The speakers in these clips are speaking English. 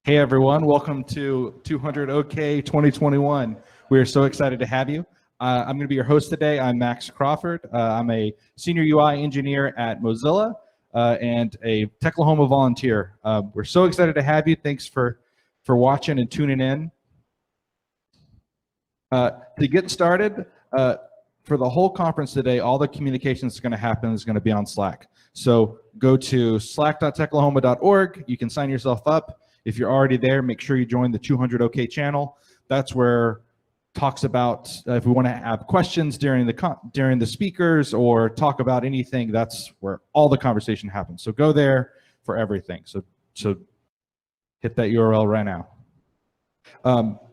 Hey everyone, welcome to 200 OK 2021. We are so excited to have you. I'm going to be your host today. I'm Max Crawford. I'm a senior UI engineer at Mozilla and a Techlahoma volunteer. We're so excited to have you. Thanks for watching and tuning in. To get started, for the whole conference today, all the communications that's going to happen is going to be on Slack. So go to slack.techlahoma.org. You can sign yourself up. If you're already there, make sure you join the 200 OK channel. That's where talks about if we want to have questions during the speakers or talk about anything. That's where all the conversation happens. So go there for everything. So hit that URL right now.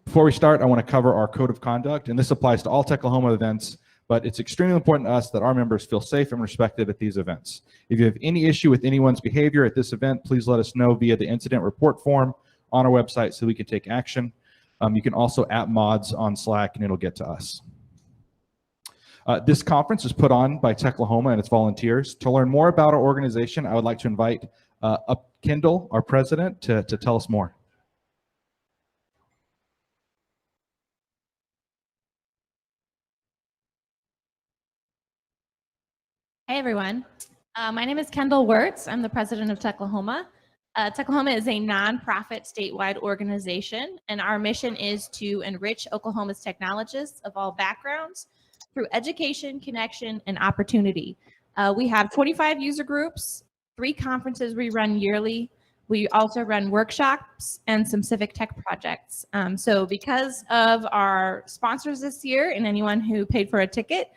Before we start, I want to cover our code of conduct, and this applies to all Techlahoma events. But it's extremely important to us that our members feel safe and respected at these events. If you have any issue with anyone's behavior at this event, please let us know via the incident report form on our website so we can take action. You can also @mods on Slack and it'll get to us. This conference is put on by Techlahoma and its volunteers. To learn more about our organization, I would like to invite up Kendall, our president, to tell us more. Hey everyone, my name is Kendall Wirtz. I'm the president of Techlahoma. Techlahoma is a nonprofit statewide organization, and our mission is to enrich Oklahoma's technologists of all backgrounds through education, connection, and opportunity. We have 25 user groups, 3 conferences we run yearly. We also run workshops and some civic tech projects. So because of our sponsors this year and anyone who paid for a ticket,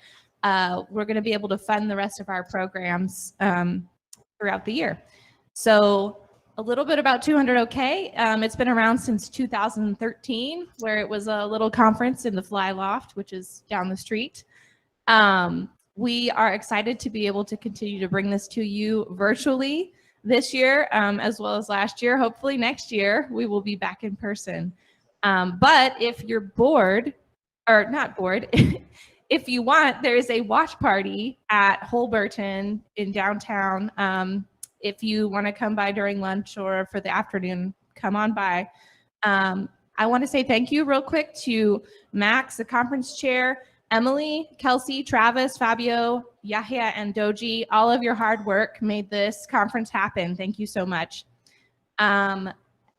we're going to be able to fund the rest of our programs throughout the year. So a little bit about 200 OK. It's been around since 2013, where it was a little conference in the Fly Loft, which is down the street. We are excited to be able to continue to bring this to you virtually this year, as well as last year. Hopefully next year, we will be back in person. But if you're bored, or not bored, if you want, there is a watch party at Holberton in downtown. If you want to come by during lunch or for the afternoon, come on by. I want to say thank you real quick to Max, the conference chair, Emily, Kelsey, Travis, Fabio, Yahya, and Doji. All of your hard work made this conference happen. Thank you so much.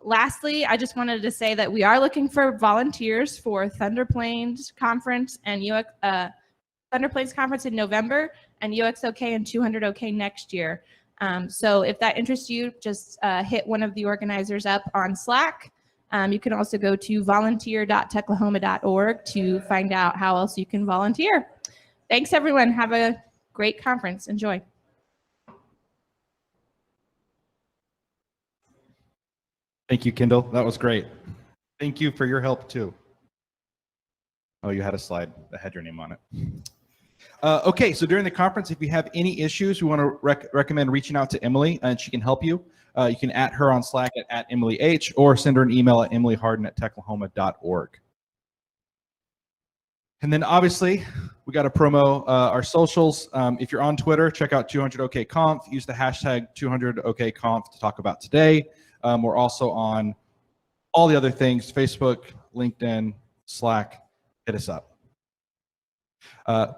Lastly, I just wanted to say that we are looking for volunteers for Thunder Plains Conference and Thunder Plains Conference in November and UXOK and 200 OK next year. So if that interests you, just hit one of the organizers up on Slack. You can also go to volunteer.techlahoma.org to find out how else you can volunteer. Thanks, everyone. Have a great conference. Enjoy. Thank you, Kendall. That was great. Thank you for your help too. Oh, you had a slide that had your name on it. Okay, so during the conference, if you have any issues, we want to recommend reaching out to Emily and she can help you. You can @ her on Slack at Emily H or send her an email at emilyharden@techlahoma.org. And then obviously, we got to promo our socials. If you're on Twitter, check out 200OKConf. Use the hashtag 200OKConf to talk about today. We're also on all the other things, Facebook, LinkedIn, Slack. Hit us up.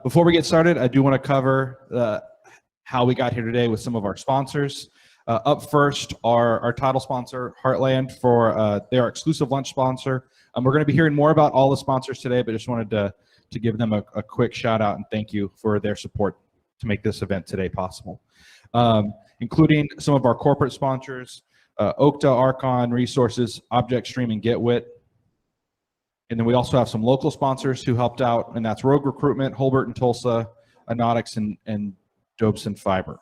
Before we get started, I do want to cover how we got here today with some of our sponsors. Up first, our title sponsor, Heartland, for their exclusive lunch sponsor. We're going to be hearing more about all the sponsors today, but just wanted to give them a quick shout out and thank you for their support to make this event today possible. Including some of our corporate sponsors, Okta, Archon, Resources, ObjectStream, and GetWit. And then we also have some local sponsors who helped out, and that's Rogue Recruitment, Holberton, Tulsa, Anotics, and Dobson Fiber.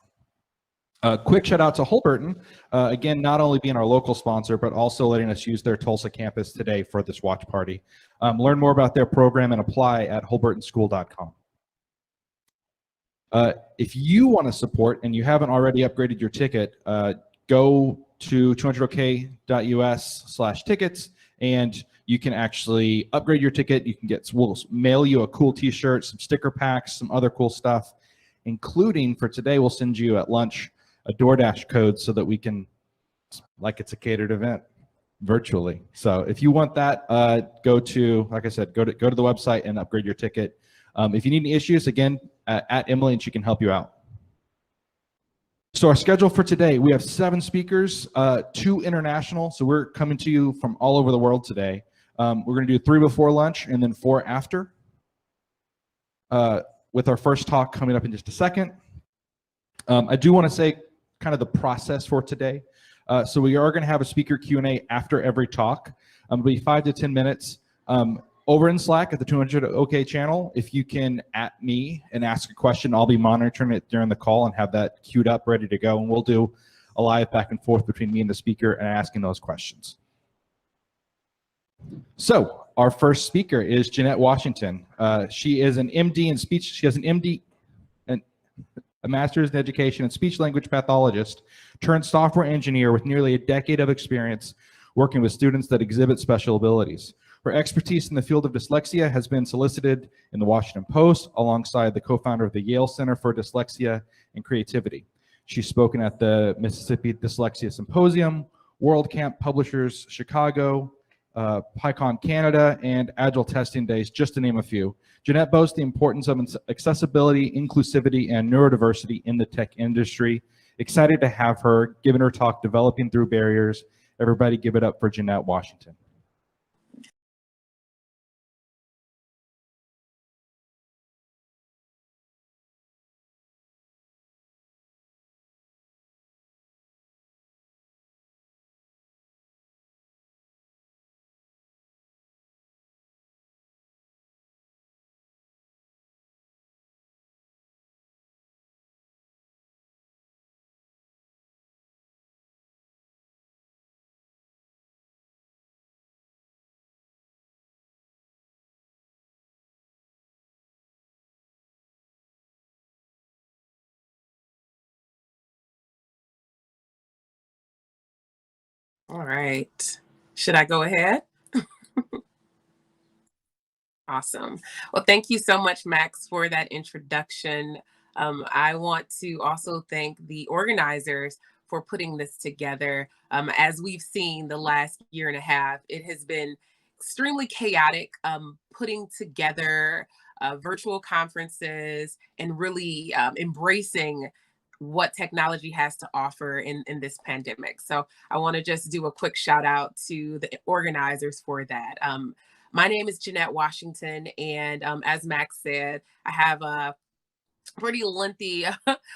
Quick shout out to Holberton, again, not only being our local sponsor, but also letting us use their Tulsa campus today for this watch party. Learn more about their program and apply at holbertonschool.com. If you want to support and you haven't already upgraded your ticket, go to 200ok.us/tickets and you can actually upgrade your ticket. We'll mail you a cool t-shirt, some sticker packs, some other cool stuff, including for today, we'll send you at lunch a DoorDash code so that we can, like it's a catered event, virtually. So if you want that, go to, like I said, go to the website and upgrade your ticket. If you need any issues, again, at Emily and she can help you out. So our schedule for today, we have 7 speakers, 2 international. So we're coming to you from all over the world today. We're going to do 3 before lunch and then 4 after, with our first talk coming up in just a second. I do want to say kind of the process for today. So we are going to have a speaker Q&A after every talk. It'll be 5 to 10 minutes. Over in Slack at the 200 OK channel, if you can @ me and ask a question, I'll be monitoring it during the call and have that queued up, ready to go. And we'll do a live back and forth between me and the speaker and asking those questions. So our first speaker is Jeanette Washington. She is an MD in speech. She has an MD and a master's in education and speech language pathologist turned software engineer with nearly a decade of experience working with students that exhibit special abilities. Her expertise in the field of dyslexia has been solicited in the Washington Post alongside the co-founder of the Yale Center for Dyslexia and Creativity. She's spoken at the Mississippi Dyslexia Symposium, World Camp Publishers Chicago, PyCon Canada, and Agile Testing Days, just to name a few. Jeanette boasts the importance of accessibility, inclusivity, and neurodiversity in the tech industry. Excited to have her giving her talk, Developing Through Barriers. Everybody give it up for Jeanette Washington. All right. Should I go ahead? Awesome. Well, thank you so much, Max, for that introduction. I want to also thank the organizers for putting this together. As we've seen the last year and a half, it has been extremely chaotic putting together virtual conferences and really embracing what technology has to offer in this pandemic. So I want to just do a quick shout out to the organizers for that. My name is Jeanette Washington, and as Max said, I have a pretty lengthy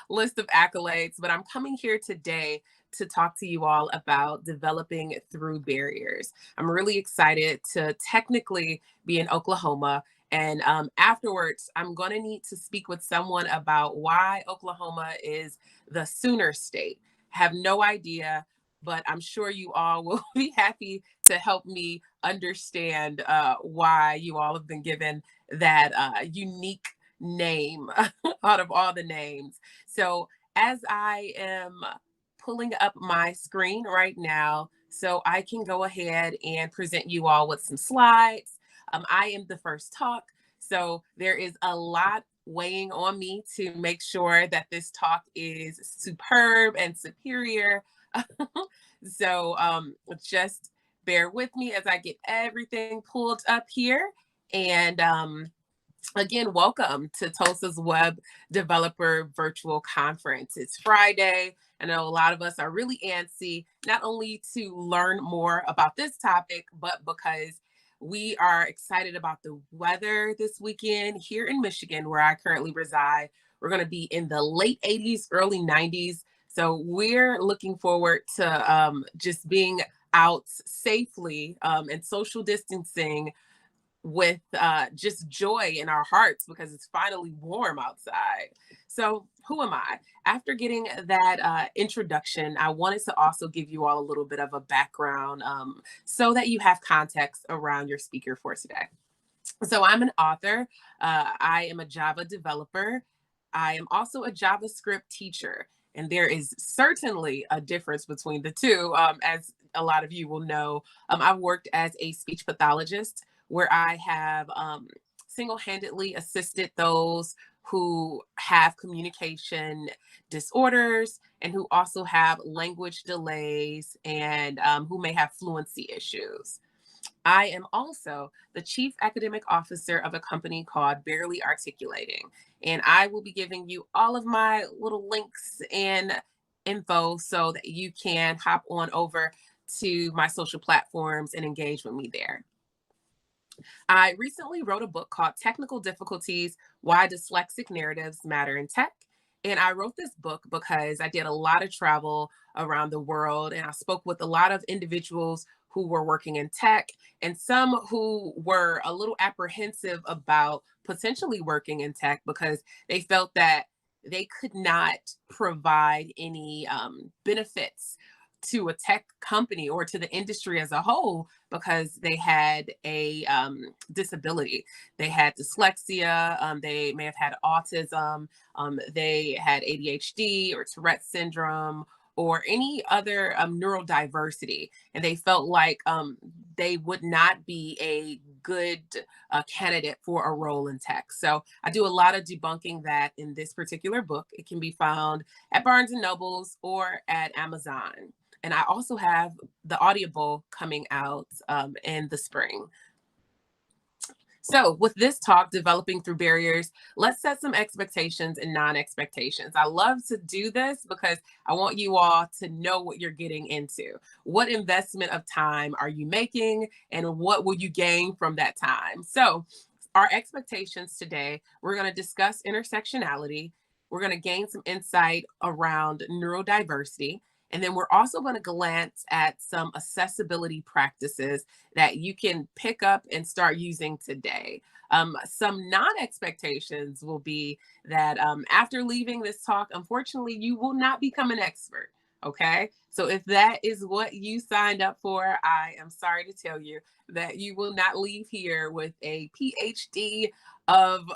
list of accolades, but I'm coming here today to talk to you all about developing through barriers. I'm really excited to technically be in Oklahoma, and afterwards, I'm going to need to speak with someone about why Oklahoma is the Sooner State. Have no idea, but I'm sure you all will be happy to help me understand why you all have been given that unique name out of all the names. So as I am pulling up my screen right now, so I can go ahead and present you all with some slides. I am the first talk, so there is a lot weighing on me to make sure that this talk is superb and superior. So just bear with me as I get everything pulled up here. And again, welcome to Tulsa's Web Developer Virtual Conference. It's Friday. I know a lot of us are really antsy, not only to learn more about this topic, but because we are excited about the weather this weekend here in Michigan, where I currently reside. We're going to be in the late 80s, early 90s. So we're looking forward to just being out safely and social distancing with just joy in our hearts because it's finally warm outside. So who am I? After getting that introduction, I wanted to also give you all a little bit of a background so that you have context around your speaker for today. So I'm an author. I am a Java developer. I am also a JavaScript teacher. And there is certainly a difference between the two, as a lot of you will know. I've worked as a speech pathologist where I have single-handedly assisted those who have communication disorders and who also have language delays and who may have fluency issues. I am also the chief academic officer of a company called Barely Articulating, and I will be giving you all of my little links and info so that you can hop on over to my social platforms and engage with me there. I recently wrote a book called Technical Difficulties: Why Dyslexic Narratives Matter in Tech. And I wrote this book because I did a lot of travel around the world and I spoke with a lot of individuals who were working in tech and some who were a little apprehensive about potentially working in tech because they felt that they could not provide any benefits to a tech company or to the industry as a whole because they had a disability. They had dyslexia, they may have had autism, they had ADHD or Tourette syndrome or any other neurodiversity. And they felt like they would not be a good candidate for a role in tech. So I do a lot of debunking that in this particular book. It can be found at Barnes and Nobles or at Amazon. And I also have the Audible coming out in the spring. So with this talk, Developing Through Barriers, let's set some expectations and non-expectations. I love to do this because I want you all to know what you're getting into. What investment of time are you making and what will you gain from that time? So our expectations today, we're going to discuss intersectionality. We're going to gain some insight around neurodiversity. And then we're also going to glance at some accessibility practices that you can pick up and start using today. Some non-expectations will be that after leaving this talk, unfortunately, you will not become an expert. Okay, so if that is what you signed up for, I am sorry to tell you that you will not leave here with a PhD of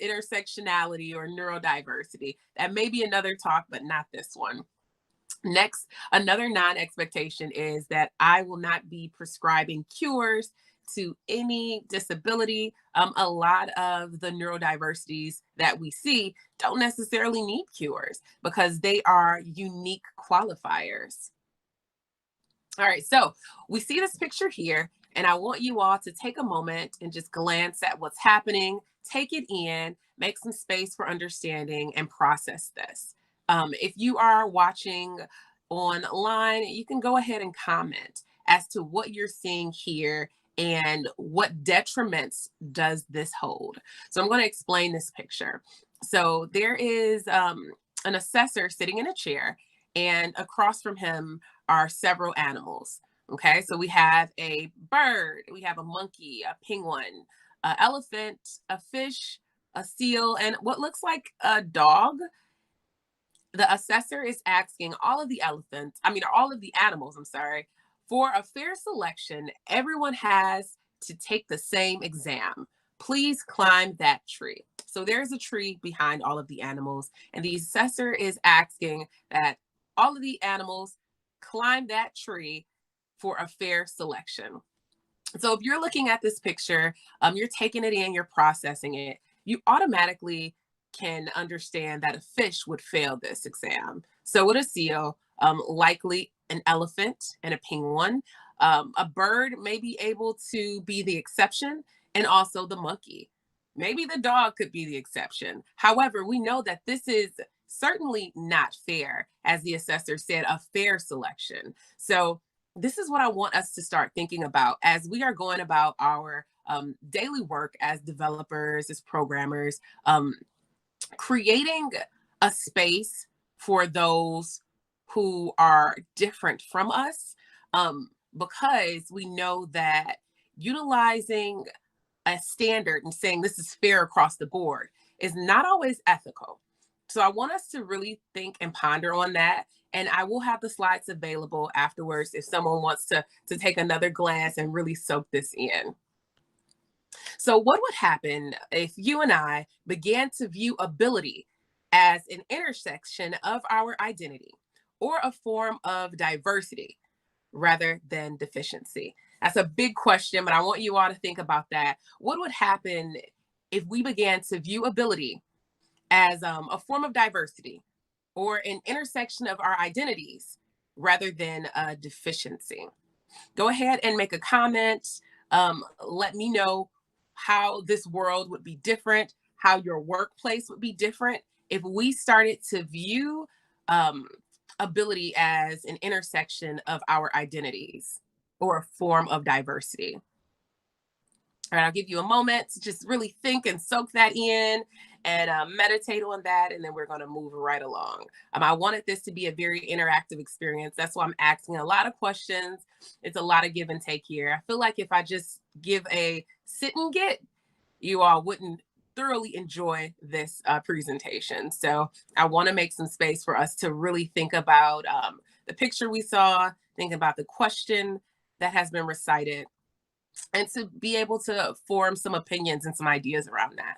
intersectionality or neurodiversity. That may be another talk, but not this one. Next, another non-expectation is that I will not be prescribing cures to any disability. A lot of the neurodiversities that we see don't necessarily need cures because they are unique qualifiers. All right, so we see this picture here, and I want you all to take a moment and just glance at what's happening, take it in, make some space for understanding, and process this. If you are watching online, you can go ahead and comment as to what you're seeing here and what detriments does this hold. So I'm going to explain this picture. So there is an assessor sitting in a chair, and across from him are several animals. Okay, so we have a bird, we have a monkey, a penguin, an elephant, a fish, a seal, and what looks like a dog. The assessor is asking all of the animals, for a fair selection, everyone has to take the same exam. Please climb that tree. So there's a tree behind all of the animals, and the assessor is asking that all of the animals climb that tree for a fair selection. So if you're looking at this picture, you're taking it in, you're processing it, you automatically can understand that a fish would fail this exam. So would a seal, likely an elephant and a penguin. A bird may be able to be the exception, and also the monkey. Maybe the dog could be the exception. However, we know that this is certainly not fair, as the assessor said, a fair selection. So this is what I want us to start thinking about as we are going about our daily work as developers, as programmers, creating a space for those who are different from us, because we know that utilizing a standard and saying this is fair across the board is not always ethical. So I want us to really think and ponder on that. And I will have the slides available afterwards if someone wants to take another glance and really soak this in. So what would happen if you and I began to view ability as an intersection of our identity or a form of diversity rather than deficiency? That's a big question, but I want you all to think about that. What would happen if we began to view ability as a form of diversity or an intersection of our identities rather than a deficiency. Go ahead and make a comment. Let me know how this world would be different, how your workplace would be different if we started to view um, ability as an intersection of our identities or a form of diversity. All right, I'll give you a moment to just really think and soak that in and meditate on that, and then we're going to move right along. I wanted this to be a very interactive experience. That's why I'm asking a lot of questions. It's a lot of give and take here. I feel like if I just give a sit and get, you all wouldn't thoroughly enjoy this presentation. So I want to make some space for us to really think about the picture we saw, think about the question that has been recited, and to be able to form some opinions and some ideas around that.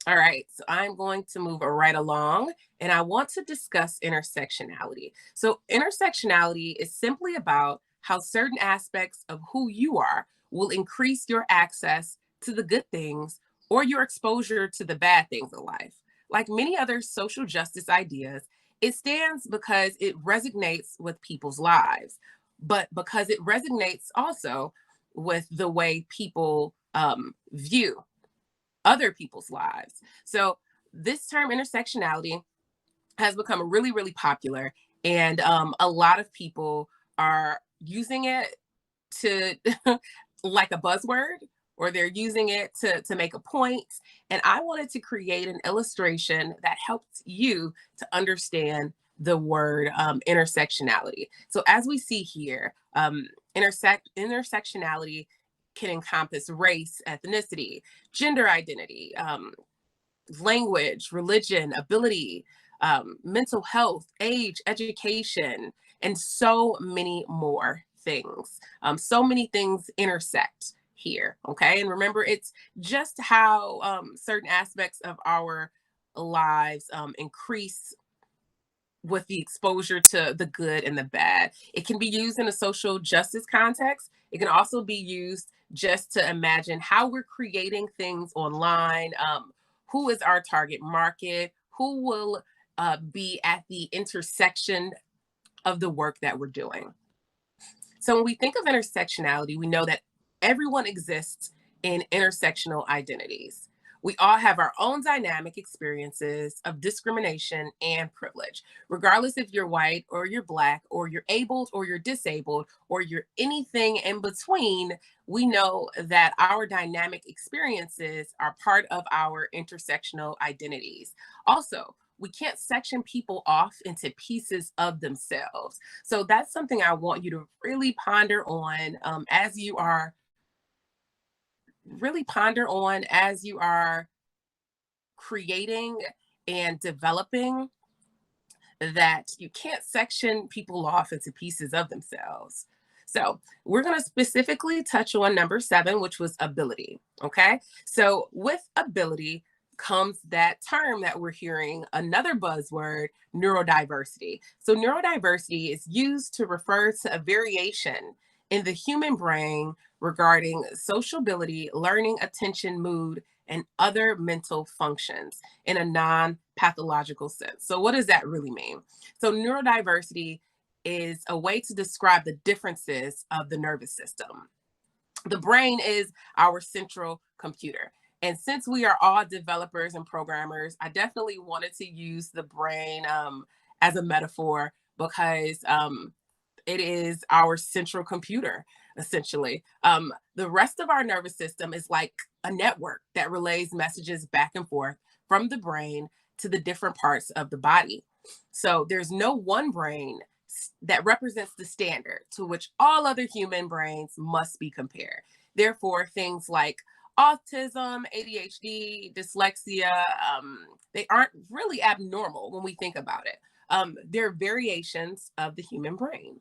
All right, so I'm going to move right along, and I want to discuss intersectionality. So intersectionality is simply about how certain aspects of who you are will increase your access to the good things or your exposure to the bad things of life. Like many other social justice ideas, it stands because it resonates with people's lives, but because it resonates also with the way people view other people's lives. So this term intersectionality has become really, really popular, and a lot of people are using it to like a buzzword, or they're using it to make a point. And I wanted to create an illustration that helps you to understand the word intersectionality. So as we see here, intersectionality can encompass race, ethnicity, gender identity, language, religion, ability, mental health, age, education, and so many more things. So many things intersect here, okay? And remember, it's just how certain aspects of our lives increase with the exposure to the good and the bad. It can be used in a social justice context. It can also be used just to imagine how we're creating things online. Who is our target market? Who will be at the intersection of the work that we're doing? So when we think of intersectionality, we know that everyone exists in intersectional identities. We all have our own dynamic experiences of discrimination and privilege. Regardless if you're white or you're Black or you're abled or you're disabled or you're anything in between, we know that our dynamic experiences are part of our intersectional identities. Also, we can't section people off into pieces of themselves. So that's something I want you to really ponder on as you are creating and developing, that you can't section people off into pieces of themselves. So we're going to specifically touch on number 7, which was ability. Okay. So with ability comes that term that we're hearing, another buzzword, neurodiversity. So neurodiversity is used to refer to a variation in the human brain regarding social ability, learning, attention, mood, and other mental functions in a non-pathological sense. So what does that really mean? So neurodiversity is a way to describe the differences of the nervous system. The brain is our central computer. And since we are all developers and programmers, I definitely wanted to use the brain as a metaphor because it is our central computer, essentially. The rest of our nervous system is like a network that relays messages back and forth from the brain to the different parts of the body. So there's no one brain that represents the standard to which all other human brains must be compared. Therefore, things like autism, ADHD, dyslexia, they aren't really abnormal when we think about it. They're variations of the human brain.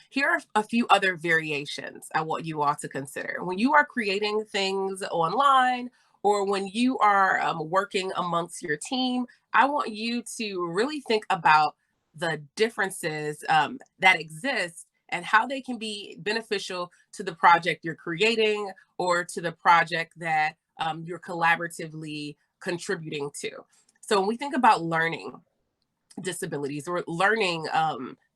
Here are a few other variations I want you all to consider. When you are creating things online or when you are working amongst your team, I want you to really think about the differences that exist and how they can be beneficial to the project you're creating or to the project that you're collaboratively contributing to. So when we think about learning disabilities or learning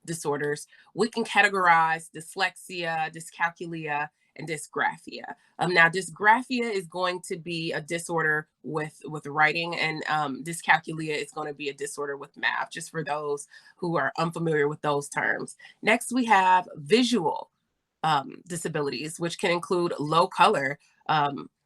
disorders, we can categorize dyslexia, dyscalculia, and dysgraphia. Now, dysgraphia is going to be a disorder with writing, and dyscalculia is going to be a disorder with math, just for those who are unfamiliar with those terms. Next, we have visual disabilities, which can include low color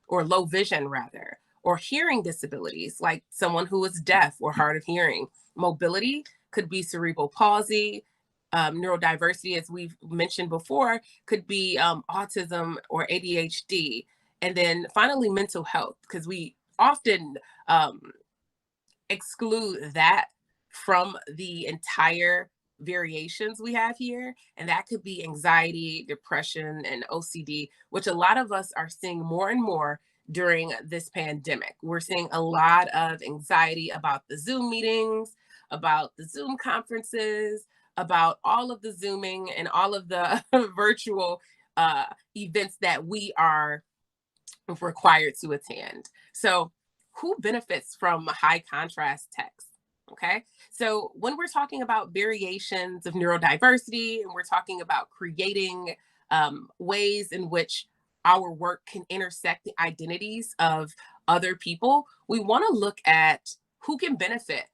or low vision, rather, or hearing disabilities, like someone who is deaf or hard of hearing. Mobility could be cerebral palsy. Neurodiversity, as we've mentioned before, could be autism or ADHD. And then finally, mental health, because we often exclude that from the entire variations we have here. And that could be anxiety, depression, and OCD, which a lot of us are seeing more and more during this pandemic. We're seeing a lot of anxiety about the Zoom meetings, about the Zoom conferences, about all of the Zooming and all of the virtual events that we are required to attend. So who benefits from high contrast text? Okay, so when we're talking about variations of neurodiversity and we're talking about creating ways in which our work can intersect the identities of other people, we want to look at who can benefit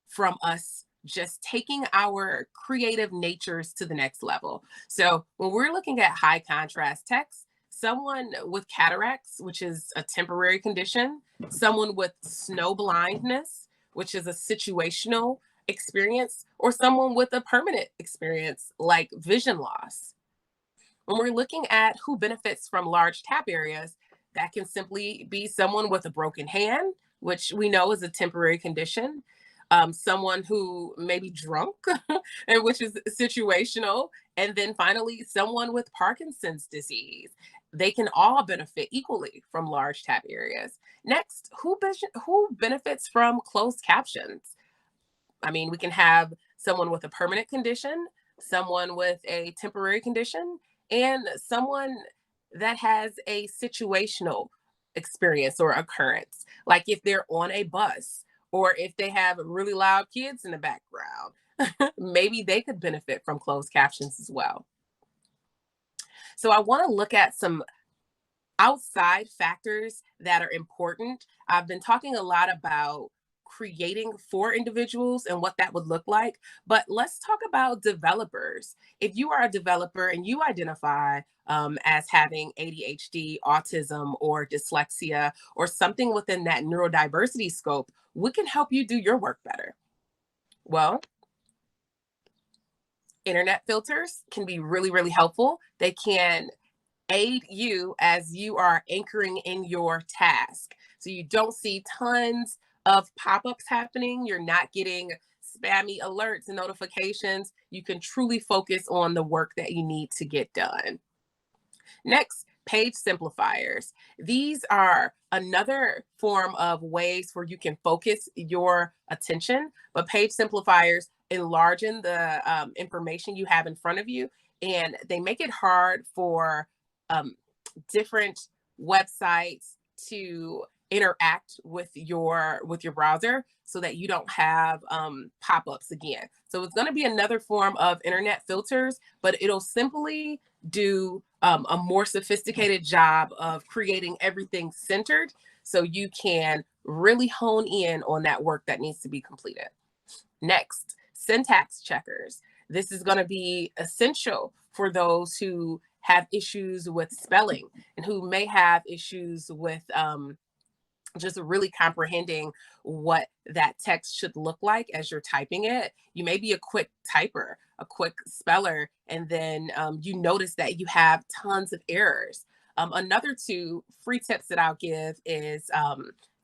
from us just taking our creative natures to the next level. So when we're looking at high contrast text, someone with cataracts, which is a temporary condition, someone with snow blindness, which is a situational experience, or someone with a permanent experience like vision loss. When we're looking at who benefits from large tap areas, that can simply be someone with a broken hand, which we know is a temporary condition, someone who may be drunk, and which is situational, and then finally, someone with Parkinson's disease. They can all benefit equally from large tap areas. Next, who benefits from closed captions? I mean, we can have someone with a permanent condition, someone with a temporary condition, and someone that has a situational experience or occurrence, like if they're on a bus or if they have really loud kids in the background, maybe they could benefit from closed captions as well. So I want to look at some outside factors that are important. I've been talking a lot about creating for individuals and what that would look like, but let's talk about developers. If you are a developer and you identify as having ADHD, autism, or dyslexia, or something within that neurodiversity scope, we can help you do your work better. Well, internet filters can be really, really helpful. They can aid you as you are anchoring in your task. So you don't see tons of pop-ups happening. You're not getting spammy alerts and notifications. You can truly focus on the work that you need to get done. Next, page simplifiers. These are another form of ways where you can focus your attention, but page simplifiers enlargen the information you have in front of you, and they make it hard for different websites to interact with your browser so that you don't have pop-ups again. So it's going to be another form of internet filters, but it'll simply do a more sophisticated job of creating everything centered so you can really hone in on that work that needs to be completed. Next, syntax checkers. This is going to be essential for those who have issues with spelling and who may have issues with just really comprehending what that text should look like as you're typing it. You may be a quick typer, a quick speller, and then you notice that you have tons of errors. Another two free tips that I'll give is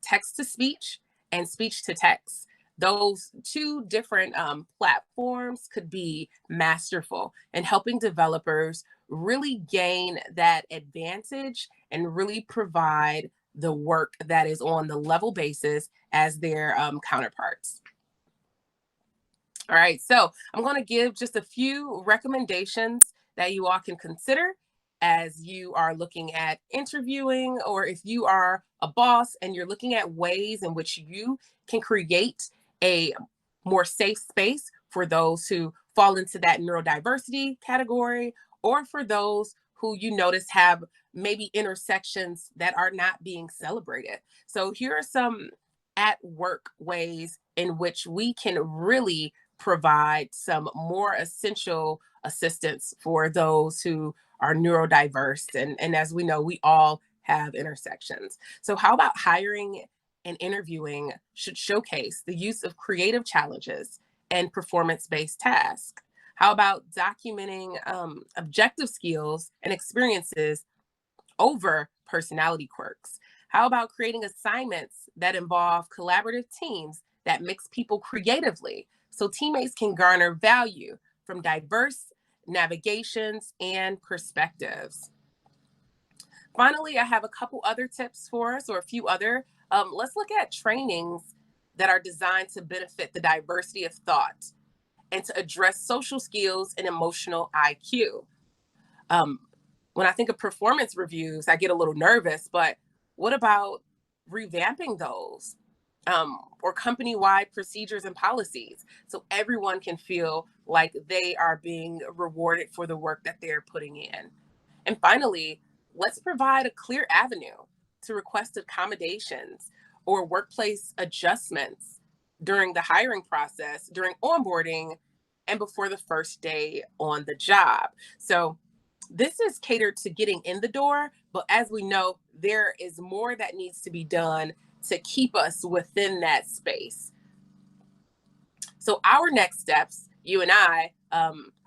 text to speech and speech to text. Those two different platforms could be masterful in helping developers really gain that advantage and really provide the work that is on the level basis as their counterparts. All right, so I'm going to give just a few recommendations that you all can consider as you are looking at interviewing, or if you are a boss and you're looking at ways in which you can create a more safe space for those who fall into that neurodiversity category, or for those who you notice have maybe intersections that are not being celebrated. So here are some at work ways in which we can really provide some more essential assistance for those who are neurodiverse. And as we know, we all have intersections. So how about hiring and interviewing should showcase the use of creative challenges and performance-based tasks? How about documenting objective skills and experiences over personality quirks? How about creating assignments that involve collaborative teams that mix people creatively so teammates can garner value from diverse navigations and perspectives? Finally, I have a couple other tips for us, or a few other. Let's look at trainings that are designed to benefit the diversity of thought and to address social skills and emotional IQ. Um, when I think of performance reviews, I get a little nervous, but what about revamping those, or company-wide procedures and policies so everyone can feel like they are being rewarded for the work that they're putting in? And finally, let's provide a clear avenue to request accommodations or workplace adjustments during the hiring process, during onboarding, and before the first day on the job. So this is catered to getting in the door, but as we know, there is more that needs to be done to keep us within that space. So our next steps, you and I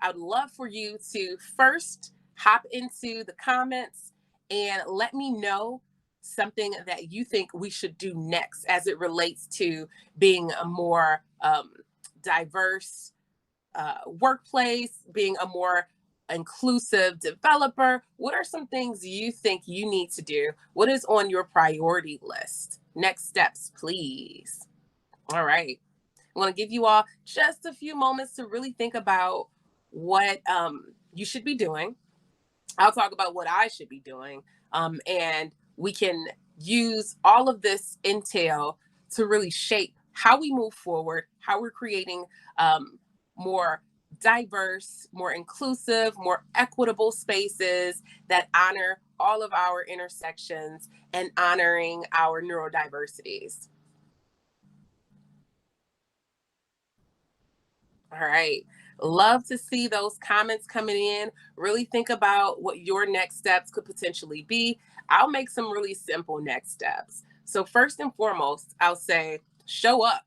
would love for you to first hop into the comments and let me know something that you think we should do next as it relates to being a more diverse workplace, being a more inclusive developer. What are some things you think you need to do? What is on your priority list? Next steps, please. All right. I want to give you all just a few moments to really think about what you should be doing. I'll talk about what I should be doing. And we can use all of this intel to really shape how we move forward, how we're creating more diverse, more inclusive, more equitable spaces that honor all of our intersections and honoring our neurodiversities. All right. Love to see those comments coming in. Really think about what your next steps could potentially be. I'll make some really simple next steps. So first and foremost, I'll say show up.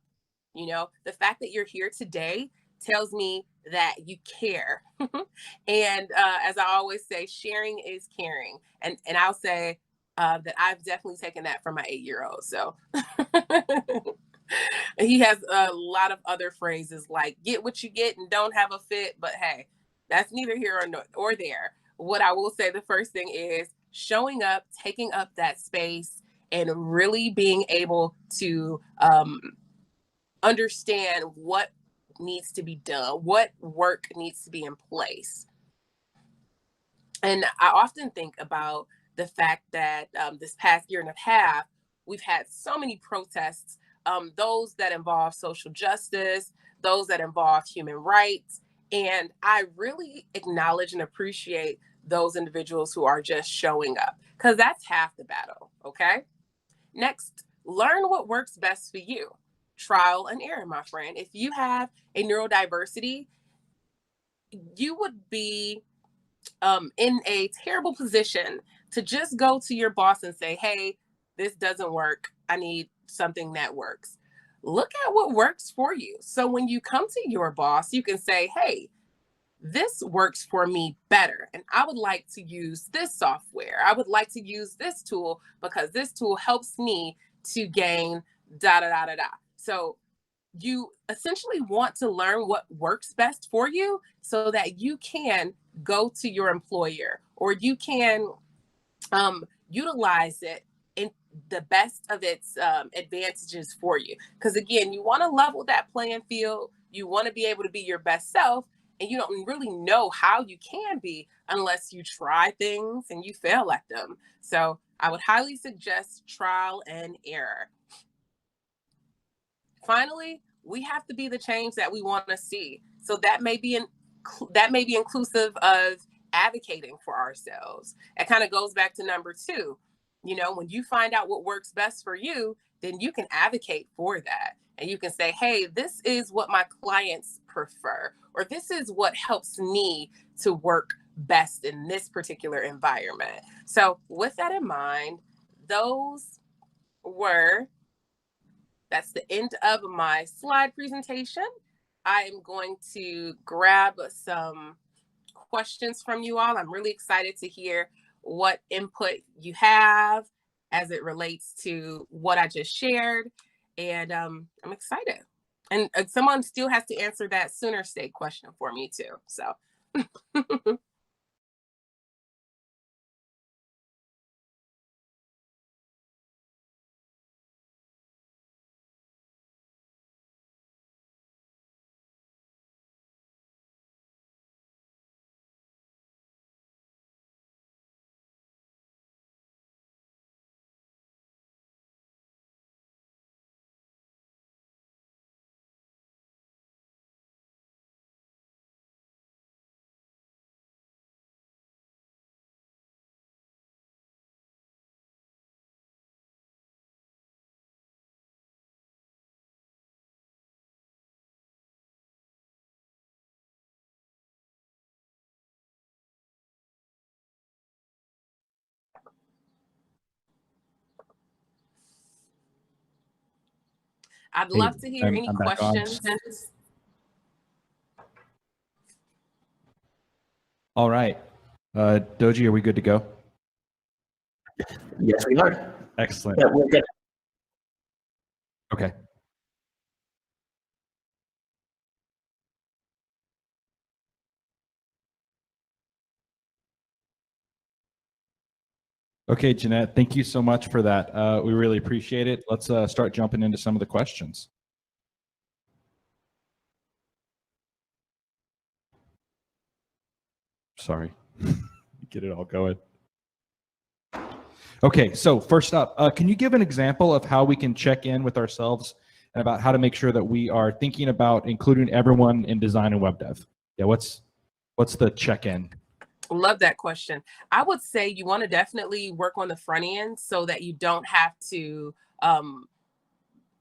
You know, the fact that you're here today tells me that you care. And as I always say, sharing is caring. And I'll say that I've definitely taken that from my 8-year-old. So he has a lot of other phrases like get what you get and don't have a fit. But hey, that's neither here or there. What I will say, the first thing is showing up, taking up that space, and really being able to understand what needs to be done, what work needs to be in place. And I often think about the fact that this past year and a half, we've had so many protests, those that involve social justice, those that involve human rights. And I really acknowledge and appreciate those individuals who are just showing up, because that's half the battle. Okay. Next, learn what works best for you. Trial and error, my friend. If you have a neurodiversity, you would be in a terrible position to just go to your boss and say, hey, this doesn't work. I need something that works. Look at what works for you. So when you come to your boss, you can say, hey, this works for me better. And I would like to use this software. I would like to use this tool because this tool helps me to gain da da da da da. So you essentially want to learn what works best for you so that you can go to your employer, or you can utilize it in the best of its advantages for you. Because again, you want to level that playing field. You want to be able to be your best self. and you don't really know how you can be unless you try things and you fail at them. So I would highly suggest trial and error. Finally, we have to be the change that we want to see. So that may be inclusive of advocating for ourselves. It kind of goes back to number 2. You know, when you find out what works best for you, then you can advocate for that. And you can say, hey, this is what my clients prefer, or this is what helps me to work best in this particular environment. So with that in mind, that's the end of my slide presentation. I am going to grab some questions from you all. I'm really excited to hear what input you have as it relates to what I just shared. And I'm excited. And someone still has to answer that Sooner State question for me too. So. I'd Hey, love to hear any I'm back on. questions. All right. Doji, are we good to go? Yes, we are. Excellent. Yeah, we're good. Okay. Okay, Jeanette, thank you so much for that. We really appreciate it. Let's start jumping into some of the questions. Sorry, get it all going. Okay, so first up, can you give an example of how we can check in with ourselves and about how to make sure that we are thinking about including everyone in design and web dev? Yeah, what's the check-in? Love that question. I would say you want to definitely work on the front end so that you don't have to, on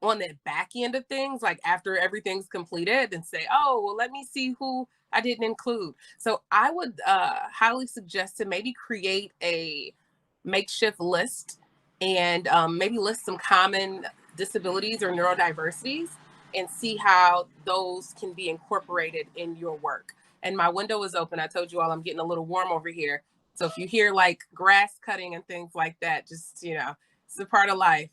the back end of things, like after everything's completed, and say, oh, well, let me see who I didn't include. So I would highly suggest to maybe create a makeshift list and maybe list some common disabilities or neurodiversities and see how those can be incorporated in your work. And my window is open. I told you all I'm getting a little warm over here. So if you hear like grass cutting and things like that, just, it's a part of life.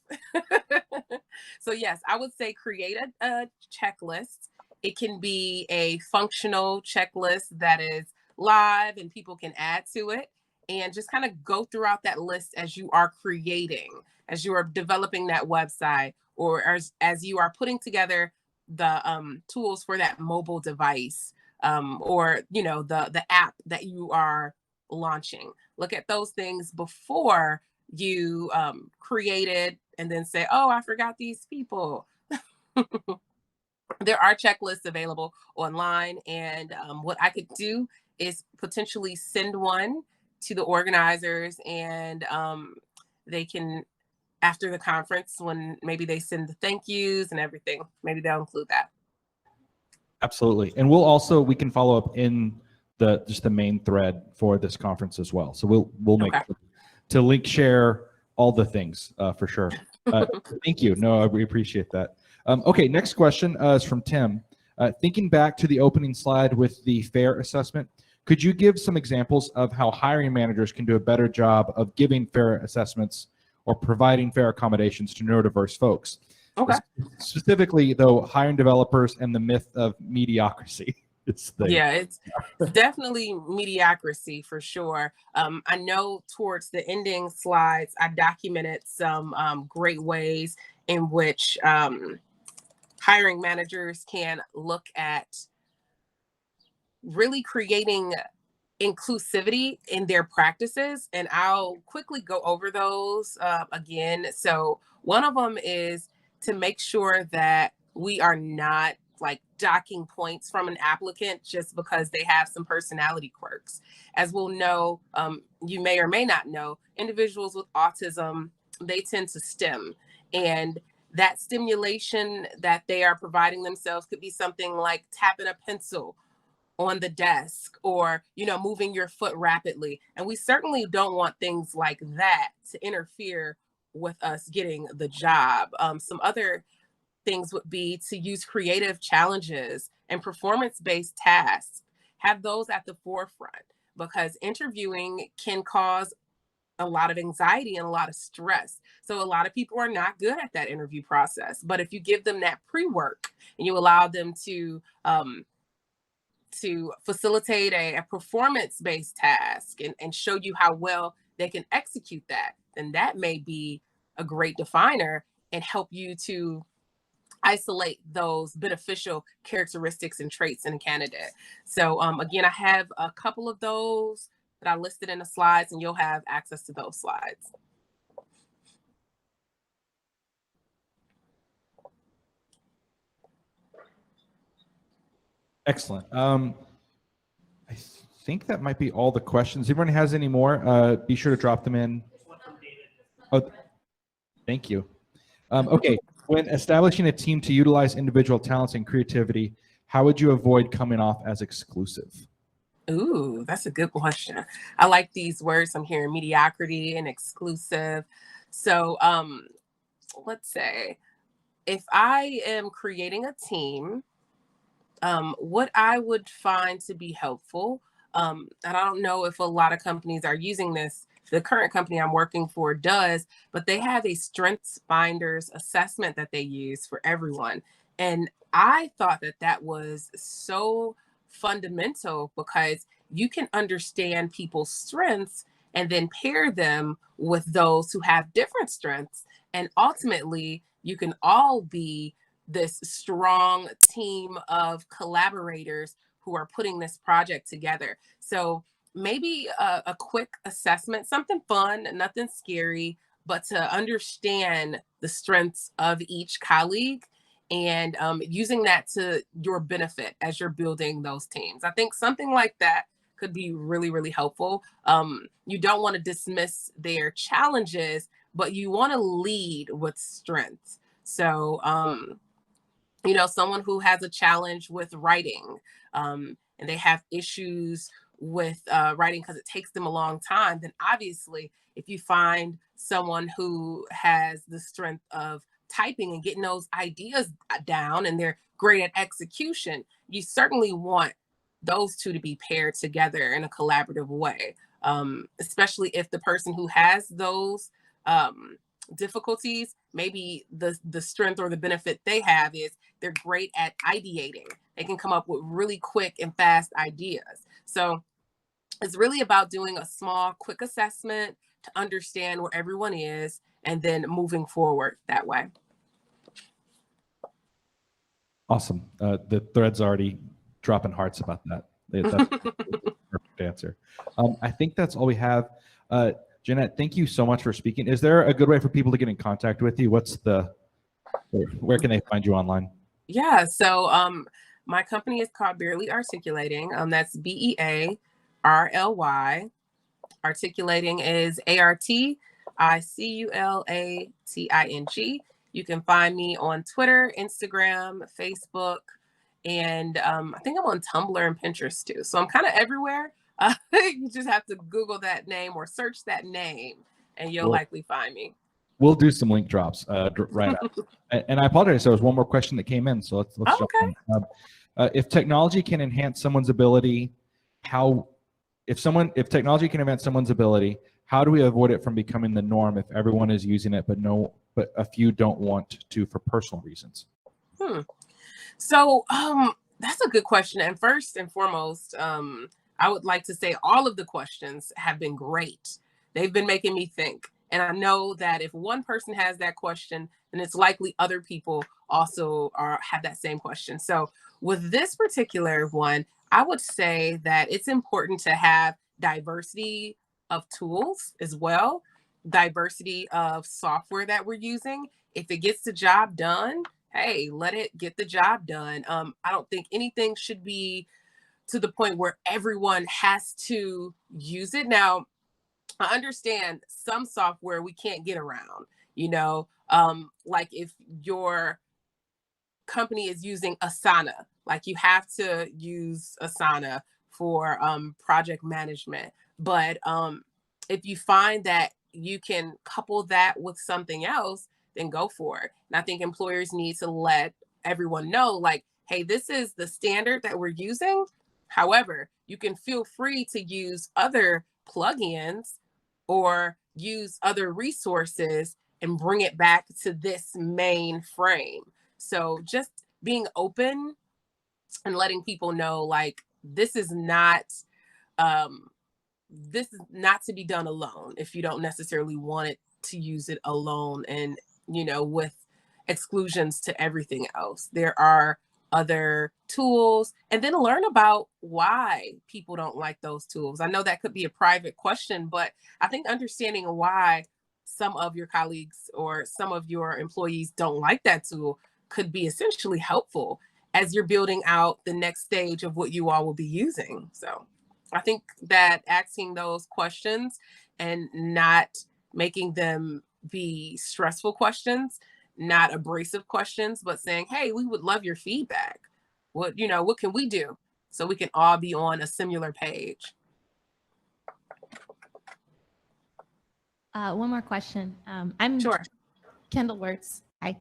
So yes, I would say create a checklist. It can be a functional checklist that is live and people can add to it, and just kind of go throughout that list as you are creating, as you are developing that website, or as you are putting together the tools for that mobile device, or the app that you are launching. Look at those things before you create it and then say, oh, I forgot these people. There are checklists available online, and what I could do is potentially send one to the organizers, and they can, after the conference, when maybe they send the thank yous and everything, maybe they'll include that. Absolutely. And we can follow up in just the main thread for this conference as well. So we'll make to link share all the things for sure. Thank you. No, we appreciate that. Okay, next question is from Tim. Thinking back to the opening slide with the FAIR assessment, could you give some examples of how hiring managers can do a better job of giving fair assessments or providing fair accommodations to neurodiverse folks? Okay. Specifically, though, hiring developers and the myth of mediocrity. Yeah, it's definitely mediocrity for sure. I know towards the ending slides, I documented some great ways in which hiring managers can look at really creating inclusivity in their practices. And I'll quickly go over those again. So one of them is to make sure that we are not like docking points from an applicant just because they have some personality quirks. As we'll know, you may or may not know, individuals with autism, they tend to stim. And that stimulation that they are providing themselves could be something like tapping a pencil on the desk, or moving your foot rapidly. And we certainly don't want things like that to interfere with us getting the job. Some other things would be to use creative challenges and performance-based tasks. Have those at the forefront, because interviewing can cause a lot of anxiety and a lot of stress. So a lot of people are not good at that interview process. But if you give them that pre-work and you allow them to facilitate a performance-based task and show you how well they can execute that, then that may be a great definer and help you to isolate those beneficial characteristics and traits in a candidate. So again, I have a couple of those that I listed in the slides, and you'll have access to those slides. Excellent. I think that might be all the questions. If anyone has any more, be sure to drop them in. Oh, thank you. Okay, when establishing a team to utilize individual talents and creativity, how would you avoid coming off as exclusive? Ooh, that's a good question. I like these words. I'm hearing mediocrity and exclusive. So let's say if I am creating a team, what I would find to be helpful, and I don't know if a lot of companies are using this, the current company I'm working for does, but they have a Strengths Finders assessment that they use for everyone. And I thought that that was so fundamental, because you can understand people's strengths and then pair them with those who have different strengths. And ultimately, you can all be this strong team of collaborators who are putting this project together. So maybe a quick assessment, something fun, nothing scary, but to understand the strengths of each colleague and using that to your benefit as you're building those teams. I think something like that could be really, really helpful. You don't want to dismiss their challenges, but you want to lead with strengths. So, someone who has a challenge with writing and they have issues with writing because it takes them a long time, then obviously if you find someone who has the strength of typing and getting those ideas down and they're great at execution, you certainly want those two to be paired together in a collaborative way, especially if the person who has those difficulties, maybe the strength or the benefit they have is they're great at ideating. They can come up with really quick and fast ideas. So it's really about doing a small, quick assessment to understand where everyone is and then moving forward that way. Awesome. The thread's already dropping hearts about that. That's a perfect answer. I think that's all we have. Jeanette, thank you so much for speaking. Is there a good way for people to get in contact with you? Where can they find you online? Yeah, so my company is called Bearly Articulating. That's BEARLY. Articulating is ARTICULATING. You can find me on Twitter, Instagram, Facebook, and I think I'm on Tumblr and Pinterest too. So I'm kind of everywhere. You just have to Google that name or search that name, and you'll likely find me. We'll do some link drops right after. And I apologize, there was one more question that came in, so let's jump in. If technology can enhance someone's ability, if technology can enhance someone's ability, how do we avoid it from becoming the norm if everyone is using it, but a few don't want to for personal reasons? So that's a good question. And first and foremost, I would like to say all of the questions have been great. They've been making me think. And I know that if one person has that question, then it's likely other people also have that same question. So with this particular one, I would say that it's important to have diversity of tools as well, diversity of software that we're using. If it gets the job done, hey, let it get the job done. I don't think anything should be to the point where everyone has to use it. Now, I understand some software we can't get around, like if your company is using Asana, like you have to use Asana for project management. But if you find that you can couple that with something else, then go for it. And I think employers need to let everyone know, like, hey, this is the standard that we're using. However, you can feel free to use other plugins or use other resources and bring it back to this main frame. So just being open and letting people know, like, this is not to be done alone if you don't necessarily want it to use it alone, and with exclusions to everything else. There are other tools, and then learn about why people don't like those tools. I know that could be a private question, but I think understanding why some of your colleagues or some of your employees don't like that tool could be essentially helpful as you're building out the next stage of what you all will be using. So I think that asking those questions and not making them be stressful questions, not abrasive questions, but saying, hey, we would love your feedback. What can we do so we can all be on a similar page? One more question. I'm Sure. Kendall Wirtz. Hi.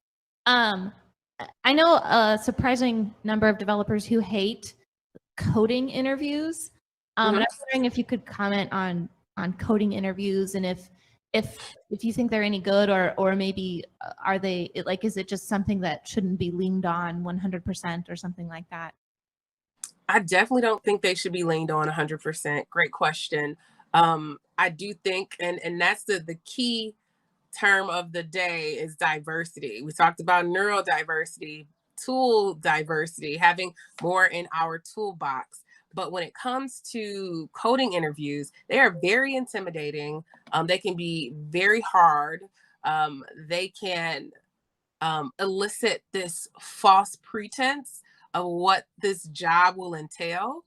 I know a surprising number of developers who hate coding interviews. And I'm wondering if you could comment on coding interviews, and if you think they're any good, or maybe are they, like, is it just something that shouldn't be leaned on 100% or something like that? I definitely don't think they should be leaned on 100%. Great question. I do think, and that's the key term of the day is diversity. We talked about neurodiversity, tool diversity, having more in our toolbox. But when it comes to coding interviews, they are very intimidating. They can be very hard. They can elicit this false pretense of what this job will entail.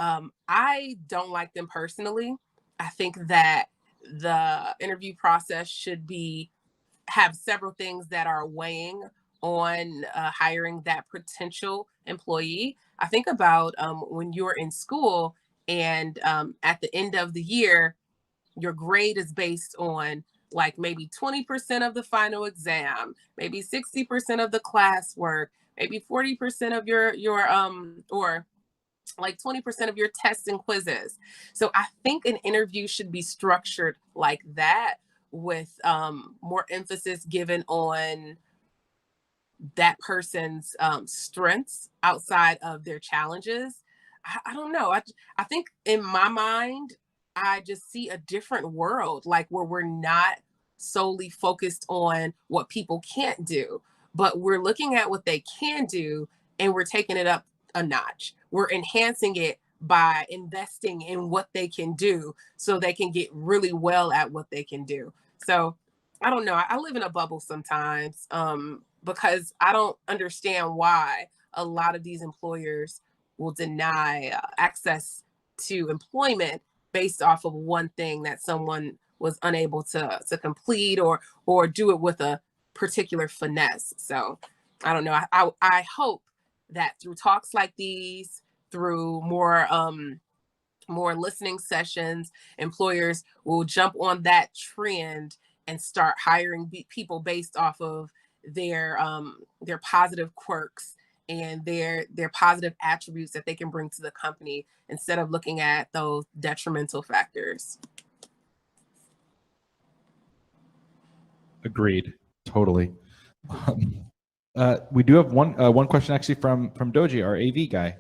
I don't like them personally. I think that the interview process should have several things that are weighing on hiring that potential employee. I think about when you're in school and at the end of the year, your grade is based on like maybe 20% of the final exam, maybe 60% of the classwork, maybe 40% of your or like 20% of your tests and quizzes. So I think an interview should be structured like that, with more emphasis given on that person's strengths outside of their challenges. I don't know. I think in my mind, I just see a different world, like where we're not solely focused on what people can't do, but we're looking at what they can do and we're taking it up a notch. We're enhancing it by investing in what they can do so they can get really well at what they can do. So I don't know. I live in a bubble sometimes because I don't understand why a lot of these employers will deny access to employment based off of one thing that someone was unable to complete or do it with a particular finesse. So I don't know. I hope that through talks like these, through more listening sessions, employers will jump on that trend and start hiring people based off of their positive quirks and their positive attributes that they can bring to the company, instead of looking at those detrimental factors. Agreed. Totally. We do have one question actually from Doji, our AV guy.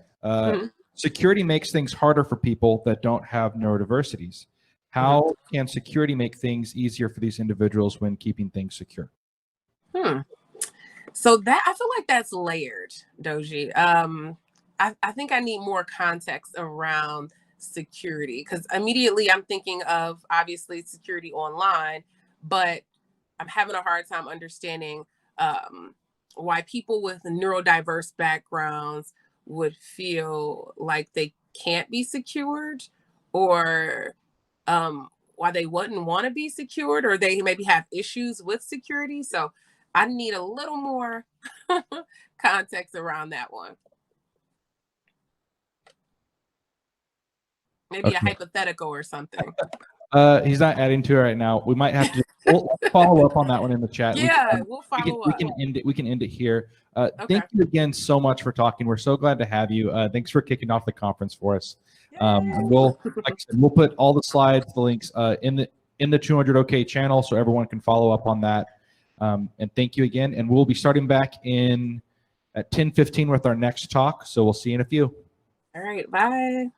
Security makes things harder for people that don't have neurodiversities. How can security make things easier for these individuals when keeping things secure? So that, I feel like that's layered, Doji. I think I need more context around security, because immediately I'm thinking of obviously security online, but I'm having a hard time understanding why people with neurodiverse backgrounds would feel like they can't be secured, or why they wouldn't want to be secured, or they maybe have issues with security. So I need a little more context around that one. Maybe a Okay. hypothetical or something. He's not adding to it right now. We might have to we'll follow up on that one in the chat. Yeah, we'll follow We up. can end it. We can end it here. Okay. Thank you again so much for talking. We're so glad to have you. Thanks for kicking off the conference for us. And we'll, like I said, we'll put all the slides, the links in the 200 OK channel, so everyone can follow up on that. And thank you again. And we'll be starting back at 10:15 with our next talk. So we'll see you in a few. All right. Bye.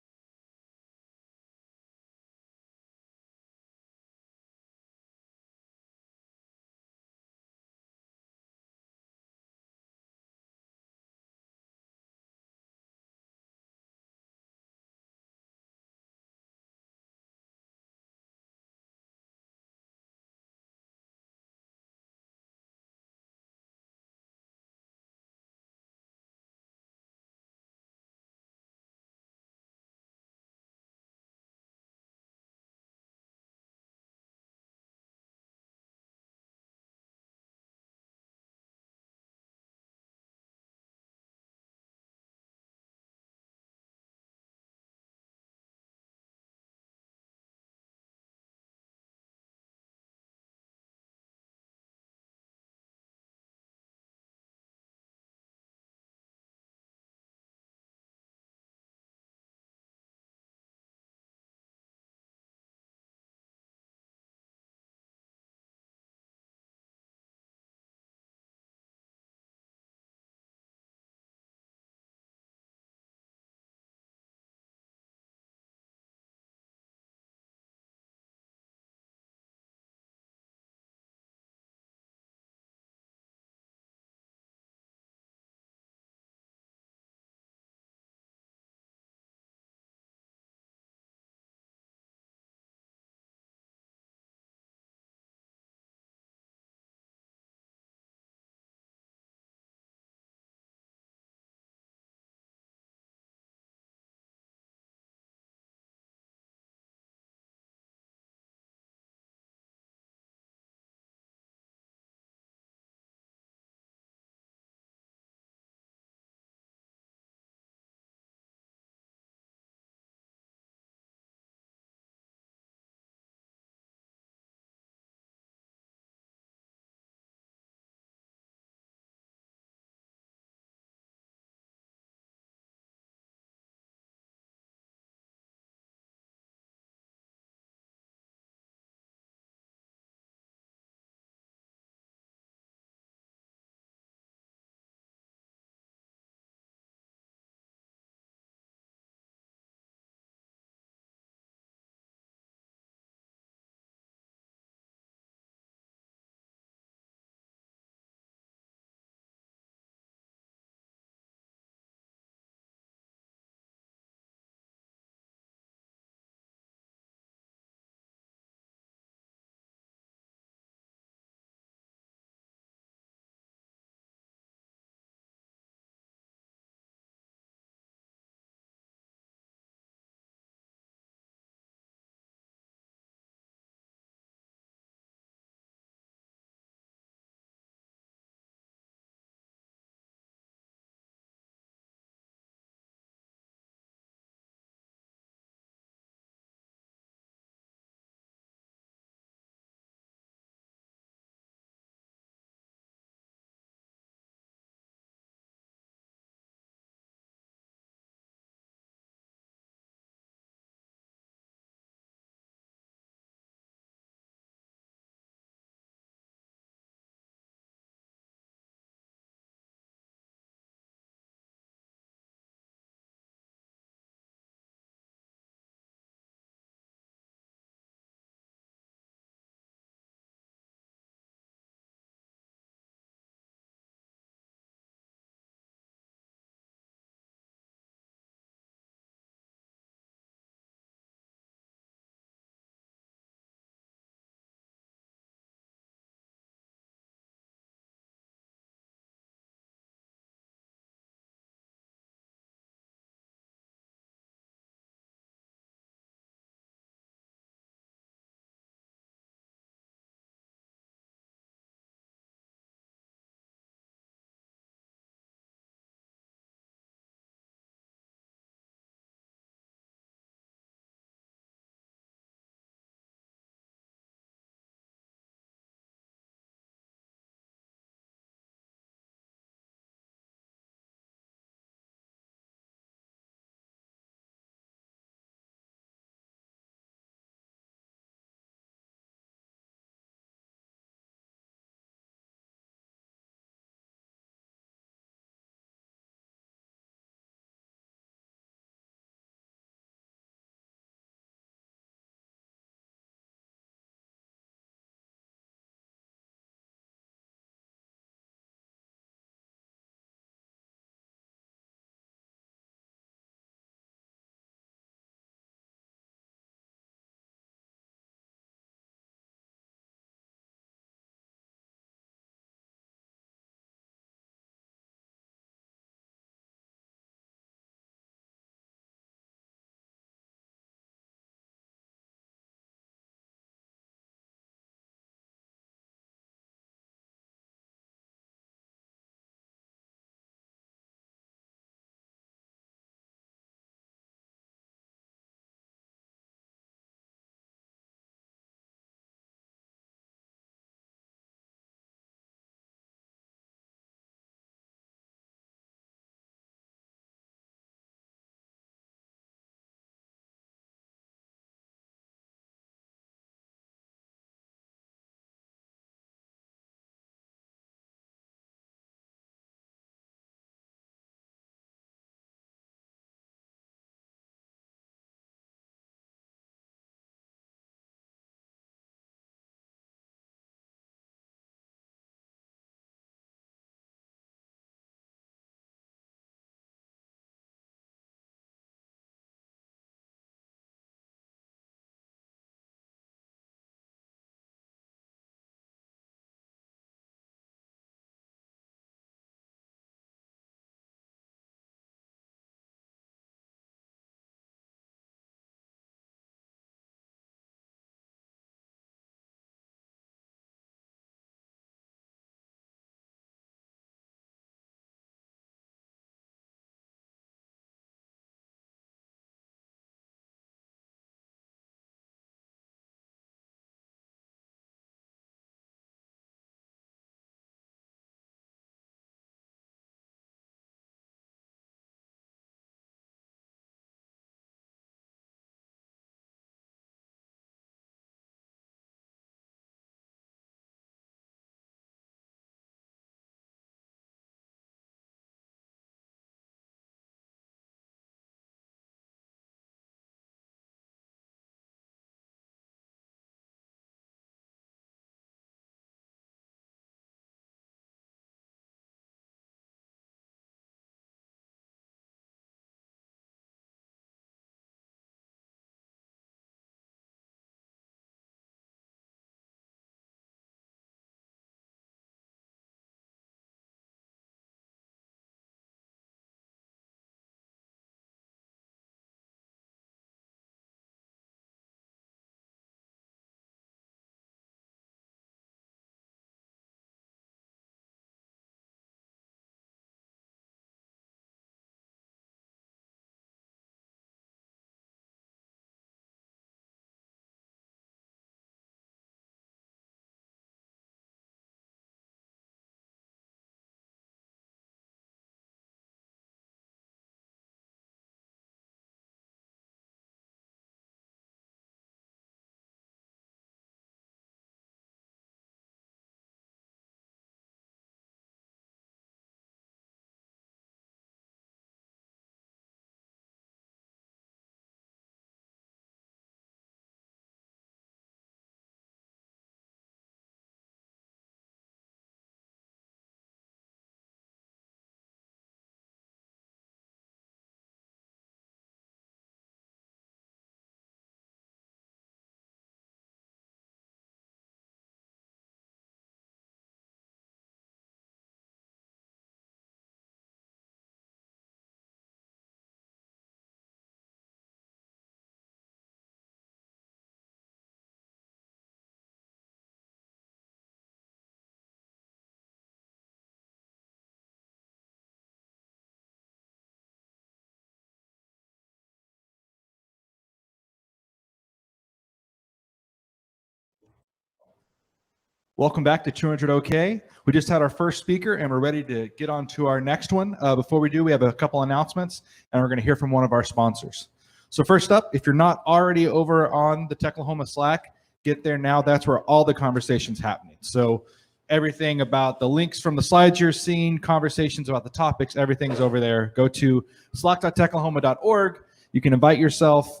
Welcome back to 200 OK. We just had our first speaker and we're ready to get on to our next one. Before we do, we have a couple announcements and we're going to hear from one of our sponsors. So first up, if you're not already over on the Techlahoma Slack, get there now. That's where all the conversation's happening. So everything about the links from the slides you're seeing, conversations about the topics, everything's over there. Go to slack.techlahoma.org. You can invite yourself,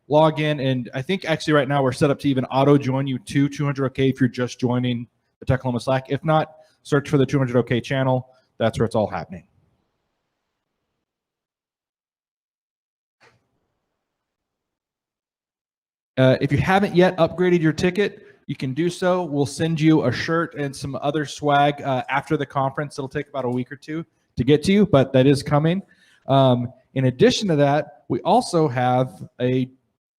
log in, and I think actually right now we're set up to even auto join you to 200 OK if you're just joining the Techlahoma Slack. If not, search for the 200 OK channel. That's where it's all happening. If you haven't yet upgraded your ticket, you can do so. We'll send you a shirt and some other swag after the conference. It'll take about a week or two to get to you, but that is coming. In addition to that, we also have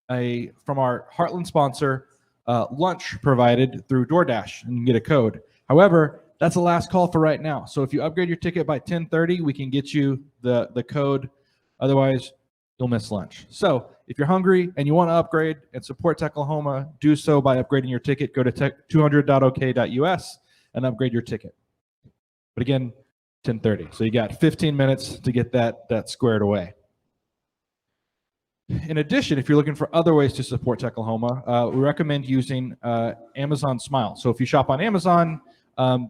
from our Heartland sponsor, lunch provided through DoorDash, and you can get a code. However, that's the last call for right now. So if you upgrade your ticket by 10:30, we can get you the code. Otherwise, you'll miss lunch. So if you're hungry and you want to upgrade and support Techlahoma, do so by upgrading your ticket. Go to 200.ok.us and upgrade your ticket. But again, 10:30. So you got 15 minutes to get that squared away. In addition, if you're looking for other ways to support Techlahoma, we recommend using Amazon Smile. So if you shop on Amazon,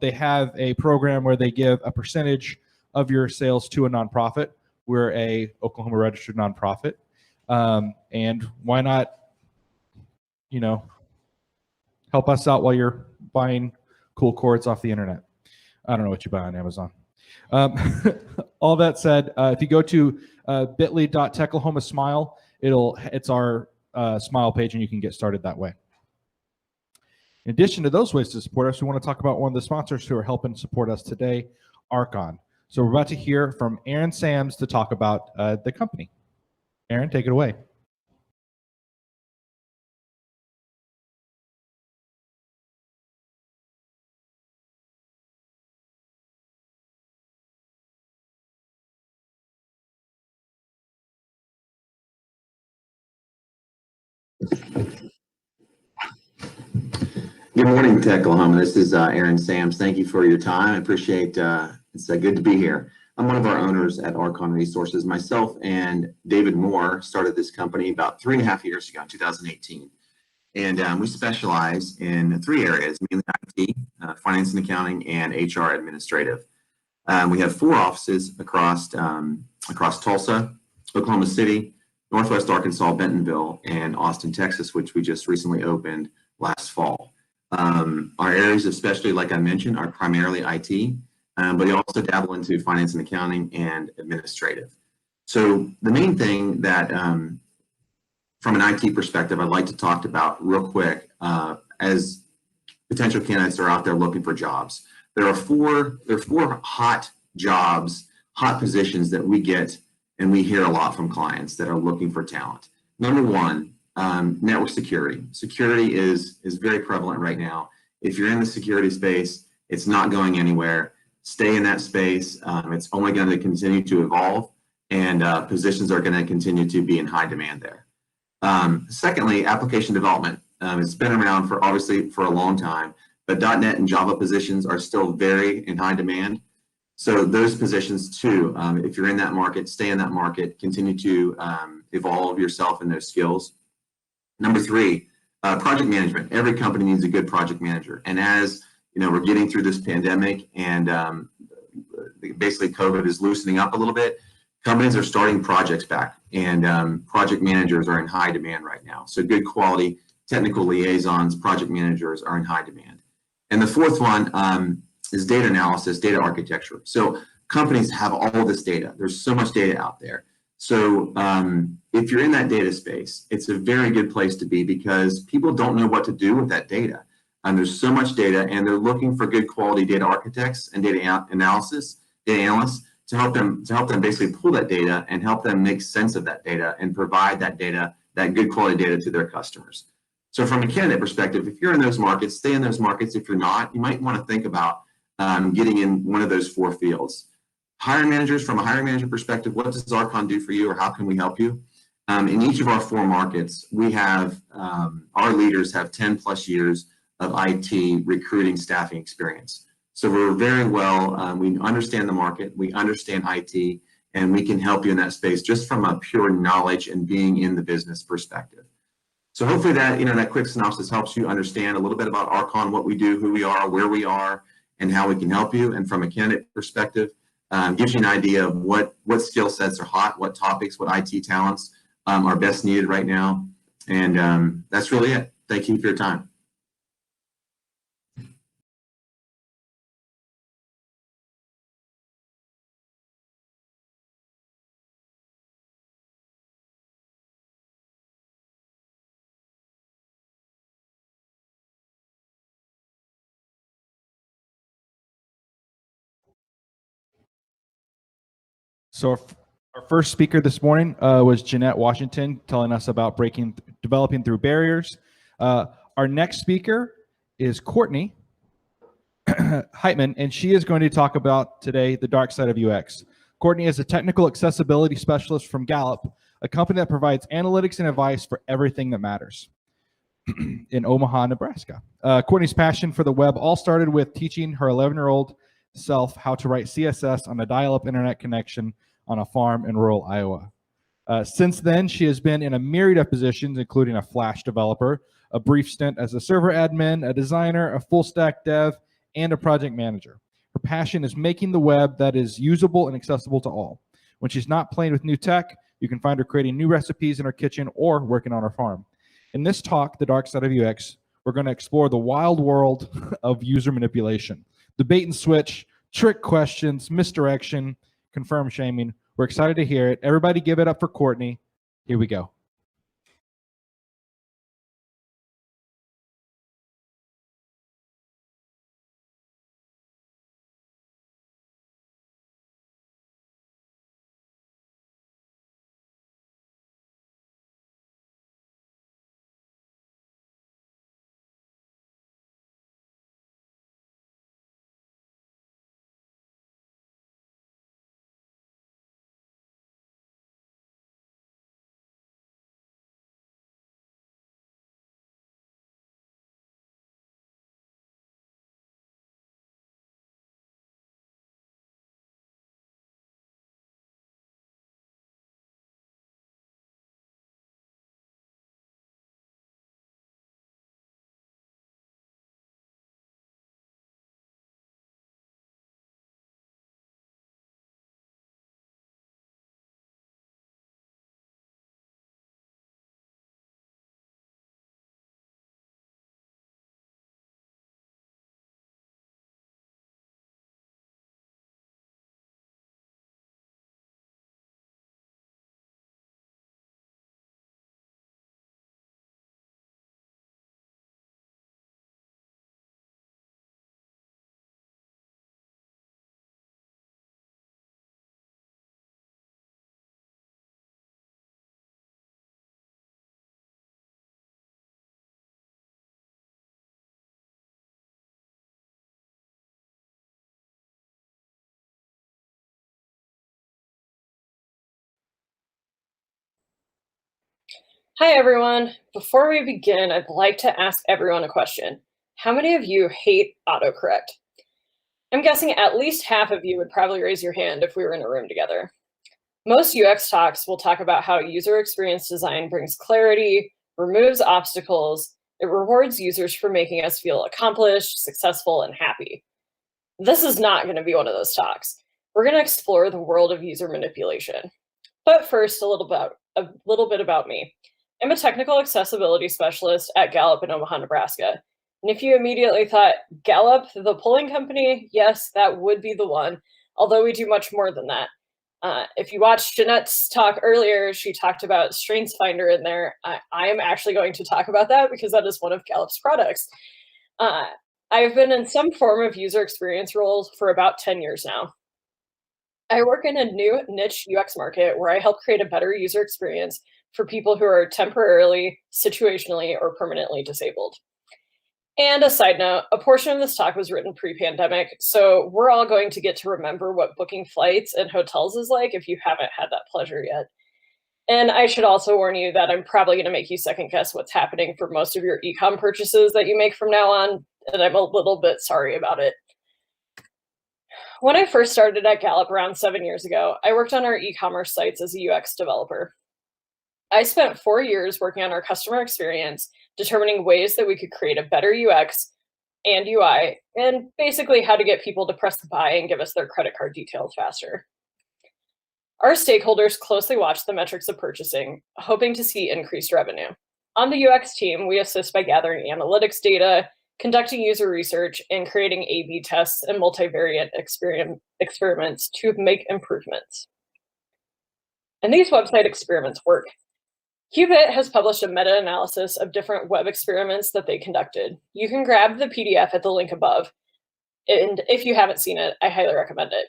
they have a program where they give a percentage of your sales to a nonprofit. We're a Oklahoma registered nonprofit. And why not, help us out while you're buying cool cords off the internet. I don't know what you buy on Amazon. All that said, if you go to bit.ly.techlahomasmile, it's our Smile page, and you can get started that way. In addition to those ways to support us, we want to talk about one of the sponsors who are helping support us today, Archon. So we're about to hear from Aaron Sams to talk about the company. Aaron, take it away. Good morning, Techlahoma. This is Aaron Sams. Thank you for your time. I appreciate it's good to be here. I'm one of our owners at Archon Resources. Myself and David Moore started this company about 3.5 years ago in 2018. And we specialize in 3 areas, mainly IT, finance and accounting, and HR administrative. We have 4 offices across Tulsa, Oklahoma City, Northwest Arkansas, Bentonville, and Austin, Texas, which we just recently opened last fall. Our areas of specialty, like I mentioned, are primarily IT, but we also dabble into finance and accounting and administrative. So the main thing that, from an IT perspective, I'd like to talk about real quick as potential candidates are out there looking for jobs. There are 4 hot jobs, hot positions that we get and we hear a lot from clients that are looking for talent. Number 1, network security. Security is very prevalent right now. If you're in the security space, it's not going anywhere. Stay in that space. It's only going to continue to evolve, and positions are going to continue to be in high demand there. Secondly, application development. It's been around obviously for a long time, but .NET and Java positions are still very in high demand. So those positions too, if you're in that market, stay in that market, continue to evolve yourself in those skills. Number 3, project management. Every company needs a good project manager. And as we're getting through this pandemic and basically COVID is loosening up a little bit, companies are starting projects back, and project managers are in high demand right now. So good quality technical liaisons, project managers are in high demand. And the 4th one is data analysis, data architecture. So companies have all this data. There's so much data out there. So if you're in that data space, it's a very good place to be because people don't know what to do with that data. And there's so much data, and they're looking for good quality data architects and data analysts to help them basically pull that data and help them make sense of that data and provide that data, that good quality data to their customers. So from a candidate perspective, if you're in those markets, stay in those markets. If you're not, you might want to think about getting in one of those 4 fields. Hiring managers, from a hiring manager perspective, what does Archon do for you, or how can we help you? In each of our 4 markets, we have our leaders have 10+ years of IT recruiting staffing experience. So we're very well, we understand the market, we understand IT, and we can help you in that space just from a pure knowledge and being in the business perspective. So hopefully that, that quick synopsis helps you understand a little bit about Archon, what we do, who we are, where we are, and how we can help you. And from a candidate perspective, gives you an idea of what skill sets are hot, what topics, what IT talents are best needed right now. And that's really it. Thank you for your time. So our first speaker this morning was Jeanette Washington, telling us about developing through barriers. Our next speaker is Courtney Heitman, and she is going to talk about today the dark side of UX. Courtney is a technical accessibility specialist from Gallup, a company that provides analytics and advice for everything that matters in Omaha, Nebraska. Courtney's passion for the web all started with teaching her 11-year-old self how to write CSS on a dial-up internet connection on a farm in rural Iowa. Since then, she has been in a myriad of positions, including a Flash developer, a brief stint as a server admin, a designer, a full-stack dev, and a project manager. Her passion is making the web that is usable and accessible to all. When she's not playing with new tech, you can find her creating new recipes in her kitchen or working on her farm. In this talk, The Dark Side of UX, we're going to explore the wild world of user manipulation, the bait and switch, trick questions, misdirection, confirm shaming. We're excited to hear it. Everybody give it up for Courtney. Here we go. Hi, everyone. Before we begin, I'd like to ask everyone a question. How many of you hate autocorrect? I'm guessing at least half of you would probably raise your hand if we were in a room together. Most UX talks will talk about how user experience design brings clarity, removes obstacles, it rewards users for making us feel accomplished, successful, and happy. This is not going to be one of those talks. We're going to explore the world of user manipulation. But first, a little bit about me. I'm a technical accessibility specialist at Gallup in Omaha, Nebraska. And if you immediately thought, Gallup, the polling company, yes, that would be the one, although we do much more than that. If you watched Jeanette's talk earlier, she talked about StrengthsFinder in there. I am actually going to talk about that because that is one of Gallup's products. I've been in some form of user experience roles for about 10 years now. I work in a new niche UX market where I help create a better user experience for people who are temporarily, situationally, or permanently disabled. And a side note, a portion of this talk was written pre-pandemic, so we're all going to get to remember what booking flights and hotels is like if you haven't had that pleasure yet. And I should also warn you that I'm probably going to make you second guess what's happening for most of your e-com purchases that you make from now on, and I'm a little bit sorry about it. When I first started at Gallup around 7 years ago, I worked on our e-commerce sites as a UX developer. I spent 4 years working on our customer experience, determining ways that we could create a better UX and UI, and basically how to get people to press the buy and give us their credit card details faster. Our stakeholders closely watch the metrics of purchasing, hoping to see increased revenue. On the UX team, we assist by gathering analytics data, conducting user research, and creating A/B tests and multivariate experiments to make improvements. And these website experiments work. Qubit has published a meta-analysis of different web experiments that they conducted. You can grab the PDF at the link above, and if you haven't seen it, I highly recommend it.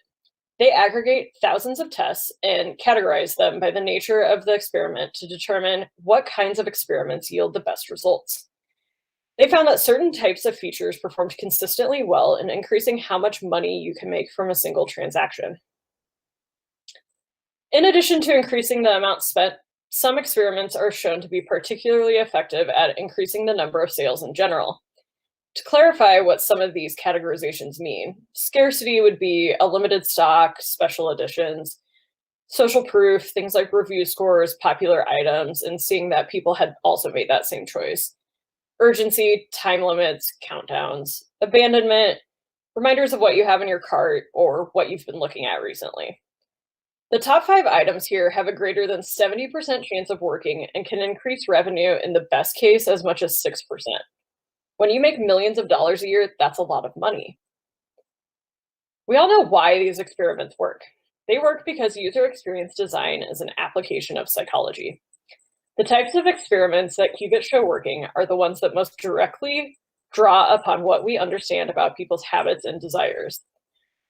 They aggregate thousands of tests and categorize them by the nature of the experiment to determine what kinds of experiments yield the best results. They found that certain types of features performed consistently well in increasing how much money you can make from a single transaction. In addition to increasing the amount spent, some experiments are shown to be particularly effective at increasing the number of sales in general. To clarify what some of these categorizations mean, scarcity would be a limited stock, special editions, social proof, things like review scores, popular items, and seeing that people had also made that same choice. Urgency, time limits, countdowns, abandonment, reminders of what you have in your cart or what you've been looking at recently. The top 5 items here have a greater than 70% chance of working and can increase revenue in the best case as much as 6%. When you make millions of dollars a year, that's a lot of money. We all know why these experiments work. They work because user experience design is an application of psychology. The types of experiments that Qubit show working are the ones that most directly draw upon what we understand about people's habits and desires.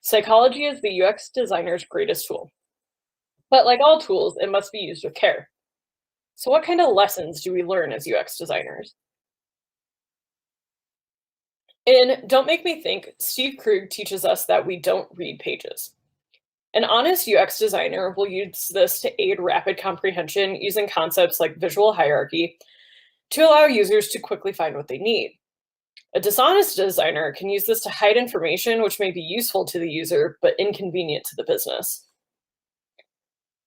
Psychology is the UX designer's greatest tool. But like all tools, it must be used with care. So what kind of lessons do we learn as UX designers? In Don't Make Me Think, Steve Krug teaches us that we don't read pages. An honest UX designer will use this to aid rapid comprehension using concepts like visual hierarchy to allow users to quickly find what they need. A dishonest designer can use this to hide information which may be useful to the user but inconvenient to the business.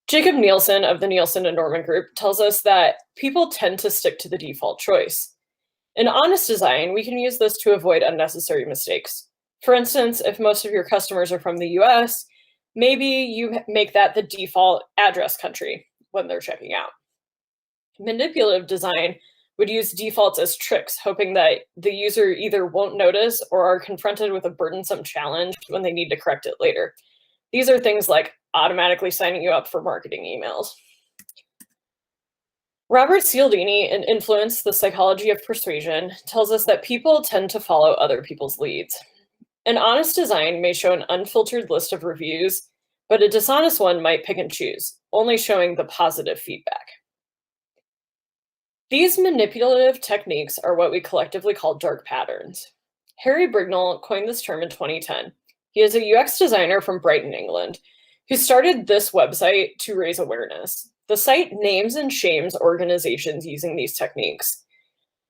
Jacob Nielsen of the Nielsen and Norman Group tells us that people tend to stick to the default choice. In honest design, we can use this to avoid unnecessary mistakes. For instance, if most of your customers are from the US, maybe you make that the default address country when they're checking out. Manipulative design would use defaults as tricks, hoping that the user either won't notice or are confronted with a burdensome challenge when they need to correct it later. These are things like automatically signing you up for marketing emails. Robert Cialdini in Influence, The Psychology of Persuasion, tells us that people tend to follow other people's leads. An honest design may show an unfiltered list of reviews, but a dishonest one might pick and choose, only showing the positive feedback. These manipulative techniques are what we collectively call dark patterns. Harry Brignall coined this term in 2010. He is a UX designer from Brighton, England, who started this website to raise awareness. The site names and shames organizations using these techniques.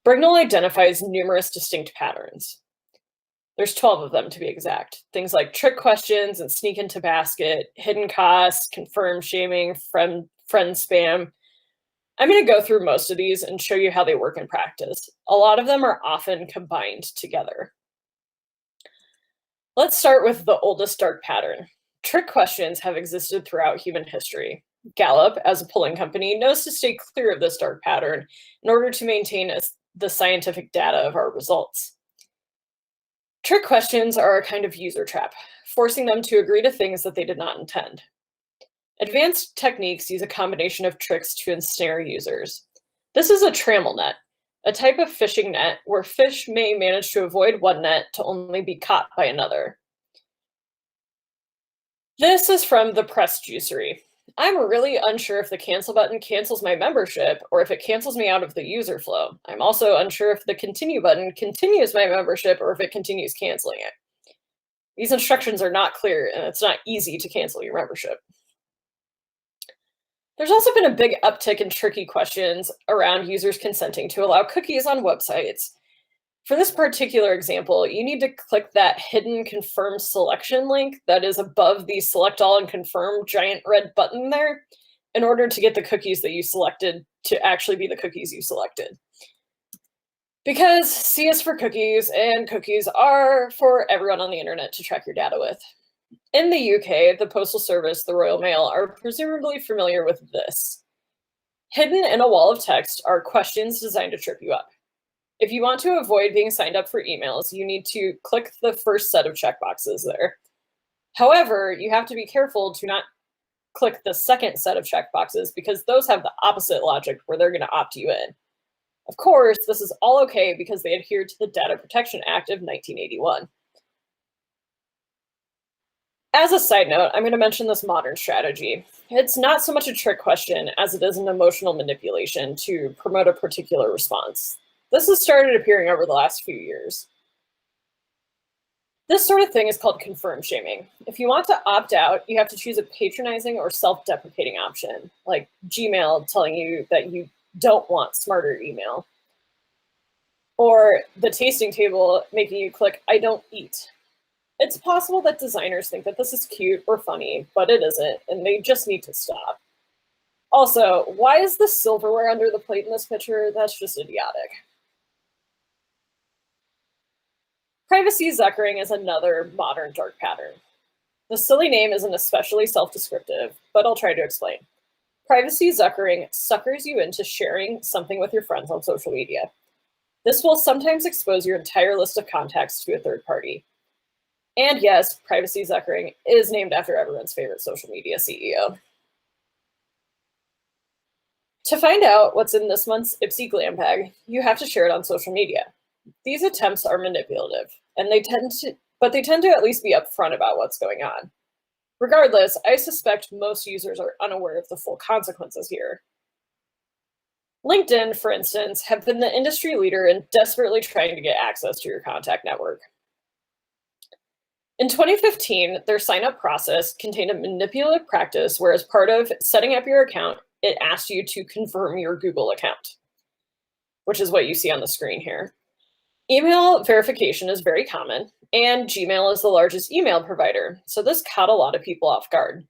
Brignall identifies numerous distinct patterns. There's 12 of them to be exact. Things like trick questions and sneak into basket, hidden costs, confirm shaming, friend spam. I'm going to go through most of these and show you how they work in practice. A lot of them are often combined together. Let's start with the oldest dark pattern. Trick questions have existed throughout human history. Gallup, as a polling company, knows to stay clear of this dark pattern in order to maintain the scientific data of our results. Trick questions are a kind of user trap, forcing them to agree to things that they did not intend. Advanced techniques use a combination of tricks to ensnare users. This is a trammel net, a type of fishing net where fish may manage to avoid one net to only be caught by another. This is from the Press Juicery. I'm really unsure if the cancel button cancels my membership or if it cancels me out of the user flow. I'm also unsure if the continue button continues my membership or if it continues canceling it. These instructions are not clear and it's not easy to cancel your membership. There's also been a big uptick in tricky questions around users consenting to allow cookies on websites. For this particular example, you need to click that hidden confirm selection link that is above the select all and confirm giant red button there in order to get the cookies that you selected to actually be the cookies you selected. Because C is for cookies, and cookies are for everyone on the internet to track your data with. In the UK, the Postal Service, the Royal Mail, are presumably familiar with this. Hidden in a wall of text are questions designed to trip you up. If you want to avoid being signed up for emails, you need to click the first set of checkboxes there. However, you have to be careful to not click the second set of checkboxes because those have the opposite logic where they're going to opt you in. Of course, this is all okay because they adhere to the Data Protection Act of 1981. As a side note, I'm going to mention this modern strategy. It's not so much a trick question as it is an emotional manipulation to promote a particular response. This has started appearing over the last few years. This sort of thing is called confirm shaming. If you want to opt out, you have to choose a patronizing or self-deprecating option, like Gmail telling you that you don't want smarter email, or the tasting table making you click I don't eat. It's possible that designers think that this is cute or funny, but it isn't, and they just need to stop. Also, why is the silverware under the plate in this picture? That's just idiotic. Privacy zuckering is another modern dark pattern. The silly name isn't especially self-descriptive, but I'll try to explain. Privacy zuckering suckers you into sharing something with your friends on social media. This will sometimes expose your entire list of contacts to a third party. And yes, Privacy Zuckering is named after everyone's favorite social media CEO. To find out what's in this month's Ipsy Glam Bag, you have to share it on social media. These attempts are manipulative, and they tend to at least be upfront about what's going on. Regardless, I suspect most users are unaware of the full consequences here. LinkedIn, for instance, have been the industry leader in desperately trying to get access to your contact network. In 2015, their sign-up process contained a manipulative practice where as part of setting up your account, it asked you to confirm your Google account, which is what you see on the screen here. Email verification is very common, and Gmail is the largest email provider, so this caught a lot of people off guard.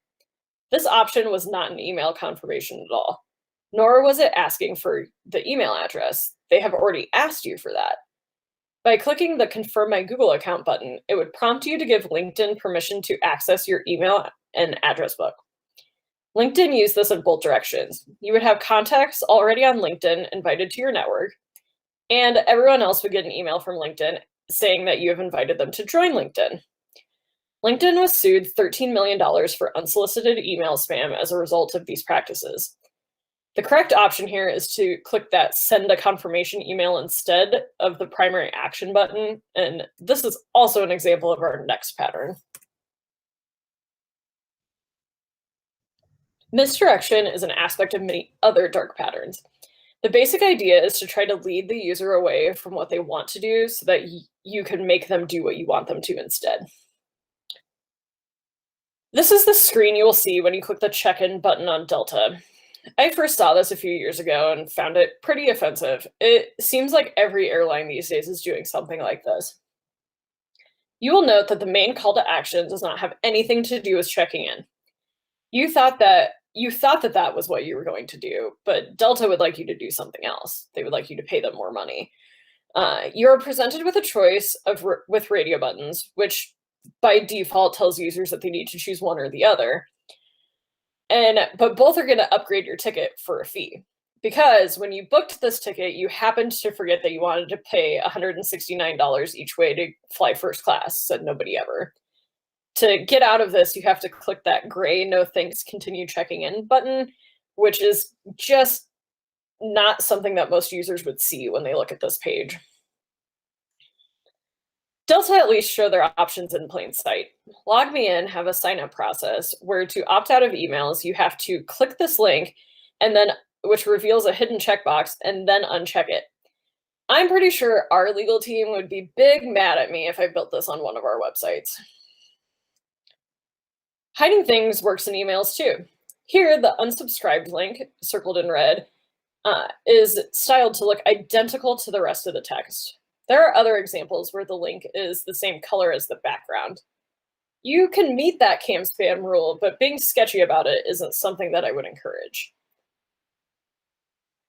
This option was not an email confirmation at all, nor was it asking for the email address. They have already asked you for that. By clicking the Confirm My Google Account button, it would prompt you to give LinkedIn permission to access your email and address book. LinkedIn used this in both directions. You would have contacts already on LinkedIn invited to your network, and everyone else would get an email from LinkedIn saying that you have invited them to join LinkedIn. LinkedIn was sued $13 million for unsolicited email spam as a result of these practices. The correct option here is to click that send a confirmation email instead of the primary action button, and this is also an example of our next pattern. Misdirection is an aspect of many other dark patterns. The basic idea is to try to lead the user away from what they want to do so that you can make them do what you want them to instead. This is the screen you will see when you click the check-in button on Delta. I first saw this a few years ago and found it pretty offensive. It seems like every airline these days is doing something like this. You will note that the main call to action does not have anything to do with checking in. You thought that was what you were going to do, but Delta would like you to do something else. They would like you to pay them more money. You're presented with a choice with radio buttons, which by default tells users that they need to choose one or the other. But both are going to upgrade your ticket for a fee. Because when you booked this ticket, you happened to forget that you wanted to pay $169 each way to fly first class, said nobody ever. To get out of this, you have to click that gray no thanks, continue checking in button, which is just not something that most users would see when they look at this page. Delta at least show their options in plain sight. LogMeIn have a sign-up process where to opt out of emails, you have to click this link, and then which reveals a hidden checkbox, and then uncheck it. I'm pretty sure our legal team would be big mad at me if I built this on one of our websites. Hiding things works in emails too. Here, the unsubscribed link, circled in red, is styled to look identical to the rest of the text. There are other examples where the link is the same color as the background. You can meet that cam spam rule, but being sketchy about it isn't something that I would encourage.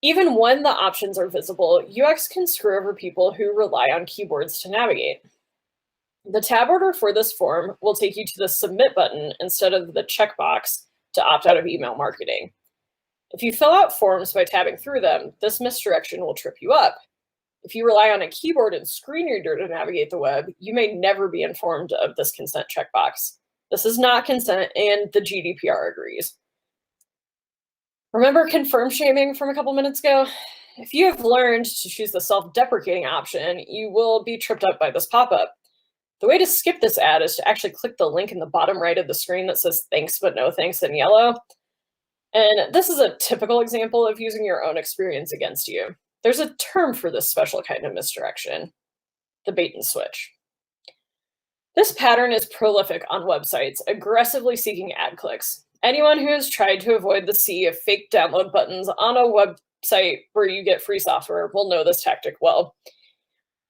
Even when the options are visible, UX can screw over people who rely on keyboards to navigate. The tab order for this form will take you to the submit button instead of the checkbox to opt out of email marketing. If you fill out forms by tabbing through them, this misdirection will trip you up. If you rely on a keyboard and screen reader to navigate the web, you may never be informed of this consent checkbox. This is not consent, and the GDPR agrees. Remember confirm shaming from a couple minutes ago? If you have learned to choose the self-deprecating option, you will be tripped up by this pop-up. The way to skip this ad is to actually click the link in the bottom right of the screen that says thanks but no thanks in yellow. And this is a typical example of using your own experience against you. There's a term for this special kind of misdirection, the bait and switch. This pattern is prolific on websites, aggressively seeking ad clicks. Anyone who has tried to avoid the sea of fake download buttons on a website where you get free software will know this tactic well.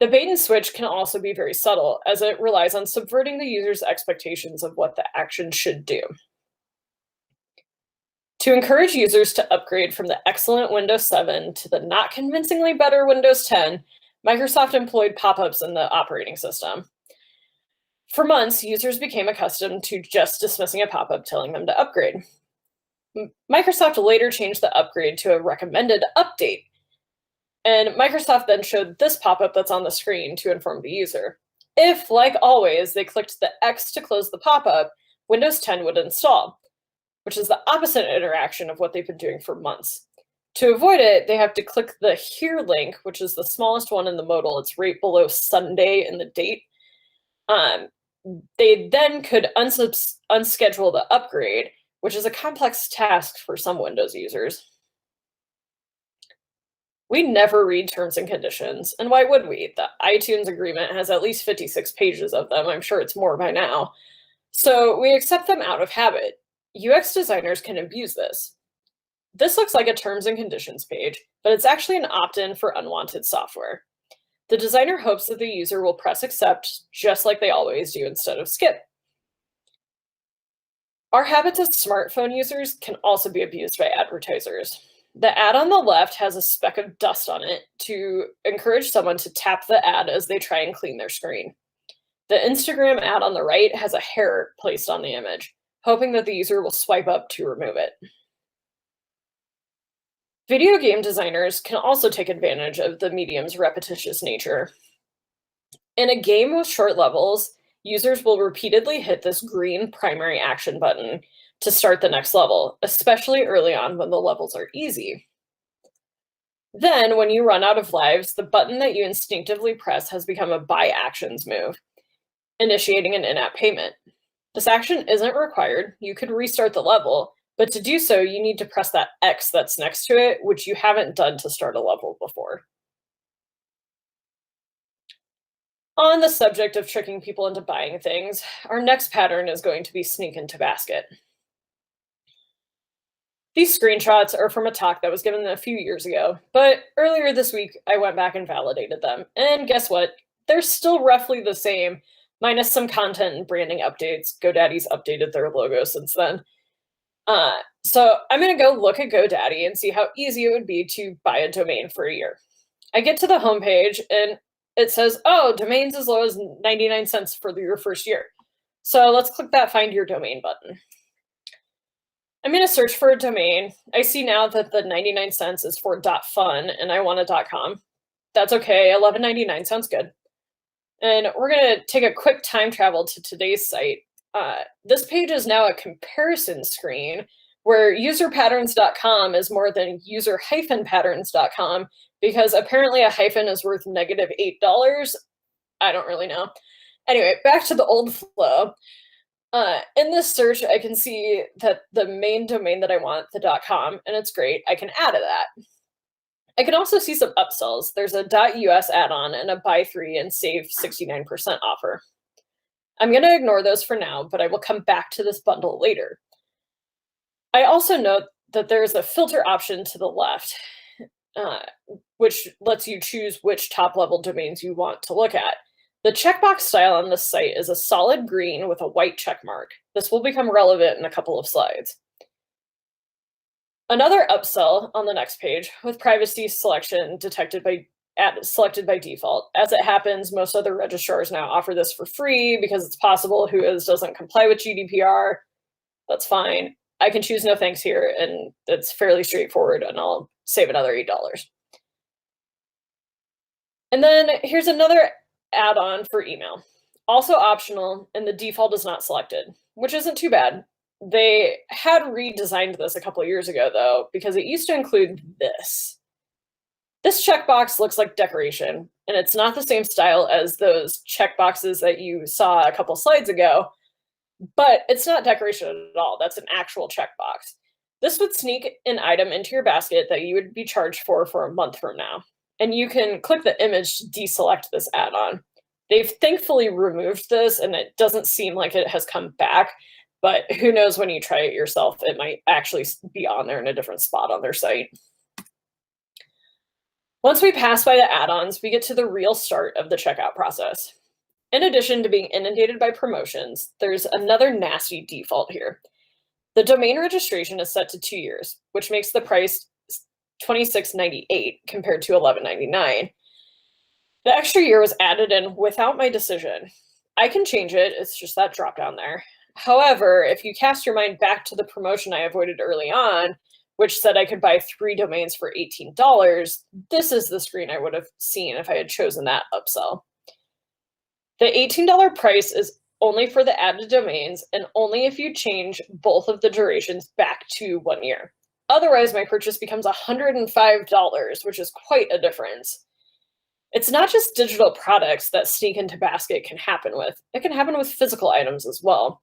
The bait and switch can also be very subtle, as it relies on subverting the user's expectations of what the action should do. To encourage users to upgrade from the excellent Windows 7 to the not convincingly better Windows 10, Microsoft employed pop-ups in the operating system. For months, users became accustomed to just dismissing a pop-up telling them to upgrade. Microsoft later changed the upgrade to a recommended update, and Microsoft then showed this pop-up that's on the screen to inform the user. If, like always, they clicked the X to close the pop-up, Windows 10 would install, which is the opposite interaction of what they've been doing for months. To avoid it, they have to click the Here link, which is the smallest one in the modal. It's right below Sunday in the date. They then could unschedule the upgrade, which is a complex task for some Windows users. We never read terms and conditions, and why would we? The iTunes agreement has at least 56 pages of them. I'm sure it's more by now. So we accept them out of habit. UX designers can abuse this. This looks like a terms and conditions page, but it's actually an opt-in for unwanted software. The designer hopes that the user will press accept just like they always do instead of skip. Our habits as smartphone users can also be abused by advertisers. The ad on the left has a speck of dust on it to encourage someone to tap the ad as they try and clean their screen. The Instagram ad on the right has a hair placed on the image, hoping that the user will swipe up to remove it. Video game designers can also take advantage of the medium's repetitious nature. In a game with short levels, users will repeatedly hit this green primary action button to start the next level, especially early on when the levels are easy. Then, when you run out of lives, the button that you instinctively press has become a buy actions move, initiating an in-app payment. This action isn't required. You could restart the level, but to do so, you need to press that X that's next to it, which you haven't done to start a level before. On the subject of tricking people into buying things, our next pattern is going to be sneak into basket. These screenshots are from a talk that was given a few years ago, but earlier this week, I went back and validated them. And guess what? They're still roughly the same, minus some content and branding updates. GoDaddy's updated their logo since then. So I'm going to go look at GoDaddy and see how easy it would be to buy a domain for a year. I get to the homepage and it says, oh, domains as low as 99 cents for your first year. So let's click that Find Your Domain button. I'm going to search for a domain. I see now that the 99 cents is for .fun and I want a .com. That's okay, $11.99 sounds good. And we're going to take a quick time travel to today's site. This page is now a comparison screen where userpatterns.com is more than user-patterns.com because apparently a hyphen is worth -$8. I don't really know. Anyway, back to the old flow. In this search, I can see that the main domain that I want, the .com, and it's great. I can add to that. I can also see some upsells. There's a .us add-on and a buy 3 and save 69% offer. I'm going to ignore those for now, but I will come back to this bundle later. I also note that there's a filter option to the left, which lets you choose which top-level domains you want to look at. The checkbox style on this site is a solid green with a white check mark. This will become relevant in a couple of slides. Another upsell on the next page with privacy selection selected by default. As it happens, most other registrars now offer this for free because it's possible Whois doesn't comply with GDPR. That's fine. I can choose no thanks here, and it's fairly straightforward, and I'll save another $8. And then here's another add-on for email. Also optional, and the default is not selected, which isn't too bad. They had redesigned this a couple of years ago, though, because it used to include this. This checkbox looks like decoration, and it's not the same style as those checkboxes that you saw a couple slides ago, but it's not decoration at all. That's an actual checkbox. This would sneak an item into your basket that you would be charged for a month from now. And you can click the image to deselect this add-on. They've thankfully removed this, and it doesn't seem like it has come back, but who knows, when you try it yourself, it might actually be on there in a different spot on their site. Once we pass by the add-ons, we get to the real start of the checkout process. In addition to being inundated by promotions, there's another nasty default here. The domain registration is set to 2 years, which makes the price $26.98 compared to $11.99. The extra year was added in without my decision. I can change it, it's just that drop down there. However, if you cast your mind back to the promotion I avoided early on, which said I could buy 3 domains for $18, this is the screen I would have seen if I had chosen that upsell. The $18 price is only for the added domains and only if you change both of the durations back to 1 year. Otherwise, my purchase becomes $105, which is quite a difference. It's not just digital products that sneak into basket can happen with. It can happen with physical items as well.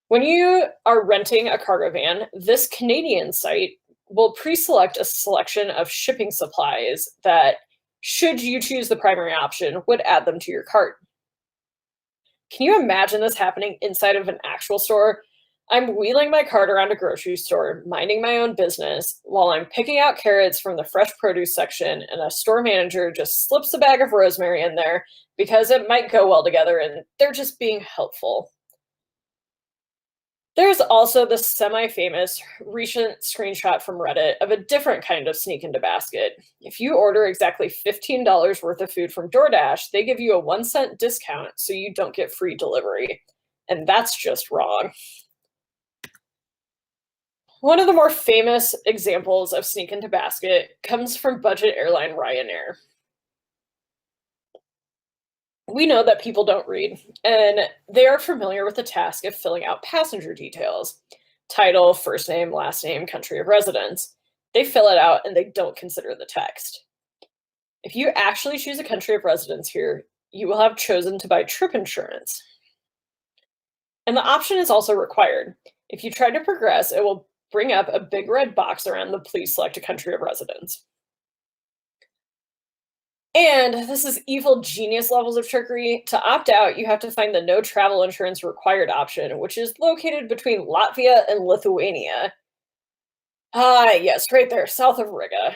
When you are renting a cargo van, this Canadian site will pre-select a selection of shipping supplies that, should you choose the primary option, would add them to your cart. Can you imagine this happening inside of an actual store? I'm wheeling my cart around a grocery store, minding my own business, while I'm picking out carrots from the fresh produce section, and a store manager just slips a bag of rosemary in there because it might go well together and they're just being helpful. There's also the semi-famous recent screenshot from Reddit of a different kind of sneak into basket. If you order exactly $15 worth of food from DoorDash, they give you a 1-cent discount so you don't get free delivery. And that's just wrong. One of the more famous examples of sneak into basket comes from budget airline Ryanair. We know that people don't read, and they are familiar with the task of filling out passenger details: title, first name, last name, country of residence. They fill it out and they don't consider the text. If you actually choose a country of residence here, you will have chosen to buy trip insurance. And the option is also required. If you try to progress, it will bring up a big red box around the please select a country of residence. And this is evil genius levels of trickery. To opt out, you have to find the no travel insurance required option, which is located between Latvia and Lithuania. Yes, right there, south of Riga.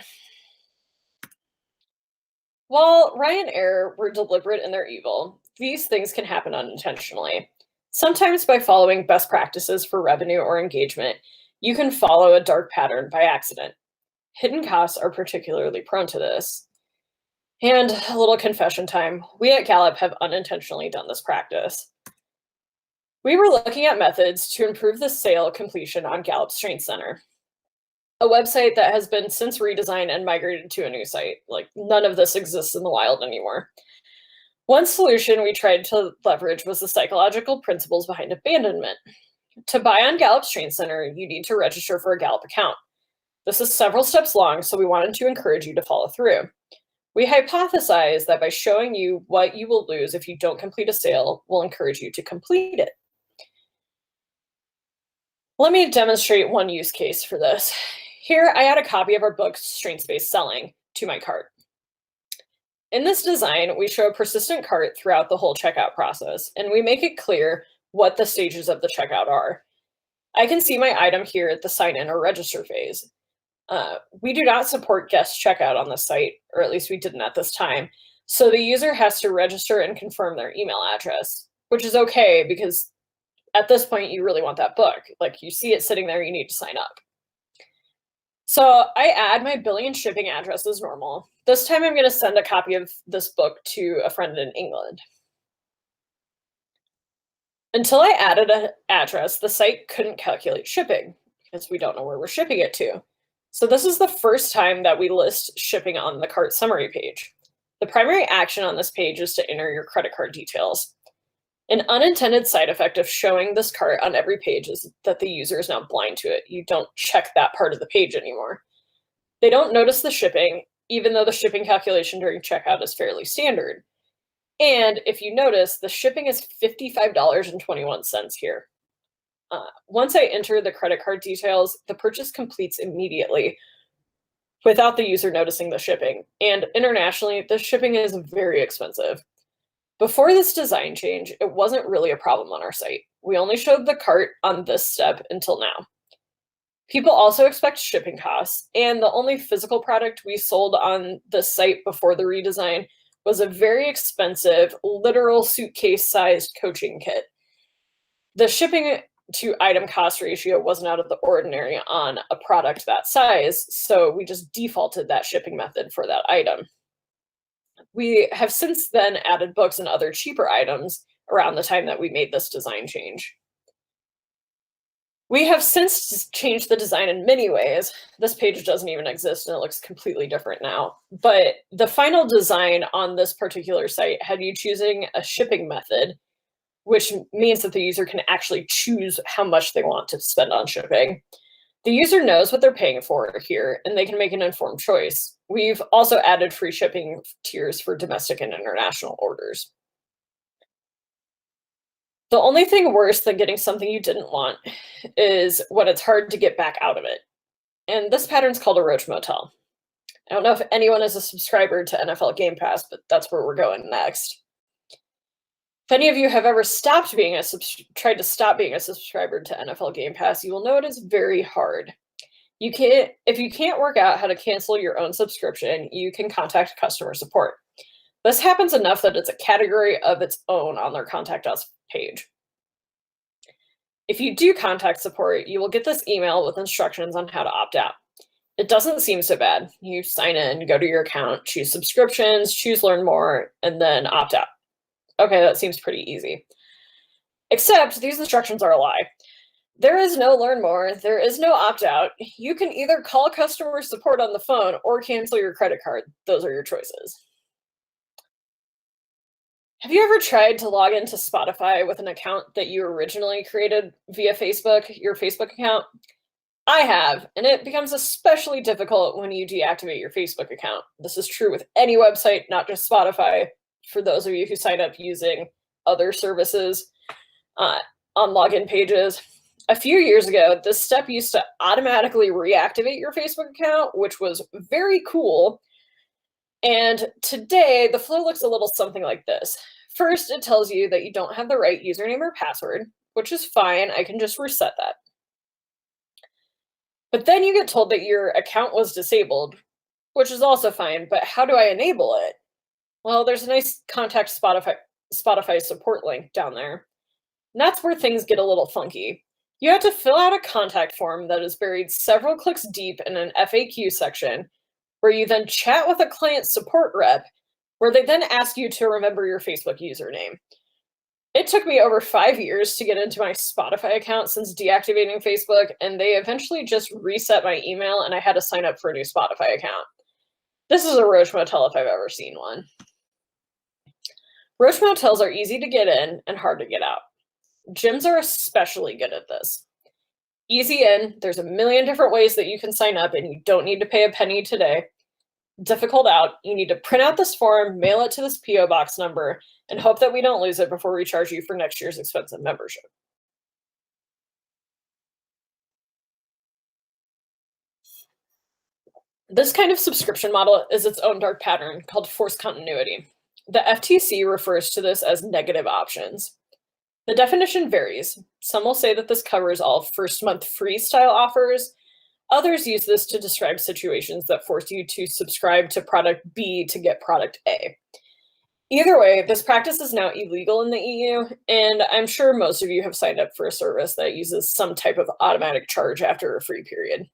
While Ryanair were deliberate in their evil, these things can happen unintentionally. Sometimes by following best practices for revenue or engagement, you can follow a dark pattern by accident. Hidden costs are particularly prone to this. And a little confession time, we at Gallup have unintentionally done this practice. We were looking at methods to improve the sale completion on Gallup Strength Center, a website that has been since redesigned and migrated to a new site. Like, none of this exists in the wild anymore. One solution we tried to leverage was the psychological principles behind abandonment. To buy on Gallup Strength Center, you need to register for a Gallup account. This is several steps long, so we wanted to encourage you to follow through. We hypothesize that by showing you what you will lose if you don't complete a sale, we'll encourage you to complete it. Let me demonstrate one use case for this. Here, I add a copy of our book, Strengths-Based Selling, to my cart. In this design, we show a persistent cart throughout the whole checkout process, and we make it clear what the stages of the checkout are. I can see my item here at the sign in or register phase. We do not support guest checkout on the site, or at least we didn't at this time. So the user has to register and confirm their email address, which is okay because at this point you really want that book. Like you see it sitting there, you need to sign up. So I add my billing and shipping address as normal. This time I'm going to send a copy of this book to a friend in England. Until I added an address, the site couldn't calculate shipping because we don't know where we're shipping it to. So this is the first time that we list shipping on the cart summary page. The primary action on this page is to enter your credit card details. An unintended side effect of showing this cart on every page is that the user is now blind to it. You don't check that part of the page anymore. They don't notice the shipping, even though the shipping calculation during checkout is fairly standard. And if you notice, the shipping is $55.21 here. Once I enter the credit card details, the purchase completes immediately without the user noticing the shipping. And internationally, the shipping is very expensive. Before this design change, it wasn't really a problem on our site. We only showed the cart on this step until now. People also expect shipping costs, and the only physical product we sold on this site before the redesign was a very expensive, literal suitcase-sized coaching kit. The shipping to item cost ratio wasn't out of the ordinary on a product that size, so we just defaulted that shipping method for that item. We have since then added books and other cheaper items around the time that we made this design change. We have since changed the design in many ways. This page doesn't even exist and it looks completely different now. But the final design on this particular site had you choosing a shipping method, which means that the user can actually choose how much they want to spend on shipping. The user knows what they're paying for here, and they can make an informed choice. We've also added free shipping tiers for domestic and international orders. The only thing worse than getting something you didn't want is when it's hard to get back out of it. And this pattern's called a roach motel. I don't know if anyone is a subscriber to NFL Game Pass, but that's where we're going next. If any of you have ever tried to stop being a subscriber to NFL Game Pass, you will know it is very hard. If you can't work out how to cancel your own subscription, you can contact customer support. This happens enough that it's a category of its own on their Contact Us page. If you do contact support, you will get this email with instructions on how to opt out. It doesn't seem so bad. You sign in, go to your account, choose subscriptions, choose learn more, and then opt out. Okay, that seems pretty easy. Except these instructions are a lie. There is no learn more, there is no opt out. You can either call customer support on the phone or cancel your credit card. Those are your choices. Have you ever tried to log into Spotify with an account that you originally created via Facebook, your Facebook account? I have, and it becomes especially difficult when you deactivate your Facebook account. This is true with any website, not just Spotify, for those of you who sign up using other services on login pages. A few years ago, this step used to automatically reactivate your Facebook account, which was very cool. And today, the flow looks a little something like this. First, it tells you that you don't have the right username or password, which is fine. I can just reset that. But then you get told that your account was disabled, which is also fine. But how do I enable it? Well, there's a nice contact Spotify support link down there. And that's where things get a little funky. You have to fill out a contact form that is buried several clicks deep in an FAQ section, where you then chat with a client support rep, where they then ask you to remember your Facebook username. It took me over 5 years to get into my Spotify account since deactivating Facebook, and they eventually just reset my email and I had to sign up for a new Spotify account. This is a roach motel if I've ever seen one. Roach motels are easy to get in and hard to get out. Gyms are especially good at this. Easy in, there's a million different ways that you can sign up and you don't need to pay a penny today. Difficult out, you need to print out this form, mail it to this PO box number, and hope that we don't lose it before we charge you for next year's expensive membership. This kind of subscription model is its own dark pattern called forced continuity. The FTC refers to this as negative options. The definition varies. Some will say that this covers all first month free style offers. Others use this to describe situations that force you to subscribe to product B to get product A. Either way, this practice is now illegal in the EU, and I'm sure most of you have signed up for a service that uses some type of automatic charge after a free period.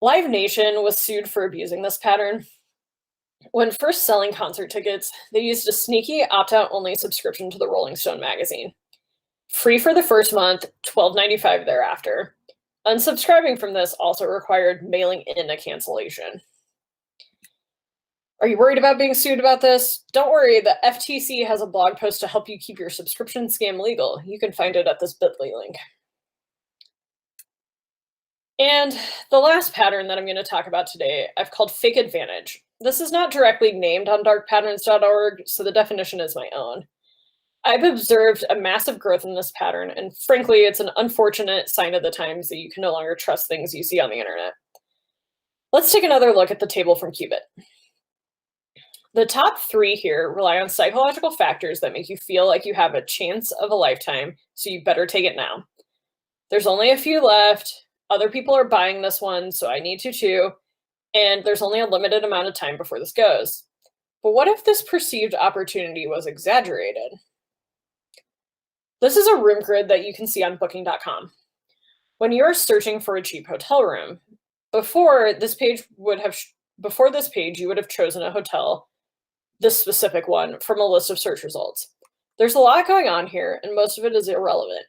Live Nation was sued for abusing this pattern. When first selling concert tickets, they used a sneaky opt-out only subscription to the Rolling Stone magazine. Free for the first month, $12.95 thereafter. Unsubscribing from this also required mailing in a cancellation. Are you worried about being sued about this? Don't worry, the FTC has a blog post to help you keep your subscription scam legal. You can find it at this bit.ly link. And the last pattern that I'm going to talk about today, I've called fake advantage. This is not directly named on darkpatterns.org, so the definition is my own. I've observed a massive growth in this pattern, and frankly, it's an unfortunate sign of the times that you can no longer trust things you see on the internet. Let's take another look at the table from Qubit. The top 3 here rely on psychological factors that make you feel like you have a chance of a lifetime, so you better take it now. There's only a few left. Other people are buying this one, so I need to too. And there's only a limited amount of time before this goes. But what if this perceived opportunity was exaggerated? This is a room grid that you can see on booking.com. When you're searching for a cheap hotel room, before this page, you would have chosen a hotel, this specific one, from a list of search results. There's a lot going on here, and most of it is irrelevant.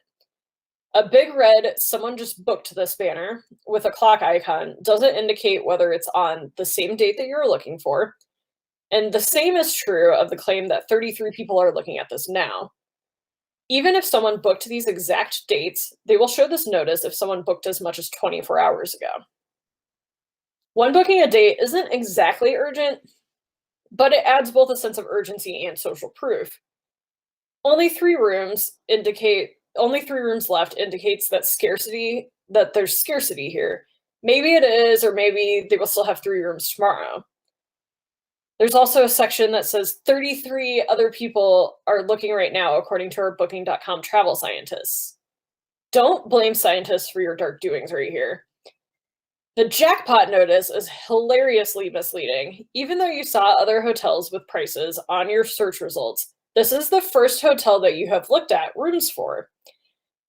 A big red "someone just booked" this banner with a clock icon doesn't indicate whether it's on the same date that you're looking for. And the same is true of the claim that 33 people are looking at this now. Even if someone booked these exact dates, they will show this notice if someone booked as much as 24 hours ago. One booking a date isn't exactly urgent, but it adds both a sense of urgency and social proof. Only 3 rooms left indicates that there's scarcity here. Maybe it is, or maybe they will still have 3 rooms tomorrow. There's also a section that says 33 other people are looking right now, according to our booking.com travel scientists. Don't blame scientists for your dark doings right here. The jackpot notice is hilariously misleading. Even though you saw other hotels with prices on your search results, this is the first hotel that you have looked at rooms for.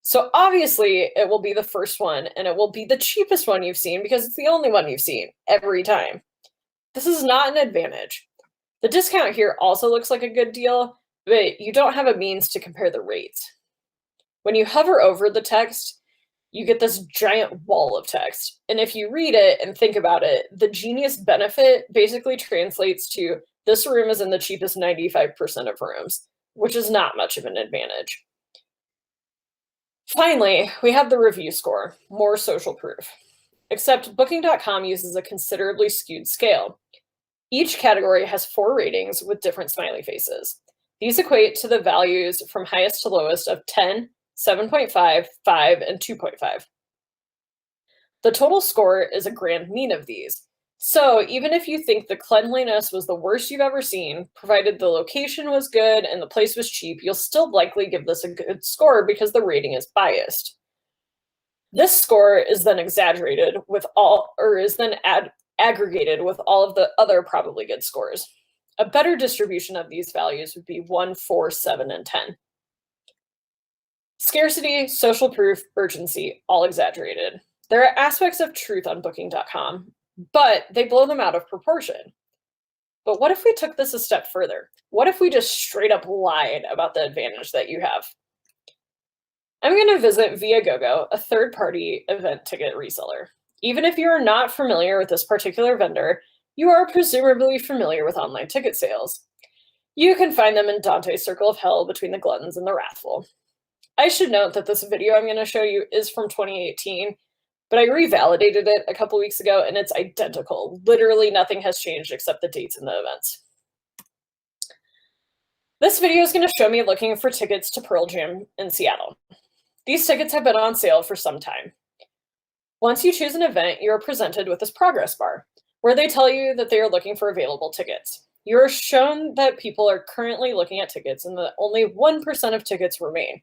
So obviously it will be the first one, and it will be the cheapest one you've seen because it's the only one you've seen every time. This is not an advantage. The discount here also looks like a good deal, but you don't have a means to compare the rates. When you hover over the text, you get this giant wall of text. And if you read it and think about it, the genius benefit basically translates to this room is in the cheapest 95% of rooms, which is not much of an advantage. Finally, we have the review score, more social proof. Except booking.com uses a considerably skewed scale. Each category has 4 ratings with different smiley faces. These equate to the values from highest to lowest of 10, 7.5, 5, and 2.5. The total score is a grand mean of these. So even if you think the cleanliness was the worst you've ever seen, provided the location was good and the place was cheap, you'll still likely give this a good score because the rating is biased. This score is then aggregated with all of the other probably good scores. A better distribution of these values would be 1, 4, 7, and 10. Scarcity, social proof, urgency, all exaggerated. There are aspects of truth on booking.com, but they blow them out of proportion. But what if we took this a step further? What if we just straight up lied about the advantage that you have? I'm going to visit Viagogo, a third-party event ticket reseller. Even if you are not familiar with this particular vendor, you are presumably familiar with online ticket sales. You can find them in Dante's Circle of Hell between the gluttons and the wrathful. I should note that this video I'm going to show you is from 2018, but I revalidated it a couple weeks ago and it's identical. Literally nothing has changed except the dates and the events. This video is going to show me looking for tickets to Pearl Jam in Seattle. These tickets have been on sale for some time. Once you choose an event, you are presented with this progress bar, where they tell you that they are looking for available tickets. you're shown that people are currently looking at tickets and that only 1% of tickets remain.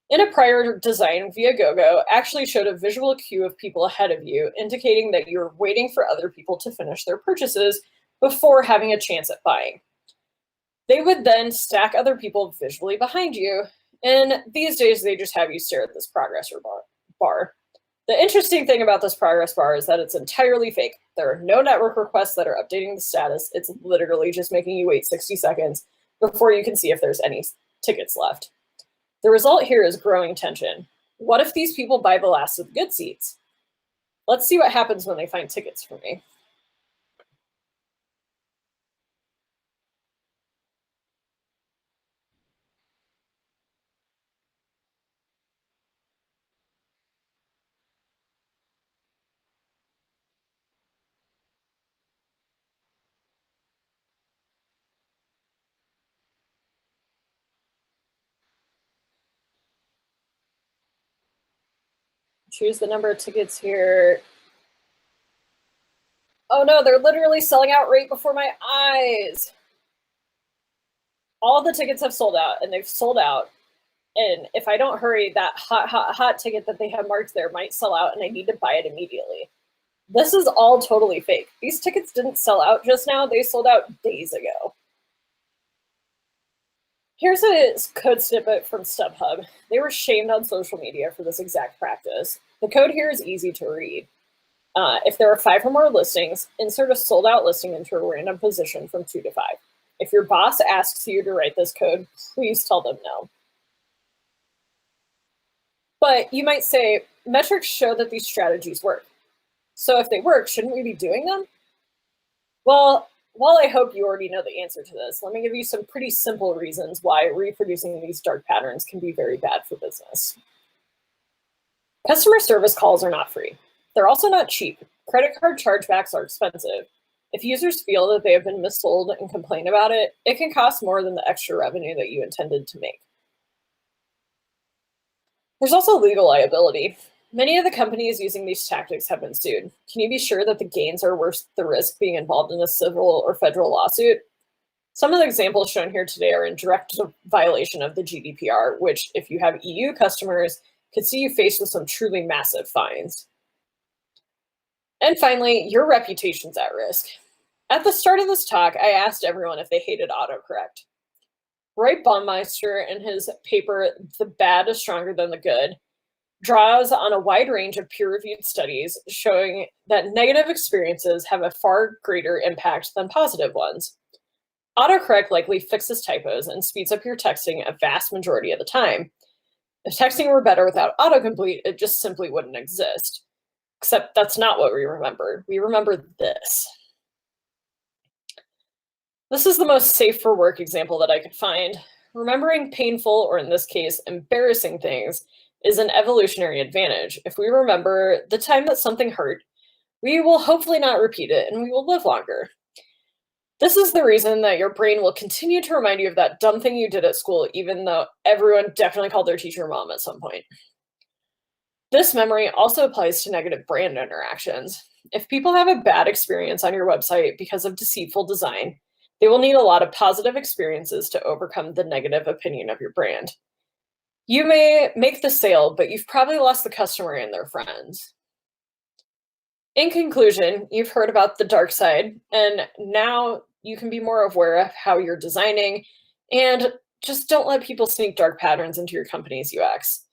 In a prior design, Viagogo actually showed a visual queue of people ahead of you, indicating that you're waiting for other people to finish their purchases before having a chance at buying. They would then stack other people visually behind you, and these days they just have you stare at this progress bar. The interesting thing about this progress bar is that it's entirely fake. There are no network requests that are updating the status. It's literally just making you wait 60 seconds before you can see if there's any tickets left. The result here is growing tension. What if these people buy the last of the good seats? Let's see what happens when they find tickets for me. Choose the number of tickets here. Oh no, they're literally selling out right before my eyes. All the tickets have sold out, and they've sold out. And if I don't hurry, that hot ticket that they have marked there might sell out, and I need to buy it immediately. This is all totally fake. These tickets didn't sell out just now. They sold out days ago. Here's a code snippet from StubHub. They were shamed on social media for this exact practice. The code here is easy to read. If there are 5 or more listings, insert a sold out listing into a random position from 2 to 5. If your boss asks you to write this code, please tell them no. But you might say, metrics show that these strategies work. So if they work, shouldn't we be doing them? Well, while I hope you already know the answer to this, let me give you some pretty simple reasons why reproducing these dark patterns can be very bad for business. Customer service calls are not free. They're also not cheap. Credit card chargebacks are expensive. If users feel that they have been missold and complain about it, it can cost more than the extra revenue that you intended to make. There's also legal liability. Many of the companies using these tactics have been sued. Can you be sure that the gains are worth the risk being involved in a civil or federal lawsuit? Some of the examples shown here today are in direct violation of the GDPR, which, if you have EU customers, could see you faced with some truly massive fines. And finally, your reputation's at risk. At the start of this talk, I asked everyone if they hated autocorrect. Roy Baumeister, in his paper, The Bad is Stronger Than the Good, draws on a wide range of peer-reviewed studies showing that negative experiences have a far greater impact than positive ones. Autocorrect likely fixes typos and speeds up your texting a vast majority of the time. If texting were better without autocomplete, it just simply wouldn't exist. Except that's not what we remember. We remember this. This is the most safe for work example that I could find. Remembering painful, or in this case, embarrassing things is an evolutionary advantage. If we remember the time that something hurt, we will hopefully not repeat it and we will live longer. This is the reason that your brain will continue to remind you of that dumb thing you did at school, even though everyone definitely called their teacher mom at some point. This memory also applies to negative brand interactions. If people have a bad experience on your website because of deceitful design, they will need a lot of positive experiences to overcome the negative opinion of your brand. You may make the sale, but you've probably lost the customer and their friends. In conclusion, you've heard about the dark side, and now you can be more aware of how you're designing, and just don't let people sneak dark patterns into your company's UX.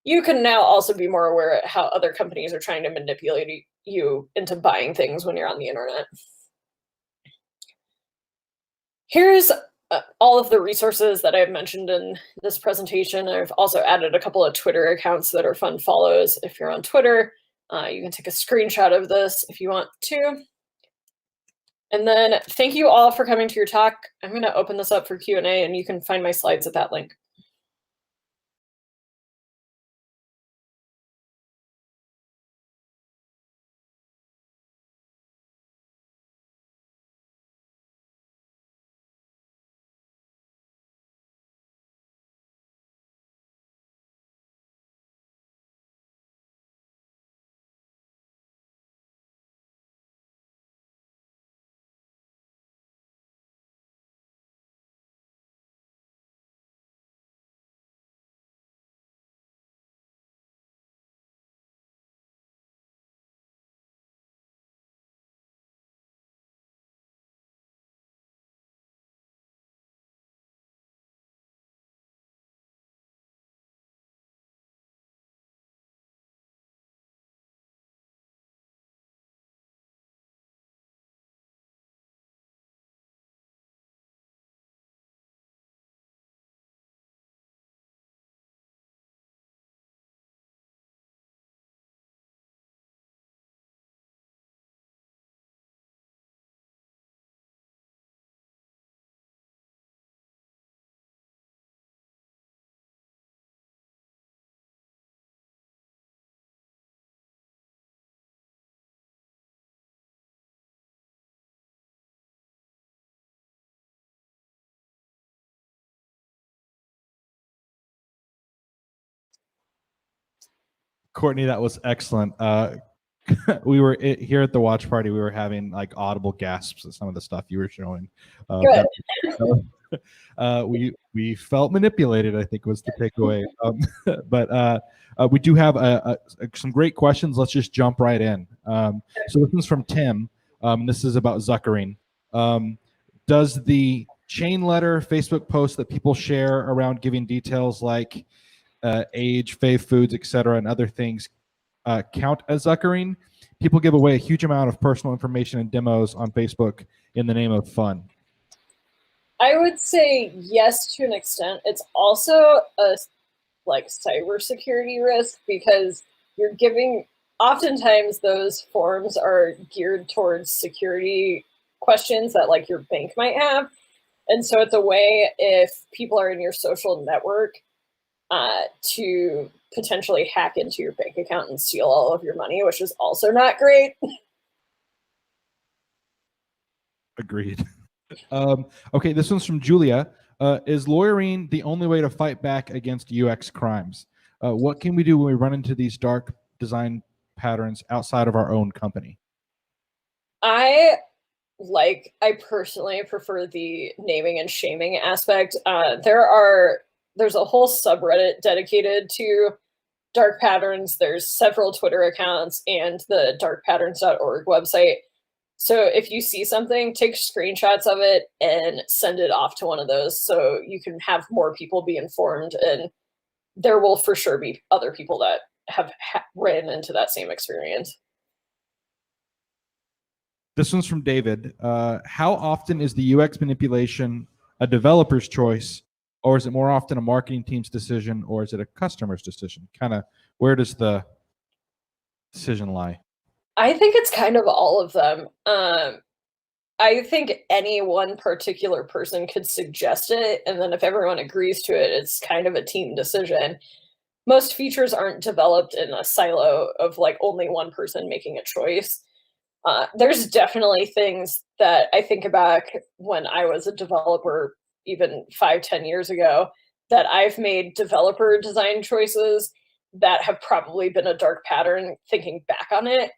You can now also be more aware of how other companies are trying to manipulate you into buying things when you're on the internet. Here's all of the resources that I've mentioned in this presentation. I've also added a couple of Twitter accounts that are fun follows. If you're on Twitter, you can take a screenshot of this if you want to. And then thank you all for coming to your talk. I'm going to open this up for Q&A, and you can find my slides at that link. Courtney, that was excellent. We were here at the watch party. We were having like audible gasps at some of the stuff you were showing. Good. We felt manipulated, I think was the takeaway. But we do have some great questions. Let's just jump right in. So this one's from Tim. This is about Zuckering. Does the chain letter Facebook post that people share around giving details like age, fave foods, etc., and other things count as Zuckering? People give away a huge amount of personal information and demos on Facebook in the name of fun. I would say yes to an extent. It's also a cybersecurity risk because you're giving. Oftentimes, those forms are geared towards security questions that like your bank might have, and so it's a way if people are in your social network to potentially hack into your bank account and steal all of your money, which is also not great. Agreed. Okay, this one's from Julia. Is lawyering the only way to fight back against UX crimes? What can we do when we run into these dark design patterns outside of our own company? I personally prefer the naming and shaming aspect. There's a whole subreddit dedicated to dark patterns. There's several Twitter accounts and the darkpatterns.org website. So if you see something, take screenshots of it and send it off to one of those so you can have more people be informed. And there will for sure be other people that have ran into that same experience. This one's from David. How often is the UX manipulation a developer's choice, or is it more often a marketing team's decision, or is it a customer's decision? Kind of, where does the decision lie? I think it's kind of all of them. I think any one particular person could suggest it, and then if everyone agrees to it, it's kind of a team decision. Most features aren't developed in a silo of like only one person making a choice. There's definitely things that I think back when I was a developer, even 5-10 years ago, that I've made developer design choices that have probably been a dark pattern thinking back on it.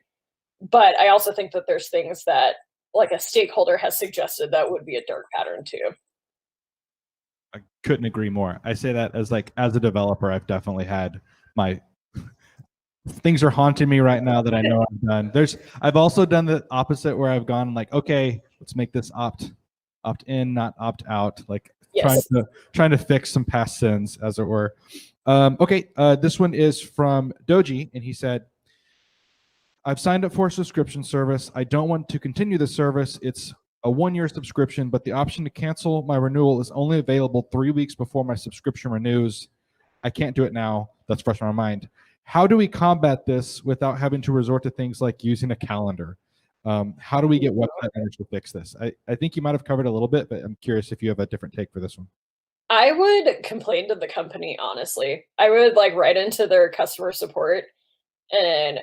But I also think that there's things that like a stakeholder has suggested that would be a dark pattern too. I couldn't agree more. I say that as a developer, I've definitely had my things are haunting me right now that I know I've done. I've also done the opposite where I've gone like, okay, let's make this opt in, not opt out. Like Yes. trying to fix some past sins, as it were. Okay, this one is from Doji, and he said, I've signed up for a subscription service. I don't want to continue the service. It's a 1-year subscription, but the option to cancel my renewal is only available 3 weeks before my subscription renews. I can't do it now. That's fresh on my mind. How do we combat this without having to resort to things like using a calendar? How do we get website managers to fix this? I think you might have covered a little bit, but I'm curious if you have a different take for this one. I would complain to the company, honestly. I would like write into their customer support and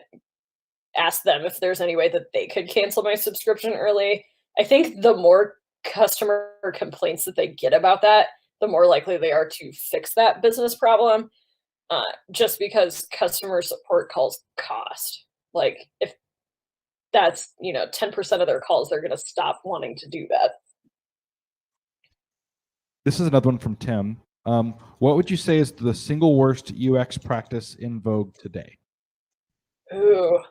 ask them if there's any way that they could cancel my subscription early. I think the more customer complaints that they get about that, the more likely they are to fix that business problem. Just because customer support calls cost. Like if that's 10% of their calls, they're going to stop wanting to do that. This is another one from Tim. What would you say is the single worst UX practice in vogue today? I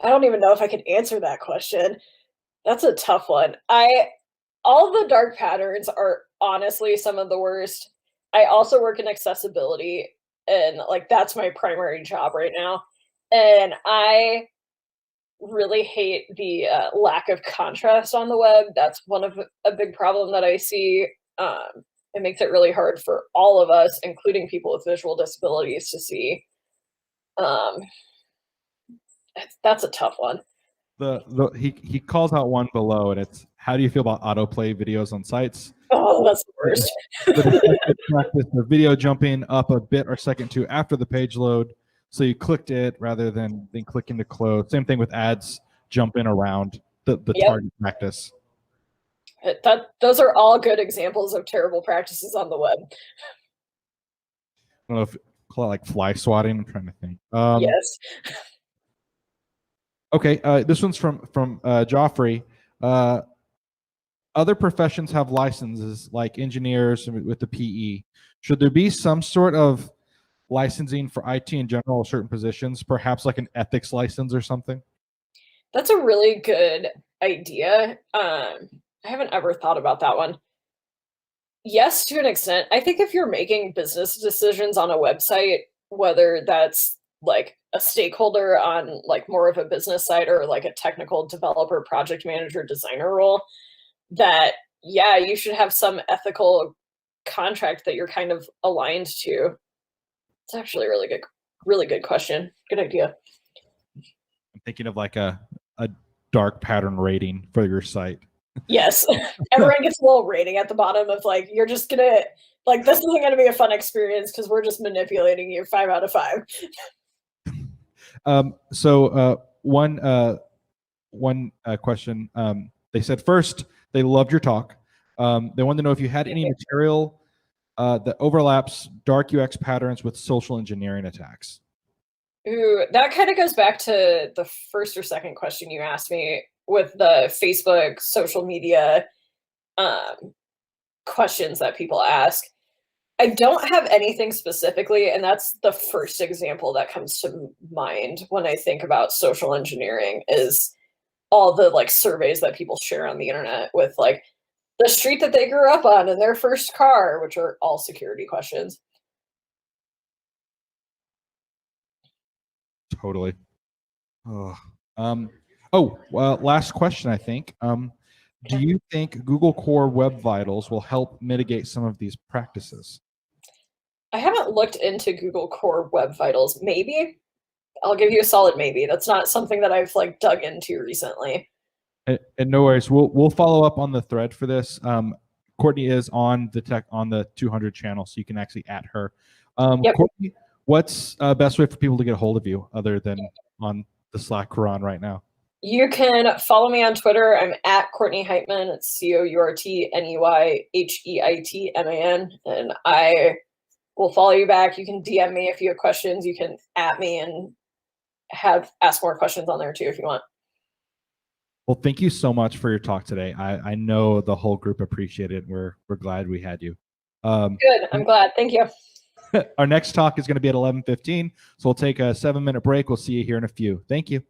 don't even know if I can answer that question. That's a tough one. All the dark patterns are honestly some of the worst. I also work in accessibility, and like that's my primary job right now. And I really hate the lack of contrast on the web. That's one of a big problem that I see. It makes it really hard for all of us, including people with visual disabilities, to see. That's a tough one. He calls out one below, and it's, how do you feel about autoplay videos on sites? Oh, that's the worst. The video jumping up a bit or second two after the page load, so you clicked it rather than clicking to close. Same thing with ads jumping around the target practice. Those are all good examples of terrible practices on the web. I don't know if call it like fly swatting. I'm trying to think. Yes. Okay, this one's from Joffrey. Other professions have licenses, like engineers with the PE. Should there be some sort of licensing for IT in general, or certain positions, perhaps like an ethics license or something? That's a really good idea. I haven't ever thought about that one. Yes, to an extent. I think if you're making business decisions on a website, whether that's like a stakeholder on like more of a business side or like a technical developer, project manager, designer role, that yeah, you should have some ethical contract that you're kind of aligned to. It's actually a really good question. Good idea. I'm thinking of like a dark pattern rating for your site. Yes. Everyone gets a little rating at the bottom of like, you're just gonna like this isn't gonna be a fun experience because we're just manipulating you 5 out of 5. One question. They said first they loved your talk. They wanted to know if you had any material that overlaps dark UX patterns with social engineering attacks. Ooh, that kind of goes back to the first or second question you asked me with the Facebook social media questions that people ask. I don't have anything specifically, and that's the first example that comes to mind when I think about social engineering is all the like surveys that people share on the internet with like the street that they grew up on and their first car, which are all security questions. Totally. Last question, I think. Do you think Google Core Web Vitals will help mitigate some of these practices? I haven't looked into Google Core Web Vitals. Maybe. I'll give you a solid maybe. That's not something that I've like dug into recently. And no worries, we'll follow up on the thread for this. Courtney is on the 200 channel, so you can actually at her. Yep. Courtney, what's best way for people to get a hold of you other than on the Slack we're on right now? You can follow me on Twitter. I'm at Courtney Heitman. It's COURTNEYHEITMAN. And I will follow you back. You can DM me if you have questions. You can at me and ask more questions on there too if you want. Well, thank you so much for your talk today. I know the whole group appreciated it. We're glad we had you. Good. I'm glad. Thank you. Our next talk is going to be at 11:15, so we'll take a 7-minute break. We'll see you here in a few. Thank you.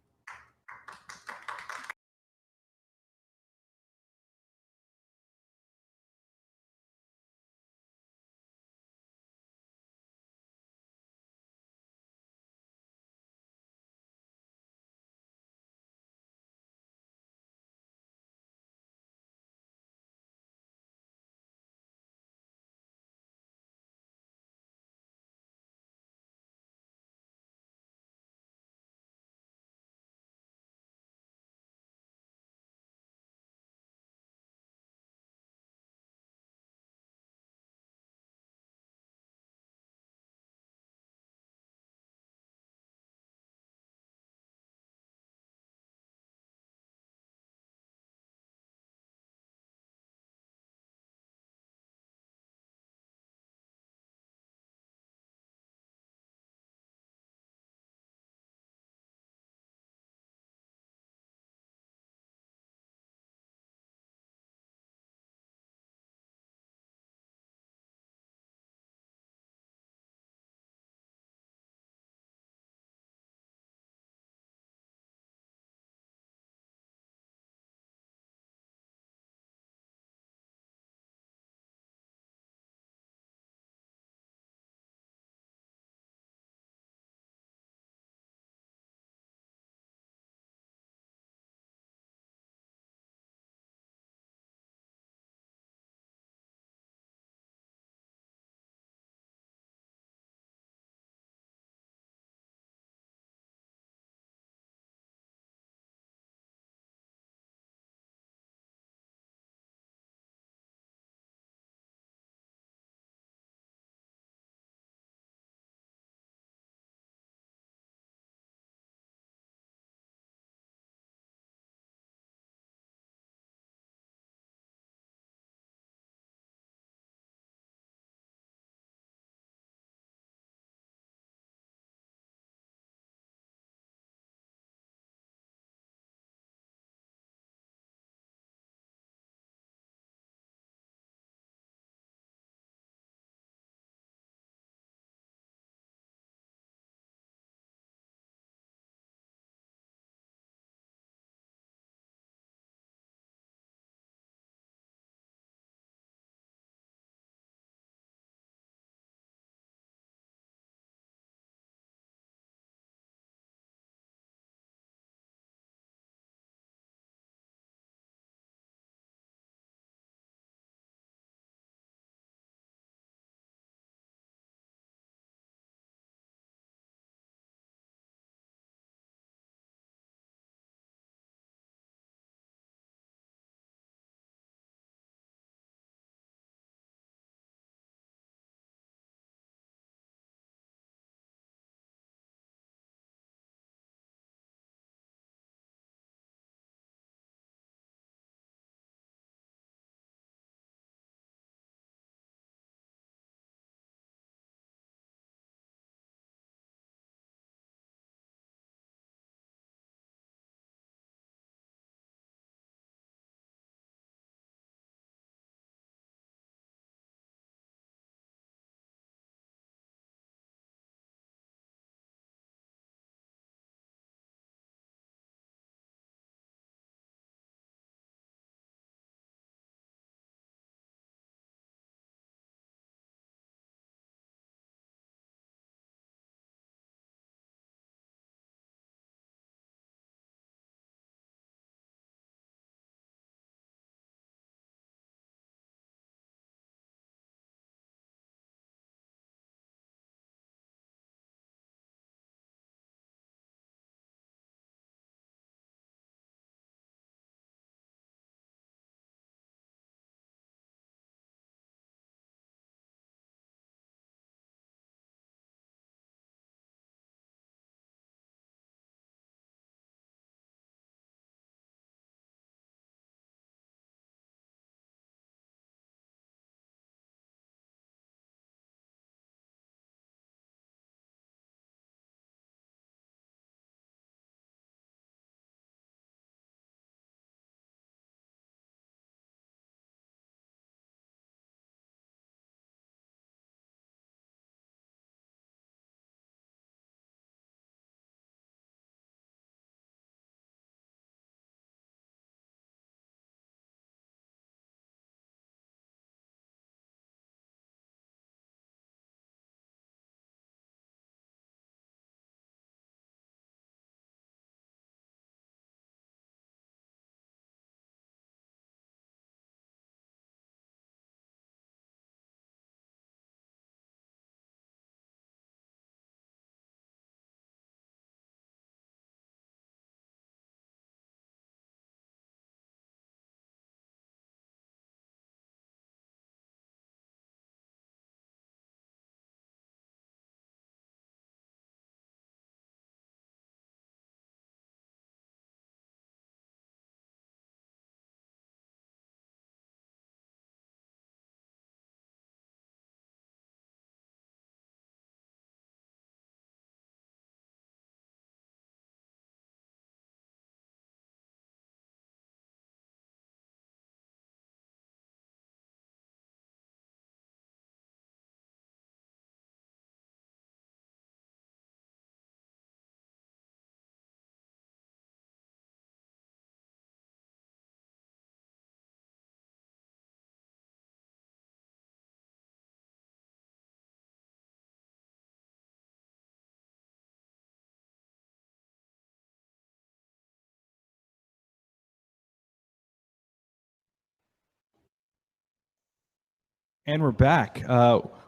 And we're back.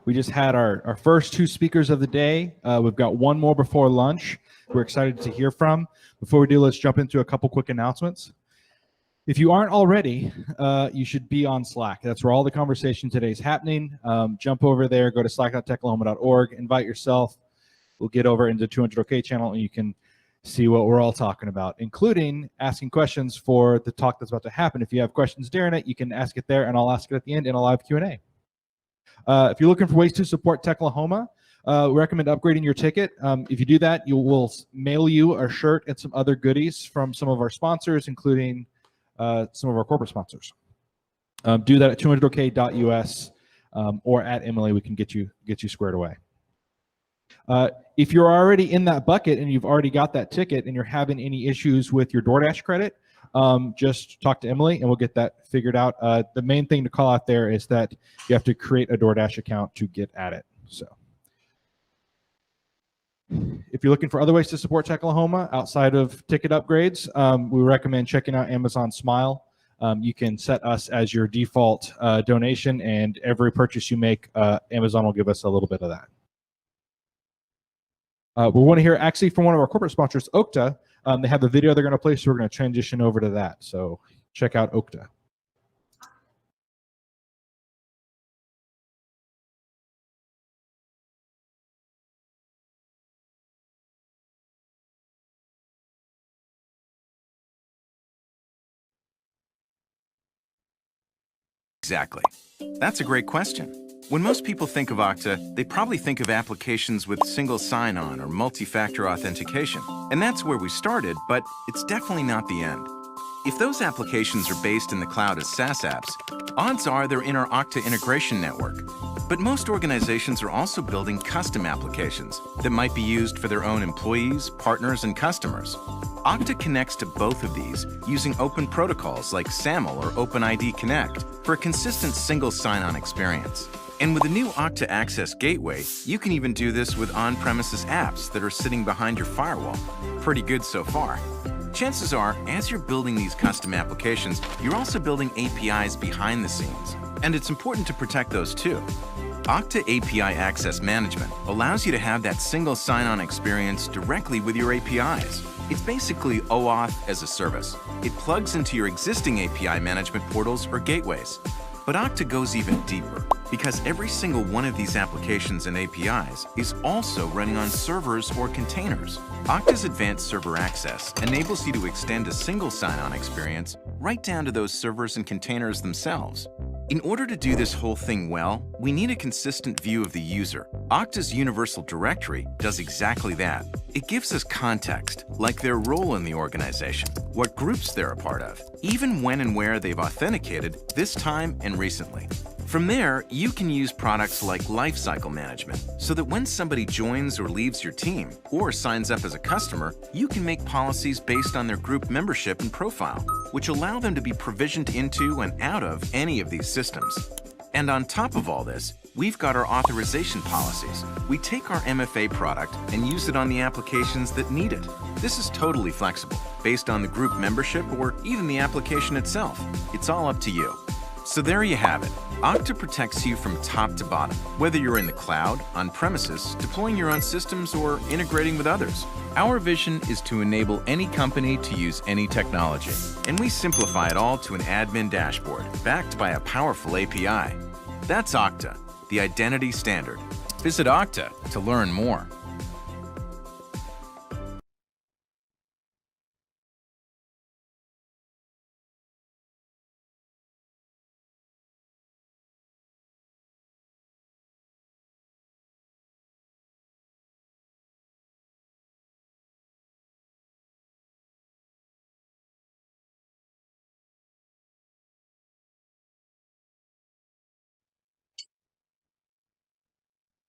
We just had our first two speakers of the day. We've got one more before lunch we're excited to hear from. Before we do, let's jump into a couple quick announcements. If you aren't already, you should be on Slack. That's where all the conversation today is happening. Jump over there, go to slack.techlahoma.org, invite yourself. We'll get over into 200OK channel and you can see what we're all talking about, including asking questions for the talk that's about to happen. If you have questions during it, you can ask it there and I'll ask it at the end in a live Q&A. If you're looking for ways to support Techlahoma, we recommend upgrading your ticket. If you do that, we'll mail you a shirt and some other goodies from some of our sponsors, including some of our corporate sponsors. Do that at 200ok.us or at Emily. We can get you squared away. If you're already in that bucket and you've already got that ticket and you're having any issues with your DoorDash credit, just talk to Emily and we'll get that figured out. The main thing to call out there is that you have to create a DoorDash account to get at it. So if you're looking for other ways to support Techlahoma outside of ticket upgrades, we recommend checking out Amazon Smile. You can set us as your default donation, and every purchase you make, Amazon will give us a little bit of that. We want to hear actually from one of our corporate sponsors, Okta. They have a video they're going to play, so we're going to transition over to that. So check out Okta. Exactly. That's a great question. When most people think of Okta, they probably think of applications with single sign-on or multi-factor authentication. And that's where we started, but it's definitely not the end. If those applications are based in the cloud as SaaS apps, odds are they're in our Okta integration network. But most organizations are also building custom applications that might be used for their own employees, partners, and customers. Okta connects to both of these using open protocols like SAML or OpenID Connect for a consistent single sign-on experience. And with the new Okta Access Gateway, you can even do this with on-premises apps that are sitting behind your firewall. Pretty good so far. Chances are, as you're building these custom applications, you're also building APIs behind the scenes. And it's important to protect those too. Okta API Access Management allows you to have that single sign-on experience directly with your APIs. It's basically OAuth as a service. It plugs into your existing API management portals or gateways. But Okta goes even deeper, because every single one of these applications and APIs is also running on servers or containers. Okta's Advanced Server Access enables you to extend a single sign-on experience right down to those servers and containers themselves. In order to do this whole thing well, we need a consistent view of the user. Okta's Universal Directory does exactly that. It gives us context, like their role in the organization, what groups they're a part of, even when and where they've authenticated this time and recently. From there, you can use products like Lifecycle Management so that when somebody joins or leaves your team or signs up as a customer, you can make policies based on their group membership and profile, which allow them to be provisioned into and out of any of these systems. And on top of all this, we've got our authorization policies. We take our MFA product and use it on the applications that need it. This is totally flexible, based on the group membership or even the application itself. It's all up to you. So there you have it. Okta protects you from top to bottom, whether you're in the cloud, on premises, deploying your own systems, or integrating with others. Our vision is to enable any company to use any technology, and we simplify it all to an admin dashboard, backed by a powerful API. That's Okta, the identity standard. Visit Okta to learn more.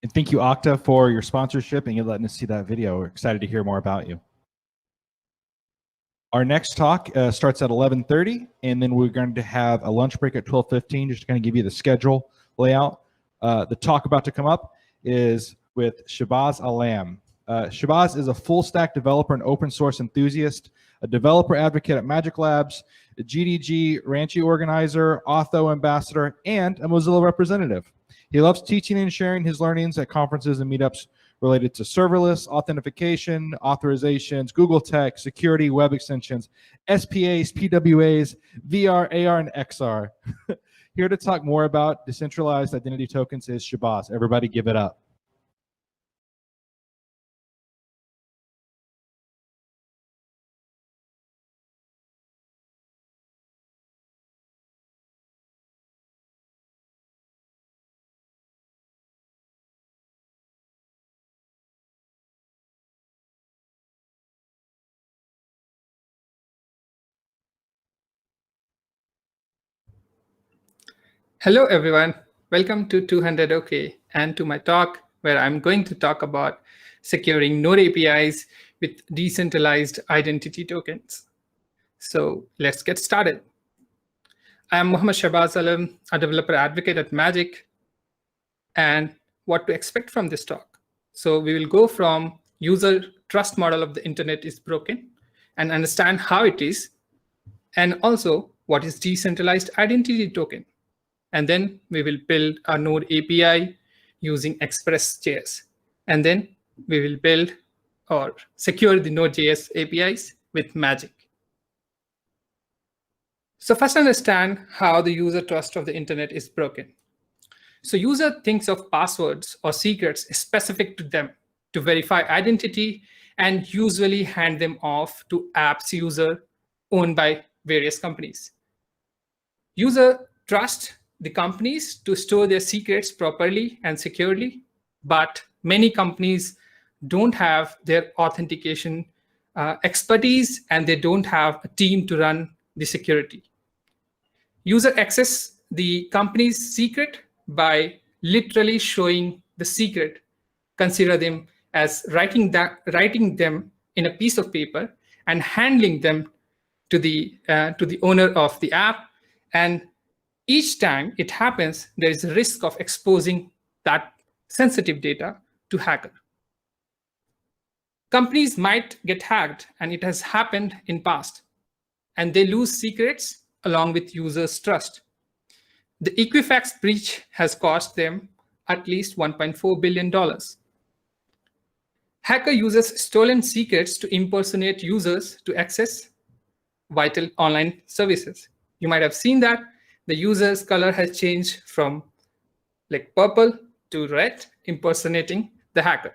And thank you, Okta, for your sponsorship and you letting us see that video. We're excited to hear more about you. Our next talk starts at 11:30, and then we're going to have a lunch break at 12:15, just going to give you the schedule layout. The talk about to come up is with Shahbaz Alam. Shahbaz is a full-stack developer and open source enthusiast, a developer advocate at Magic Labs, a GDG Ranchi organizer, Auth0 ambassador, and a Mozilla representative. He loves teaching and sharing his learnings at conferences and meetups related to serverless, authentication, authorizations, Google Tech, security, web extensions, SPAs, PWAs, VR, AR, and XR. Here to talk more about decentralized identity tokens is Shahbaz. Everybody give it up. Hello, everyone. Welcome to 200 OK and to my talk where I'm going to talk about securing Node APIs with decentralized identity tokens. So let's get started. I'm Mohammad Shahbaz Alam, a developer advocate at Magic, and what to expect from this talk. So we will go from user trust model of the internet is broken and understand how it is, and also what is decentralized identity token. And then we will build a Node API using Express.js. And then we will build or secure the Node.js APIs with Magic. So first understand how the user trust of the internet is broken. So user thinks of passwords or secrets specific to them to verify identity and usually hand them off to apps user owned by various companies. User trust the companies to store their secrets properly and securely, but many companies don't have their authentication expertise and they don't have a team to run the security. User access the company's secret by literally showing the secret. Consider them as writing them in a piece of paper and handing them to the owner of the app. And each time it happens, there is a risk of exposing that sensitive data to hacker. Companies might get hacked, and it has happened in past, and they lose secrets along with users' trust. The Equifax breach has cost them at least $1.4 billion. Hacker uses stolen secrets to impersonate users to access vital online services. You might have seen that the user's color has changed from like purple to red, impersonating the hacker.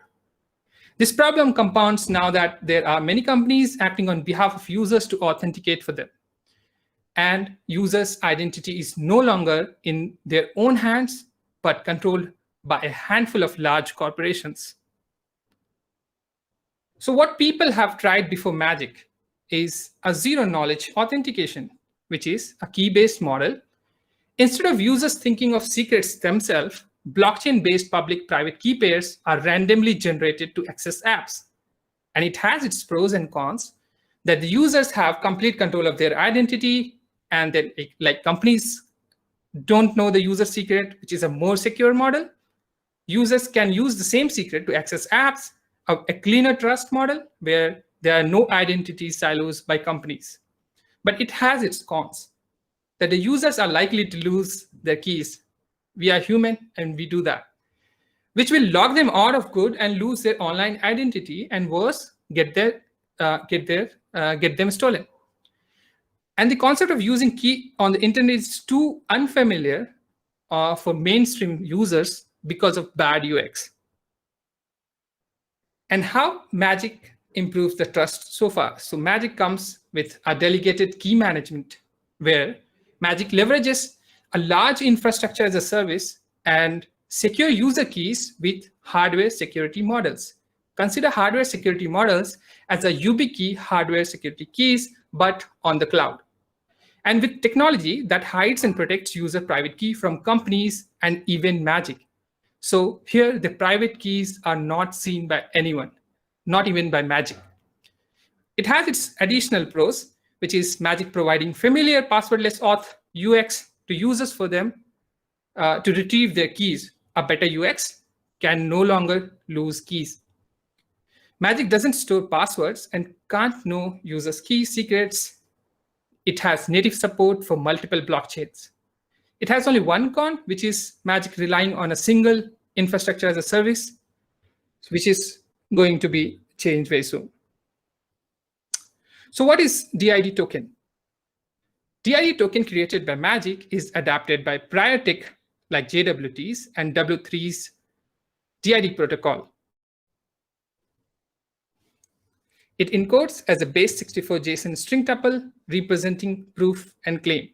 This problem compounds now that there are many companies acting on behalf of users to authenticate for them. And users' identity is no longer in their own hands, but controlled by a handful of large corporations. So what people have tried before Magic is a zero-knowledge authentication, which is a key-based model. Instead of users thinking of secrets themselves, blockchain-based public-private key pairs are randomly generated to access apps. And it has its pros and cons that the users have complete control of their identity, and then like companies don't know the user secret, which is a more secure model. Users can use the same secret to access apps, a cleaner trust model where there are no identity silos by companies. But it has its cons, that the users are likely to lose their keys. We are human and we do that, which will lock them out of code and lose their online identity, and worse, get them stolen. And the concept of using key on the internet is too unfamiliar for mainstream users because of bad UX. And how Magic improves the trust so far. So Magic comes with a delegated key management where Magic leverages a large infrastructure as a service and secure user keys with hardware security models. Consider hardware security models as a YubiKey hardware security keys, but on the cloud. And with technology that hides and protects user private key from companies and even Magic. So here, the private keys are not seen by anyone, not even by Magic. It has its additional pros, which is Magic providing familiar passwordless auth UX to users for them to retrieve their keys. A better UX can no longer lose keys. Magic doesn't store passwords and can't know users' key secrets. It has native support for multiple blockchains. It has only one con, which is Magic relying on a single infrastructure as a service, which is going to be changed very soon. So what is DID token? DID token created by Magic is adapted by prior tech like JWT's and W3's DID protocol. It encodes as a base64 JSON string tuple representing proof and claim.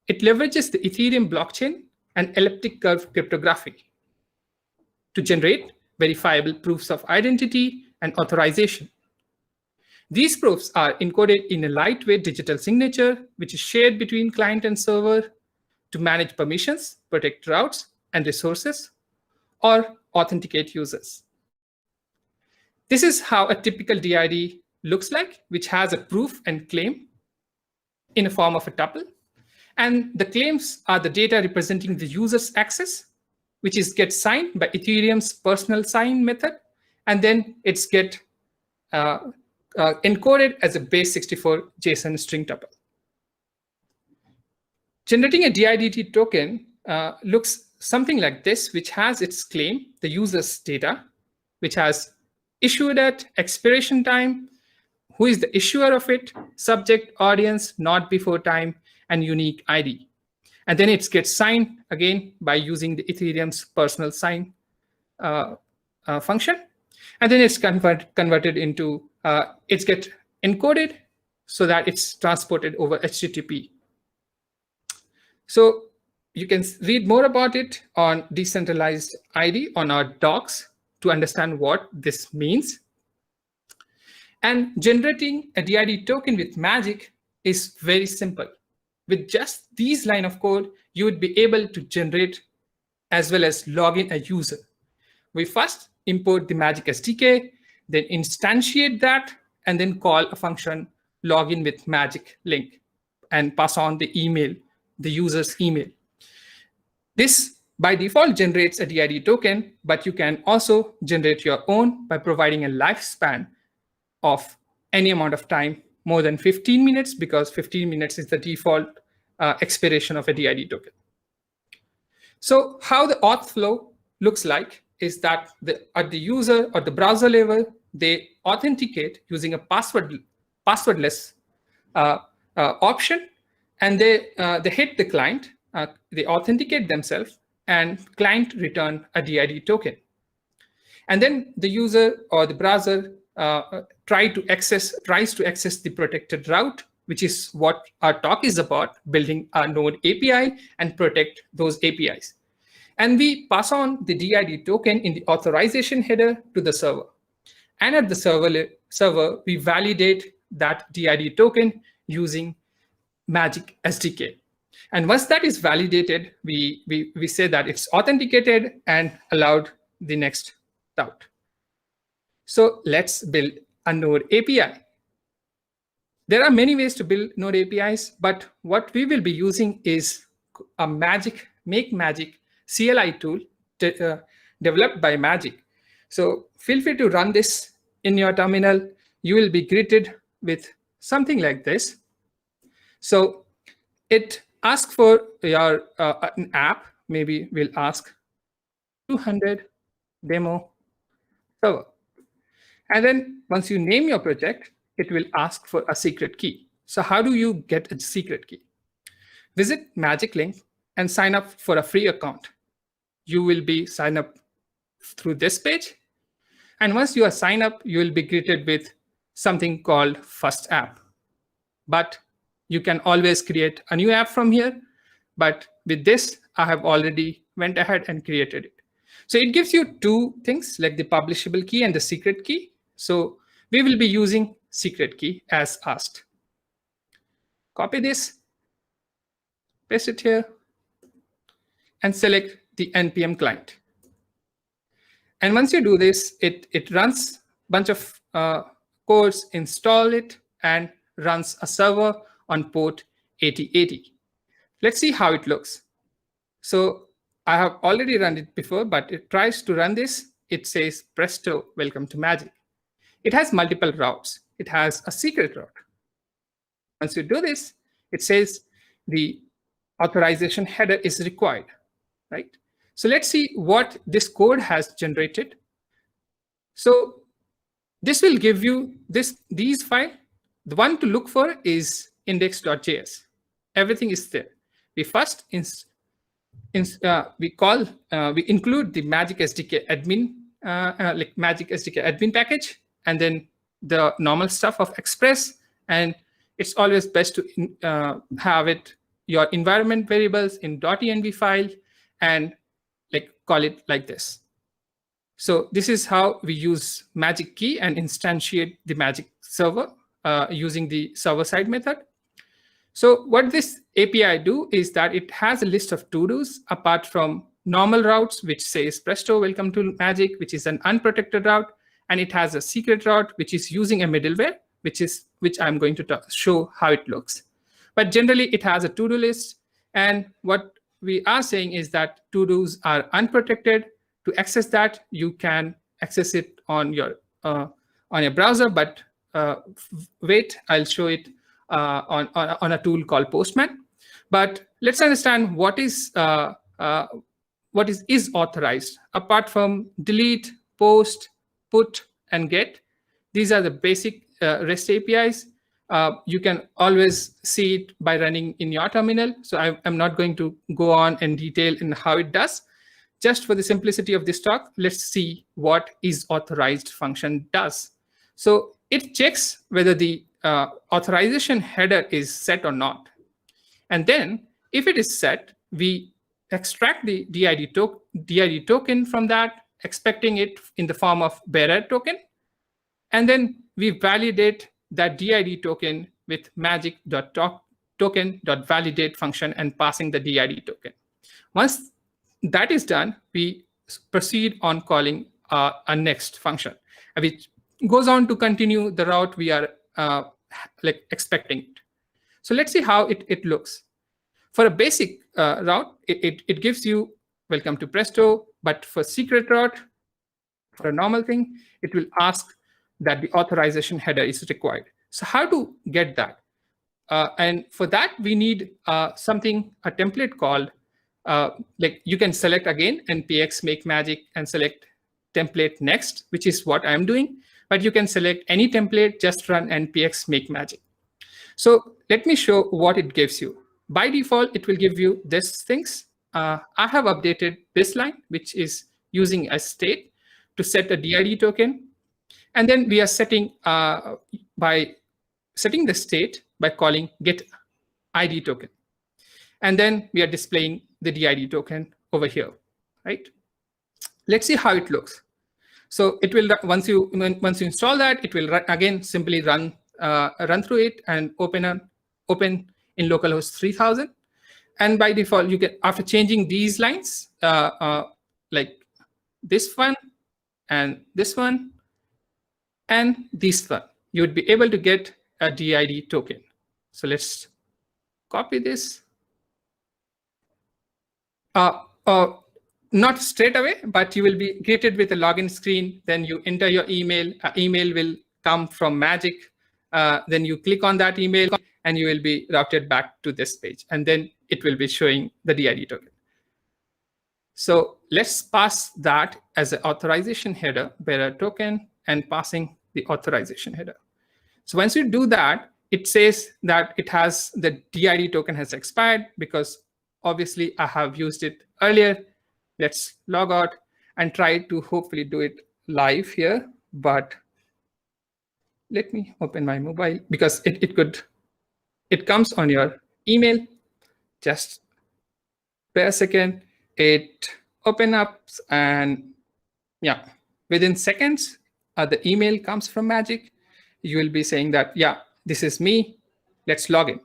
It leverages the Ethereum blockchain and elliptic curve cryptography to generate verifiable proofs of identity and authorization. These proofs are encoded in a lightweight digital signature, which is shared between client and server to manage permissions, protect routes and resources, or authenticate users. This is how a typical DID looks like, which has a proof and claim in a form of a tuple. And the claims are the data representing the user's access, which gets signed by Ethereum's personal sign method, and then it's encoded as a base64 JSON string tuple. Generating a DID token looks something like this, which has its claim, the user's data, which has issued at, expiration time, who is the issuer of it, subject, audience, not before time, and unique ID. And then it gets signed again by using the Ethereum's personal sign function. And then it's converted into, it gets encoded so that it's transported over HTTP. So you can read more about it on decentralized ID on our docs to understand what this means. And generating a DID token with Magic is very simple. With just these line of code, you would be able to generate as well as log in a user. We first import the Magic SDK, then instantiate that, and then call a function login with Magic link and pass on the email, the user's email. This by default generates a DID token, but you can also generate your own by providing a lifespan of any amount of time, more than 15 minutes, because 15 minutes is the default expiration of a DID token. So how the auth flow looks like is that at the user or the browser level, they authenticate using a passwordless option, and they hit the client, they authenticate themselves, and client return a DID token. And then the user or the browser tries to access the protected route, which is what our talk is about, building a Node API and protect those APIs. And we pass on the DID token in the authorization header to the server. And at the server, we validate that DID token using Magic SDK. And once that is validated, we say that it's authenticated and allowed the next route. So let's build a Node API. There are many ways to build Node APIs, but what we will be using is a Make Magic CLI tool developed by Magic. So feel free to run this in your terminal. You will be greeted with something like this. So it asks for your an app. Maybe we'll ask 200 demo server. And then once you name your project, it will ask for a secret key. So how do you get a secret key? Visit Magic link and sign up for a free account. You will be signed up through this page. And once you are signed up, you will be greeted with something called First App. But you can always create a new app from here. But with this, I have already went ahead and created it. So it gives you two things, like the publishable key and the secret key. So we will be using secret key as asked. Copy this, paste it here, and select the NPM client. And once you do this, it runs a bunch of codes, install it, and runs a server on port 8080. Let's see how it looks. So I have already run it before, but it tries to run this. It says, presto, welcome to Magic. It has multiple routes. It has a secret route. Once you do this, it says the authorization header is required, right? So let's see what this code has generated. So this will give you these files. The one to look for is index.js. Everything is there. We first we include the Magic SDK admin, like Magic SDK admin package, and then the normal stuff of Express. And it's always best to have your environment variables in .env file and call it like this. So this is how we use Magic Key and instantiate the Magic server using the server-side method. So what this API do is that it has a list of to-dos apart from normal routes, which says Presto, welcome to Magic, which is an unprotected route. And it has a secret route, which is using a middleware, which I'm going to show how it looks. But generally, it has a to-do list. And what we are saying is that to-dos are unprotected. To access that, you can access it on your browser. But wait, I'll show it on a tool called Postman. But let's understand what is authorized apart from delete, post, put, and get. These are the basic REST APIs. You can always see it by running in your terminal. So I'm not going to go on in detail in how it does. Just for the simplicity of this talk, let's see what is authorized function does. So it checks whether the authorization header is set or not. And then if it is set, we extract the DID token from that, expecting it in the form of bearer token. And then we validate that DID token with magic.token.validate function and passing the DID token. Once that is done, we proceed on calling a next function, which goes on to continue the route we are expecting it. So let's see how it looks. For a basic route, it gives you welcome to Presto, but for secret route, for a normal thing, it will ask that the authorization header is required. So how to get that? And for that, we need a template called, you can select again npx make magic and select template next, which is what I'm doing. But you can select any template, just run npx make magic. So let me show what it gives you. By default, it will give you these things. I have updated this line, which is using a state to set a DID token. And then we are setting by setting the state by calling get ID token. And then we are displaying the DID token over here, right? Let's see how it looks. So it will, once you install that, it will again simply run through it and open in localhost 3000. And by default, you get, after changing these lines, like this one and this one and this one, you would be able to get a DID token. So let's copy this. Not straight away, but you will be greeted with a login screen. Then you enter your email. Email will come from Magic. Then you click on that email, and you will be routed back to this page. And then it will be showing the DID token. So let's pass that as an authorization header, bearer token, and passing the authorization header. So once you do that, it says that it has the DID token has expired because obviously I have used it earlier. Let's log out and try to hopefully do it live here. But let me open my mobile because it comes on your email. Just bear a second. It opens up and yeah, within seconds, the email comes from Magic. You will be saying that, yeah, this is me. Let's log in.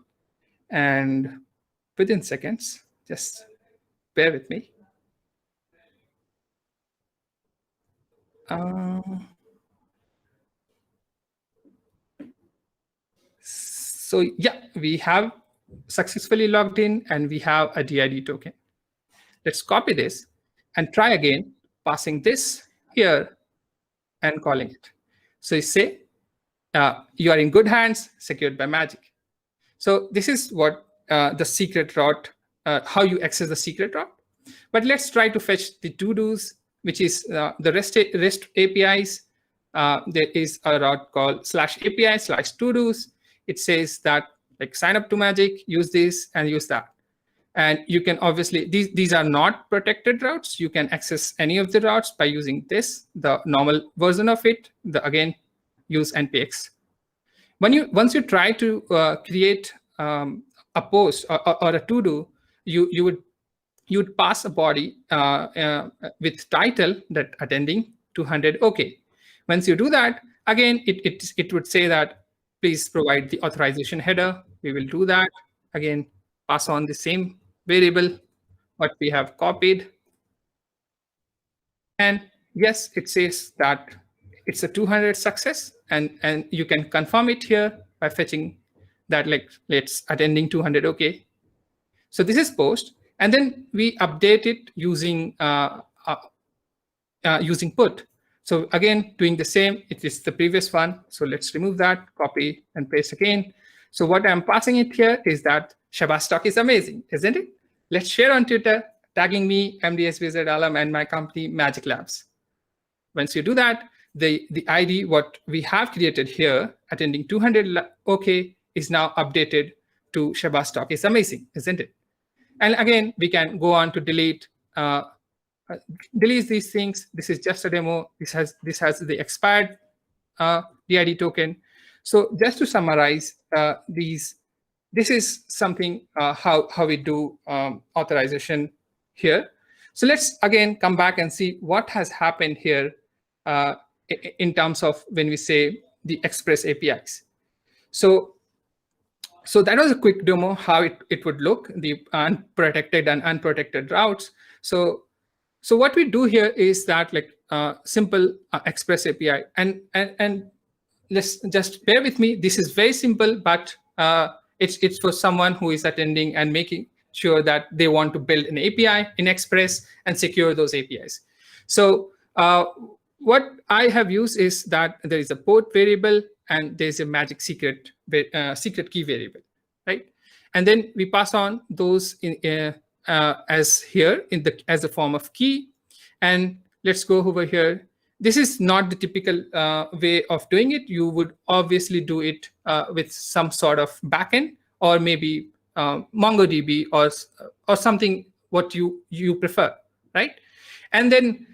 And within seconds, just bear with me. So yeah, we have successfully logged in and we have a DID token. Let's copy this and try again, passing this here and calling it. So you say, you are in good hands, secured by Magic. So this is what the secret route how you access the secret route. But let's try to fetch the to-dos, which is the REST APIs. There is a route called /API/to-dos. It says that like sign up to Magic, use this and use that. And you can obviously, these are not protected routes. You can access any of the routes by using this, the normal version of it, again, use npx. Once you try to create a post or a to-do, you would pass a body with title that attending 200 OK. Once you do that, again, it would say that please provide the authorization header. We will do that. Again, pass on the same variable what we have copied. And yes, it says that it's a 200 success, and you can confirm it here by fetching that, like, let's attending 200 OK. So this is post, and then we update it using using put. So again, doing the same, it is the previous one. So let's remove that, copy and paste again. So what I'm passing it here is that Shutterstock is amazing, isn't it? Let's share on Twitter, tagging me, MDS Wizard Alam, and my company, Magic Labs. Once you do that, the ID, what we have created here, attending 200 OK, is now updated to Shutterstock is amazing, isn't it? And again, we can go on to delete these things. This is just a demo. This has the expired DID token. So just to summarize, this is something how we do authorization here. So let's again come back and see what has happened here in terms of when we say the Express APIs. So that was a quick demo how it would look, the unprotected and unprotected routes. So what we do here is that, like, simple Express API, and let's just bear with me. This is very simple, but it's for someone who is attending and making sure that they want to build an API in Express and secure those APIs. So what I have used is that there is a port variable and there's a magic secret key variable, right? And then we pass on those as here as a form of key. And let's go over here. This is not the typical way of doing it. You would obviously do it with some sort of backend, or maybe MongoDB or something what you prefer, right? And then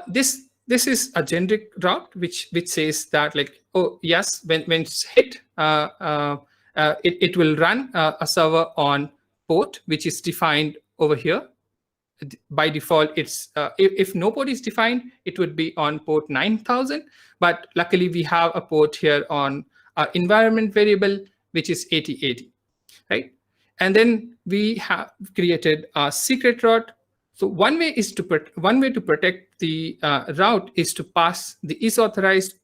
this is a generic route which says that, like, oh yes, when it's hit, it will run a server on port which is defined over here. By default, it's if no port is defined, it would be on port 9000. But luckily, we have a port here on our environment variable, which is 8080, right? And then we have created a secret route. So one way to protect the route is to pass the is authorized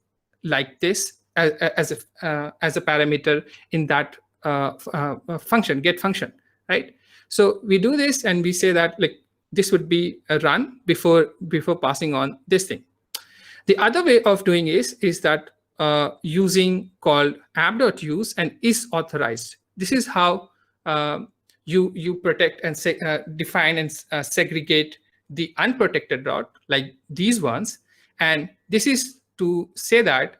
like this as a parameter in that function, get function, right? So we do this and we say that, like, this would be a run before passing on this thing. The other way of doing is that using called app.use and is authorized. This is how you protect and define and segregate the unprotected route, like these ones. And this is to say that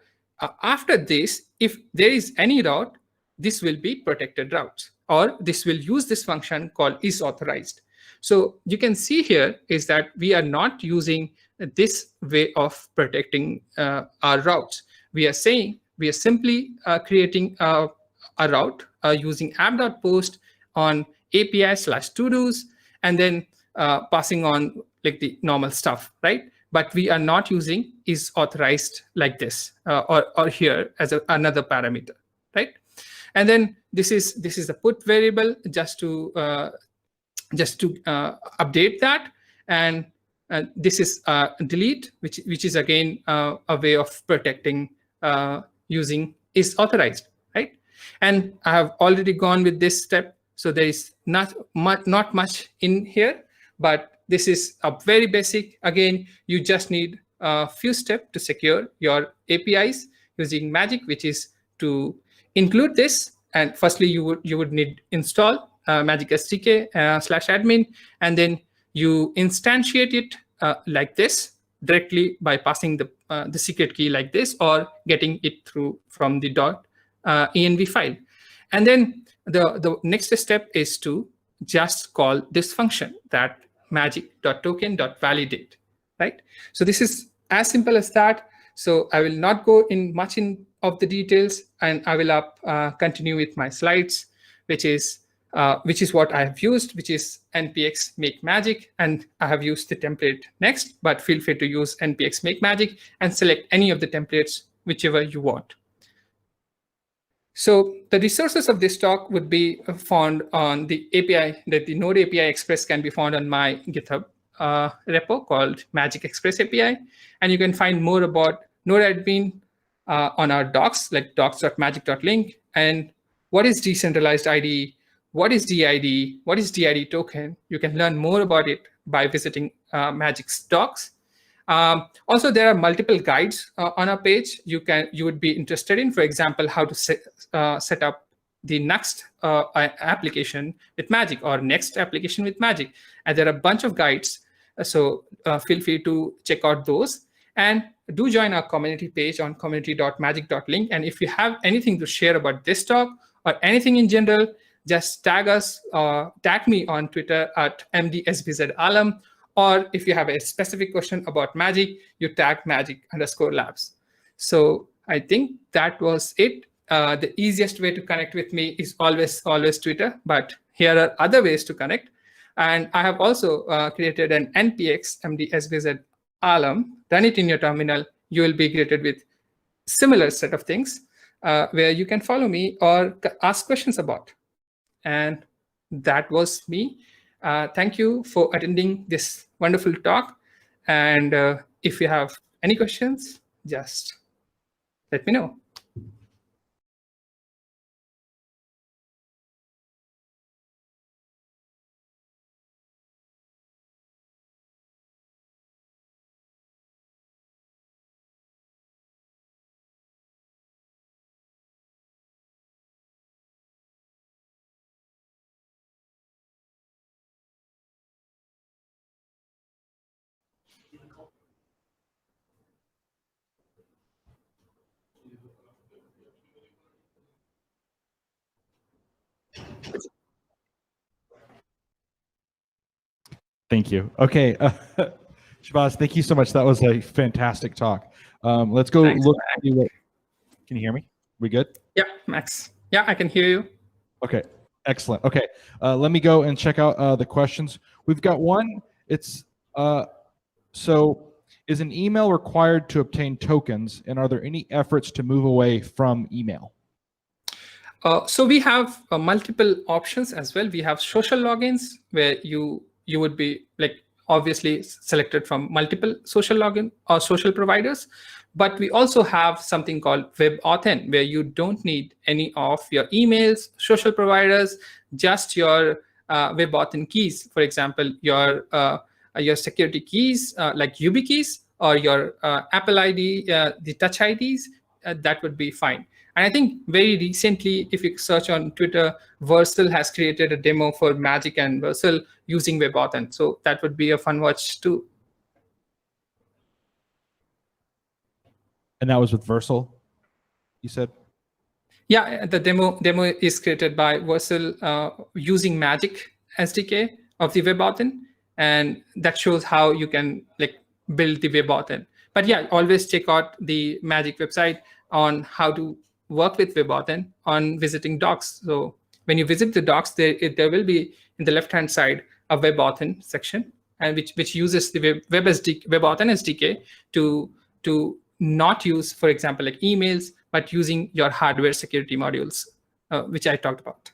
after this, if there is any route, this will be protected routes, or this will use this function called is authorized. So you can see here is that we are not using this way of protecting our routes. We are simply creating a route using app.post on API/to-dos, and then passing on, like, the normal stuff, right? But we are not using is authorized like this or here as another parameter, right? And then this is a put variable just to update that, and this is delete, which is again a way of protecting using is authorized, right? And I have already gone with this step, so there is not much in here, but this is a very basic. Again, you just need a few steps to secure your APIs using Magic, which is to include this. And firstly, you would need install Magic SDK /admin, and then you instantiate it like this directly by passing the secret key like this, or getting it through from the .env file. And then the next step is to just call this function, that magic.token.validate, right? So this is as simple as that. So I will not go in much of the details, and I will continue with my slides, which is what I have used, which is npx make magic, and I have used the template next, but feel free to use npx make magic and select any of the templates, whichever you want. So the resources of this talk would be found on the API, that the Node API Express can be found on my GitHub repo called Magic Express API. And you can find more about Node admin on our docs, like docs.magic.link. And what is decentralized IDE? What is DID? What is DID token? You can learn more about it by visiting Magic's docs. Also, there are multiple guides on our page you would be interested in. For example, how to set up the next application with Magic, or next application with Magic. And there are a bunch of guides, so feel free to check out those. And do join our community page on community.magic.link. And if you have anything to share about this talk or anything in general, just tag me on Twitter at MDSBZAlam. Or if you have a specific question about Magic, you tag magic_labs. So I think that was it. The easiest way to connect with me is always Twitter, but here are other ways to connect. And I have also created an npx MDSBZAlam. Run it in your terminal. You will be greeted with similar set of things where you can follow me or ask questions about. And that was me. Thank you for attending this wonderful talk. And if you have any questions, just let me know. Thank you. Okay. Shabazz, thank you so much. That was a fantastic talk. Let's go look. Can you hear me? We good? Yeah, Max. Yeah, I can hear you. Okay. Excellent. Okay. Let me go and check out the questions. We've got one. It's so is an email required to obtain tokens, and are there any efforts to move away from email? So we have multiple options as well. We have social logins where you would be obviously selected from multiple social login or social providers. But we also have something called WebAuthn, where you don't need any of your emails, social providers, just your WebAuthn keys. For example, your security keys like YubiKeys, or your Apple ID, the Touch IDs, that would be fine. And I think very recently, if you search on Twitter, Vercel has created a demo for Magic and Vercel using WebAuthn. So that would be a fun watch too. And that was with Vercel, you said? Yeah, the demo is created by Vercel using Magic SDK of the WebAuthn, and that shows how you can build the WebAuthn. But yeah, always check out the Magic website on how to work with WebAuthn on visiting docs. So when you visit the docs, there will be in the left-hand side a WebAuthn section, and which uses the WebAuthn SDK to not use, for example, emails, but using your hardware security modules, which I talked about.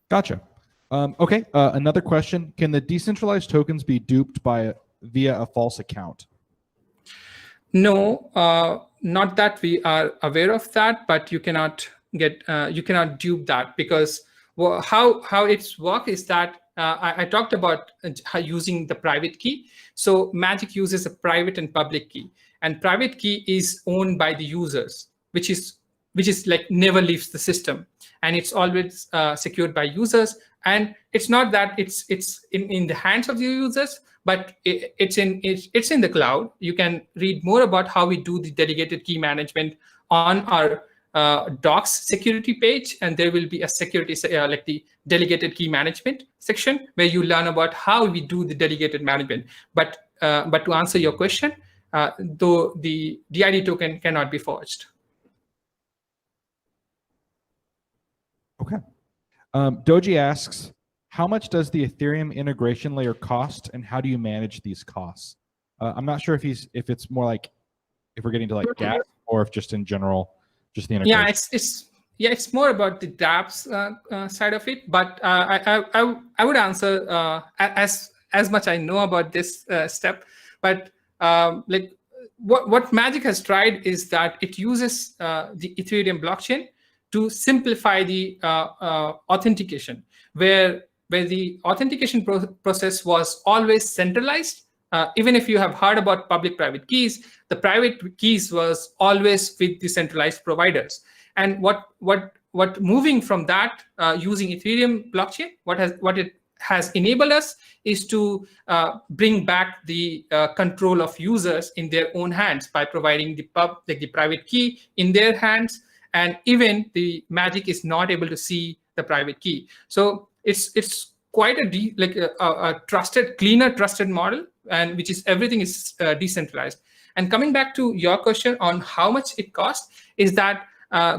Gotcha. Okay. Another question: can the decentralized tokens be duped via a false account? No, not that we are aware of that, but you cannot dupe that, because how it's work is that I talked about using the private key. So Magic uses a private and public key, and private key is owned by the users, which is never leaves the system. and it's always secured by users. And it's not that it's in the hands of the users, but it's in the cloud. You can read more about how we do the delegated key management on our docs security page, and there will be a security like the delegated key management section where you learn about how we do the delegated management. But to answer your question, though the DID token cannot be forged. Okay. Doji asks, how much does the Ethereum integration layer cost, and how do you manage these costs? I'm not sure if it's more like if we're getting to like gas, or if just in general, just the integration. Yeah, it's more about the dApps side of it. But I would answer as much I know about this step. But like what Magic has tried is that it uses the Ethereum blockchain to simplify the authentication, where the authentication process was always centralized. Even if you have heard about public-private keys, the private keys was always with the centralized providers. And what moving from that using Ethereum blockchain, what it has enabled us is to bring back the control of users in their own hands by providing the private key in their hands. And even the Magic is not able to see the private key. So it's quite a trusted, cleaner trusted model, and which is everything is decentralized. And coming back to your question on how much it costs, is that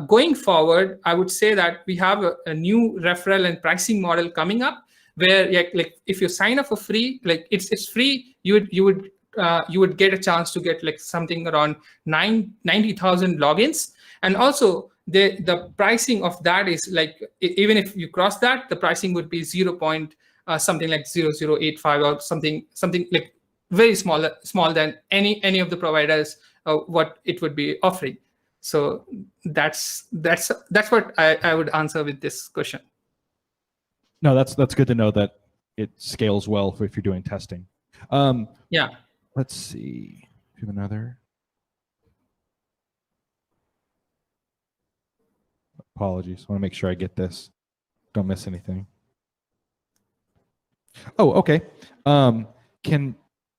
going forward, I would say that we have a new referral and pricing model coming up, where like if you sign up for free, like it's free, you would get a chance to get like something around 90,000 logins. And also the pricing of that is like, even if you cross that, the pricing would be something like 0085 or something like very small than any of the providers what it would be offering. So that's what I would answer with this question. No, that's good to know that it scales well if you're doing testing. Yeah. Let's see. Do you have another? Apologies. I want to make sure I get this. Don't miss anything. Oh, okay. Can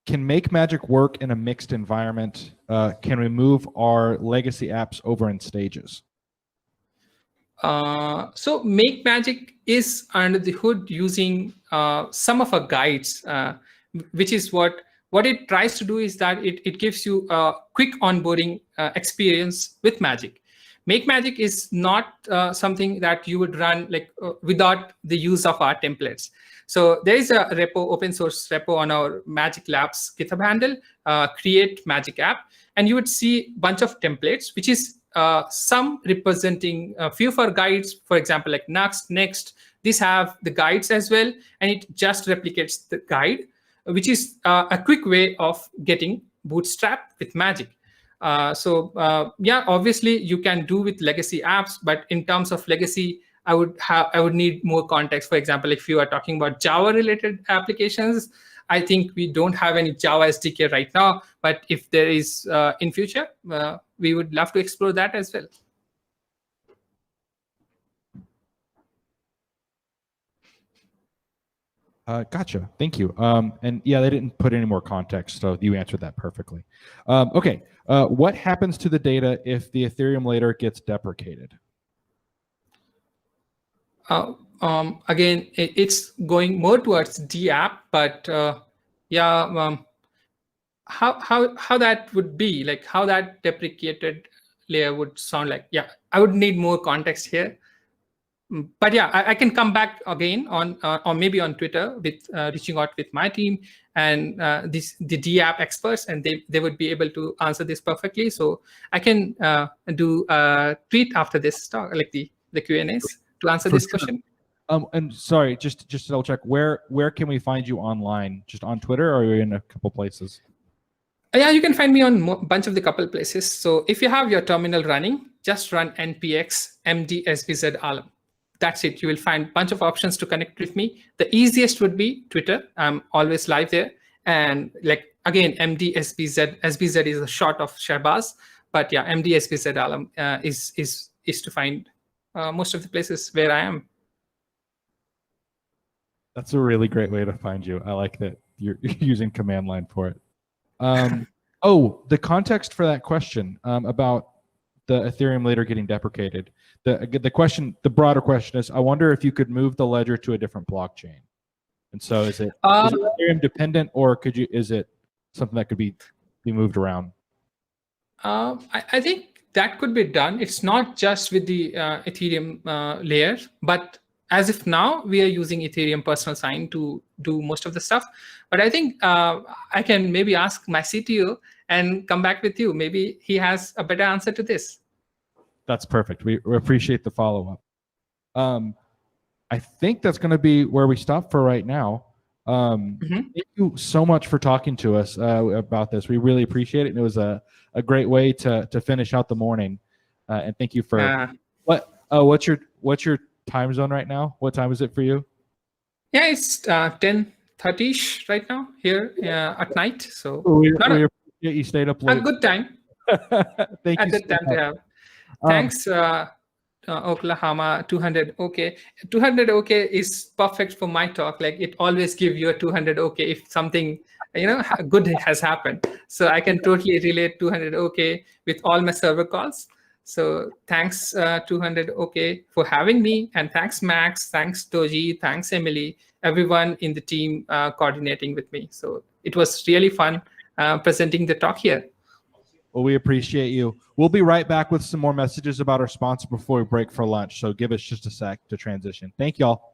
Make Magic work in a mixed environment? Can we move our legacy apps over in stages? So Make Magic is under the hood using some of our guides, which is what it tries to do is that it gives you a quick onboarding experience with Magic. Make Magic is not something that you would run like without the use of our templates. So there is a repo, open source repo on our Magic Labs GitHub handle, create Magic app, and you would see a bunch of templates, which is some representing a few of our guides, for example, like Next. These have the guides as well, and it just replicates the guide, which is a quick way of getting bootstrapped with Magic. Yeah, obviously you can do with legacy apps, but in terms of legacy, I would need more context. For example, if you are talking about Java related applications, I think we don't have any Java SDK right now, but if there is in future, we would love to explore that as well. Gotcha. Thank you. And yeah, they didn't put any more context, so you answered that perfectly. Okay. What happens to the data if the Ethereum layer gets deprecated? Again, it's going more towards dApp, but yeah, how that would be, like how that deprecated layer would sound like. Yeah, I would need more context here. But yeah, I can come back again on or maybe on Twitter with reaching out with my team and the dApp experts, and they would be able to answer this perfectly. So I can do a tweet after this talk, like the Q&As to answer this question. And sorry, just to double check, where can we find you online? Just on Twitter, or are you in a couple places? Yeah, you can find me on a bunch of the couple places. So if you have your terminal running, just run npx md_svz alum. That's it. You will find a bunch of options to connect with me. The easiest would be Twitter. I'm always live there. And like, again, md_svz, SVZ is a short of Shahbaz, but yeah, md_svz alum is to find most of the places where I am. That's a really great way to find you. I like that you're using command line for it. The context for that question about the Ethereum later getting deprecated. The broader question is, I wonder if you could move the ledger to a different blockchain. And so is it Ethereum dependent, or is it something that could be moved around? I think that could be done. It's not just with the Ethereum layer, but as of now, we are using Ethereum personal sign to do most of the stuff. But I think I can maybe ask my CTO and come back with you. Maybe he has a better answer to this. That's perfect. We appreciate the follow-up. I think that's going to be where we stop for right now. Thank you so much for talking to us about this. We really appreciate it. And it was a great way to finish out the morning. And thank you for what's your time zone right now? What time is it for you? Yeah, it's 10:30ish right now here at night. So we appreciate you stayed up late. a good time. Thank At you. that time to have. Thanks, Oklahoma 200 OK. 200 OK is perfect for my talk. Like, it always gives you a 200 OK if something good has happened. So I can totally relate 200 OK with all my server calls. So thanks 200 OK for having me, and thanks Max, thanks Doji, thanks Emily, everyone in the team coordinating with me. So it was really fun presenting the talk here. Well, we appreciate you. We'll be right back with some more messages about our sponsor before we break for lunch. So give us just a sec to transition. Thank y'all.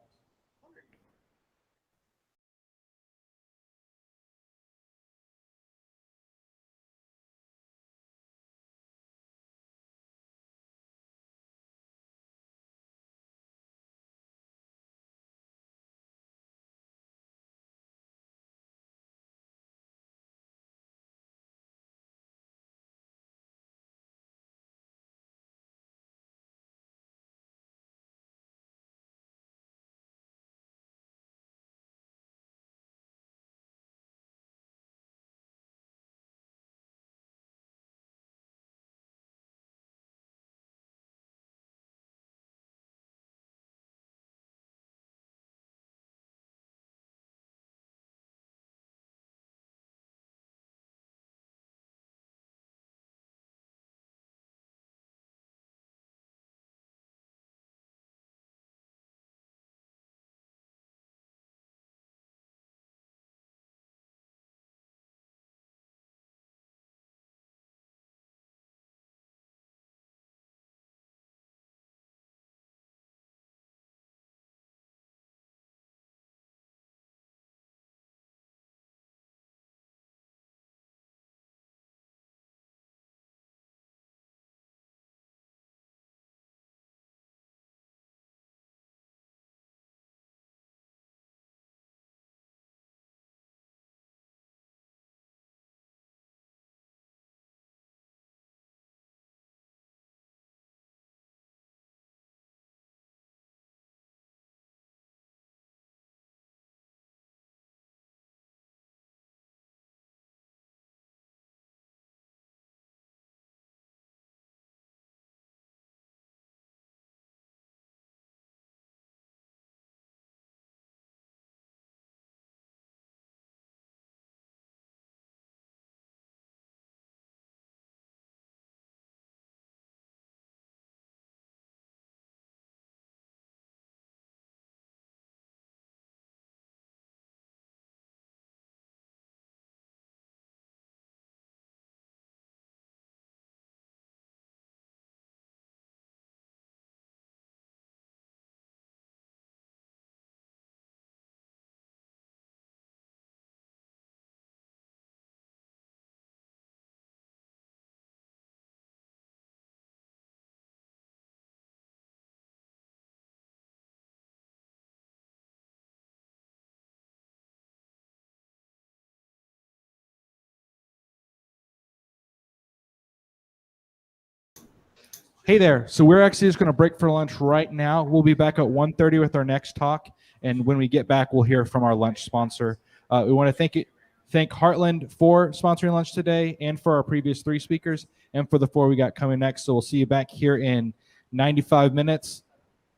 Hey there. So we're actually just going to break for lunch right now. We'll be back at 1:30 with our next talk. And when we get back, we'll hear from our lunch sponsor. We want to thank Heartland for sponsoring lunch today, and for our previous 3 speakers, and for the 4 we got coming next. So we'll see you back here in 95 minutes.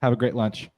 Have a great lunch.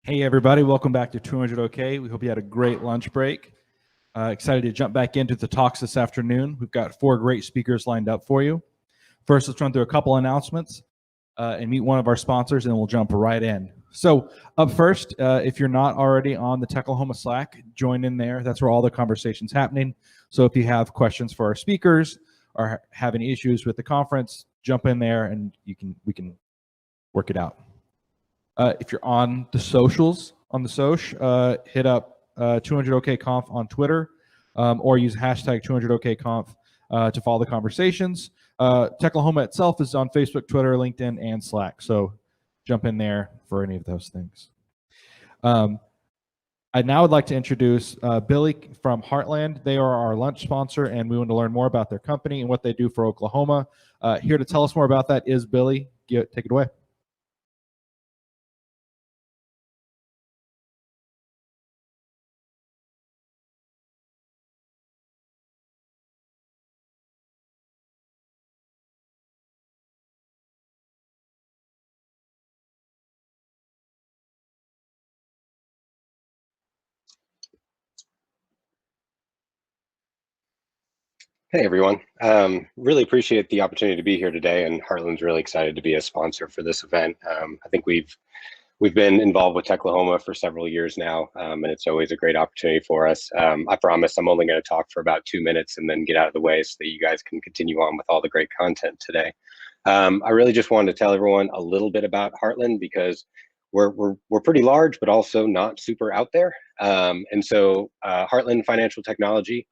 Hey everybody, welcome back to 200 OK. We hope you had a great lunch break. Excited to jump back into the talks this afternoon. We've got 4 great speakers lined up for you. First, let's run through a couple announcements and meet one of our sponsors, and then we'll jump right in. So up first, if you're not already on the Techlahoma Slack, join in there. That's where all the conversation's happening. So if you have questions for our speakers or have any issues with the conference, jump in there and we can work it out. If you're on the socials, hit up 200OKConf on Twitter or use hashtag 200OKConf to follow the conversations. Techlahoma itself is on Facebook, Twitter, LinkedIn, and Slack. So jump in there for any of those things. I now would like to introduce Billy from Heartland. They are our lunch sponsor, and we want to learn more about their company and what they do for Oklahoma. Here to tell us more about that is Billy. Take it away. Hey everyone, really appreciate the opportunity to be here today, and Heartland's really excited to be a sponsor for this event. I think we've been involved with Techlahoma for several years now, and it's always a great opportunity for us. I promise I'm only going to talk for about 2 minutes and then get out of the way so that you guys can continue on with all the great content today. I really just wanted to tell everyone a little bit about Heartland because we're pretty large, but also not super out there. And so Heartland Financial Technology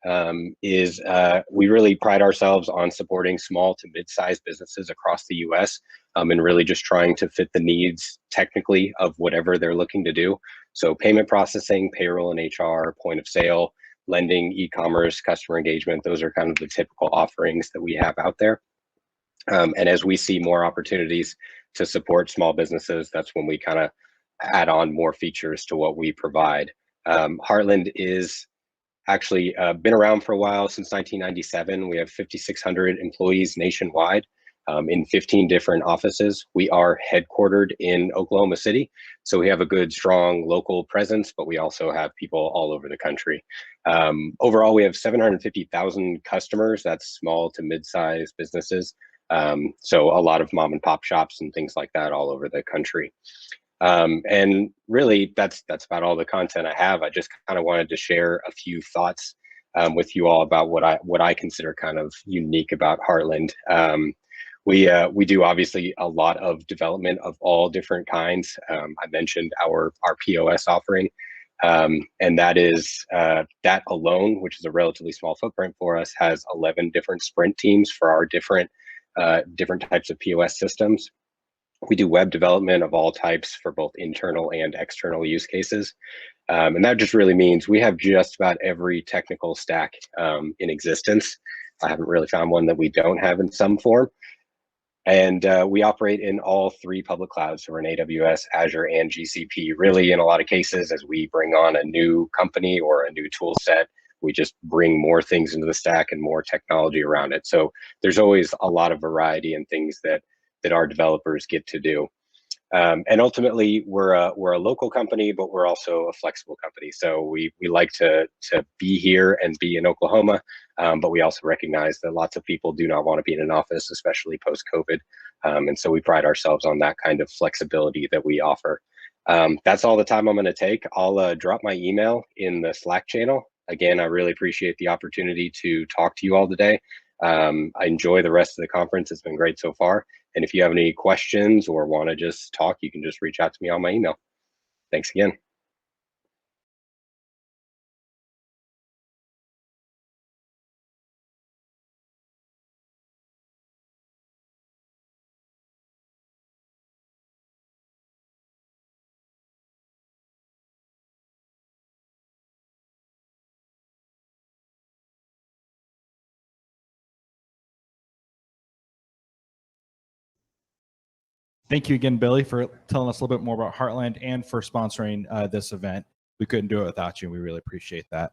we really pride ourselves on supporting small to mid-sized businesses across the US and really just trying to fit the needs technically of whatever they're looking to do. So payment processing, payroll and HR, point of sale, lending, e-commerce, customer engagement, those are kind of the typical offerings that we have out there. And as we see more opportunities to support small businesses, that's when we kind of add on more features to what we provide. Heartland is actually been around for a while, since 1997. We have 5,600 employees nationwide in 15 different offices. We are headquartered in Oklahoma City, so we have a good, strong local presence, but we also have people all over the country. Overall, we have 750,000 customers. That's small to mid-sized businesses. So a lot of mom and pop shops and things like that all over the country. And really, that's about all the content I have. I just kind of wanted to share a few thoughts with you all about what I consider kind of unique about Heartland. We do obviously a lot of development of all different kinds. I mentioned our POS offering, and that is that alone, which is a relatively small footprint for us, has 11 different sprint teams for our different types of POS systems. We do web development of all types for both internal and external use cases. And that just really means we have just about every technical stack in existence. I haven't really found one that we don't have in some form. And we operate in all 3 public clouds. So we're in AWS, Azure, and GCP. Really, in a lot of cases, as we bring on a new company or a new tool set, we just bring more things into the stack and more technology around it. So there's always a lot of variety and things that our developers get to do. And ultimately, we're a local company, but we're also a flexible company. So we like to be here and be in Oklahoma, but we also recognize that lots of people do not want to be in an office, especially post-COVID. And so we pride ourselves on that kind of flexibility that we offer. That's all the time I'm going to take. I'll drop my email in the Slack channel. Again, I really appreciate the opportunity to talk to you all today. I enjoy the rest of the conference. It's been great so far. And if you have any questions or want to just talk, you can just reach out to me on my email. Thanks again. Thank you again, Billy, for telling us a little bit more about Heartland and for sponsoring this event. We couldn't do it without you, and we really appreciate that.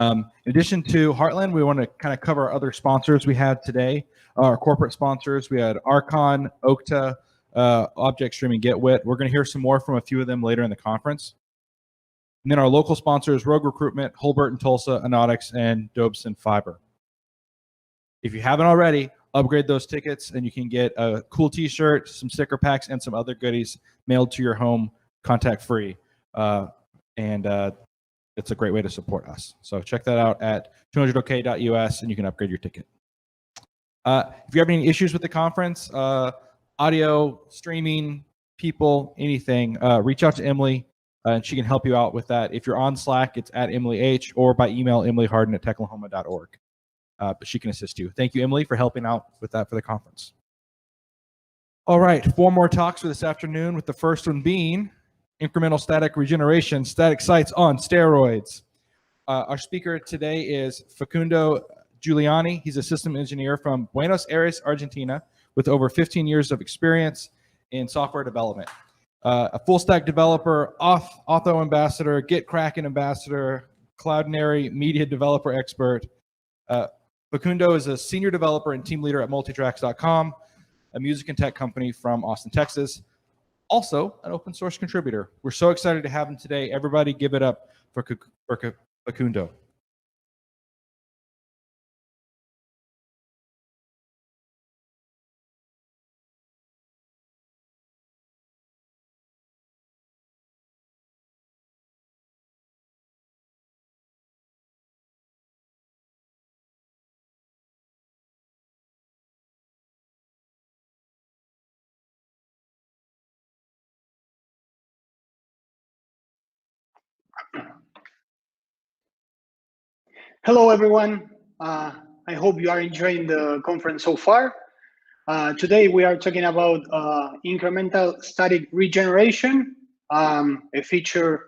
In addition to Heartland, we want to kind of cover our other sponsors we have today. Our corporate sponsors, we had Archon, Okta, Object Stream and GetWit. We're going to hear some more from a few of them later in the conference. And then our local sponsors, Rogue Recruitment, Holbert and Tulsa, Anotics, and Dobson Fiber. If you haven't already, upgrade those tickets and you can get a cool t-shirt, some sticker packs, and some other goodies mailed to your home contact-free. It's a great way to support us. So check that out at 200ok.us and you can upgrade your ticket. If you have any issues with the conference, audio, streaming, people, anything, reach out to Emily and she can help you out with that. If you're on Slack, it's at Emily H, or by email, emilyharden@techlahoma.org. But she can assist you. Thank you, Emily, for helping out with that for the conference. All right, 4 more talks for this afternoon, with the first one being incremental static regeneration, static sites on steroids. Our speaker today is Facundo Giuliani. He's a system engineer from Buenos Aires, Argentina, with over 15 years of experience in software development. A full stack developer, Auth0 ambassador, GitKraken ambassador, Cloudinary media developer expert. Facundo is a senior developer and team leader at Multitracks.com, a music and tech company from Austin, Texas. Also an open source contributor. We're so excited to have him today. Everybody give it up for Facundo. Hello, everyone. I hope you are enjoying the conference so far. Today, we are talking about incremental static regeneration, a feature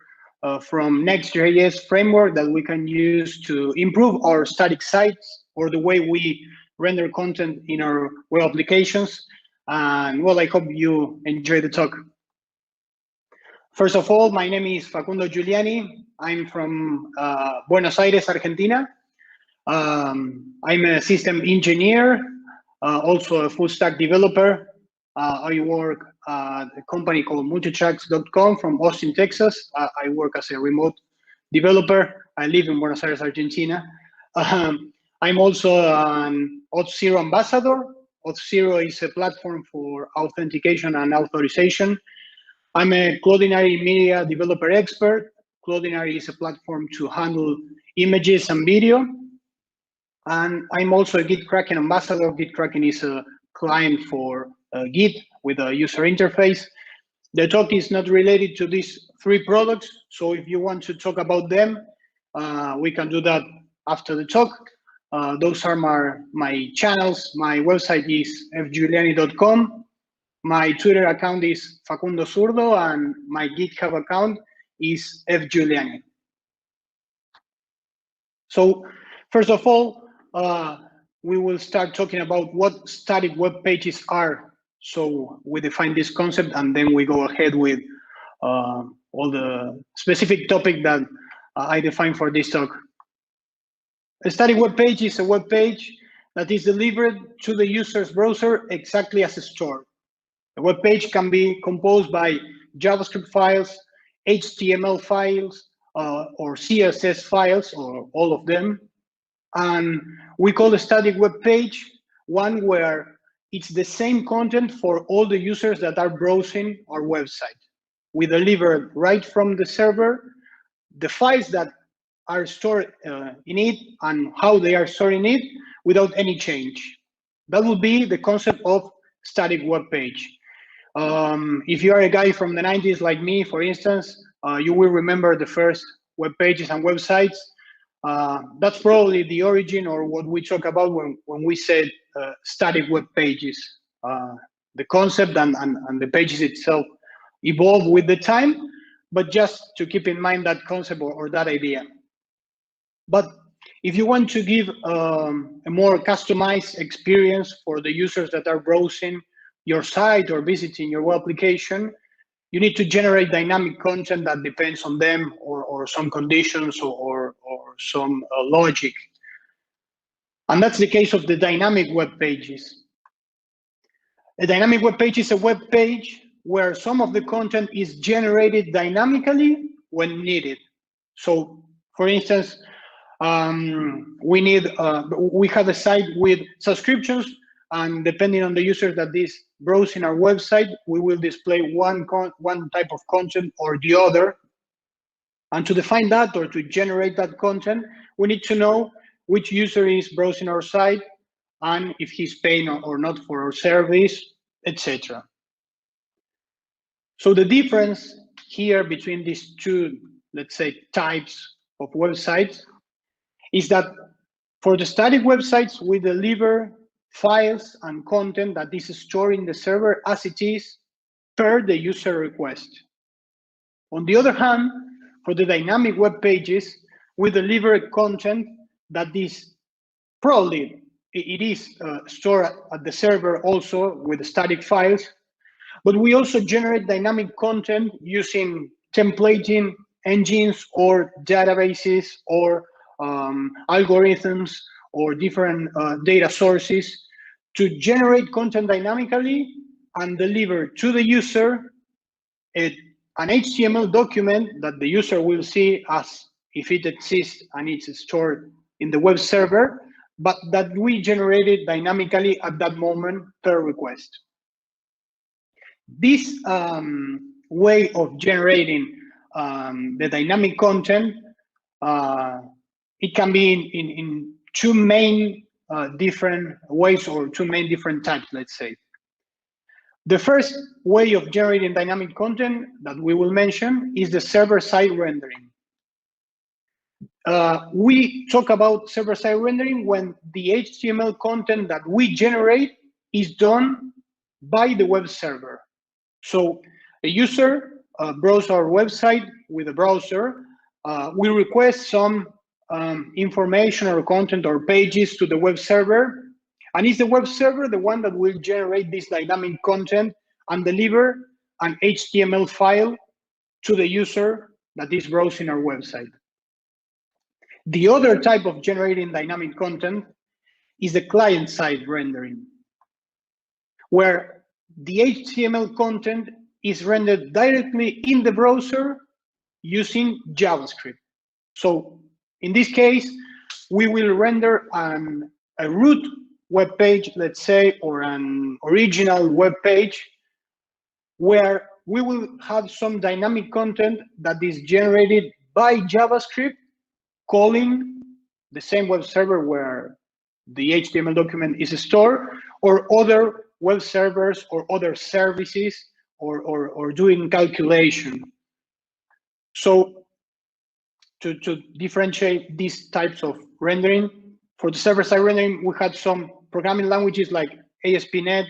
from Next.js framework that we can use to improve our static sites or the way we render content in our web applications. And well, I hope you enjoy the talk. First of all, my name is Facundo Giuliani. I'm from Buenos Aires, Argentina. I'm a system engineer, also a full stack developer. I work at a company called Multitracks.com from Austin, Texas. I work as a remote developer. I live in Buenos Aires, Argentina. I'm also an Auth0 ambassador. Auth0 is a platform for authentication and authorization. I'm a Cloudinary media developer expert. Cloudinary is a platform to handle images and video. And I'm also a GitKraken ambassador. GitKraken is a client for Git with a user interface. The talk is not related to these 3 products. So if you want to talk about them, we can do that after the talk. Those are my channels. My website is fgiuliani.com. My Twitter account is Facundo Zurdo, and my GitHub account is fgiuliani. So first of all, we will start talking about what static web pages are. So we define this concept, and then we go ahead with all the specific topic that I define for this talk. A static web page is a web page that is delivered to the user's browser exactly as a store. A web page can be composed by JavaScript files, HTML files, or CSS files, or all of them. And we call a static web page one where it's the same content for all the users that are browsing our website. We deliver right from the server the files that are stored in it and how they are stored in it without any change. That would be the concept of static web page. If you are a guy from the 90s like me, for instance, you will remember the first web pages and websites. That's probably the origin or what we talk about when we said static web pages. The concept and the pages itself evolve with the time, but just to keep in mind that concept or that idea. But if you want to give a more customized experience for the users that are browsing your site or visiting your web application, you need to generate dynamic content that depends on them or some conditions or some logic. And that's the case of the dynamic web pages. A dynamic web page is a web page where some of the content is generated dynamically when needed. So, for instance, we have a site with subscriptions, and depending on the user that is browsing our website, we will display one type of content or the other. And to define that or to generate that content, we need to know which user is browsing our site and if he's paying or not for our service, etc. So the difference here between these two, let's say, types of websites is that for the static websites, we deliver files and content that is stored in the server as it is per the user request. On the other hand, for the dynamic web pages, we deliver content that is probably, it is stored at the server also with static files, but we also generate dynamic content using templating engines or databases or algorithms or different data sources to generate content dynamically and deliver to the user an HTML document that the user will see as if it exists and it's stored in the web server, but that we generated dynamically at that moment per request. This way of generating the dynamic content, it can be in two main different ways or two main different types, let's say. The first way of generating dynamic content that we will mention is the server-side rendering. We talk about server-side rendering when the HTML content that we generate is done by the web server. So a user browses our website with a browser. We request some information or content or pages to the web server. And it's the web server the one that will generate this dynamic content and deliver an HTML file to the user that is browsing our website. The other type of generating dynamic content is the client-side rendering, where the HTML content is rendered directly in the browser using JavaScript. So in this case, we will render a root web page, let's say, or an original web page, where we will have some dynamic content that is generated by JavaScript, calling the same web server where the HTML document is stored, or other web servers or other services, or doing calculation. So to differentiate these types of rendering, for the server-side rendering, we had some programming languages like ASP.NET,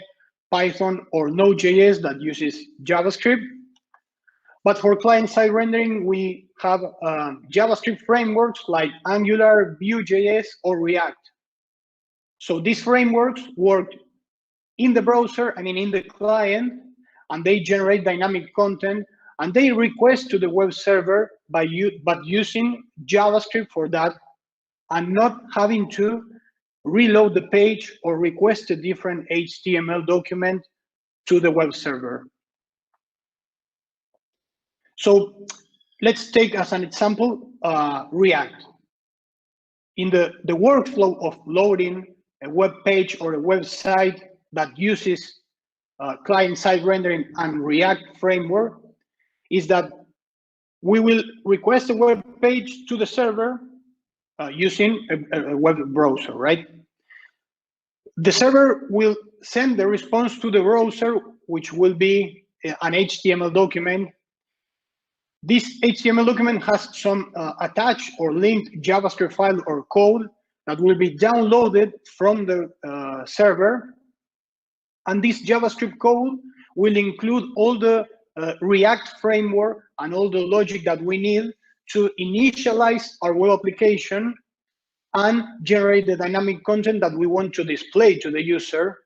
Python, or Node.js that uses JavaScript. But for client-side rendering, we have JavaScript frameworks like Angular, Vue.js, or React. So these frameworks work in the browser, I mean in the client, and they generate dynamic content, and they request to the web server but using JavaScript for that, and not having to reload the page or request a different HTML document to the web server. So let's take as an example React. In the workflow of loading a web page or a website that uses client-side rendering and React framework is that we will request a web page to the server using a web browser, right? The server will send the response to the browser, which will be an HTML document. This HTML document has some attached or linked JavaScript file or code that will be downloaded from the server. And this JavaScript code will include all the React framework and all the logic that we need to initialize our web application and generate the dynamic content that we want to display to the user.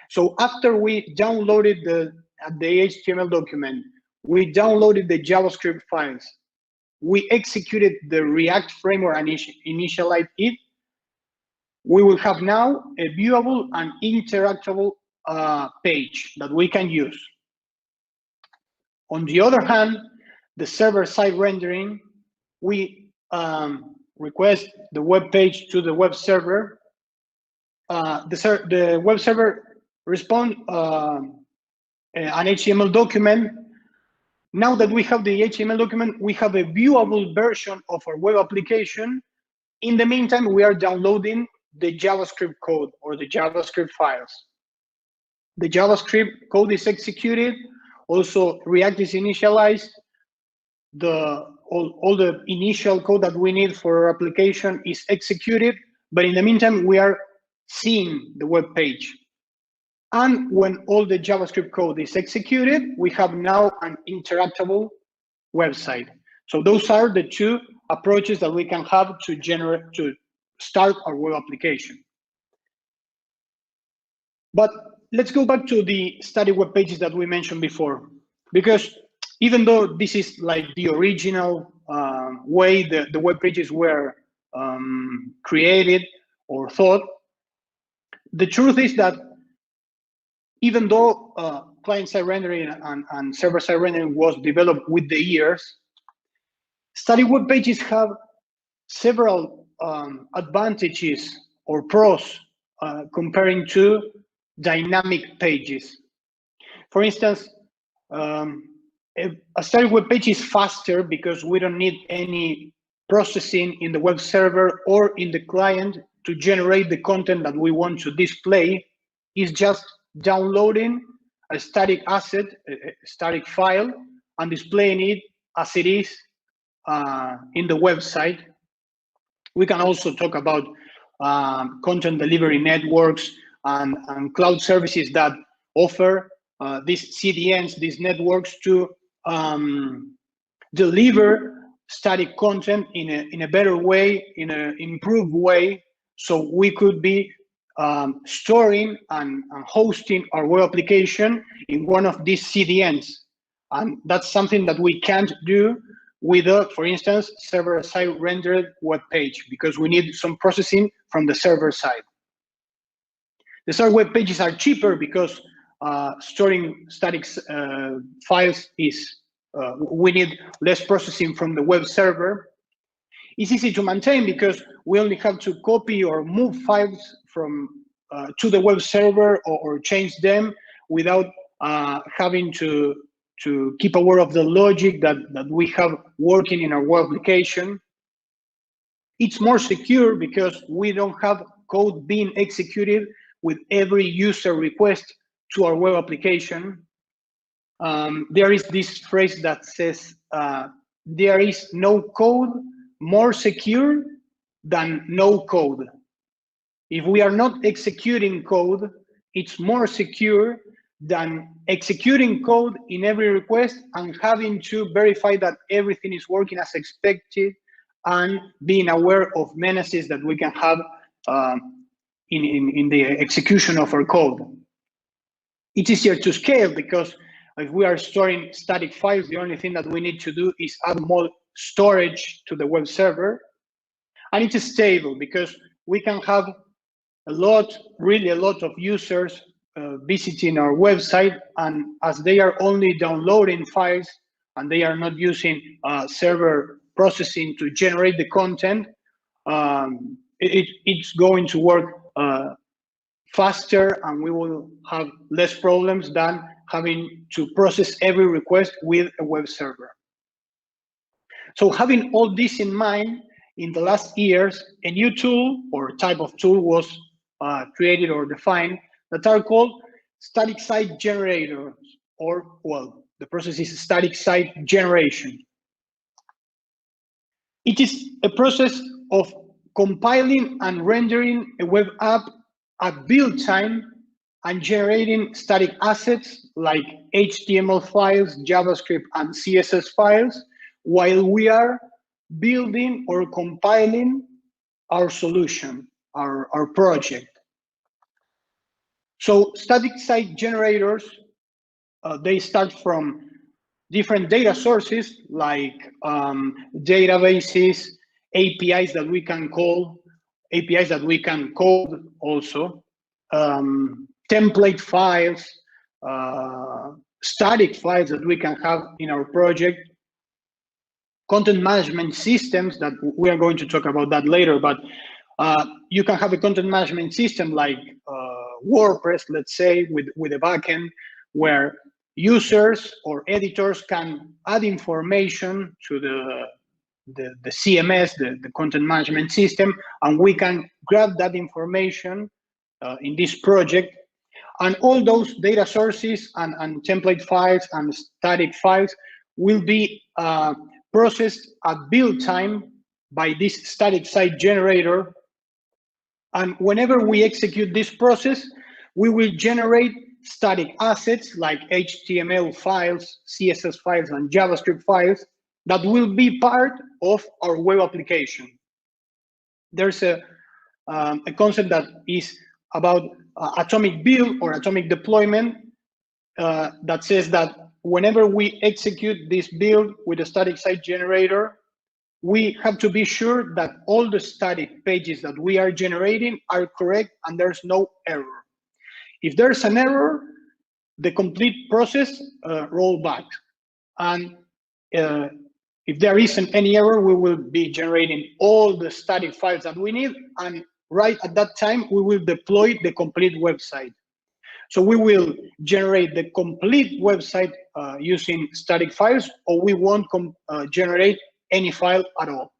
So after we downloaded the HTML document, we downloaded the JavaScript files, we executed the React framework and initialized it, we will have now a viewable and interactable page that we can use. On the other hand, the server-side rendering, we request the web page to the web server. The web server responds an HTML document. Now that we have the HTML document, we have a viewable version of our web application. In the meantime, we are downloading the JavaScript code or the JavaScript files. The JavaScript code is executed. Also, React is initialized. All the initial code that we need for our application is executed. But in the meantime, we are seeing the web page. And when all the JavaScript code is executed, we have now an interactable website. So those are the two approaches that we can have to start our web application. But let's go back to the static web pages that we mentioned before, because even though this is like the original way the web pages were created or thought, the truth is that even though client-side rendering and server-side rendering was developed with the years, static web pages have several advantages or pros comparing to dynamic pages. For instance, a static web page is faster because we don't need any processing in the web server or in the client to generate the content that we want to display. It's just downloading a static asset, a static file, and displaying it as it is in the website. We can also talk about content delivery networks and cloud services that offer these CDNs, these networks, to deliver static content in a better way, in an improved way, so we could be storing and hosting our web application in one of these CDNs. And that's something that we can't do with a, for instance, server-side rendered web page, because we need some processing from the server side. The server web pages are cheaper because storing static files is, we need less processing from the web server. It's easy to maintain because we only have to copy or move files from to the web server or change them without having to keep aware of the logic that we have working in our web application. It's more secure because we don't have code being executed with every user request to our web application. There is this phrase that says, there is no code more secure than no code. If we are not executing code, it's more secure than executing code in every request and having to verify that everything is working as expected and being aware of menaces that we can have in the execution of our code. It's easier to scale because if we are storing static files, the only thing that we need to do is add more storage to the web server. And it's stable because we can have really a lot of users visiting our website, and as they are only downloading files and they are not using server processing to generate the content, it's going to work faster, and we will have less problems than having to process every request with a web server. So having all this in mind, in the last years, a new tool or type of tool was created or defined that are called static site generators, or, well, the process is static site generation. It is a process of compiling and rendering a web app at build time and generating static assets like HTML files, JavaScript, and CSS files while we are building or compiling our solution, our project. So static site generators, they start from different data sources like databases, APIs that we can call, APIs that we can code also. template files, static files that we can have in our project, content management systems that we are going to talk about that later, but you can have a content management system like WordPress, let's say, with a backend where users or editors can add information to the CMS, the content management system, and we can grab that information in this project. And all those data sources and template files and static files will be processed at build time by this static site generator. And whenever we execute this process, we will generate static assets like HTML files, CSS files, and JavaScript files that will be part of our web application. There's a concept that is about atomic build or atomic deployment that says that whenever we execute this build with a static site generator, we have to be sure that all the static pages that we are generating are correct and there's no error. If there's an error, the complete process rolls back. And if there isn't any error, we will be generating all the static files that we need. And right at that time, we will deploy the complete website. So we will generate the complete website using static files, or we won't generate any file at all.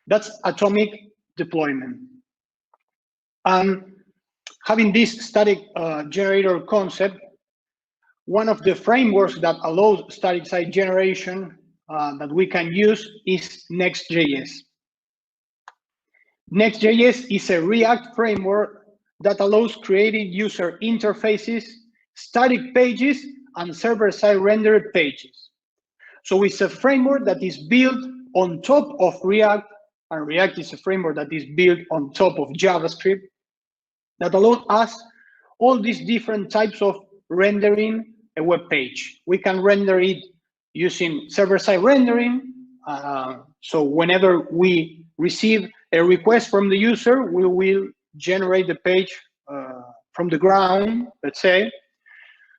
That's atomic deployment. And having this static generator concept, one of the frameworks that allows static site generation that we can use is Next.js. Next.js is a React framework that allows creating user interfaces, static pages, and server-side rendered pages. So it's a framework that is built on top of React, and React is a framework that is built on top of JavaScript that allows us all these different types of rendering a web page. We can render it using server-side rendering. So whenever we receive a request from the user, we will generate the page from the ground, let's say.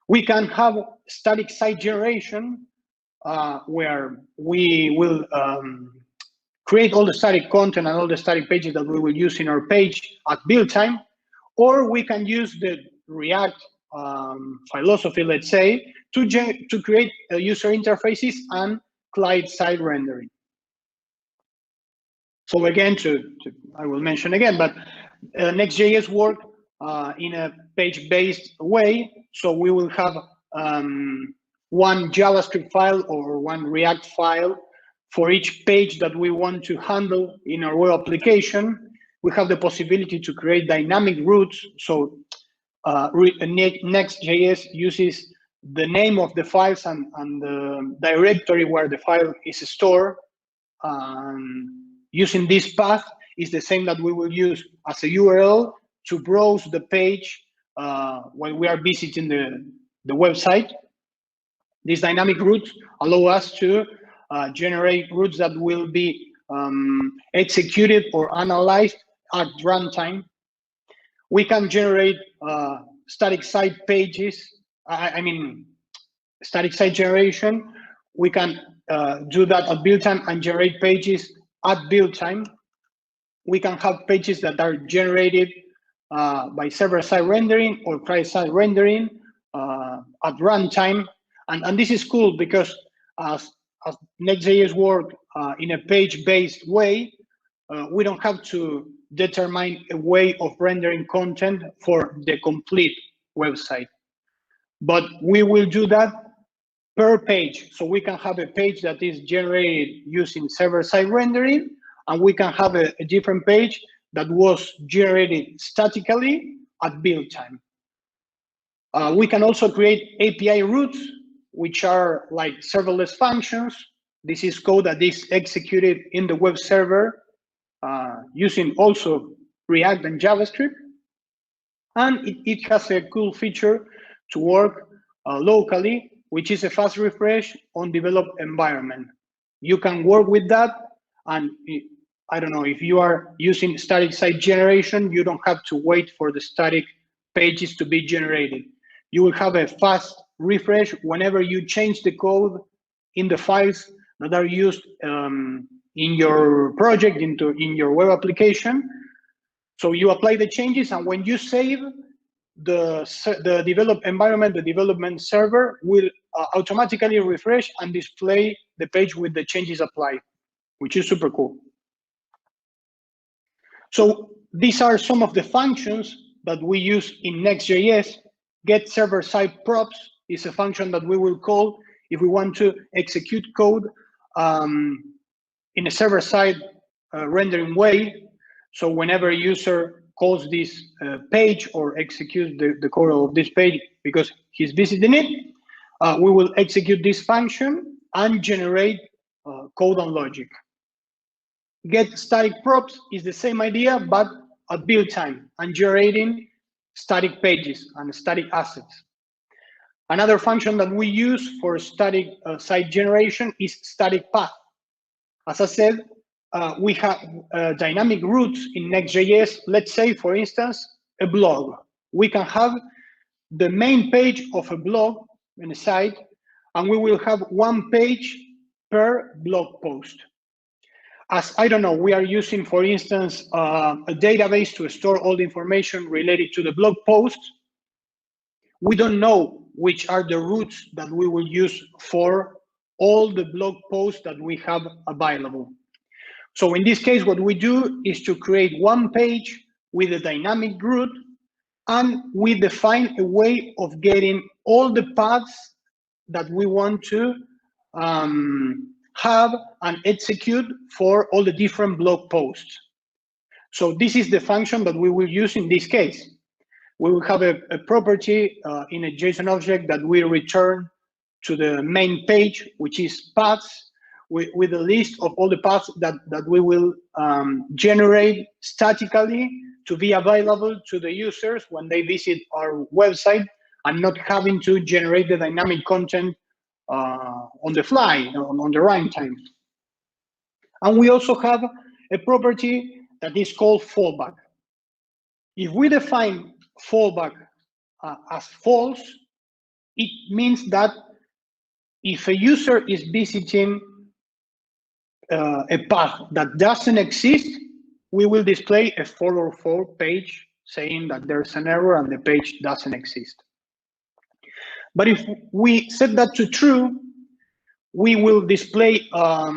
We can have static site generation where we will create all the static content and all the static pages that we will use in our page at build time, or we can use the React philosophy, let's say, to create user interfaces and client-side rendering. So again, I will mention again, but Next.js work in a page-based way. So we will have one JavaScript file or one React file for each page that we want to handle in our web application. We have the possibility to create dynamic routes. So Next.js uses the name of the files and the directory where the file is stored. Using this path is the same that we will use as a URL to browse the page when we are visiting the website. These dynamic routes allow us to generate routes that will be executed or analyzed at runtime. We can generate static site pages, static site generation. We can do that at build time and generate pages at build time. We can have pages that are generated by server-side rendering or client-side rendering at runtime. And this is cool because as Next.js work in a page-based way, we don't have to determine a way of rendering content for the complete website. But we will do that per page. So we can have a page that is generated using server-side rendering, and we can have a different page that was generated statically at build time. We can also create API routes, which are like serverless functions. This is code that is executed in the web server using also React and JavaScript. And it has a cool feature to work locally, which is a fast refresh on developed environment. You can work with that, and I don't know, if you are using static site generation, you don't have to wait for the static pages to be generated. You will have a fast refresh whenever you change the code in the files that are used in your project, in your web application. So you apply the changes, and when you save, the develop environment, the development server will automatically refresh and display the page with the changes applied, which is super cool. So these are some of the functions that we use in Next.js. Get server-side props is a function that we will call if we want to execute code in a server-side rendering way. So whenever a user calls this page or executes the code of this page because he's visiting it, we will execute this function and generate code and logic. Get static props is the same idea, but at build time and generating static pages and static assets. Another function that we use for static site generation is static path. As I said, we have dynamic routes in Next.js. Let's say, for instance, a blog. We can have the main page of a blog in a site, and we will have one page per blog post. As I don't know, we are using, for instance, a database to store all the information related to the blog post. We don't know which are the routes that we will use for all the blog posts that we have available. So in this case, what we do is to create one page with a dynamic route, and we define a way of getting all the paths that we want to have and execute for all the different blog posts. So this is the function that we will use in this case. We will have a property in a JSON object that will return to the main page, which is paths, with a list of all the paths that we will generate statically to be available to the users when they visit our website, and not having to generate the dynamic content on the fly, on the runtime. And we also have a property that is called fallback. If we define fallback as false, it means that if a user is visiting a path that doesn't exist, we will display a 404 page saying that there's an error and the page doesn't exist. But if we set that to true, we will display a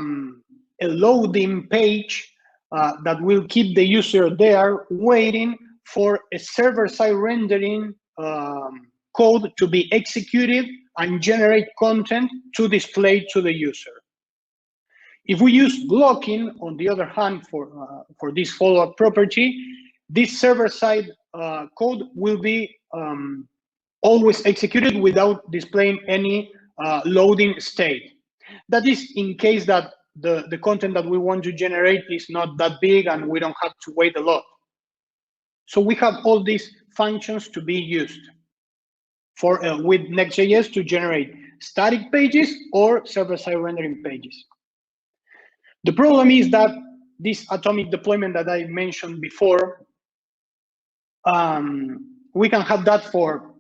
loading page that will keep the user there waiting for a server-side rendering code to be executed and generate content to display to the user. If we use blocking, on the other hand, for this follow-up property, this server-side code will be always executed without displaying any loading state. That is in case that the content that we want to generate is not that big and we don't have to wait a lot. So we have all these functions to be used for with Next.js to generate static pages or server-side rendering pages. The problem is that this atomic deployment that I mentioned before, we can have that for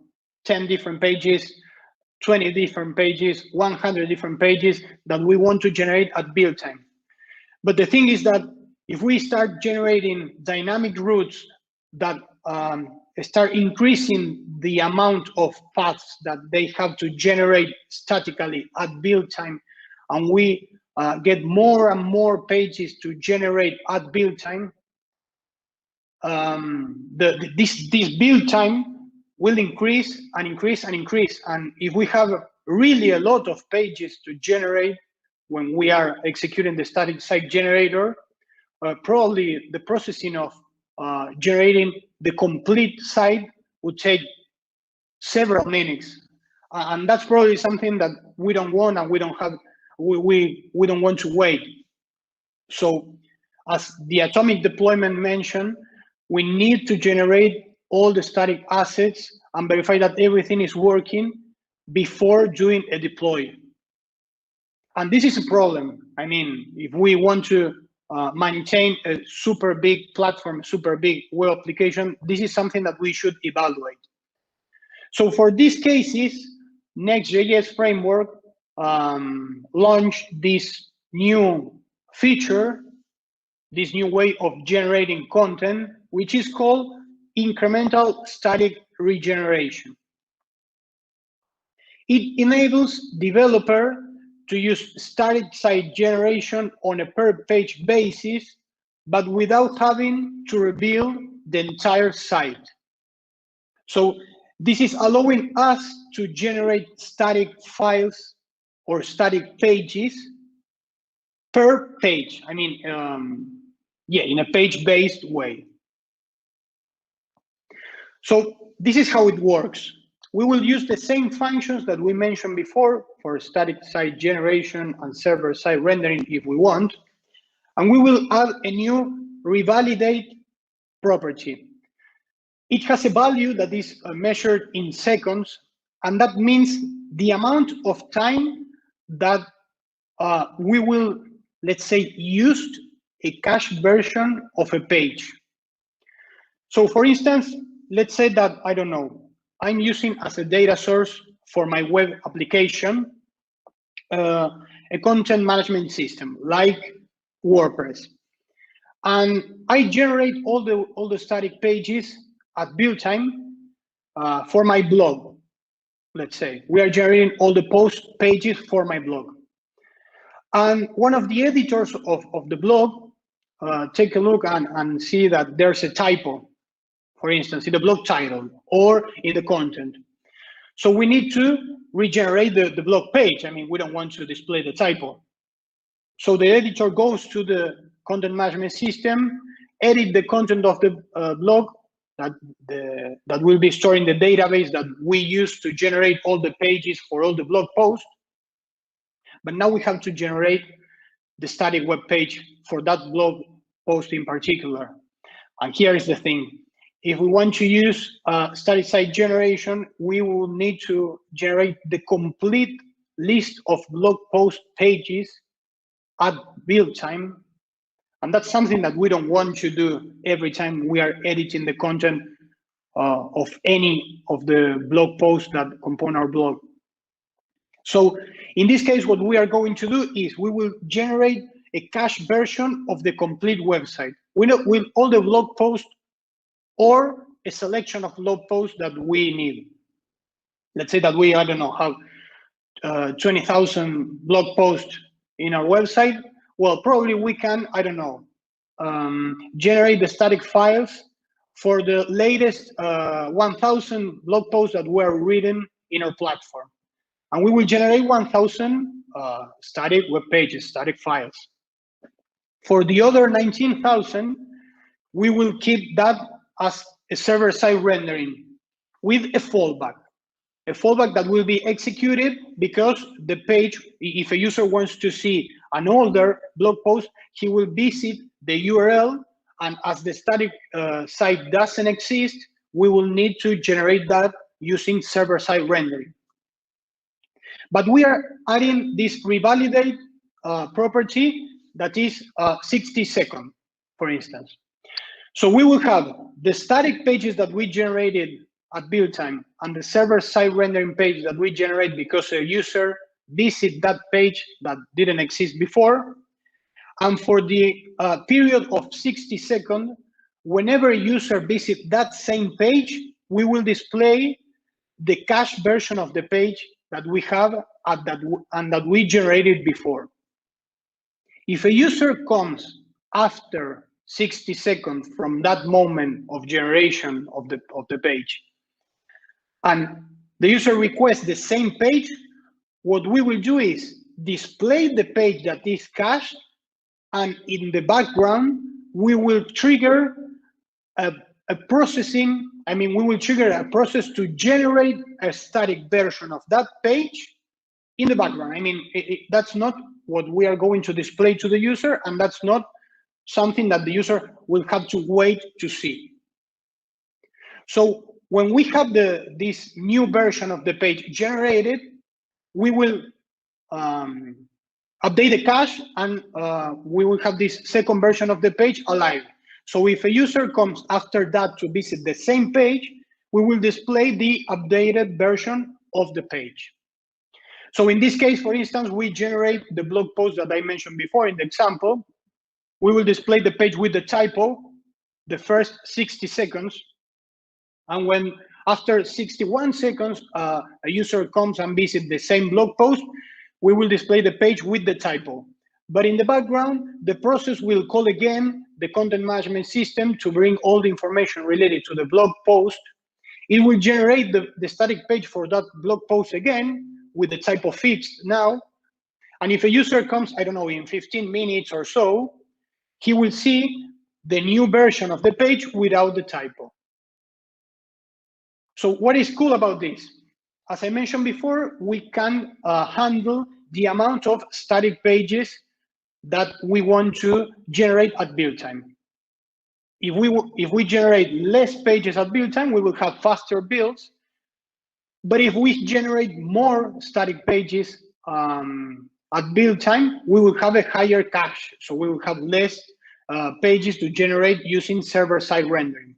10 different pages, 20 different pages, 100 different pages that we want to generate at build time. But the thing is that if we start generating dynamic routes that start increasing the amount of paths that they have to generate statically at build time, and we get more and more pages to generate at build time, this build time will increase and increase and increase. And if we have really a lot of pages to generate when we are executing the static site generator, probably the processing of generating the complete site would take several minutes. And that's probably something that we don't want, and we don't have, we don't want to wait. So as the atomic deployment mentioned, we need to generate all the static assets and verify that everything is working before doing a deploy. And this is a problem. I mean, if we want to maintain a super big platform, super big web application, this is something that we should evaluate. So for these cases, Next.js framework launched this new feature, this new way of generating content, which is called incremental static regeneration. It enables developer to use static site generation on a per page basis, but without having to rebuild the entire site. So this is allowing us to generate static files or static pages per page. I mean, in a page-based way. So this is how it works. We will use the same functions that we mentioned before for static site generation and server-side rendering if we want. And we will add a new revalidate property. It has a value that is measured in seconds, and that means the amount of time that we will, let's say, use a cached version of a page. So for instance, let's say that, I don't know, I'm using as a data source for my web application a content management system like WordPress. And I generate all the static pages at build time for my blog. Let's say we are generating all the post pages for my blog. And one of the editors of the blog take a look and see that there's a typo, for instance, in the blog title or in the content. So we need to regenerate the blog page. I mean, we don't want to display the typo. So the editor goes to the content management system, edit the content of the blog that will be stored in the database that we use to generate all the pages for all the blog posts. But now we have to generate the static web page for that blog post in particular. And here is the thing. If we want to use static site generation, we will need to generate the complete list of blog post pages at build time. And that's something that we don't want to do every time we are editing the content of any of the blog posts that compose our blog. So in this case, what we are going to do is we will generate a cached version of the complete website with all the blog posts or a selection of blog posts that we need. Let's say that we, I don't know, have 20,000 blog posts in our website. Well, probably we can, I don't know, generate the static files for the latest 1,000 blog posts that were written in our platform. And we will generate 1,000 static web pages, static files. For the other 19,000, we will keep that as a server-side rendering with a fallback that will be executed because the page, if a user wants to see an older blog post, he will visit the URL, and as the static site doesn't exist, we will need to generate that using server-side rendering. But we are adding this revalidate property that is 60 seconds, for instance. So we will have the static pages that we generated at build time and the server-side rendering page that we generate because a user visit that page that didn't exist before. And for the period of 60 seconds, whenever a user visits that same page, we will display the cached version of the page that we have and that we generated before. If a user comes after 60 seconds from that moment of generation of the page, and the user requests the same page, what we will do is display the page that is cached, and in the background, we will trigger a processing. I mean, we will trigger a process to generate a static version of that page in the background. I mean, that's not what we are going to display to the user, and that's not something that the user will have to wait to see. So when we have this new version of the page generated, we will update the cache, and we will have this second version of the page alive. So if a user comes after that to visit the same page, we will display the updated version of the page. So in this case, for instance, we generate the blog post that I mentioned before in the example. We will display the page with the typo, the first 60 seconds. And when after 61 seconds, a user comes and visits the same blog post, we will display the page with the typo. But in the background, the process will call again the content management system to bring all the information related to the blog post. It will generate the static page for that blog post again with the typo fixed now. And if a user comes, I don't know, in 15 minutes or so, he will see the new version of the page without the typo. So what is cool about this? As I mentioned before, we can handle the amount of static pages that we want to generate at build time. If we generate less pages at build time, we will have faster builds. But if we generate more static pages at build time, we will have a higher cache. So we will have less pages to generate using server-side rendering.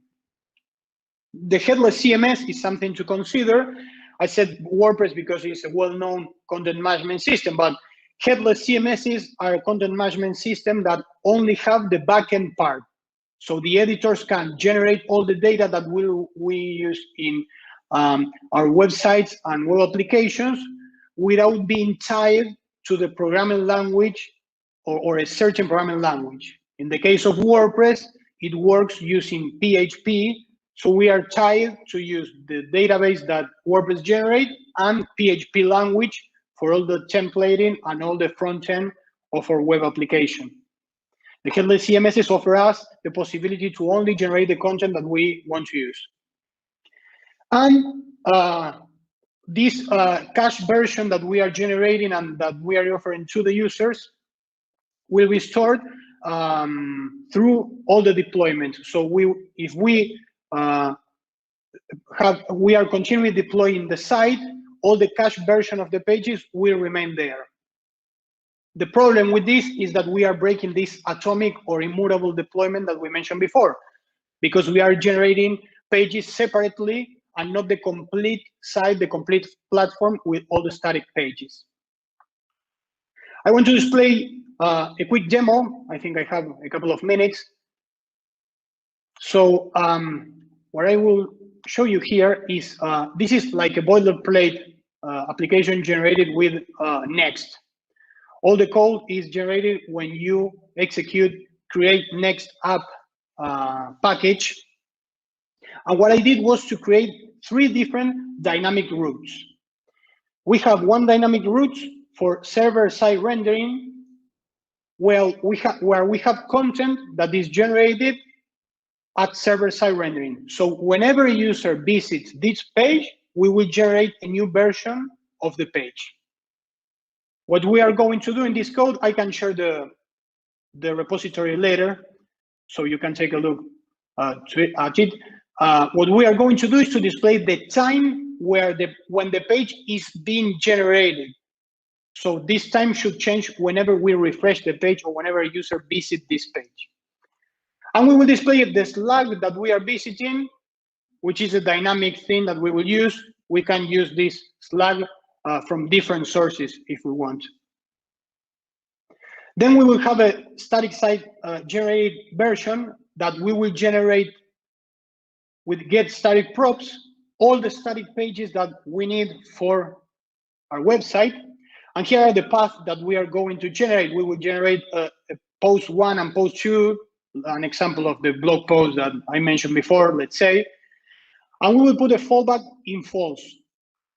The headless CMS is something to consider. I said WordPress because it's a well-known content management system, but headless CMSs are a content management system that only have the backend part. So the editors can generate all the data that we use in our websites and web applications without being tied to the programming language or a certain programming language. In the case of WordPress, it works using PHP. So we are tied to use the database that WordPress generate and PHP language for all the templating and all the front end of our web application. The headless CMSs offer us the possibility to only generate the content that we want to use. And this cache version that we are generating and that we are offering to the users will be stored through all the deployments. So if we are continually deploying the site, all the cache version of the pages will remain there. The problem with this is that we are breaking this atomic or immutable deployment that we mentioned before, because we are generating pages separately and not the complete site, the complete platform with all the static pages. I want to display a quick demo. I think I have a couple of minutes. So what I will show you here is, this is like a boilerplate application generated with Next. All the code is generated when you execute create Next app package. And what I did was to create 3 different dynamic routes. We have one dynamic route for server-side rendering, where we have content that is generated at server-side rendering. So whenever a user visits this page, we will generate a new version of the page. What we are going to do in this code, I can share the repository later, so you can take a look at it. What we are going to do is to display the time when the page is being generated. So this time should change whenever we refresh the page or whenever a user visits this page. And we will display the slug that we are visiting, which is a dynamic thing that we will use. We can use this slug from different sources if we want. Then we will have a static site generated version that we will generate with get static props, all the static pages that we need for our website. And here are the paths that we are going to generate. We will generate a post 1 and post 2, an example of the blog post that I mentioned before, let's say. And we will put a fallback in false.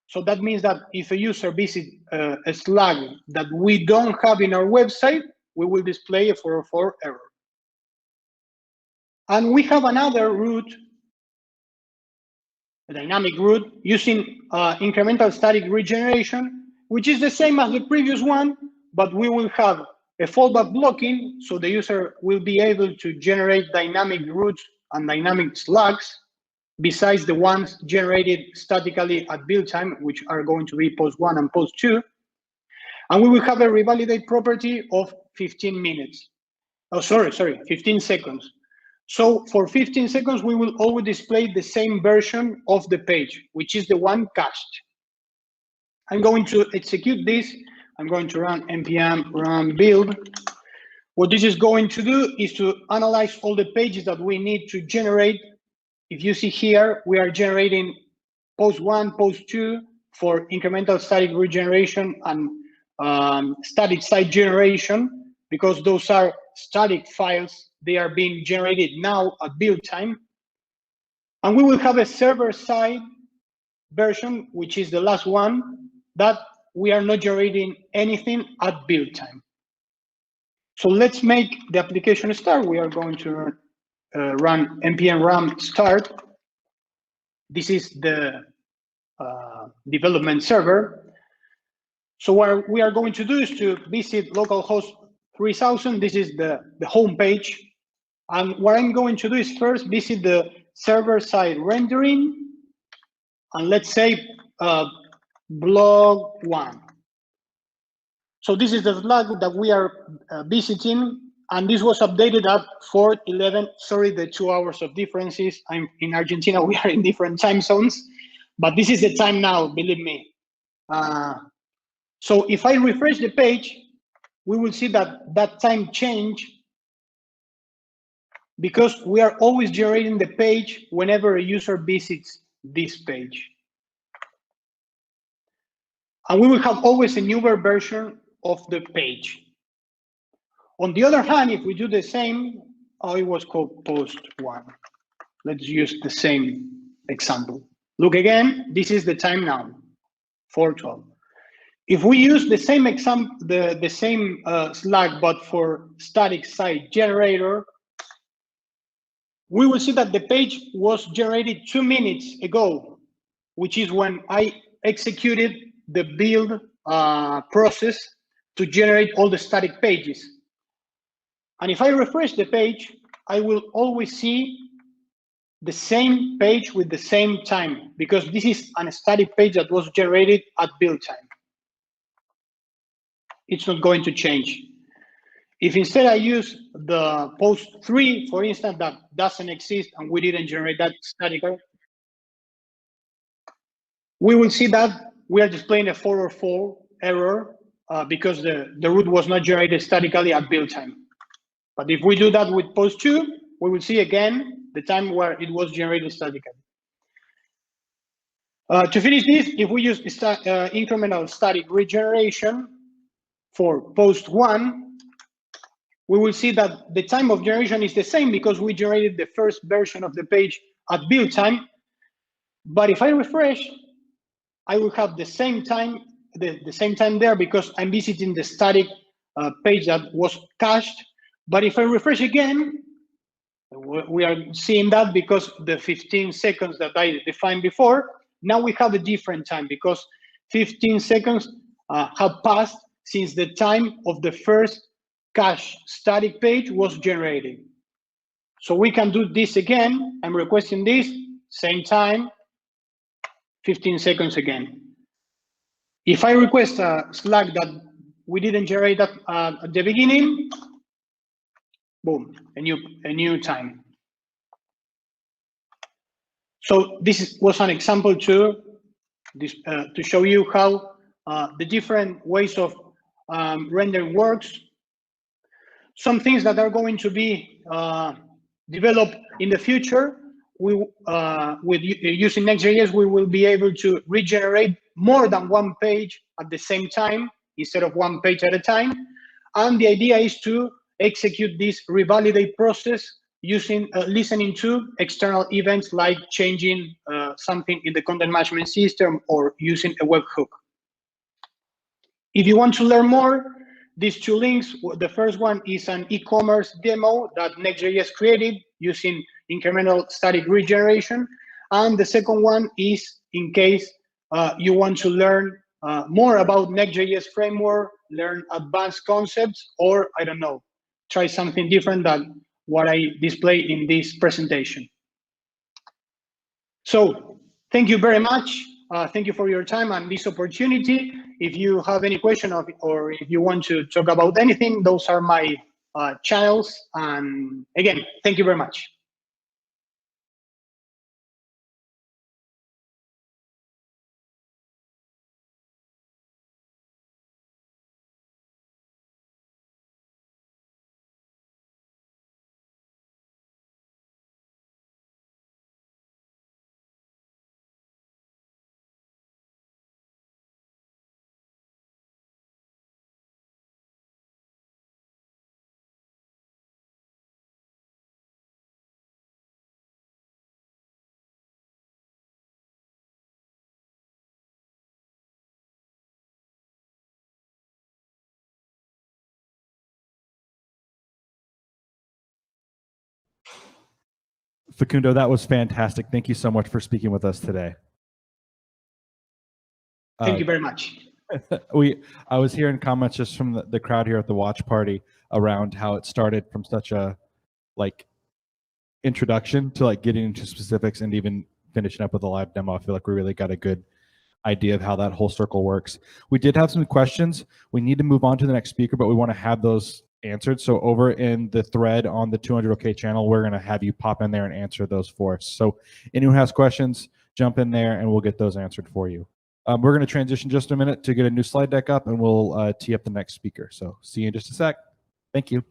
So that means that if a user visits a slug that we don't have in our website, we will display a 404 error. And we have another route, a dynamic route, using incremental static regeneration, which is the same as the previous one, but we will have a fallback blocking, so the user will be able to generate dynamic routes and dynamic slugs, besides the ones generated statically at build time, which are going to be post 1 and post 2. And we will have a revalidate property of 15 minutes. Oh, sorry, 15 seconds. So for 15 seconds, we will always display the same version of the page, which is the one cached. I'm going to execute this. I'm going to run npm run build. What this is going to do is to analyze all the pages that we need to generate. If you see here, we are generating post 1, post 2 for incremental static regeneration and static site generation, because those are static files. They are being generated now at build time. And we will have a server-side version, which is the last one, that we are not generating anything at build time. So let's make the application start. We are going to run npm run start. This is the development server. So what we are going to do is to visit localhost 3000. This is the home page. And what I'm going to do is first visit the server-side rendering. And let's say blog 1. So this is the flag that we are visiting, and this was updated at 4:11. Sorry, the 2 hours of differences. I'm in Argentina. We are in different time zones, but this is the time now. Believe me. So if I refresh the page, we will see that time change, because we are always generating the page whenever a user visits this page. And we will have always a newer version of the page. On the other hand, if we do the same, it was called post 1. Let's use the same example. Look again, this is the time now, 4:12. If we use the same example, the same Slack, but for static site generator, we will see that the page was generated 2 minutes ago, which is when I executed the build process to generate all the static pages. And if I refresh the page, I will always see the same page with the same time, because this is a static page that was generated at build time. It's not going to change. If instead I use the post 3, for instance, that doesn't exist and we didn't generate that static, we will see that we are displaying a 404 error because the root was not generated statically at build time. But if we do that with post 2, we will see again the time where it was generated statically. To finish this, if we use incremental static regeneration for post 1, we will see that the time of generation is the same because we generated the first version of the page at build time. But if I refresh, I will have the same time, the same time there, because I'm visiting the static page that was cached. But if I refresh again, we are seeing that because the 15 seconds that I defined before, now we have a different time because 15 seconds have passed since the time of the first cache static page was generated. So we can do this again. I'm requesting this, same time, 15 seconds again. If I request a Slack that we didn't generate that at the beginning, boom, a new time. So this was an example to show you how the different ways of rendering works. Some things that are going to be developed in the future, with using Next.js, we will be able to regenerate more than one page at the same time instead of one page at a time. And the idea is to execute this revalidate process using listening to external events like changing something in the content management system or using a webhook. If you want to learn more, these two links, the first one is an e-commerce demo that Next.js created using incremental static regeneration. And the second one is in case you want to learn more about Next.js framework, learn advanced concepts, or I don't know, try something different than what I display in this presentation. So thank you very much. thank you for your time and this opportunity. If you have any question or if you want to talk about anything, those are my channels. And again, thank you very much. Facundo, that was fantastic. Thank you so much for speaking with us today. Thank you very much. I was hearing comments just from the crowd here at the watch party around how it started from such a introduction to getting into specifics and even finishing up with a live demo. I feel like we really got a good idea of how that whole circle works. We did have some questions. We need to move on to the next speaker, but we want to have those answered. So over in the thread on the 200OK channel, we're going to have you pop in there and answer those for us. So anyone who has questions, jump in there and we'll get those answered for you. We're going to transition just a minute to get a new slide deck up and we'll tee up the next speaker. So see you in just a sec. Thank you.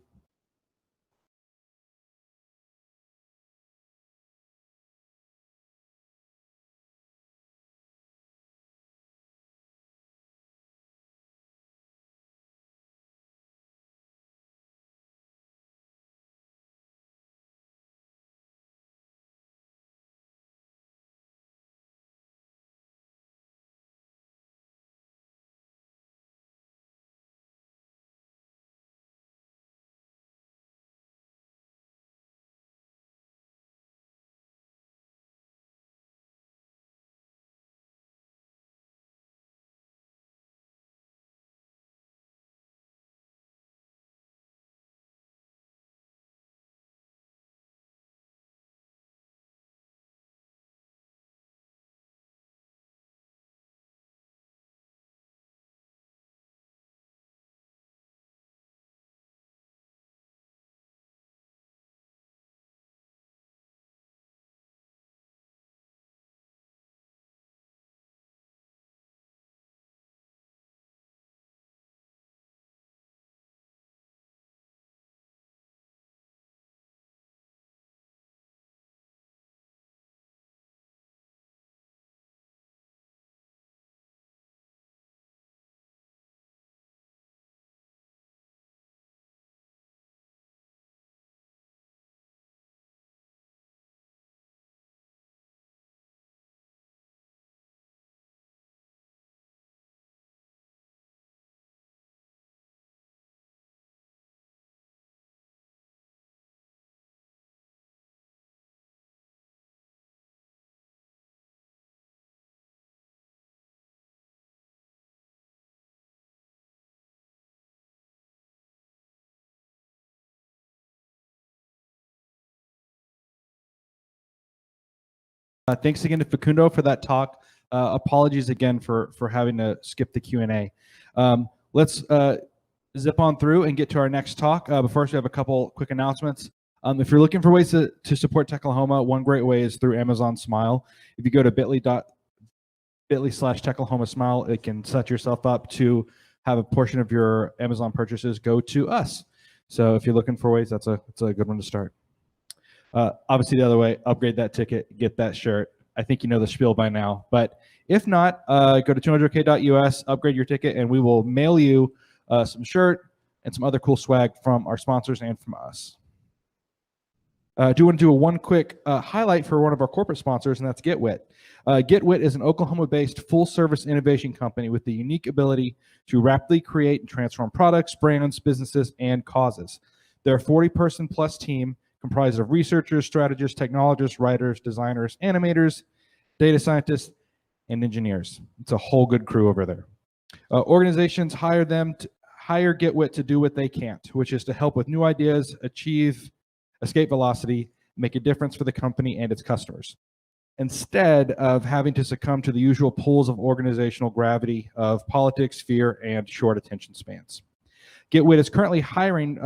Thanks again to Facundo for that talk. Apologies again for having to skip the Q&A. Let's zip on through and get to our next talk. But first, we have a couple quick announcements. If you're looking for ways to support Techlahoma, one great way is through Amazon Smile. If you go to bit.ly/Techlahoma Smile, it can set yourself up to have a portion of your Amazon purchases go to us. So if you're looking for ways, that's a good one to start. Obviously, the other way, upgrade that ticket, get that shirt. I think you know the spiel by now. But if not, go to 200k.us, upgrade your ticket, and we will mail you some shirt and some other cool swag from our sponsors and from us. I do want to do one quick highlight for one of our corporate sponsors, and that's GetWit. GetWit is an Oklahoma-based full-service innovation company with the unique ability to rapidly create and transform products, brands, businesses, and causes. They're a 40-person plus team comprised of researchers, strategists, technologists, writers, designers, animators, data scientists, and engineers. It's a whole good crew over there. Organizations hire GetWit to do what they can't, which is to help with new ideas, achieve escape velocity, make a difference for the company and its customers. instead of having to succumb to the usual pulls of organizational gravity of politics, fear, and short attention spans. GetWit is currently hiring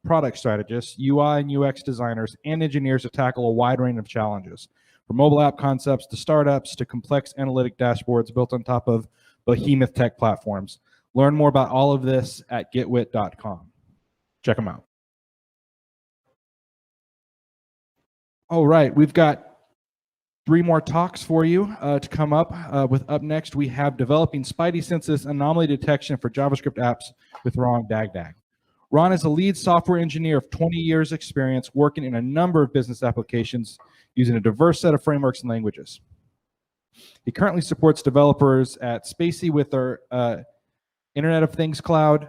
product strategists, UI and UX designers, and engineers to tackle a wide range of challenges, from mobile app concepts to startups to complex analytic dashboards built on top of behemoth tech platforms. Learn more about all of this at getwit.com. Check them out. All right, we've got 3 more talks for you to come up. Up next, we have developing Spidey Senses anomaly detection for JavaScript apps with Ron Dagdag. Ron is a lead software engineer of 20 years experience working in a number of business applications using a diverse set of frameworks and languages. He currently supports developers at Spacey with their Internet of Things Cloud,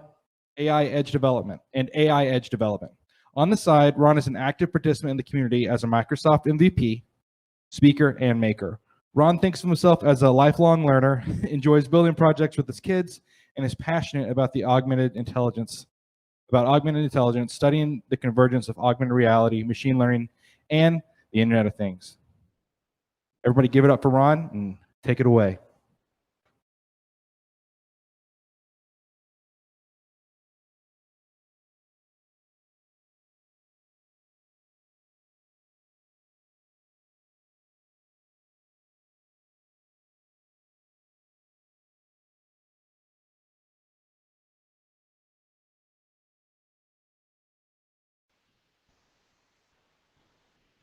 AI Edge Development. On the side, Ron is an active participant in the community as a Microsoft MVP, speaker, and maker. Ron thinks of himself as a lifelong learner, enjoys building projects with his kids, and is passionate about augmented intelligence, studying the convergence of augmented reality, machine learning, and the Internet of Things. Everybody give it up for Ron and take it away.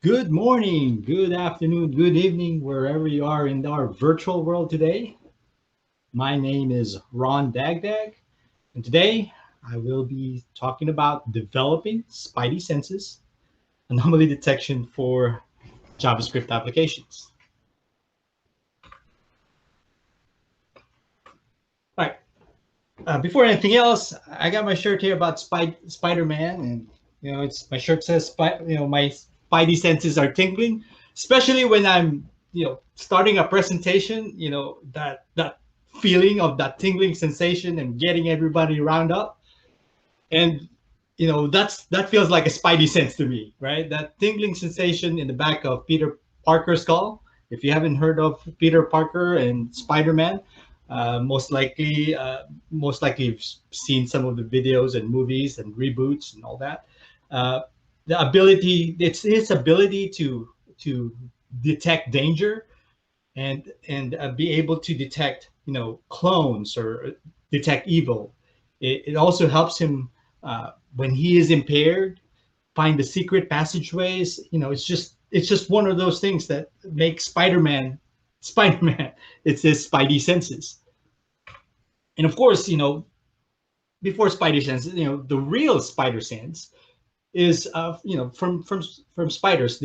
Good morning, good afternoon, good evening, wherever you are in our virtual world today. My name is Ron Dagdag, and today I will be talking about developing Spidey Senses anomaly detection for JavaScript applications. All right, before anything else, I got my shirt here about Spider-Man, and it's my shirt says, my Spidey senses are tingling, especially when I'm, starting a presentation. That feeling of that tingling sensation and getting everybody round up, and that feels like a Spidey sense to me, right? That tingling sensation in the back of Peter Parker's skull. If you haven't heard of Peter Parker and Spider-Man, most likely you've seen some of the videos and movies and reboots and all that. It's his ability to detect danger and be able to detect clones or detect evil. It also helps him when he is impaired find the secret passageways. It's just one of those things that makes Spider-Man. It's his Spidey senses. And of course, before Spidey senses, the real spider sense is from spiders.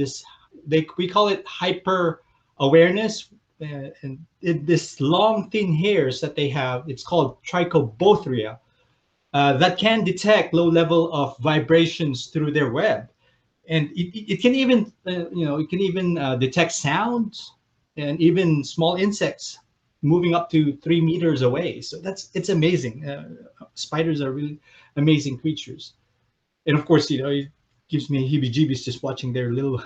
We call it hyper awareness, and this long thin hairs that they have, it's called trichobothria, that can detect low level of vibrations through their web, and it can even detect sounds and even small insects moving up to 3 meters away. So it's amazing. Spiders are really amazing creatures. And of course, it gives me heebie-jeebies just watching their little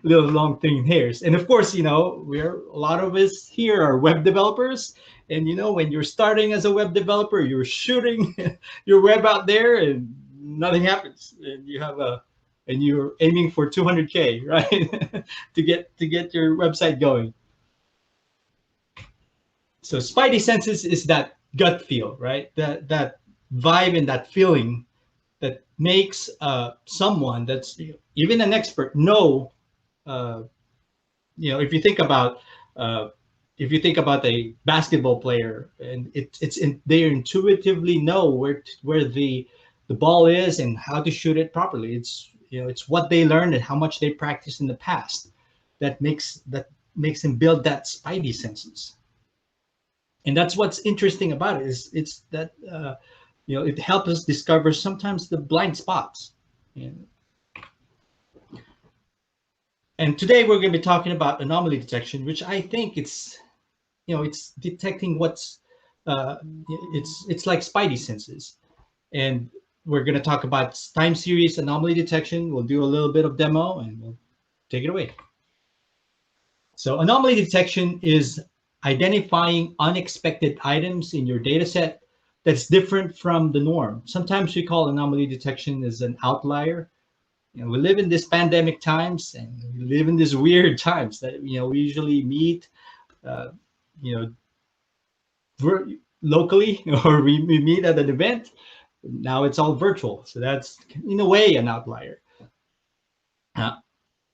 long thin hairs. And of course, a lot of us here are web developers. And when you're starting as a web developer, you're shooting your web out there and nothing happens. And you're aiming for 200K, right? to get your website going. So Spidey senses is that gut feel, right? That vibe and that feeling that makes someone that's even an expert know. If you think about a basketball player, and they intuitively know where the ball is and how to shoot it properly. It's what they learned and how much they practiced in the past that makes them build that Spidey senses. And that's what's interesting about it it's that it helps us discover sometimes the blind spots. And today we're going to be talking about anomaly detection, which I think it's detecting what's it's like Spidey senses. And we're going to talk about time series anomaly detection. We'll do a little bit of demo and we'll take it away. So anomaly detection is identifying unexpected items in your data set that's different from the norm. Sometimes we call anomaly detection as an outlier. You know, we live in this pandemic times, and we live in these weird times that, you know, we usually meet, you know, locally, or we meet at an event. Now it's all virtual. So that's in a way an outlier.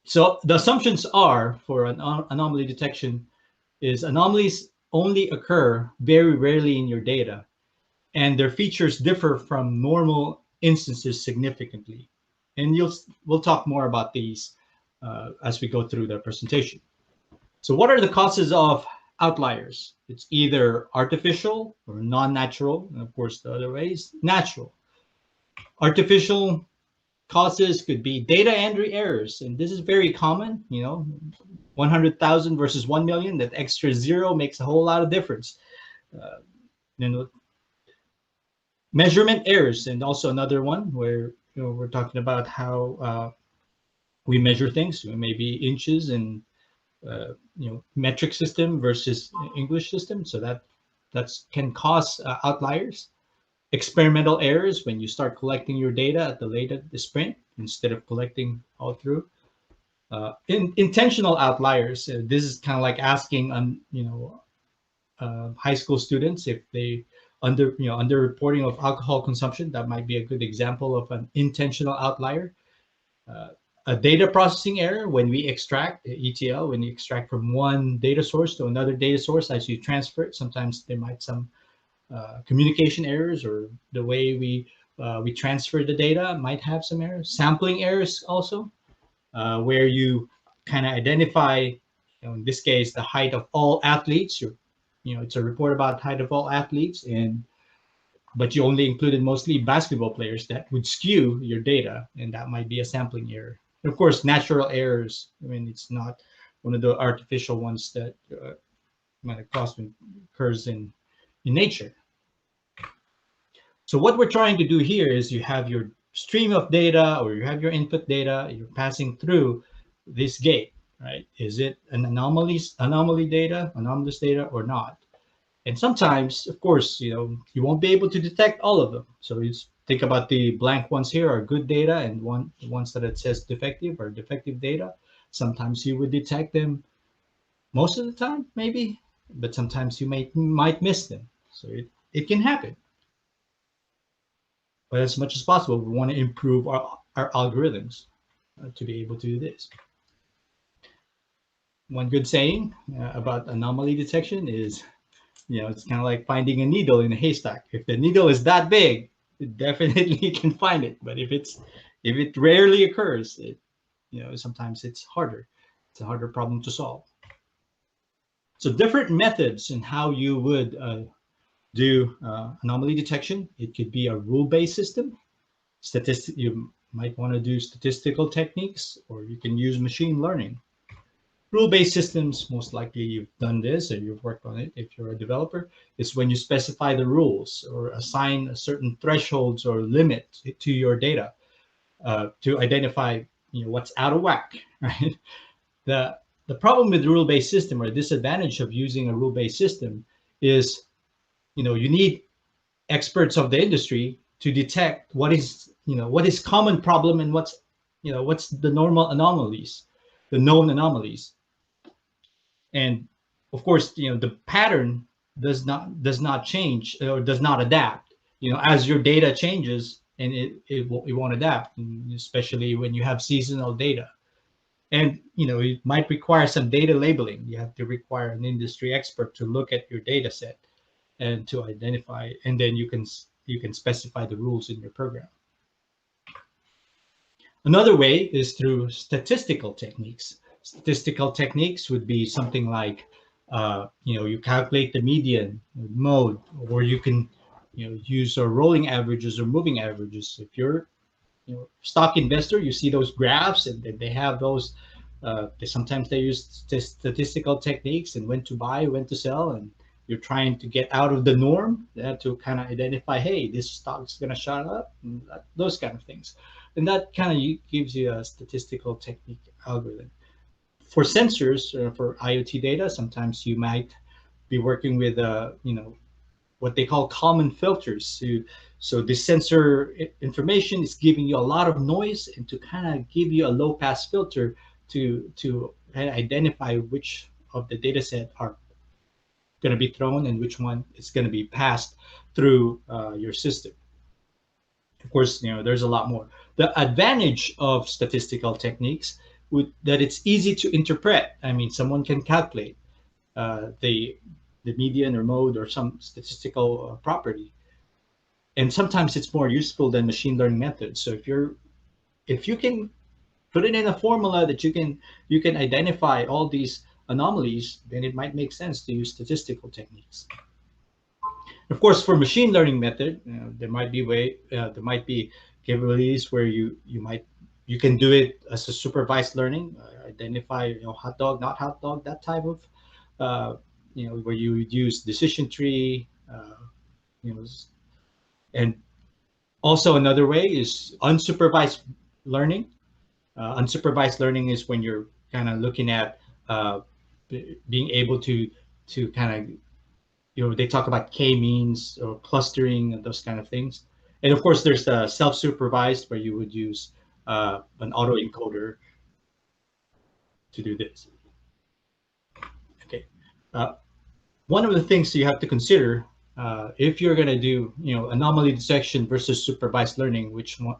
So the assumptions are for an anomaly detection is anomalies only occur very rarely in your data, and their features differ from normal instances significantly. And we'll talk more about these as we go through the presentation. So what are the causes of outliers? It's either artificial or non-natural, and of course the other way is natural. Artificial causes could be data entry errors, and this is very common. You know, 100,000 versus 1 million, that extra zero makes a whole lot of difference. You know, measurement errors, and also another one where, you know, we're talking about how we measure things. Maybe inches and you know, metric system versus English system, so that can cause outliers. Experimental errors, when you start collecting your data at the late of the sprint instead of collecting all through. Intentional outliers. This is kind of like asking, you know, high school students if they under-reporting of alcohol consumption. That might be a good example of an intentional outlier. A data processing error, when we extract ETL, when you extract from one data source to another data source as you transfer it, sometimes there might some communication errors, or the way we transfer the data might have some errors. Sampling errors also, where you kind of identify, you know, in this case, the height of all athletes. You know, it's a report about height of all athletes, but you only included mostly basketball players. That would skew your data, and that might be a sampling error. And of course, natural errors. I mean, it's not one of the artificial ones that might have caused occurs in nature. So what we're trying to do here is you have your stream of data, or you have your input data, you're passing through this gate, right? Is it an anomalous data or not? And sometimes, of course, you know, you won't be able to detect all of them. So you think about the blank ones here are good data, and the ones that it says defective are defective data. Sometimes you would detect them most of the time, maybe, but sometimes you might miss them. So it can happen. But as much as possible, we want to improve our algorithms to be able to do this. One good saying about anomaly detection is, you know, it's kind of like finding a needle in a haystack. If the needle is that big, it definitely can find it. But if it rarely occurs, you know, sometimes it's harder. It's a harder problem to solve. So different methods in how you would do anomaly detection. It could be a rule-based system. You might want to do statistical techniques, or you can use machine learning. Rule-based systems, most likely you've done this or you've worked on it if you're a developer, is when you specify the rules or assign certain thresholds or limit to your data to identify, you know, what's out of whack, right? The problem with rule-based system, or disadvantage of using a rule-based system, is, you know, you need experts of the industry to detect what is common problem and what's the normal anomalies, the known anomalies. And of course, you know, the pattern does not change or does not adapt. You know, as your data changes, and it won't adapt, especially when you have seasonal data. And, you know, it might require some data labeling. You have to require an industry expert to look at your data set and to identify, and then you can specify the rules in your program. Another way is through statistical techniques. Statistical techniques would be something like, you know, you calculate the median, mode, or you can, you know, use rolling averages or moving averages. If you're, you know, stock investor, you see those graphs, and they have those. Sometimes they use statistical techniques and when to buy, when to sell, and you're trying to get out of the norm to kind of identify, hey, this stock's going to shut up, and those kind of things. And that kind of gives you a statistical technique algorithm. for sensors, for IoT data, sometimes you might be working with, what they call common filters. So the sensor information is giving you a lot of noise, and to kind of give you a low pass filter to kind of identify which of the data set are going to be thrown and which one is going to be passed through your system. Of course, there's a lot more. The advantage of statistical techniques that it's easy to interpret. I mean, someone can calculate the median or mode or some statistical property, and sometimes it's more useful than machine learning methods. So if you can put it in a formula that you can identify all these anomalies, then it might make sense to use statistical techniques. Of course, for machine learning method, there might be capabilities where you can do it as a supervised learning, identify hot dog, not hot dog, that type of where you would use decision tree, and also another way is unsupervised learning. Unsupervised learning is when you're kind of looking at being able to kind of, they talk about k-means or clustering and those kind of things. And of course, there's the self-supervised where you would use an autoencoder to do this. Okay. One of the things you have to consider if you're going to do, anomaly detection versus supervised learning, which one,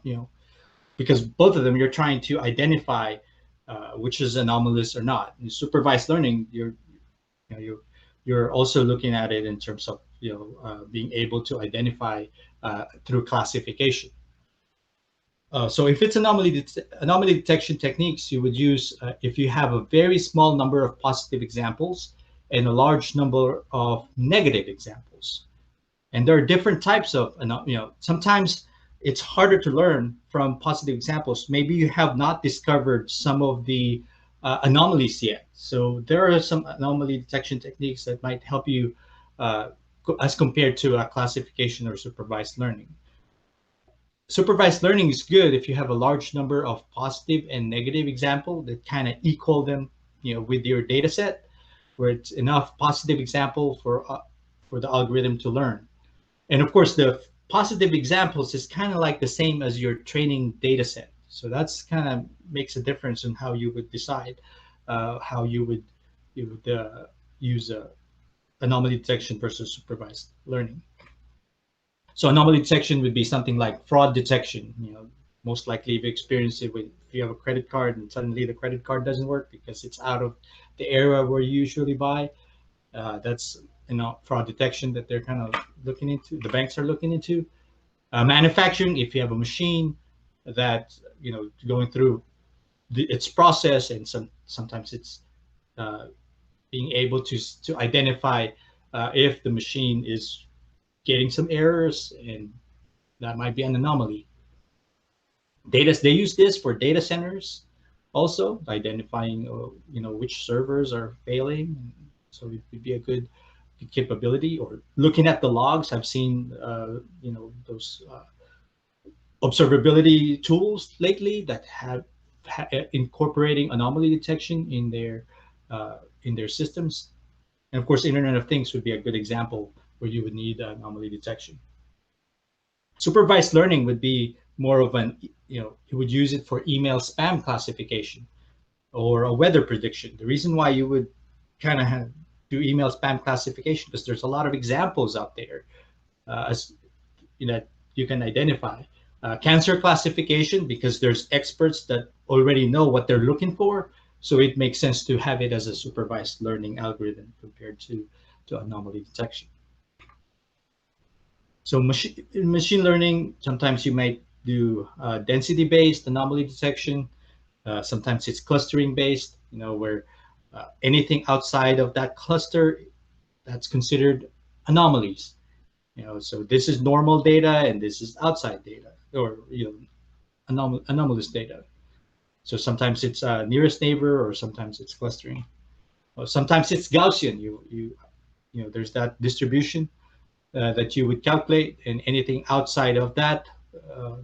because both of them you're trying to identify which is anomalous or not. In supervised learning, you're also looking at it in terms of being able to identify through classification. So if it's anomaly detection techniques, you would use if you have a very small number of positive examples and a large number of negative examples. And there are different types of, sometimes it's harder to learn from positive examples. Maybe you have not discovered some of the anomalies yet. So there are some anomaly detection techniques that might help you as compared to a classification or supervised learning. Supervised learning is good if you have a large number of positive and negative examples that kind of equal them, with your data set, where it's enough positive example for the algorithm to learn. And of course, the positive examples is kind of like the same as your training data set. So that's kind of makes a difference in how you would decide how you would use anomaly detection versus supervised learning. So anomaly detection would be something like fraud detection. Most likely you've experienced it if you have a credit card and suddenly the credit card doesn't work because it's out of the area where you usually buy. That's fraud detection that they're kind of looking into. The banks are looking into. Manufacturing, if you have a machine that going through its process, and sometimes it's being able to identify if the machine is getting some errors, and that might be an anomaly. They use this for data centers, also identifying which servers are failing. So it would be a good capability. Or looking at the logs. I've seen those observability tools lately that have incorporating anomaly detection in their systems. And of course, Internet of Things would be a good example where you would need anomaly detection. Supervised learning would be more of an, you would use it for email spam classification or a weather prediction. The reason why you would kind of do email spam classification because there's a lot of examples out there as you can identify. Cancer classification, because there's experts that already know what they're looking for, so it makes sense to have it as a supervised learning algorithm compared to anomaly detection. So machine learning, sometimes you might do density-based anomaly detection. Sometimes it's clustering-based, where anything outside of that cluster, that's considered anomalies. So this is normal data and this is outside data, or anomalous data. So sometimes it's nearest neighbor, or sometimes it's clustering, or sometimes it's Gaussian. There's that distribution that you would calculate, and anything outside of that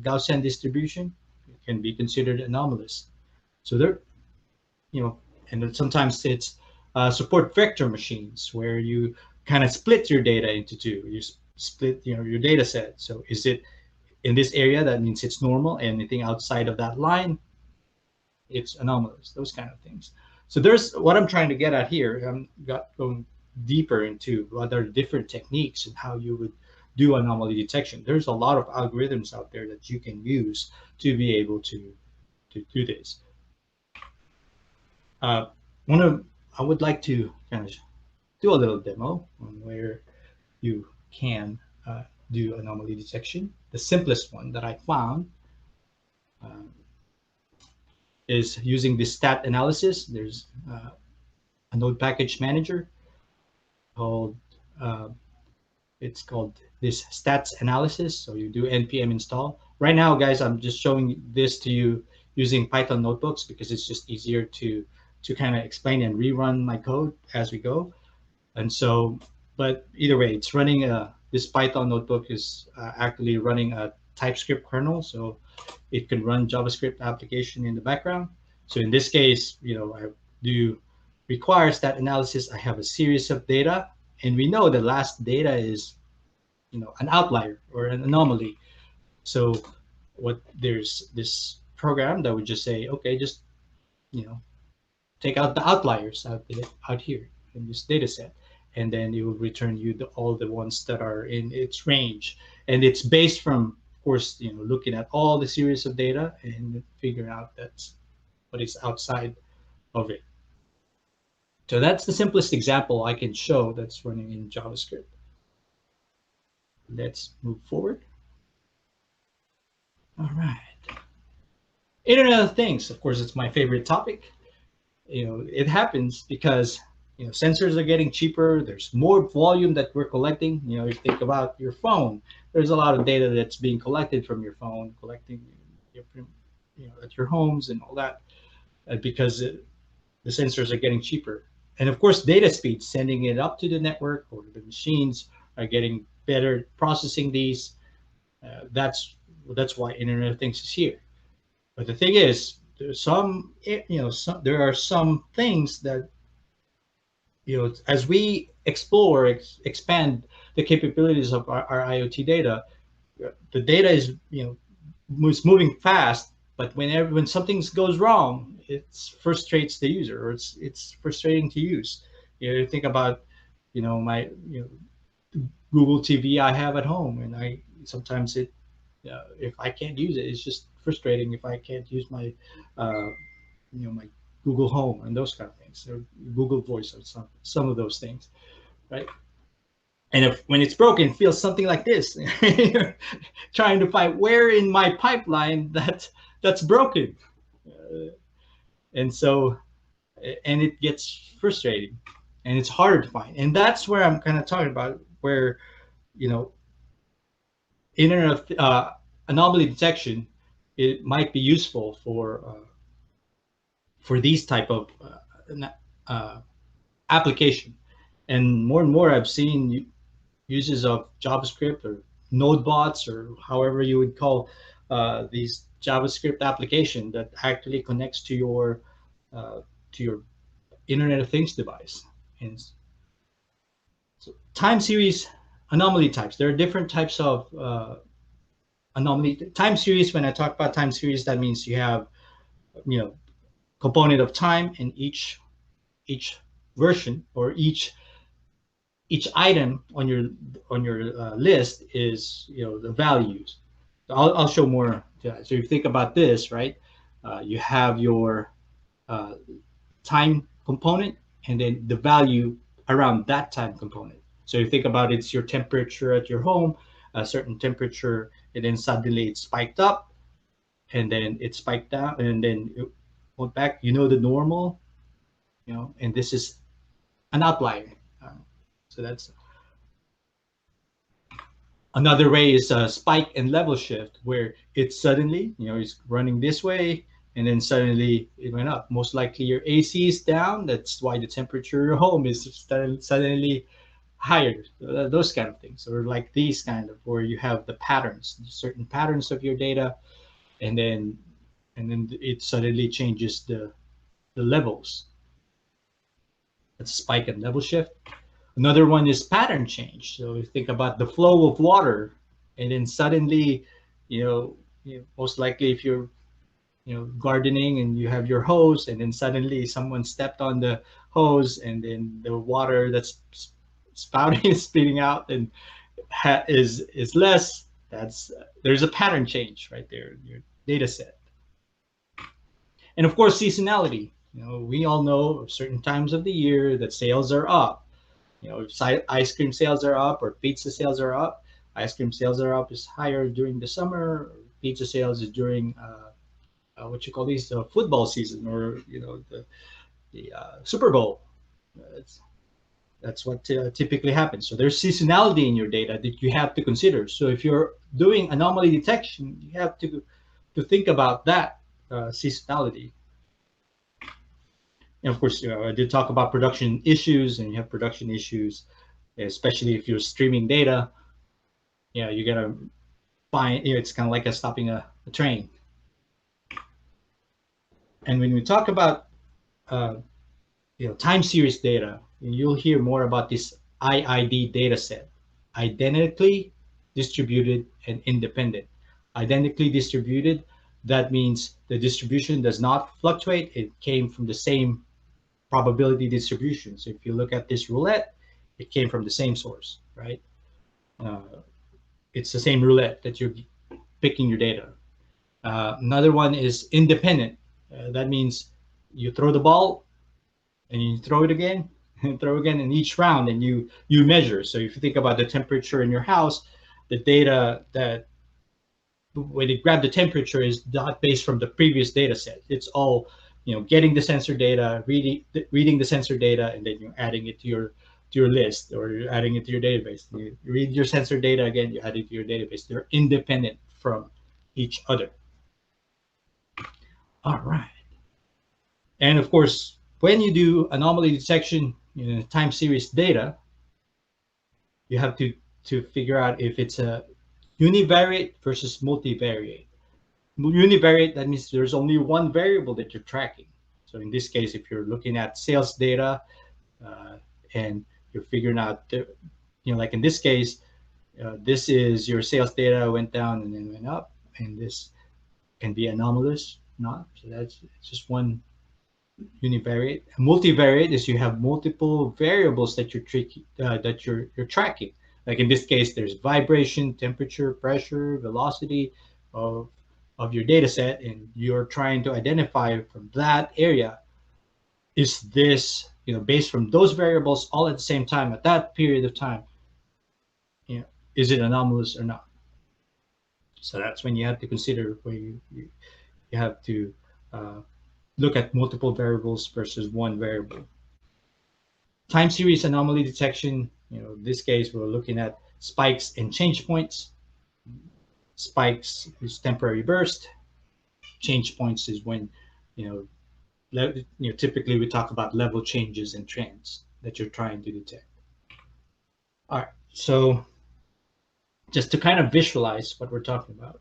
Gaussian distribution can be considered anomalous. So there, And then sometimes it's support vector machines where you kind of split your data into two. You split, your data set. So is it in this area? That means it's normal. Anything outside of that line, it's anomalous. Those kind of things. So there's what I'm trying to get at here. I'm going deeper into what are different techniques and how you would do anomaly detection. There's a lot of algorithms out there that you can use to be able to do this. I would like to kind of do a little demo on where you can do anomaly detection. The simplest one that I found is using the stat analysis. There's a node package manager called it's called this stats analysis. So you do npm install. Right now, guys, I'm just showing this to you using Python notebooks because it's just easier to kind of explain and rerun my code as we go. And so, but either way, it's running this Python notebook is actually running a TypeScript kernel, so it can run JavaScript application in the background. So in this case, I do require stat analysis. I have a series of data, and we know the last data is, an outlier or an anomaly. So there's this program that would just say, okay, just, take out the outliers out here in this data set, and then it will return you all the ones that are in its range. And it's based from, of course, looking at all the series of data and figuring out that's what is outside of it. So that's the simplest example I can show that's running in JavaScript. Let's move forward. All right. Internet of Things, of course, it's my favorite topic. It happens because sensors are getting cheaper. There's more volume that we're collecting. You think about your phone. There's a lot of data that's being collected from your phone, collecting at your homes and all that, because the sensors are getting cheaper. And of course, data speed, sending it up to the network or the machines are getting better processing these. That's why Internet of Things is here. But the thing is, there's there are some things that, as we explore, expand the capabilities of our IoT data, the data is, moving fast. But when something goes wrong, it frustrates the user, or it's frustrating to use. Think about, my Google TV I have at home, and sometimes if I can't use it, it's just frustrating if I can't use my my Google Home and those kind of things, or Google Voice, or some of those things, right? And when it's broken, it feels something like this. You're trying to find where in my pipeline that's broken, and it gets frustrating, and it's harder to find. And that's where I'm kind of talking about, where Internet of anomaly detection, it might be useful for these type of application. And more I've seen uses of JavaScript or node bots, or however you would call these JavaScript application that actually connects to your Internet of Things device. And so time series anomaly types. There are different types of anomaly time series. When I talk about time series, that means you have component of time, and each version or each item on your list is the values. I'll show more. So if you think about this, right, you have your time component, and then the value around that time component. So you think about it's your temperature at your home, a certain temperature, and then suddenly it spiked up, and then it spiked down, and then it went back. The normal, and this is an outlier. So that's another way is a spike and level shift, where it suddenly, it's running this way, and then suddenly it went up. Most likely your AC is down. That's why the temperature of your home is suddenly higher. Those kind of things, or like these kind of, where you have the patterns, certain patterns of your data, and then it suddenly changes the levels. That's spike and level shift. Another one is pattern change. So you think about the flow of water, and then suddenly, most likely if you're gardening and you have your hose, and then suddenly someone stepped on the hose, and then the water that's spouting is spitting out and is less. There's a pattern change right there in your data set. And of course, seasonality. We all know of certain times of the year that sales are up. If ice cream sales are up or pizza sales are up, ice cream sales are up is higher during the summer. Pizza sales is during football season, or the Super Bowl. That's what typically happens. So there's seasonality in your data that you have to consider. So if you're doing anomaly detection, you have to think about that seasonality. And of course, I did talk about production issues, and you have production issues, especially if you're streaming data. You gotta find. It's kind of like stopping a train. And when we talk about time series data, you'll hear more about this IID data set: identically distributed and independent. Identically distributed, that means the distribution does not fluctuate. It came from the same probability distribution. So if you look at this roulette, it came from the same source, right? It's the same roulette that you're picking your data. Another one is independent. That means you throw the ball and you throw it again and throw again in each round, and you measure. So if you think about the temperature in your house, the data that when you grab the temperature is not based from the previous data set. It's all getting the sensor data, reading the sensor data, and then you're adding it to your list, or you're adding it to your database. You read your sensor data again, you add it to your database. They're independent from each other. All right. And of course, when you do anomaly detection in time series data, you have to figure out if it's a univariate versus multivariate. Univariate, that means there's only one variable that you're tracking. So in this case, if you're looking at sales data and you're figuring out, like in this case, this is your sales data went down and then went up, and this can be anomalous, not. So it's just one univariate. Multivariate is you have multiple variables that you're tracking. Like in this case, there's vibration, temperature, pressure, velocity of your data set, and you're trying to identify from that area, is this, based from those variables all at the same time at that period of time, is it anomalous or not? So that's when you have to consider where you have to look at multiple variables versus one variable. Time series anomaly detection, in this case, we're looking at spikes and change points. Spikes is temporary burst. Change points is when, typically we talk about level changes and trends that you're trying to detect. All right, so just to kind of visualize what we're talking about,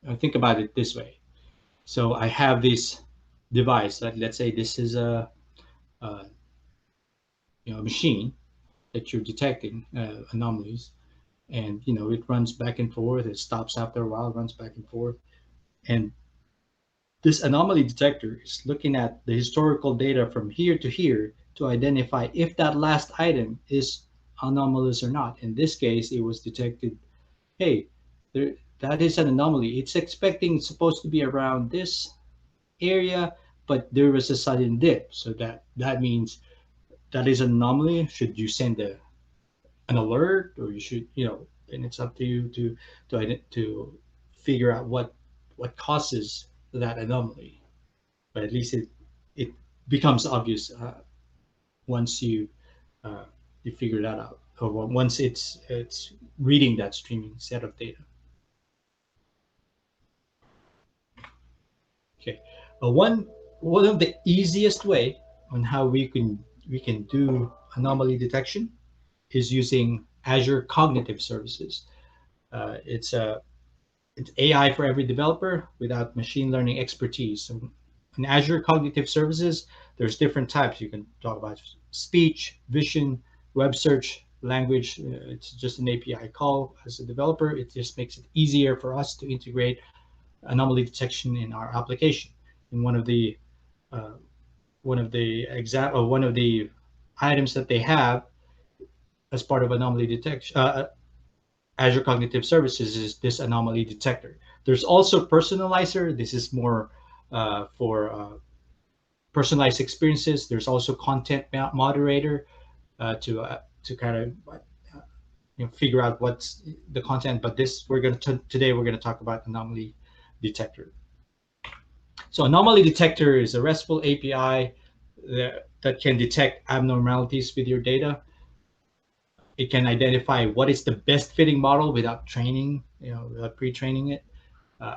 I think about it this way. So I have this device. Let's say this is a machine that you're detecting anomalies, and it runs back and forth. It stops after a while, runs back and forth, and this anomaly detector is looking at the historical data from here to here to identify if that last item is anomalous or not. In this case, it was detected, hey, that is an anomaly. It's supposed to be around this area, but there was a sudden dip. So that means that is an anomaly. Should you send an alert, or you should, and it's up to you to figure out what causes that anomaly. But at least it becomes obvious once you figure that out, or once it's reading that streaming set of data. Okay, one of the easiest way on how we can do anomaly detection is using Azure Cognitive Services. It's AI for every developer without machine learning expertise. So in Azure Cognitive Services, there's different types. You can talk about speech, vision, web search, language. It's just an API call. As a developer, it just makes it easier for us to integrate anomaly detection in our application. And one of the items that they have as part of anomaly detection, Azure Cognitive Services, is this anomaly detector. There's also Personalizer. This is more for personalized experiences. There's also Content Moderator to kind of figure out what's the content. But today we're gonna talk about anomaly detector. So anomaly detector is a RESTful API that can detect abnormalities with your data. It can identify what is the best fitting model without training, without pre-training it.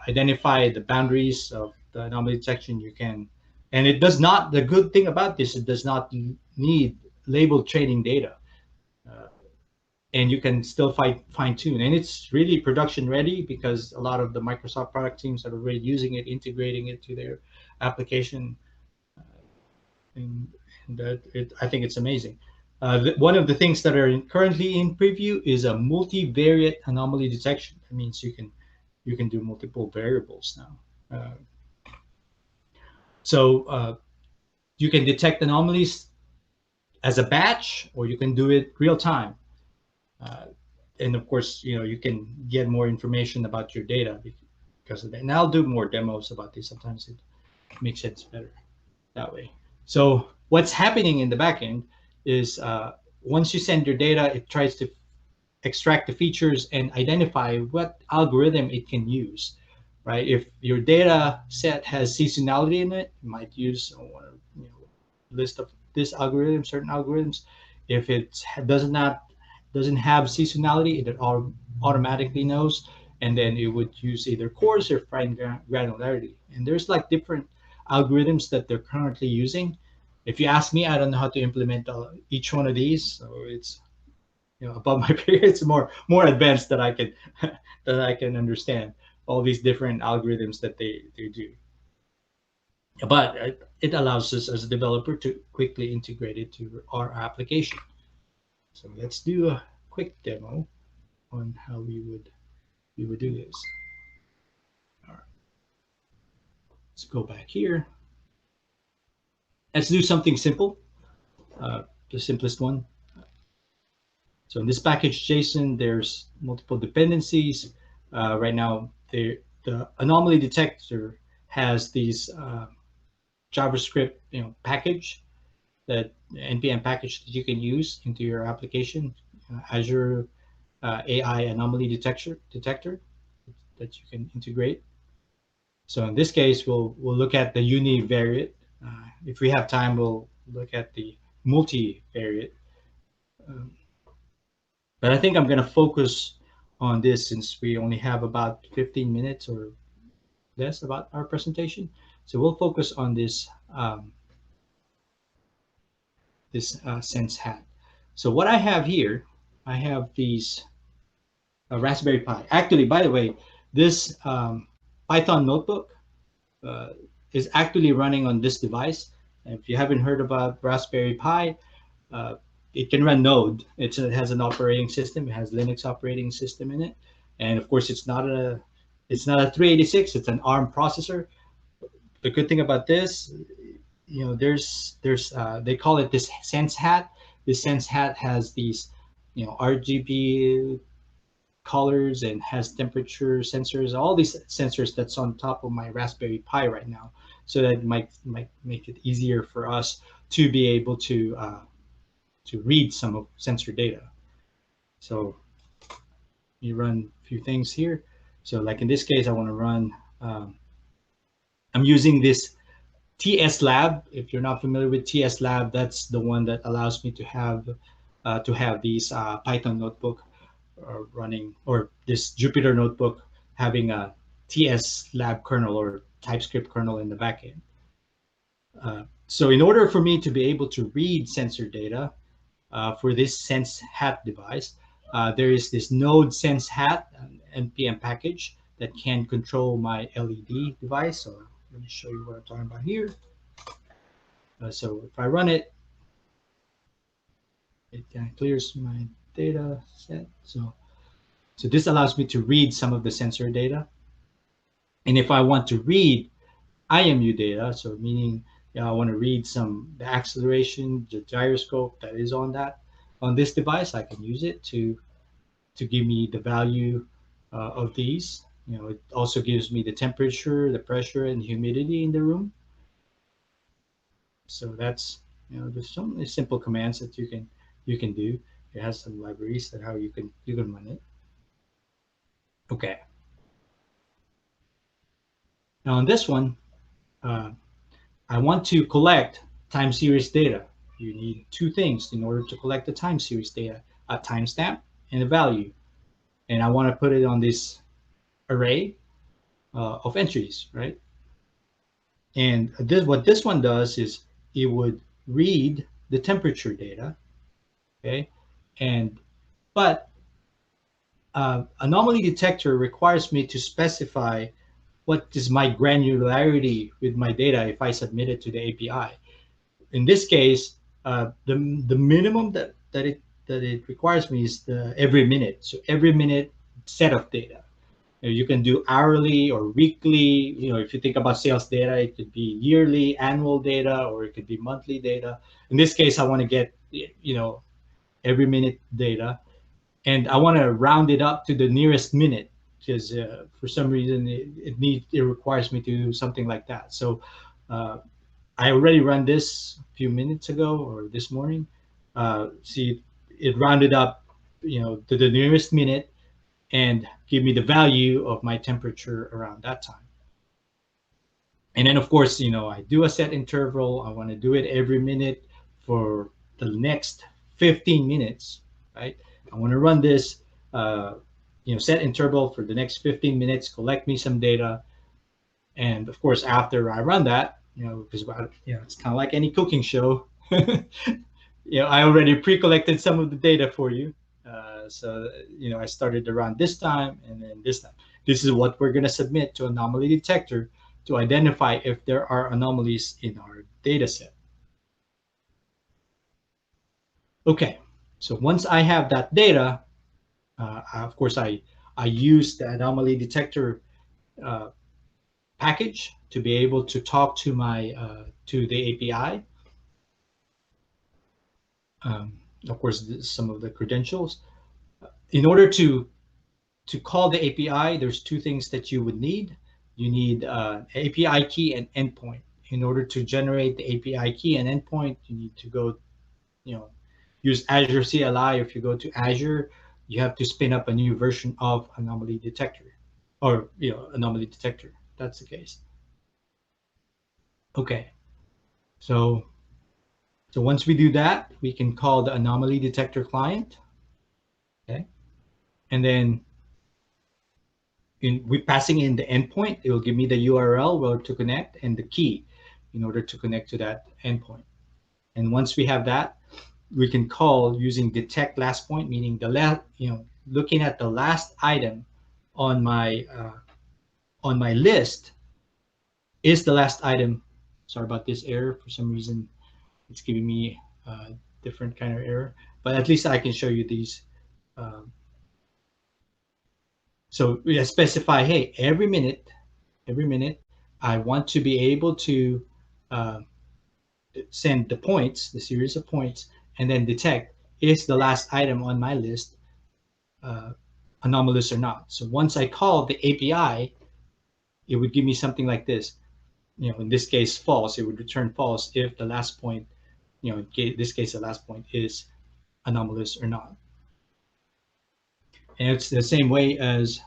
Identify the boundaries of the anomaly detection. And it does not. The good thing about this, it does not need labeled training data, and you can still fine tune. And it's really production ready because a lot of the Microsoft product teams are already using it, integrating it to their application, I think it's amazing. One of the things that are currently in preview is a multivariate anomaly detection. That means you can do multiple variables now. So you can detect anomalies as a batch, or you can do it real time. And of course, you can get more information about your data because of that. And I'll do more demos about this. Sometimes it makes sense better that way. So what's happening in the backend is once you send your data, it tries to extract the features and identify what algorithm it can use, right? If your data set has seasonality in it, you might use a list of this algorithm, certain algorithms. If it doesn't have seasonality, it automatically knows, and then it would use either coarse or fine granularity. And there's like different algorithms that they're currently using. If you ask me, I don't know how to implement each one of these, so it's above my period. It's more advanced that I can understand all these different algorithms that they do. But it allows us as a developer to quickly integrate it to our application. So let's do a quick demo on how we would do this. All right. Let's go back here. Let's do something simple, the simplest one. So in this package JSON, there's multiple dependencies. Right now, the anomaly detector has these JavaScript package, that npm package that you can use into your application, Azure AI anomaly detector that you can integrate. So in this case, we'll look at the univariate. If we have time, we'll look at the multivariate. But I think I'm going to focus on this since we only have about 15 minutes or less about our presentation. So we'll focus on this Sense Hat. So what I have here, I have these Raspberry Pi. Actually, by the way, this Python notebook is actually running on this device. And if you haven't heard about Raspberry Pi, it can run Node. It has an operating system. It has Linux operating system in it, and of course, it's not a 386. It's an ARM processor. The good thing about this, there's they call it this Sense Hat. This Sense Hat has these, RGB colors and has temperature sensors, all these sensors that's on top of my Raspberry Pi right now. So that might make it easier for us to be able to read some of sensor data. So you run a few things here. So like in this case, I want to run, I'm using this TS Lab. If you're not familiar with TS Lab, that's the one that allows me to have these Python notebook running, or this Jupyter notebook having a TS Lab kernel or TypeScript kernel in the backend. So in order for me to be able to read sensor data for this Sense Hat device, there is this Node Sense Hat npm package that can control my LED device. So let me show you what I'm talking about here. So if I run it, it clears my data set. So this allows me to read some of the sensor data. And if I want to read IMU data, so meaning I want to read the acceleration, the gyroscope that is on this device, I can use it to give me the value of these. It also gives me the temperature, the pressure, and humidity in the room. So that's there's some simple commands that you can do. It has some libraries that how you can run it. Okay. Now on this one, I want to collect time series data. You need two things in order to collect the time series data: a timestamp and a value. And I want to put it on this array of entries, right? And what this one does is it would read the temperature data, okay? But anomaly detector requires me to specify what is my granularity with my data if I submit it to the API. In this case, the minimum that it requires me is every minute. So every minute set of data. You can do hourly or weekly. If you think about sales data, it could be yearly, annual data, or it could be monthly data. In this case, I want to get every minute data, and I want to round it up to the nearest minute because for some reason it requires me to do something like that. So I already ran this a few minutes ago or this morning. See, it rounded up, to the nearest minute and give me the value of my temperature around that time. And then of course, I do a set interval. I want to do it every minute for the next 15 minutes, right? I want to run this, set interval for the next 15 minutes, collect me some data. And of course, after I run that, because it's kind of like any cooking show. I already pre-collected some of the data for you. So I started around this time and then this time. This is what we're going to submit to anomaly detector to identify if there are anomalies in our data set. Okay, so once I have that data, of course, I use the anomaly detector package to be able to talk to to the API. Of course, some of the credentials. In order to call the API, there's two things that you would need. You need API key and endpoint. In order to generate the API key and endpoint, you need to go, use Azure CLI. If you go to Azure, you have to spin up a new version of anomaly detector, or anomaly detector. That's the case. Okay, so once we do that, we can call the anomaly detector client. Okay, and then we're passing in the endpoint. It will give me the URL where to connect and the key in order to connect to that endpoint. And once we have that, we can call using detect last point, meaning looking at the last item on my list is the last item. Sorry about this error. For some reason, it's giving me a different kind of error, but at least I can show you these. So we specify, hey, every minute, I want to be able to send the points, the series of points, and then detect is the last item on my list anomalous or not. So once I call the API, it would give me something like this. In this case, false. It would return false if the last point, in this case, the last point is anomalous or not. And it's the same way as,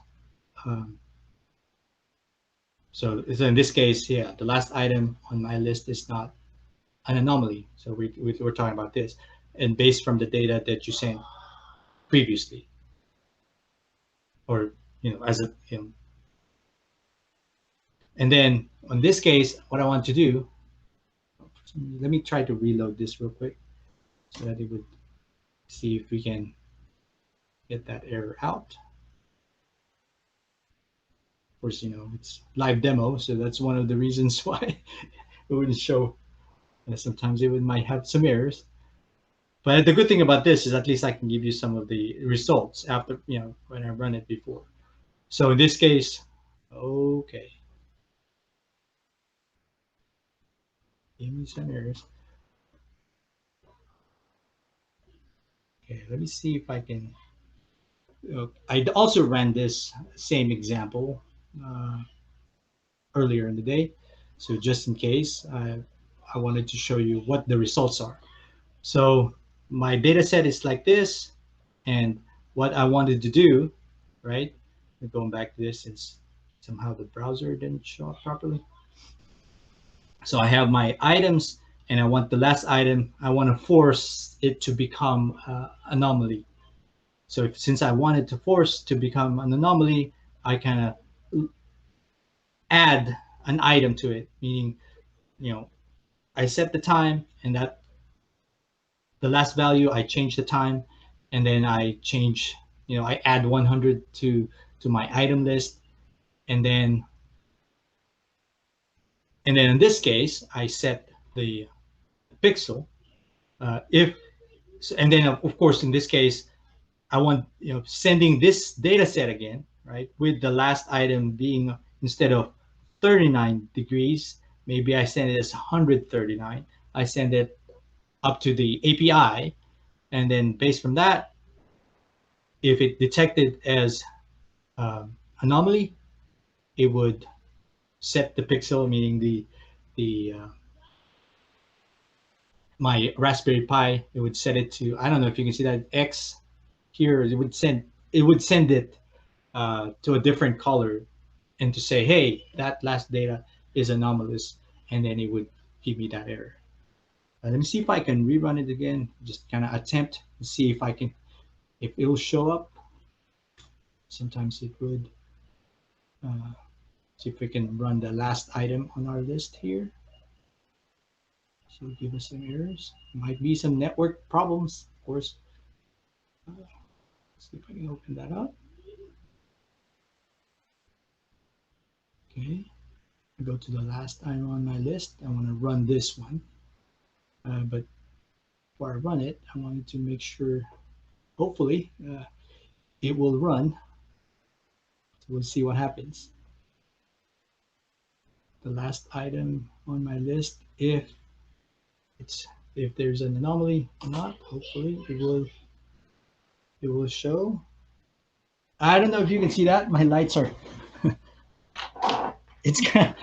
so in this case, yeah, the last item on my list is not an anomaly. So we're talking about this, and based from the data that you sent previously, or as a and then on this case, what I want to do, let me try to reload this real quick so that it would see if we can get that error out. Of course, it's live demo, so that's one of the reasons why it wouldn't show Sometimes it might have some errors. But the good thing about this is at least I can give you some of the results after, when I run it before. So in this case, okay. Give me some errors. Okay, let me see if I can. I also ran this same example earlier in the day. So just in case, I wanted to show you what the results are. So my data set is like this. And what I wanted to do, right? Going back to this, is somehow the browser didn't show up properly. So I have my items, and I want the last item, I want to force it to become anomaly. So since I wanted to force to become an anomaly, I kind of add an item to it, meaning, I set the time, and that the last value, I change the time, and then I change, I add 100 to my item list, and then in this case, I set the pixel. And then of course in this case, I want sending this data set again, right? With the last item being, instead of 39 degrees, maybe I send it as 139. I send it up to the API, and then based from that, if it detected as anomaly, it would set the pixel, meaning the my Raspberry Pi, it would set it to, I don't know if you can see that X here, it would send it to a different color, and to say, hey, that last data is anomalous, and then it would give me that error. Let me see if I can rerun it again, just kind of attempt to see if it will show up. Sometimes it would. See if we can run the last item on our list here. So give us some errors. Might be some network problems, of course. Let's see if I can open that up. Okay, I go to the last item on my list. I want to run this one, but before I run it, I wanted to make sure, hopefully, it will run. So we'll see what happens. The last item on my list, if there's an anomaly or not, hopefully it will show. I don't know if you can see that. My lights are it's kind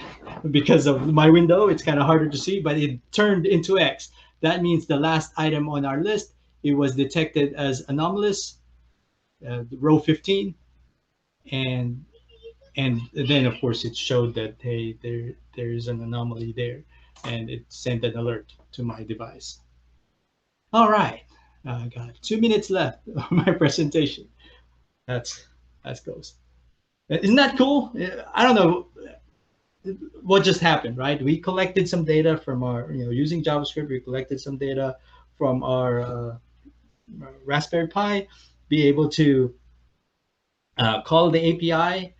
of, because of my window, it's kind of harder to see, but it turned into X. That means the last item on our list, it was detected as anomalous, row 15, and then of course it showed that, hey, there is an anomaly there, and it sent an alert to my device. All right, I got 2 minutes left of my presentation. That's goes. Isn't that cool? I don't know what just happened, right? We collected some data from our, using JavaScript, we collected some data from our Raspberry Pi, be able to call the API,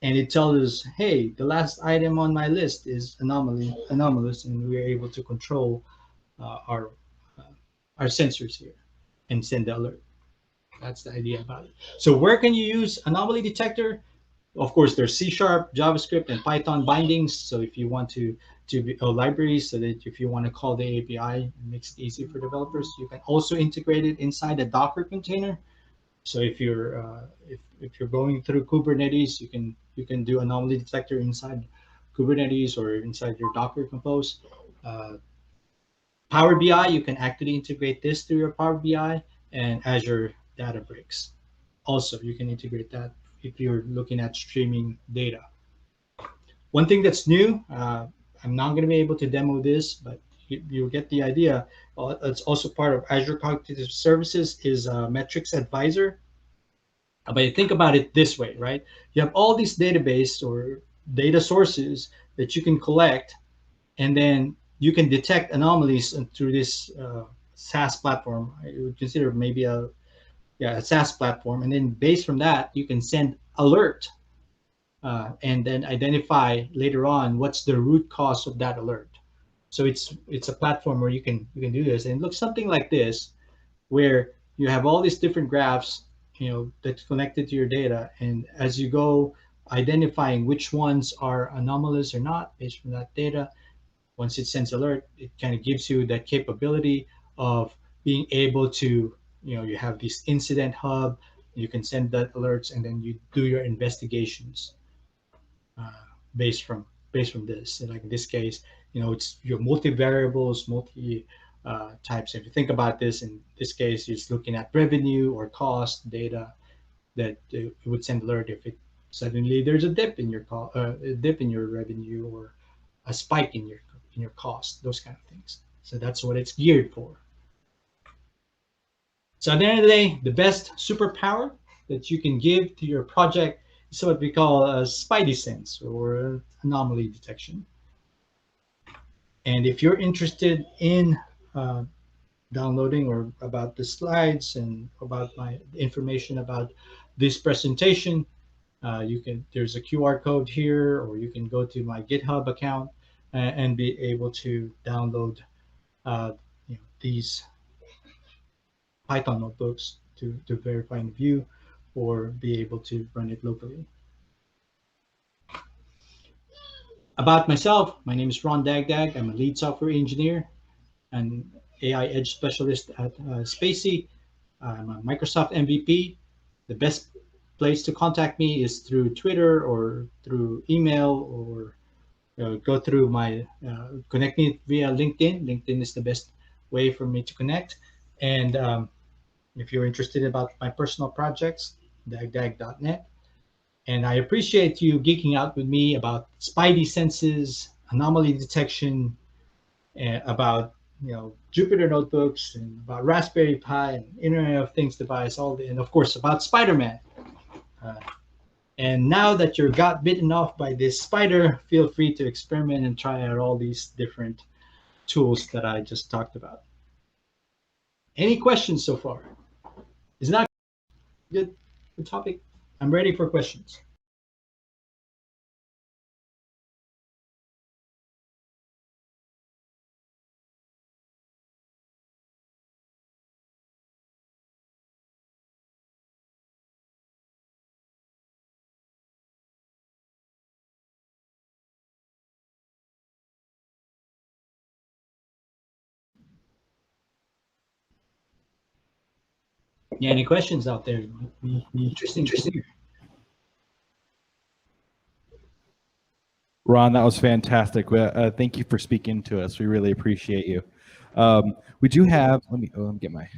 and it tells us, hey, the last item on my list is anomalous, and we are able to control our sensors here and send the alert. That's the idea about it. So where can you use anomaly detector? Of course, there's C#, JavaScript, and Python bindings. So if you want to libraries, so that if you want to call the API, it makes it easy for developers. You can also integrate it inside a Docker container. So if you're going through Kubernetes, you can do anomaly detector inside Kubernetes or inside your Docker Compose. Power BI, you can actually integrate this through your Power BI, and Azure Databricks. Also, you can integrate that if you're looking at streaming data. One thing that's new, I'm not going to be able to demo this, but you'll get the idea. It's also part of Azure Cognitive Services, is Metrics Advisor. But think about it this way, right? You have all these database or data sources that you can collect, and then you can detect anomalies through this SaaS platform. I would consider maybe a SaaS platform, and then based from that, you can send alert and then identify later on what's the root cause of that alert. So it's a platform where you can do this, and it looks something like this, where you have all these different graphs, that's connected to your data, and as you go identifying which ones are anomalous or not based from that data, once it sends alert, it kind of gives you that capability of being able to, you have this incident hub, you can send that alerts, and then you do your investigations based from this. And like in this case, it's your multivariables, multi types. If you think about this, in this case, it's looking at revenue or cost data that it would send alert if it suddenly there's a dip in your a dip in your revenue, or a spike in your cost, those kind of things. So that's what it's geared for. So at the end of the day, the best superpower that you can give to your project is what we call a spidey sense, or anomaly detection. And if you're interested in downloading or about the slides and about my information about this presentation, there's a QR code here, or you can go to my GitHub account and be able to download these Python notebooks to verify and view, or be able to run it locally. About myself, my name is Ron Dagdag. I'm a lead software engineer and AI Edge specialist at Spacey. I'm a Microsoft MVP. The best place to contact me is through Twitter or through email, or go through my connect me via LinkedIn. LinkedIn is the best way for me to connect. And if you're interested about my personal projects, dagdag.net. And I appreciate you geeking out with me about spidey senses, anomaly detection, and about Jupyter notebooks, and about Raspberry Pi and Internet of Things device, and of course about Spider-Man. And now that you got bitten off by this spider, feel free to experiment and try out all these different tools that I just talked about. Any questions so far? Is that good topic? I'm ready for questions. Yeah, any questions out there? Interesting to hear. Ron, that was fantastic. Thank you for speaking to us. We really appreciate you. We do have, let me get my,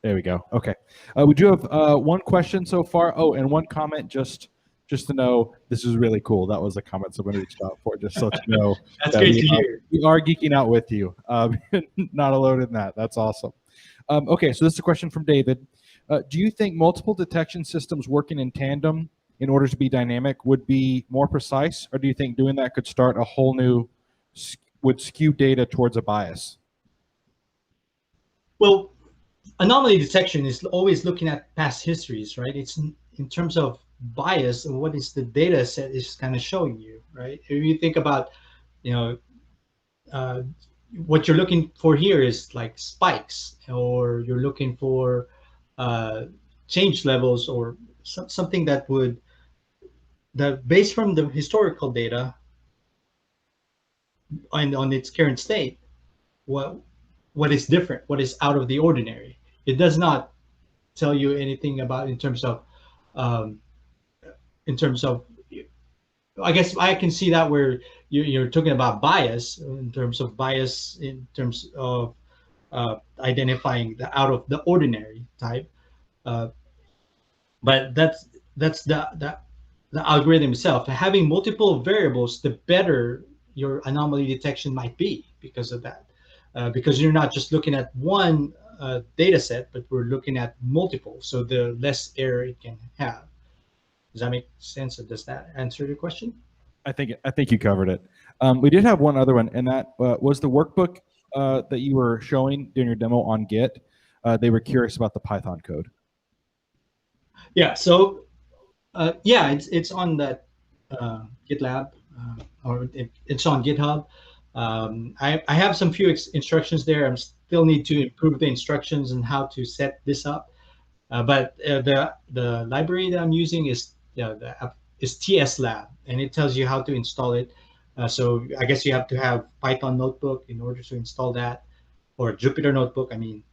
there we go. Okay. We do have one question so far. Oh, and one comment, just to know, this is really cool. That was a comment someone reached out for, just so you know. That's great to hear. We are geeking out with you. Not alone in that. That's awesome. Okay, so this is a question from David. Do you think multiple detection systems working in tandem in order to be dynamic would be more precise, or do you think doing that could start a whole new, would skew data towards a bias? Well, anomaly detection is always looking at past histories, right? It's in terms of bias, and what is the data set is kind of showing you, right? If you think about, what you're looking for here is like spikes, or you're looking for change levels, or something that would, based from the historical data and on its current state, what is different, what is out of the ordinary. It does not tell you anything about in terms of I guess I can see that where you're talking about bias, in terms of identifying the out of the ordinary type, but that's the algorithm itself. Having multiple variables, the better your anomaly detection might be because of that, because you're not just looking at one data set, but we're looking at multiple, so the less error it can have. Does that make sense, or does that answer your question? I think you covered it. We did have one other one, and that was the workbook that you were showing during your demo on Git. They were curious about the Python code. Yeah, so yeah, it's on that GitLab, or it's on GitHub. I have some few instructions there. I still need to improve the instructions and how to set this up. But the library that I'm using is TS Lab, and it tells you how to install it. So I guess you have to have Python notebook in order to install that, or Jupyter notebook. I mean,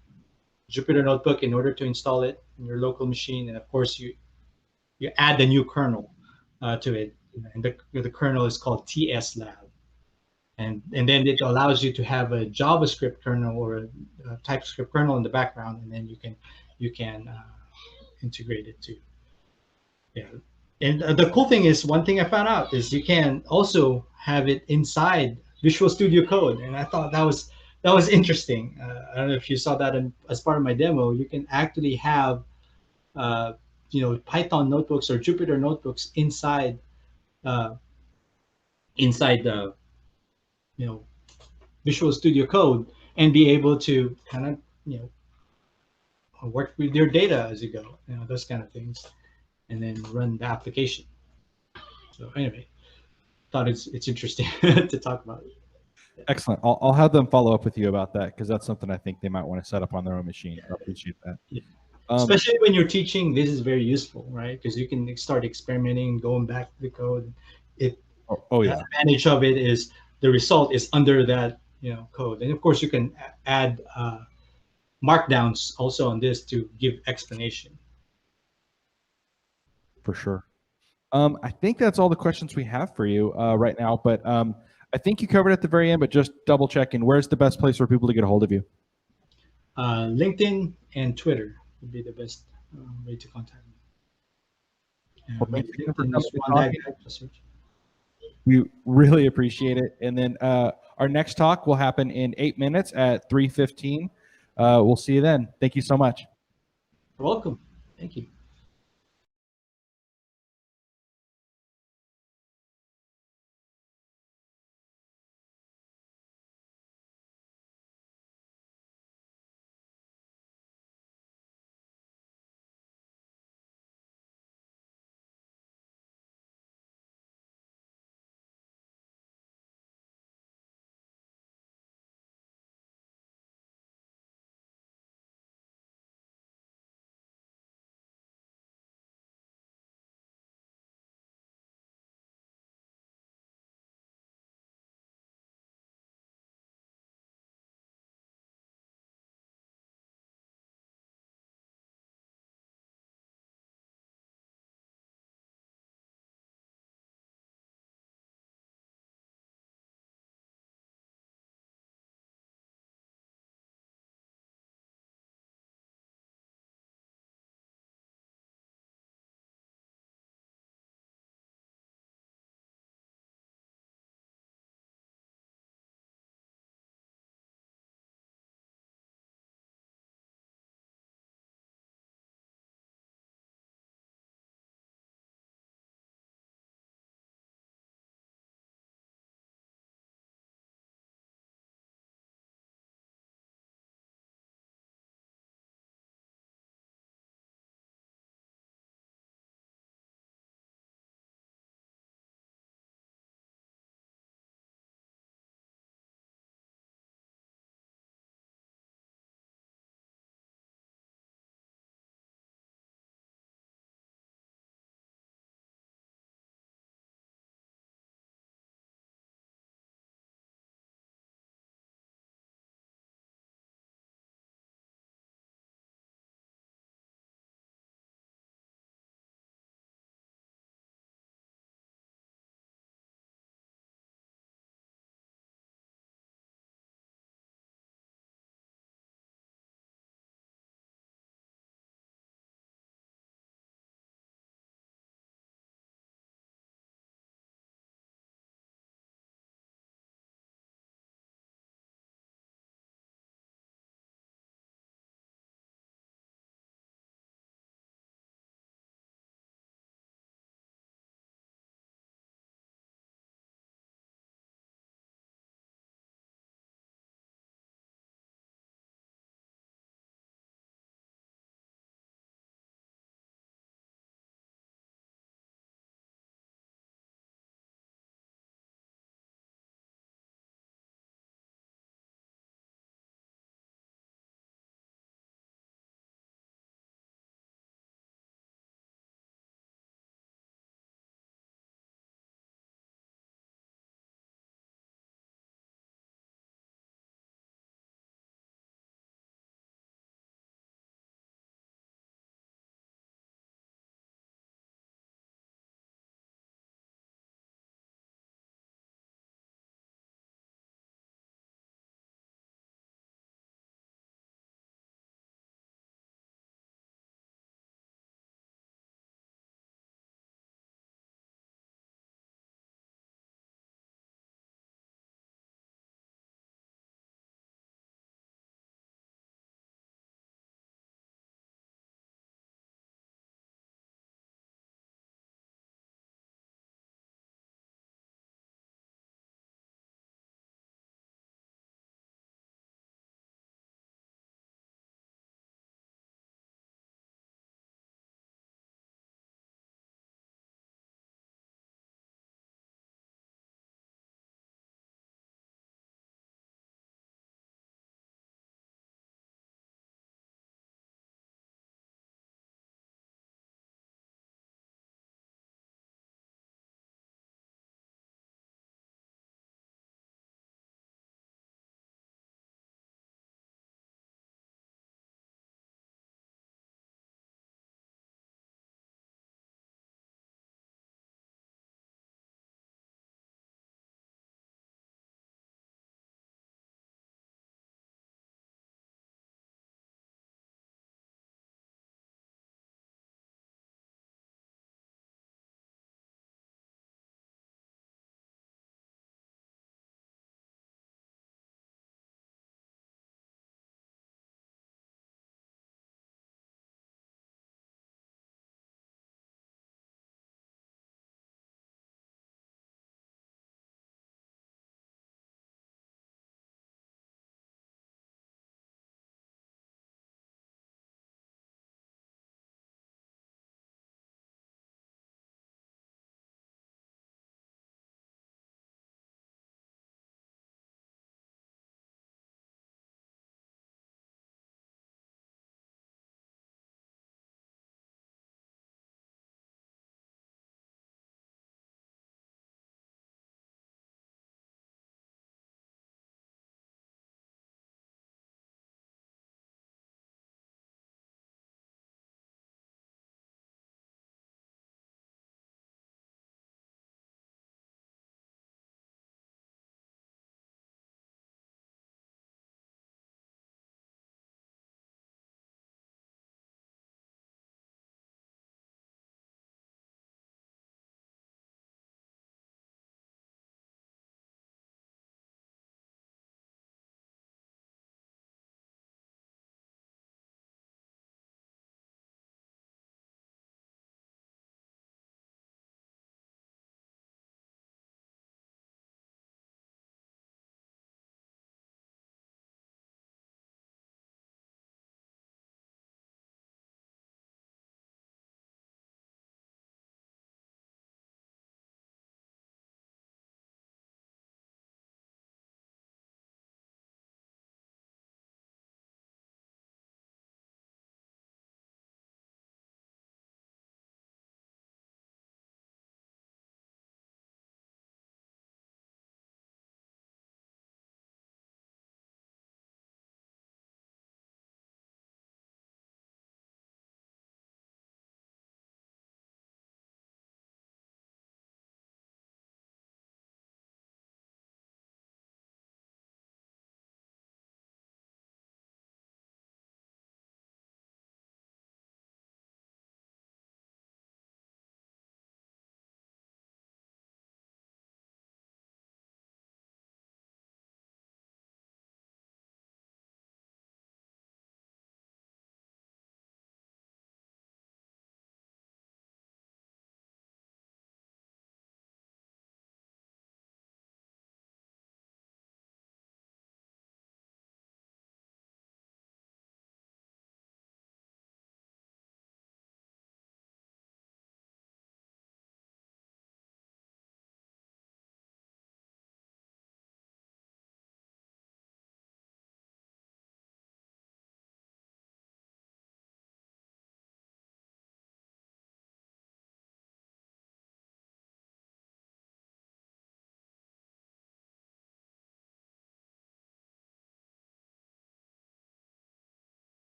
Jupyter notebook in order to install it in your local machine, and of course you add the new kernel to it, and the kernel is called TS Lab, and then it allows you to have a JavaScript kernel or a TypeScript kernel in the background, and then you can integrate it too. Yeah, and the cool thing is, one thing I found out is you can also have it inside Visual Studio Code, and I thought that was interesting. I don't know if you saw that as part of my demo. You can actually have Python notebooks or Jupyter notebooks uh, inside the Visual Studio Code, and be able to kind of work with your data as you go, those kind of things, and then run the application. So anyway, thought it's interesting to talk about. Excellent. I'll have them follow up with you about that because that's something I think they might want to set up on their own machine. I appreciate that. Yeah. Especially when you're teaching, this is very useful, right? Because you can start experimenting, going back to the code. The advantage of it is the result is under that code, and of course you can add markdowns also on this to give explanation. For sure. I think that's all the questions we have for you right now, but I think you covered at the very end, but just double checking, where's the best place for people to get a hold of you? LinkedIn and Twitter would be the best way to contact me. Well, thanks again for coming to talk. We really appreciate it. And then our next talk will happen in 8 minutes at 3:15. We'll see you then. Thank you so much. You're welcome. Thank you.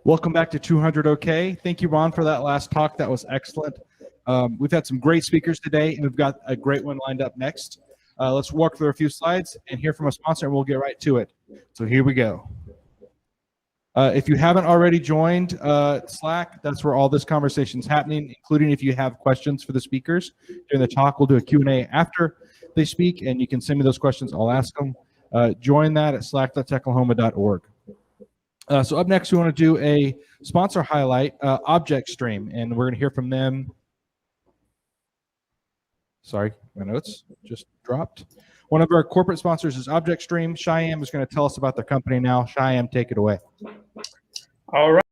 Welcome back to 200 OK. Thank you, Ron, for that last talk. That was excellent. We've had some great speakers today, and we've got a great one lined up next. Let's walk through a few slides and hear from a sponsor, and we'll get right to it. So here we go. If you haven't already joined Slack, that's where all this conversation is happening, including if you have questions for the speakers during the talk. We'll do a Q&A after they speak, and you can send me those questions. I'll ask them. Join that at slack.techlahoma.org. So up next, we want to do a sponsor highlight, ObjectStream, and we're going to hear from them. Sorry, my notes just dropped. One of our corporate sponsors is ObjectStream. Shyam is going to tell us about their company now. Shyam, take it away. All right.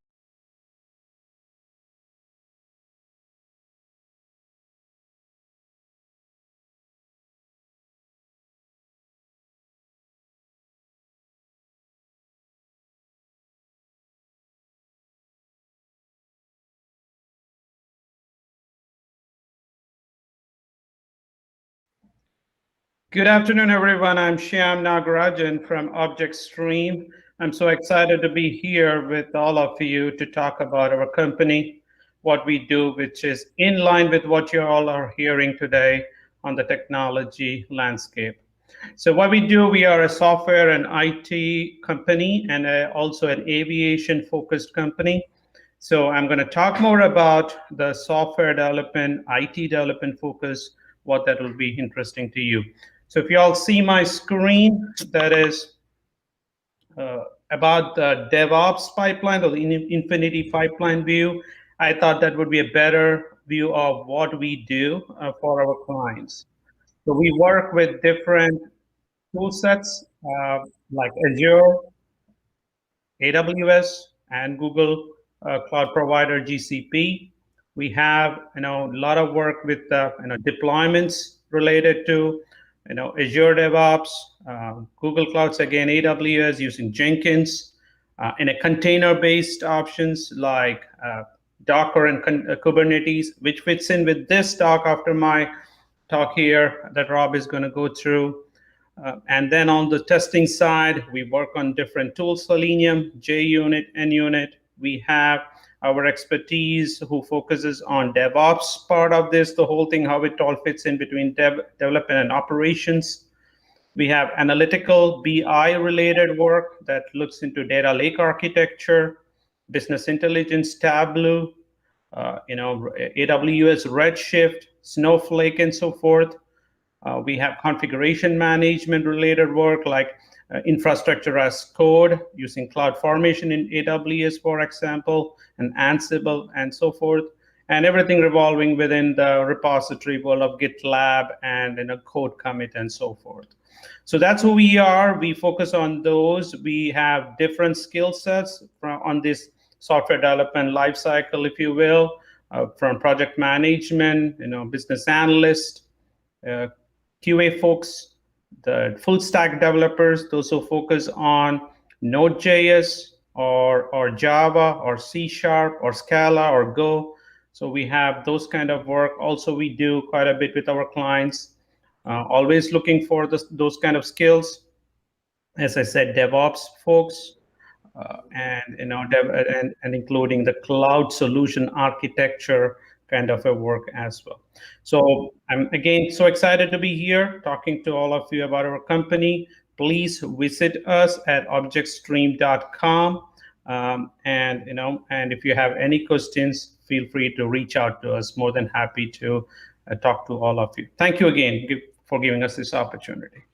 Good afternoon, everyone. I'm Shyam Nagarajan from ObjectStream. I'm so excited to be here with all of you to talk about our company, what we do, which is in line with what you all are hearing today on the technology landscape. So what we do, we are a software and IT company and also an aviation-focused company. So I'm going to talk more about the software development, IT development focus, what that will be interesting to you. So if you all see my screen, that is about the DevOps pipeline or the Infinity pipeline view. I thought that would be a better view of what we do for our clients. So we work with different tool sets like Azure, AWS, and Google Cloud Provider GCP. We have a lot of work with deployments related to Azure DevOps, Google Clouds, again, AWS using Jenkins, and a container-based options like Docker and Kubernetes, which fits in with this talk after my talk here that Rob is going to go through. And then on the testing side, we work on different tools, Selenium, JUnit, NUnit. We have our expertise who focuses on DevOps part of this, the whole thing, how it all fits in between development and operations. We have analytical BI related work that looks into data lake architecture, business intelligence, Tableau, AWS Redshift, Snowflake, and so forth. We have configuration management related work like infrastructure as code using CloudFormation in AWS, for example, and Ansible and so forth, and everything revolving within the repository world of GitLab and code commit and so forth. So that's who we are. We focus on those. We have different skill sets on this software development lifecycle, if you will, from project management, business analyst, QA folks, the full stack developers, those who focus on Node.js or Java or C# or Scala or Go. So we have those kind of work. Also, we do quite a bit with our clients, always looking for those kind of skills. As I said, DevOps folks, and including the cloud solution architecture kind of a work as well. So I'm again so excited to be here talking to all of you about our company. Please visit us at objectstream.com, and if you have any questions, feel free to reach out to us. More than happy to talk to all of you. Thank you again for giving us this opportunity.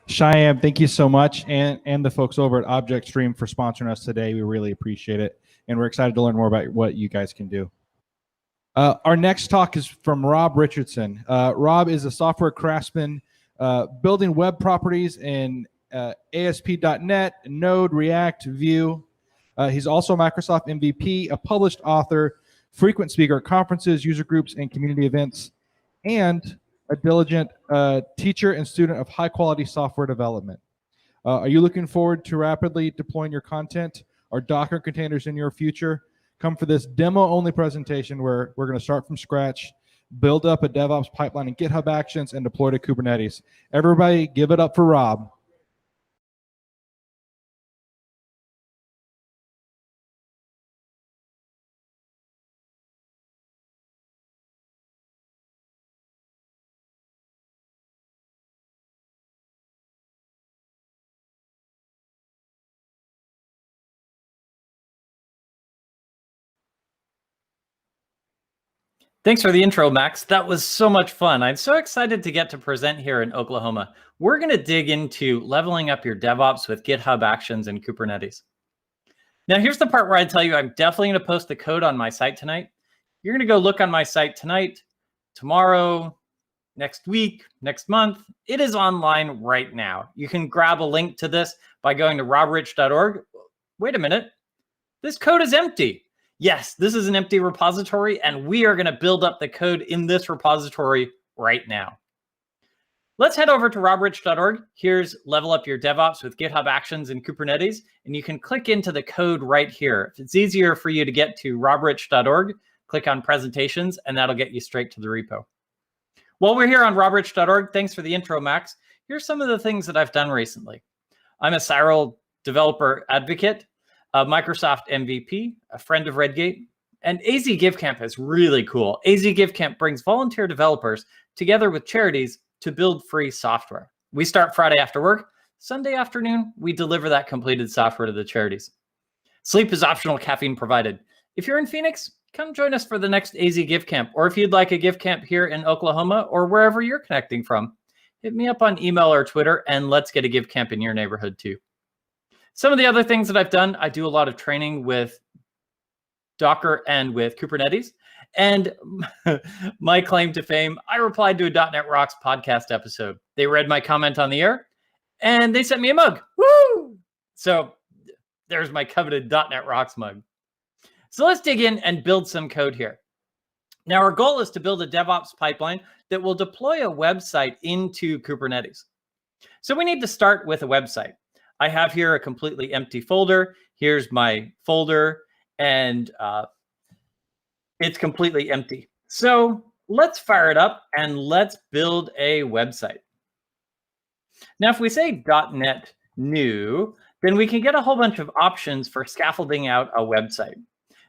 Shyam, thank you so much, and the folks over at ObjectStream for sponsoring us today. We really appreciate it, and we're excited to learn more about what you guys can do. Our next talk is from Rob Richardson. Rob is a software craftsman building web properties and ASP.NET, Node, React, Vue. He's also a Microsoft MVP, a published author, frequent speaker at conferences, user groups, and community events, and a diligent teacher and student of high-quality software development. Are you looking forward to rapidly deploying your content or Docker containers in your future? Come for this demo-only presentation where we're going to start from scratch, build up a DevOps pipeline in GitHub Actions, and deploy to Kubernetes. Everybody give it up for Rob. Thanks for the intro, Max. That was so much fun. I'm so excited to get to present here in Oklahoma. We're going to dig into leveling up your DevOps with GitHub Actions and Kubernetes. Now, here's the part where I tell you I'm definitely going to post the code on my site tonight. You're going to go look on my site tonight, tomorrow, next week, next month. It is online right now. You can grab a link to this by going to robrich.org. Wait a minute. This code is empty. Yes, this is an empty repository, and we are going to build up the code in this repository right now. Let's head over to robrich.org. Here's Level Up Your DevOps with GitHub Actions and Kubernetes, and you can click into the code right here. If it's easier for you to get to robrich.org, click on Presentations, and that'll get you straight to the repo. While we're here on robrich.org, thanks for the intro, Max. Here's some of the things that I've done recently. I'm a Cyril developer advocate, a Microsoft MVP, a friend of Redgate, and AZ GiveCamp is really cool. AZ GiveCamp brings volunteer developers together with charities to build free software. We start Friday after work. Sunday afternoon, we deliver that completed software to the charities. Sleep is optional, caffeine provided. If you're in Phoenix, come join us for the next AZ GiveCamp, or if you'd like a GiveCamp here in Oklahoma or wherever you're connecting from, hit me up on email or Twitter, and let's get a GiveCamp in your neighborhood too. Some of the other things that I've done, I do a lot of training with Docker and with Kubernetes. And my claim to fame, I replied to a .NET Rocks podcast episode. They read my comment on the air, and they sent me a mug. Woo! So there's my coveted .NET Rocks mug. So let's dig in and build some code here. Now, our goal is to build a DevOps pipeline that will deploy a website into Kubernetes. So we need to start with a website. I have here a completely empty folder. Here's my folder, and it's completely empty. So let's fire it up and let's build a website. Now, if we say .NET new, then we can get a whole bunch of options for scaffolding out a website.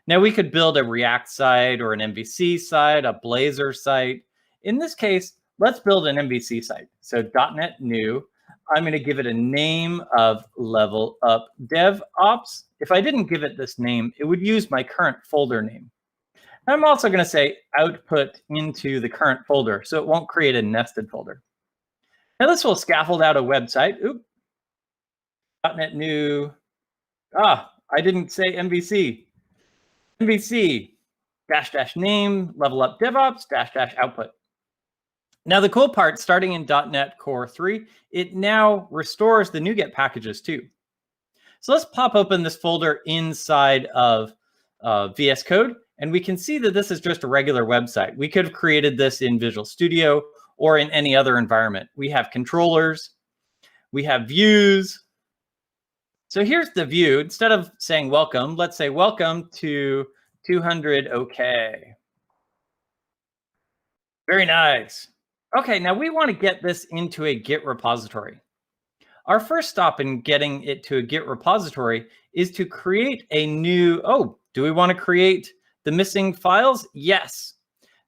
Now, we could build a React site or an MVC site, a Blazor site. In this case, let's build an MVC site. So .NET new. I'm going to give it a name of Level Up DevOps. If I didn't give it this name, it would use my current folder name. I'm also going to say output into the current folder, so it won't create a nested folder. Now this will scaffold out a website. Oop. .NET new. I didn't say MVC. MVC -- name, Level Up DevOps -- output. Now, the cool part, starting in .NET Core 3, it now restores the NuGet packages too. So let's pop open this folder inside of VS Code, and we can see that this is just a regular website. We could have created this in Visual Studio or in any other environment. We have controllers, we have views. So here's the view. Instead of saying welcome, let's say welcome to 200 OK. Very nice. Okay, now we want to get this into a Git repository. Our first stop in getting it to a Git repository is to create a new, do we want to create the missing files? Yes.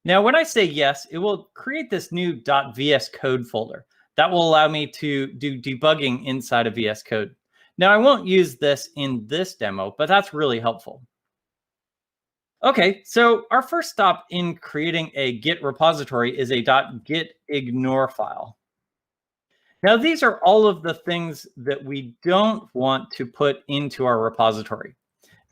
Now, when I say yes, it will create this new .vs code folder. That will allow me to do debugging inside of VS Code. Now, I won't use this in this demo, but that's really helpful. Okay, so our first stop in creating a Git repository is a .gitignore file. Now, these are all of the things that we don't want to put into our repository.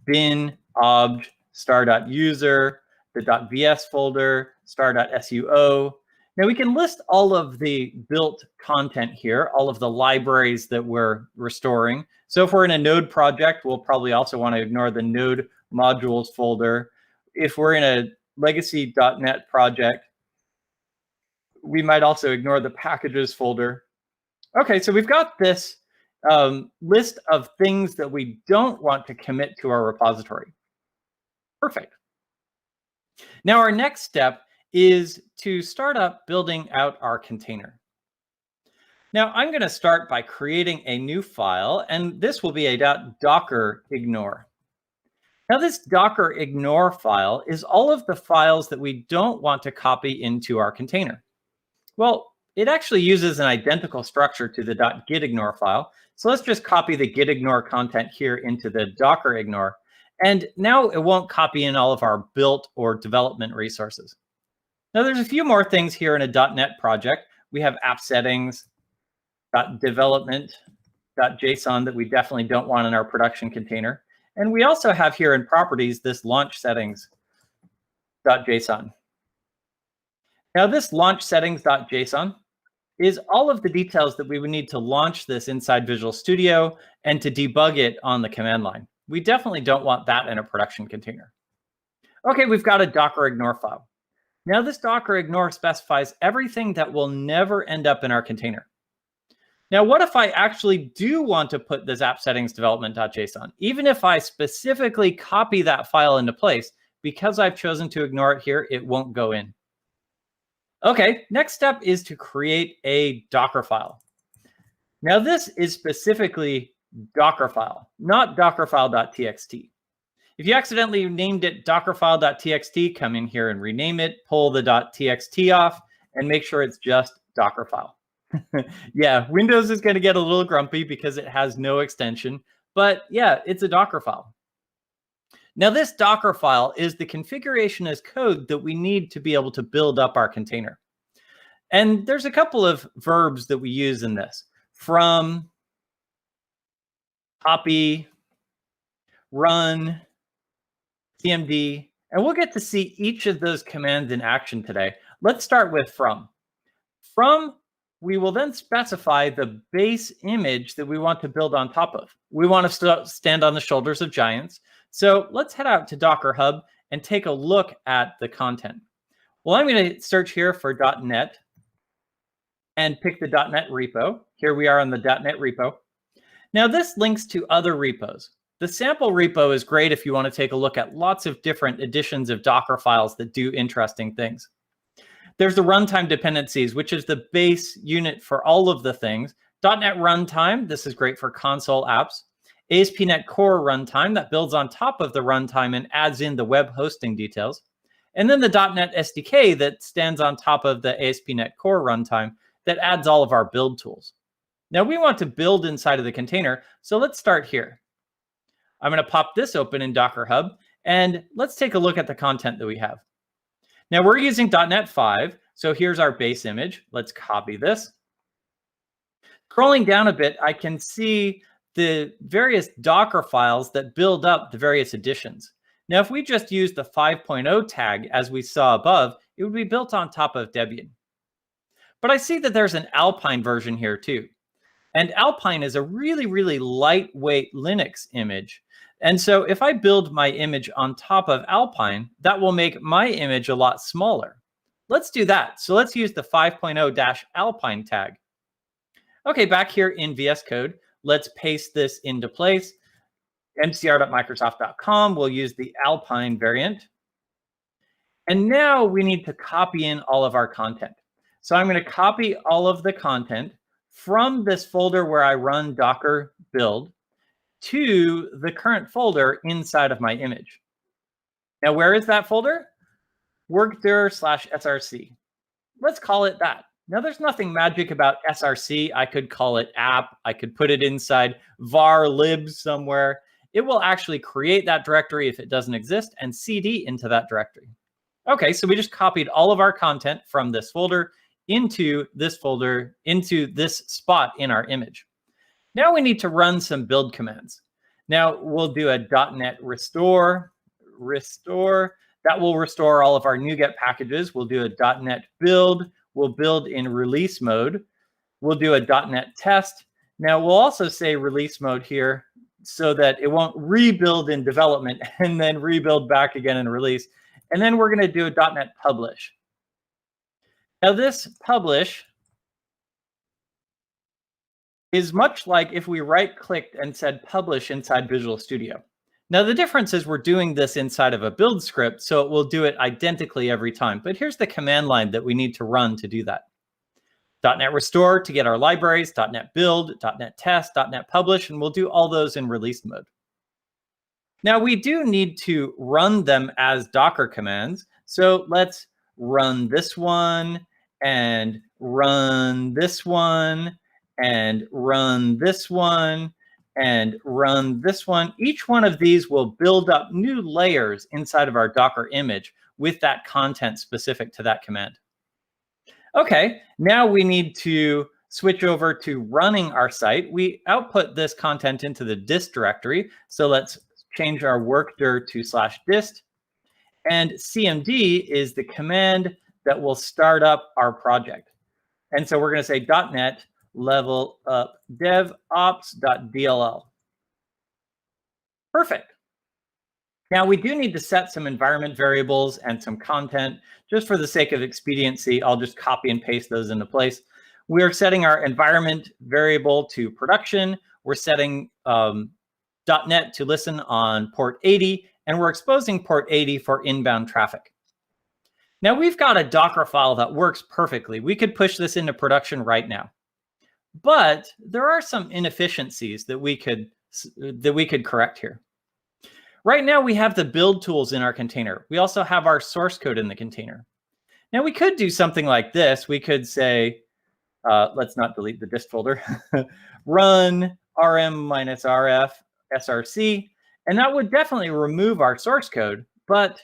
Bin, obj, star.user, the .vs folder, star.suo. Now we can list all of the built content here, all of the libraries that we're restoring. So if we're in a Node project, we'll probably also want to ignore the Node modules folder. If we're in a legacy.NET project, we might also ignore the packages folder. Okay, so we've got this list of things that we don't want to commit to our repository. Perfect. Now our next step is to start up building out our container. Now I'm going to start by creating a new file, and this will be a .docker ignore. Now this docker ignore file is all of the files that we don't want to copy into our container. Well, it actually uses an identical structure to the .gitignore file. So let's just copy the gitignore content here into the docker ignore. And now it won't copy in all of our built or development resources. Now there's a few more things here in a .NET project. We have app settings, .development.json that we definitely don't want in our production container. And we also have here in properties this launch settings.json. Now this launch settings.json is all of the details that we would need to launch this inside Visual Studio and to debug it on the command line. We definitely don't want that in a production container. Okay, we've got a docker ignore file. Now this docker ignore specifies everything that will never end up in our container. Now, what if I actually do want to put this app settings development.json? Even if I specifically copy that file into place, because I've chosen to ignore it here, it won't go in. Okay, next step is to create a Docker file. Now this is specifically Dockerfile, not dockerfile.txt. If you accidentally named it dockerfile.txt, come in here and rename it, pull the .txt off, and make sure it's just Dockerfile. Yeah, Windows is going to get a little grumpy because it has no extension, but yeah, it's a Docker file. Now this Docker file is the configuration as code that we need to be able to build up our container. And there's a couple of verbs that we use in this: from, copy, run, cmd, and we'll get to see each of those commands in action today. Let's start with from. From, we will then specify the base image that we want to build on top of. We want to stand on the shoulders of giants. So let's head out to Docker Hub and take a look at the content. Well, I'm going to search here for .NET and pick the .NET repo. Here we are on the .NET repo. Now this links to other repos. The sample repo is great if you want to take a look at lots of different editions of Docker files that do interesting things. There's the runtime dependencies, which is the base unit for all of the things. .NET Runtime, this is great for console apps. ASP.NET Core Runtime, that builds on top of the runtime and adds in the web hosting details. And then the .NET SDK that stands on top of the ASP.NET Core Runtime that adds all of our build tools. Now we want to build inside of the container, so let's start here. I'm going to pop this open in Docker Hub, and let's take a look at the content that we have. Now we're using .NET 5, so here's our base image. Let's copy this. Scrolling down a bit, I can see the various Docker files that build up the various editions. Now, if we just use the 5.0 tag, as we saw above, it would be built on top of Debian. But I see that there's an Alpine version here too. And Alpine is a really, really lightweight Linux image. And so if I build my image on top of Alpine, that will make my image a lot smaller. Let's do that. So let's use the 5.0-Alpine tag. Okay, back here in VS Code, let's paste this into place. mcr.microsoft.com, we'll use the Alpine variant. And now we need to copy in all of our content. So I'm going to copy all of the content from this folder where I run Docker build to the current folder inside of my image. Now, where is that folder? workdir/src. Let's call it that. Now, there's nothing magic about src. I could call it app. I could put it inside var libs somewhere. It will actually create that directory if it doesn't exist and cd into that directory. Okay, so we just copied all of our content from this folder into this folder, into this spot in our image. Now we need to run some build commands. Now we'll do a .NET restore. That will restore all of our NuGet packages. We'll do a .NET build. we'll build in release mode. We'll do a .NET test. Now we'll also say release mode here so that it won't rebuild in development and then rebuild back again in release. And then we're going to do a .NET publish. Now this publish is much like if we right-clicked and said publish inside Visual Studio. Now the difference is we're doing this inside of a build script, so it will do it identically every time. But here's the command line that we need to run to do that. .NET restore to get our libraries, .NET build, .NET test, .NET publish, and we'll do all those in release mode. Now we do need to run them as Docker commands. So let's run this one and run this one and run this one and run this one. Each one of these will build up new layers inside of our Docker image with that content specific to that command. Okay, now we need to switch over to running our site. We output this content into the dist directory. So let's change our workdir to /dist. And cmd is the command that will start up our project. And so we're going to say .NET level up devops.dll. Perfect. Now we do need to set some environment variables and some content. Just for the sake of expediency, I'll just copy and paste those into place. We are setting our environment variable to production. We're setting .NET to listen on port 80, and we're exposing port 80 for inbound traffic. Now we've got a Docker file that works perfectly. We could push this into production right now. But there are some inefficiencies that we could correct here. Right now, we have the build tools in our container. We also have our source code in the container. Now, we could do something like this. We could say, let's not delete the dist folder, run rm-rf src, and that would definitely remove our source code. But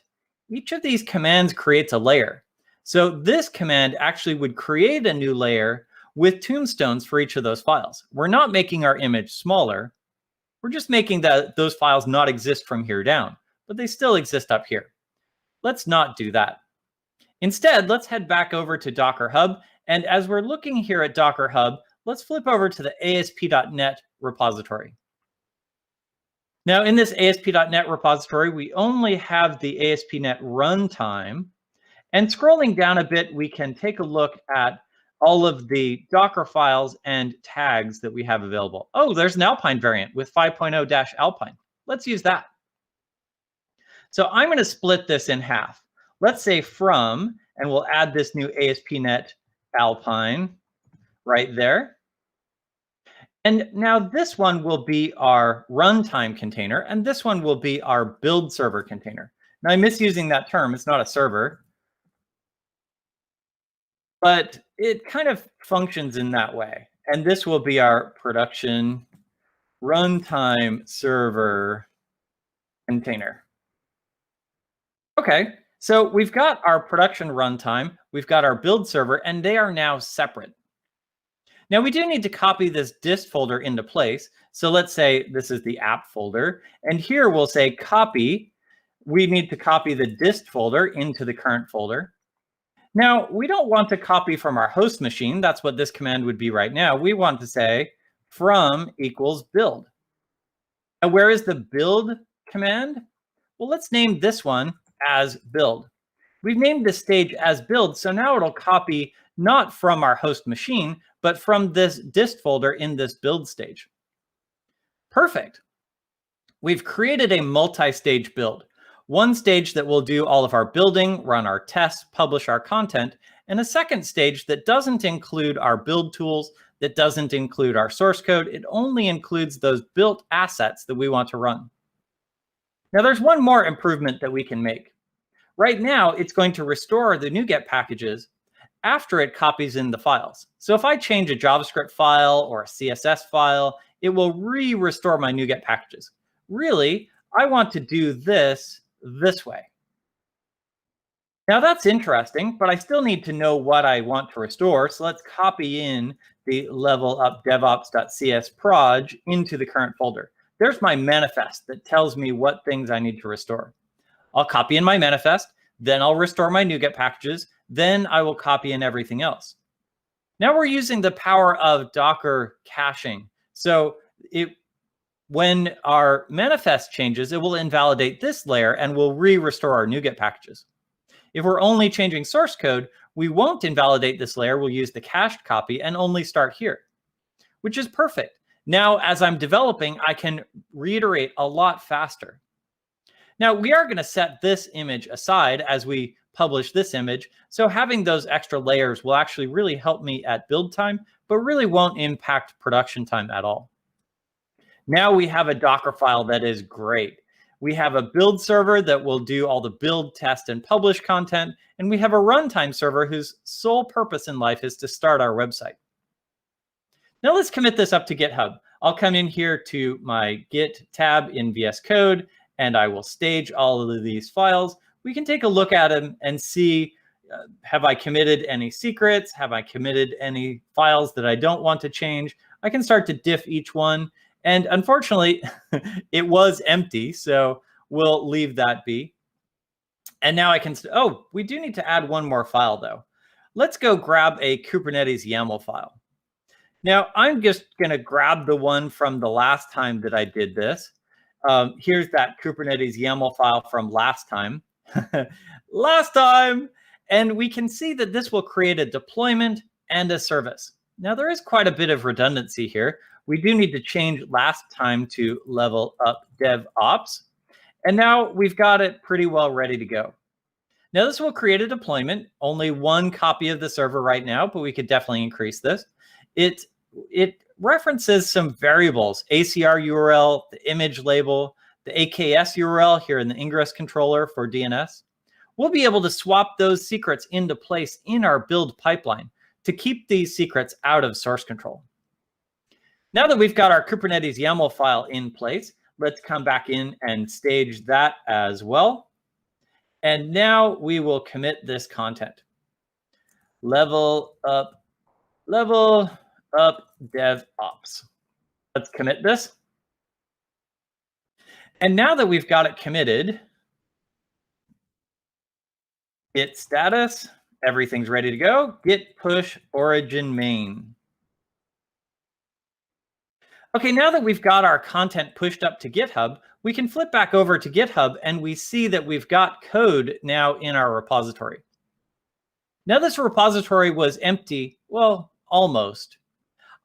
each of these commands creates a layer. So this command actually would create a new layer with tombstones for each of those files. We're not making our image smaller. We're just making those files not exist from here down, but they still exist up here. Let's not do that. Instead, let's head back over to Docker Hub. And as we're looking here at Docker Hub, let's flip over to the ASP.NET repository. Now, in this ASP.NET repository, we only have the ASP.NET runtime. And scrolling down a bit, we can take a look at all of the Docker files and tags that we have available. Oh, there's an Alpine variant with 5.0-Alpine. Let's use that. So I'm going to split this in half. Let's say from, and we'll add this new ASP.NET Alpine right there. And now this one will be our runtime container, and this one will be our build server container. Now I'm misusing that term. It's not a server. But it kind of functions in that way. And this will be our production runtime server container. Okay, so we've got our production runtime, we've got our build server, and they are now separate. Now we do need to copy this dist folder into place. So let's say this is the app folder, and here we'll say copy. We need to copy the dist folder into the current folder. Now, we don't want to copy from our host machine. That's what this command would be right now. We want to say from equals build. Now, where is the build command? Well, let's name this one as build. We've named this stage as build, so now it'll copy not from our host machine, but from this dist folder in this build stage. Perfect. We've created a multi-stage build. One stage that will do all of our building, run our tests, publish our content, and a second stage that doesn't include our build tools, that doesn't include our source code. It only includes those built assets that we want to run. Now, there's one more improvement that we can make. Right now, it's going to restore the NuGet packages after it copies in the files. So if I change a JavaScript file or a CSS file, it will restore my NuGet packages. Really, I want to do this way. Now that's interesting, but I still need to know what I want to restore. So let's copy in the level up devops.cs proj into the current folder. There's my manifest that tells me what things I need to restore. I'll copy in my manifest, then I'll restore my NuGet packages, Then I will copy in everything else. Now we're using the power of Docker caching. So when our manifest changes, it will invalidate this layer and will restore our NuGet packages. If we're only changing source code, we won't invalidate this layer. We'll use the cached copy and only start here, which is perfect. Now, as I'm developing, I can reiterate a lot faster. Now, we are going to set this image aside as we publish this image. So having those extra layers will actually really help me at build time, but really won't impact production time at all. Now we have a Docker file that is great. We have a build server that will do all the build, test, and publish content. And we have a runtime server whose sole purpose in life is to start our website. Now let's commit this up to GitHub. I'll come in here to my Git tab in VS Code, and I will stage all of these files. We can take a look at them and see, have I committed any secrets? Have I committed any files that I don't want to change? I can start to diff each one. And unfortunately, it was empty, so we'll leave that be. And now I can, oh, we do need to add one more file though. Let's go grab a Kubernetes YAML file. Now I'm just gonna grab the one from the last time that I did this. Here's that Kubernetes YAML file from last time. And we can see that this will create a deployment and a service. Now there is quite a bit of redundancy here. We do need to change last time to level up DevOps. And now we've got it pretty well ready to go. Now this will create a deployment, only one copy of the server right now, but we could definitely increase this. It references some variables, ACR URL, the image label, the AKS URL here in the ingress controller for DNS. We'll be able to swap those secrets into place in our build pipeline to keep these secrets out of source control. Now that we've got our Kubernetes YAML file in place, let's come back in and stage that as well. And now we will commit this content. Level up DevOps. Let's commit this. And now that we've got it committed, git status, everything's ready to go. Git push origin main. Okay, now that we've got our content pushed up to GitHub, we can flip back over to GitHub and we see that we've got code now in our repository. Now this repository was empty, well, almost.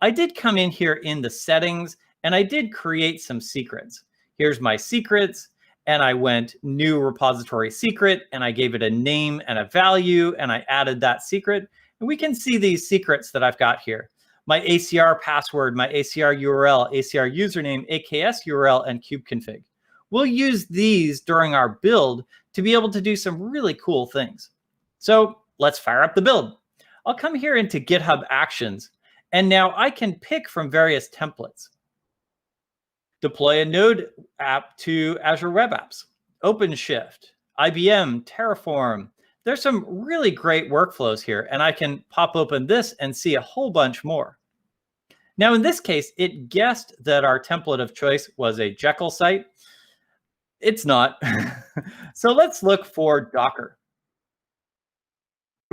I did come in here in the settings and I did create some secrets. Here's my secrets, and I went new repository secret and I gave it a name and a value and I added that secret. And we can see these secrets that I've got here. My ACR password, my ACR URL, ACR username, AKS URL, and kubeconfig. We'll use these during our build to be able to do some really cool things. So let's fire up the build. I'll come here into GitHub Actions, and now I can pick from various templates. Deploy a Node app to Azure Web Apps, OpenShift, IBM, Terraform. There's some really great workflows here, and I can pop open this and see a whole bunch more. Now, in this case, it guessed that our template of choice was a Jekyll site. It's not. So let's look for Docker.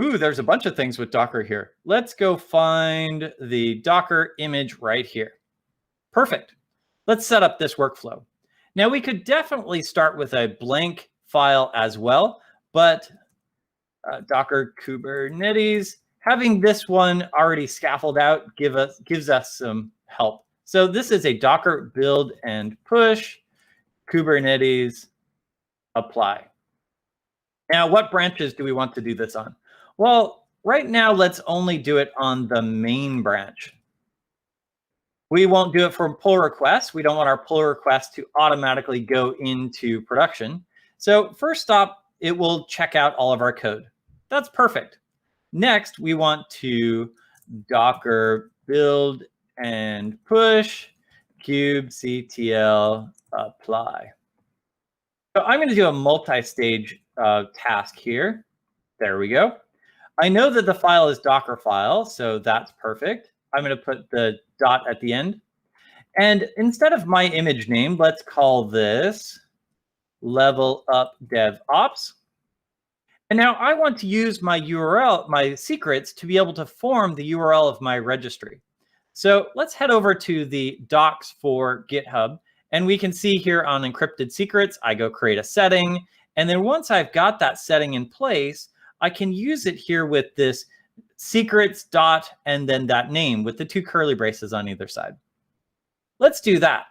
Ooh, there's a bunch of things with Docker here. Let's go find the Docker image right here. Perfect. Let's set up this workflow. Now, we could definitely start with a blank file as well, but Docker Kubernetes, having this one already scaffolded out gives us some help. So this is a Docker build and push, Kubernetes apply. Now, what branches do we want to do this on? Well, right now, let's only do it on the main branch. We won't do it for pull requests. We don't want our pull requests to automatically go into production. So first up, it will check out all of our code. That's perfect. Next, we want to Docker build and push kubectl apply. So I'm going to do a multi-stage task here. There we go. I know that the file is Docker file, so that's perfect. I'm going to put the dot at the end. And instead of my image name, let's call this level up DevOps. And now I want to use my URL, my secrets, to be able to form the URL of my registry. So let's head over to the docs for GitHub. And we can see here on encrypted secrets, I go create a setting. And then once I've got that setting in place, I can use it here with this secrets dot and then that name with the 2 curly braces on either side. Let's do that.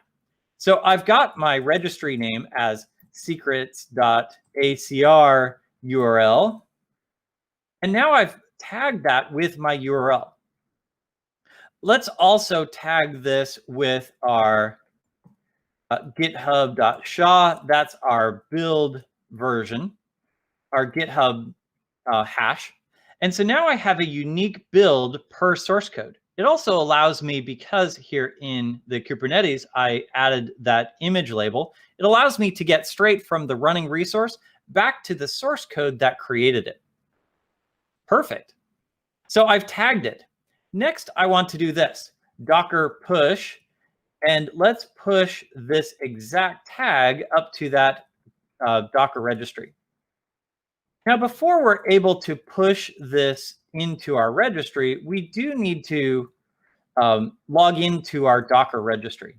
So I've got my registry name as secrets.acr URL. And now I've tagged that with my URL. Let's also tag this with our github.sha. That's our build version, our GitHub hash. And so now I have a unique build per source code. It also allows me, because here in the Kubernetes, I added that image label, it allows me to get straight from the running resource back to the source code that created it. Perfect. So I've tagged it. Next, I want to do this, Docker push, and let's push this exact tag up to that Docker registry. Now, before we're able to push this into our registry, we do need to log into our Docker registry.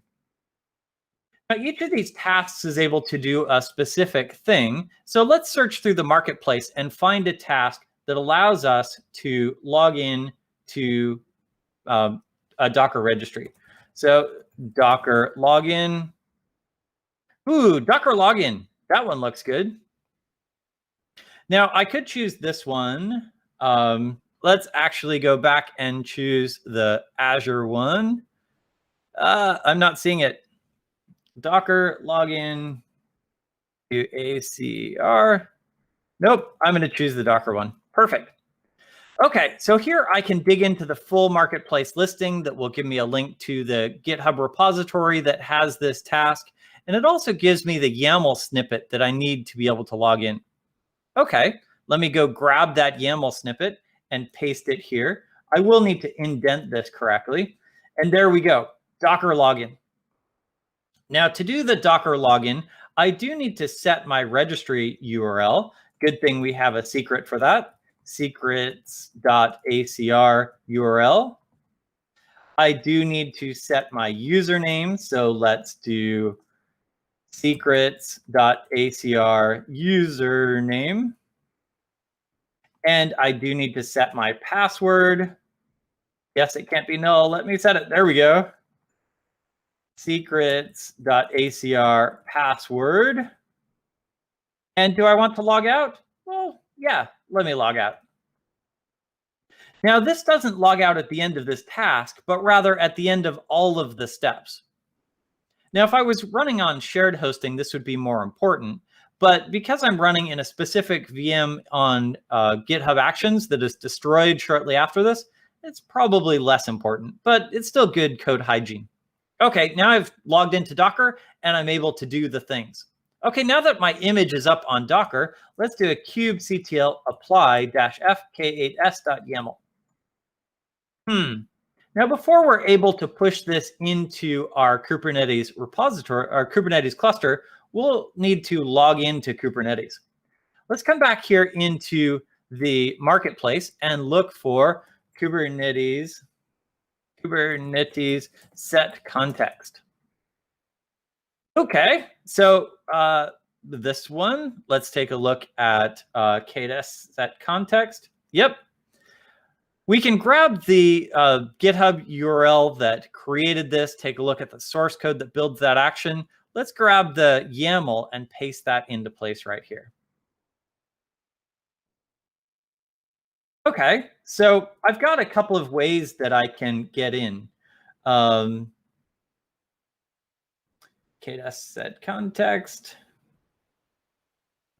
Now, each of these tasks is able to do a specific thing. So let's search through the marketplace and find a task that allows us to log in to a Docker registry. So Docker login. Ooh, Docker login. That one looks good. Now, I could choose this one. Let's actually go back and choose the Azure one. I'm not seeing it. Docker login to ACR. Nope, I'm going to choose the Docker one. Perfect. Okay, so here I can dig into the full marketplace listing that will give me a link to the GitHub repository that has this task. And it also gives me the YAML snippet that I need to be able to log in. Okay, let me go grab that YAML snippet and paste it here. I will need to indent this correctly. And there we go, Docker login. Now, to do the Docker login, I do need to set my registry URL. Good thing we have a secret for that. Secrets.acr URL. I do need to set my username. So let's do secrets.acr username. And I do need to set my password. Yes, it can't be null. Let me set it. There we go. Secrets.acr password. And do I want to log out? Well, yeah, let me log out. Now, this doesn't log out at the end of this task, but rather at the end of all of the steps. Now, if I was running on shared hosting, this would be more important. But because I'm running in a specific VM on GitHub Actions that is destroyed shortly after this, it's probably less important, but it's still good code hygiene. Okay, now I've logged into Docker and I'm able to do the things. Okay, now that my image is up on Docker, let's do a kubectl apply-fk8s.yaml. Now, before we're able to push this into our Kubernetes repository, our Kubernetes cluster, we'll need to log into Kubernetes. Let's come back here into the marketplace and look for Kubernetes set context. Okay, so this one, let's take a look at KDS set context. Yep. We can grab the GitHub URL that created this, take a look at the source code that builds that action. Let's grab the YAML and paste that into place right here. Okay, so I've got a couple of ways that I can get in. KDS set context.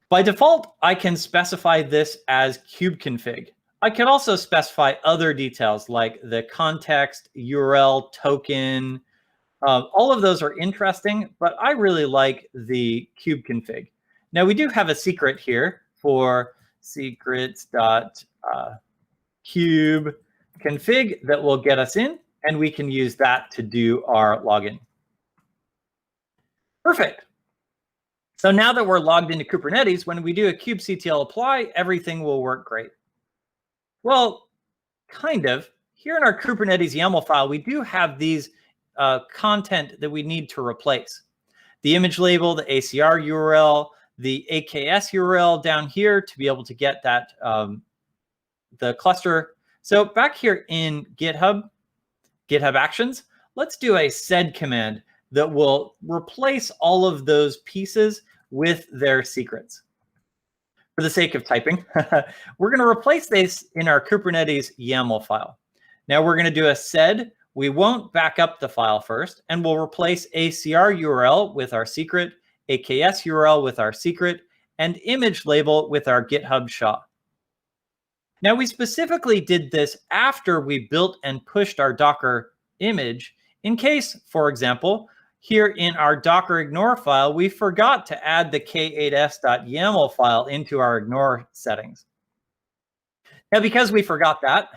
By default, I can specify this as kubeconfig. I can also specify other details like the context, URL, token. All of those are interesting, but I really like the kubeconfig. Now, we do have a secret here for secrets.kubeconfig that will get us in, and we can use that to do our login. Perfect. So now that we're logged into Kubernetes, when we do a kubectl apply, everything will work great. Well, kind of. Here in our Kubernetes YAML file, we do have these content that we need to replace. The image label, the ACR URL, the AKS URL down here to be able to get that the cluster. So back here in GitHub Actions, let's do a sed command that will replace all of those pieces with their secrets. For the sake of typing, we're going to replace this in our Kubernetes YAML file. Now we're going to do a sed. We won't back up the file first, and we'll replace ACR URL with our secret, AKS URL with our secret, and image label with our GitHub SHA. Now we specifically did this after we built and pushed our Docker image in case, for example, here in our Docker ignore file, we forgot to add the k8s.yaml file into our ignore settings. Now, because we forgot that,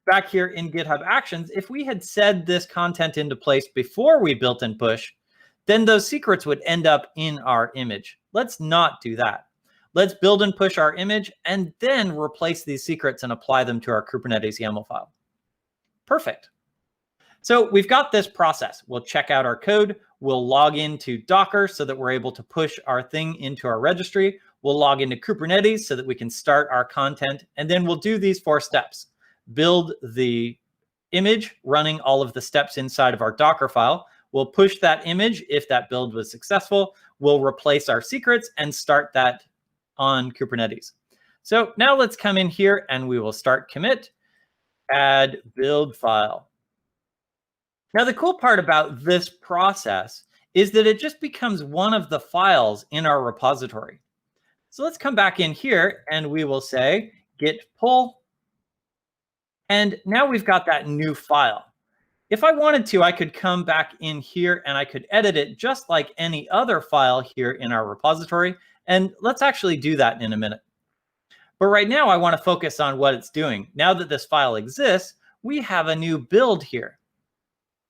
back here in GitHub Actions, if we had set this content into place before we built and push, then those secrets would end up in our image. Let's not do that. Let's build and push our image and then replace these secrets and apply them to our Kubernetes YAML file. Perfect. So we've got this process. We'll check out our code. We'll log into Docker so that we're able to push our thing into our registry. We'll log into Kubernetes so that we can start our content. And then we'll do these 4 steps. Build the image, running all of the steps inside of our Docker file. We'll push that image if that build was successful. We'll replace our secrets and start that on Kubernetes. So now let's come in here and we will start commit, add build file. Now, the cool part about this process is that it just becomes one of the files in our repository. So let's come back in here and we will say git pull. And now we've got that new file. If I wanted to, I could come back in here and I could edit it just like any other file here in our repository. And let's actually do that in a minute. But right now, I want to focus on what it's doing. Now that this file exists, we have a new build here.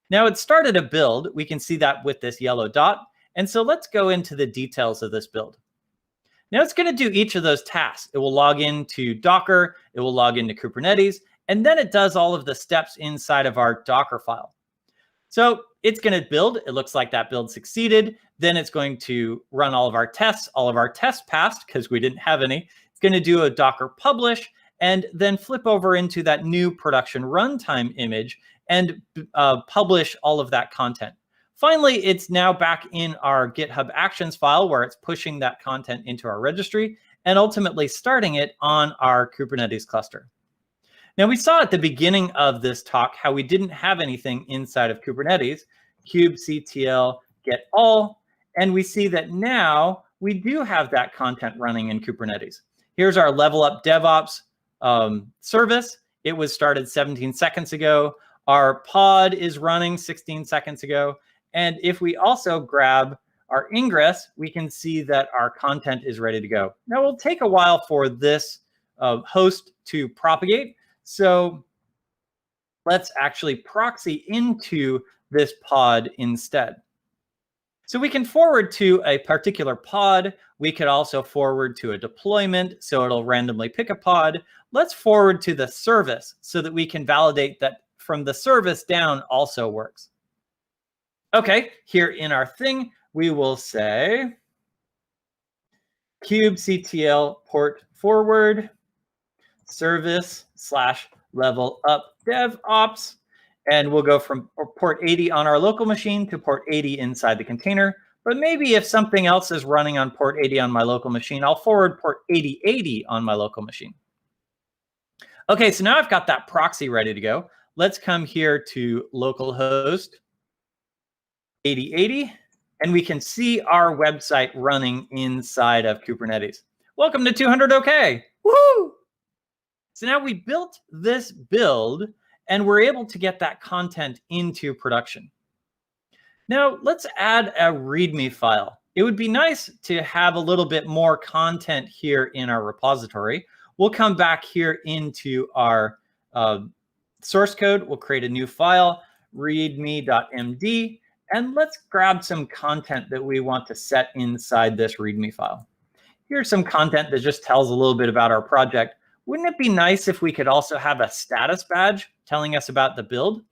Now it started a build. We can see that with this yellow dot. And so let's go into the details of this build. Now it's going to do each of those tasks. It will log into Docker. It will log into Kubernetes. And then it does all of the steps inside of our Docker file. So it's going to build. It looks like that build succeeded. Then it's going to run all of our tests. All of our tests passed because we didn't have any. It's going to do a Docker publish and then flip over into that new production runtime image and publish all of that content. Finally, it's now back in our GitHub Actions file where it's pushing that content into our registry and ultimately starting it on our Kubernetes cluster. Now, we saw at the beginning of this talk how we didn't have anything inside of Kubernetes, kubectl get all, and we see that now we do have that content running in Kubernetes. Here's our Level Up DevOps service. It was started 17 seconds ago. Our pod is running 16 seconds ago. And if we also grab our ingress, we can see that our content is ready to go. Now, it'll take a while for this host to propagate. So let's actually proxy into this pod instead. So we can forward to a particular pod. We could also forward to a deployment, so it'll randomly pick a pod. Let's forward to the service so that we can validate that from the service down also works. Okay, here in our thing, we will say kubectl port forward service / level up DevOps. And we'll go from port 80 on our local machine to port 80 inside the container. But maybe if something else is running on port 80 on my local machine, I'll forward port 8080 on my local machine. Okay, so now I've got that proxy ready to go. Let's come here to localhost 8080, and we can see our website running inside of Kubernetes. Welcome to 200 OK. Woohoo! So now we built this build, and we're able to get that content into production. Now let's add a README file. It would be nice to have a little bit more content here in our repository. We'll come back here into our source code. We'll create a new file, readme.md, And let's grab some content that we want to set inside this README file. Here's some content that just tells a little bit about our project. Wouldn't it be nice if we could also have a status badge telling us about the build?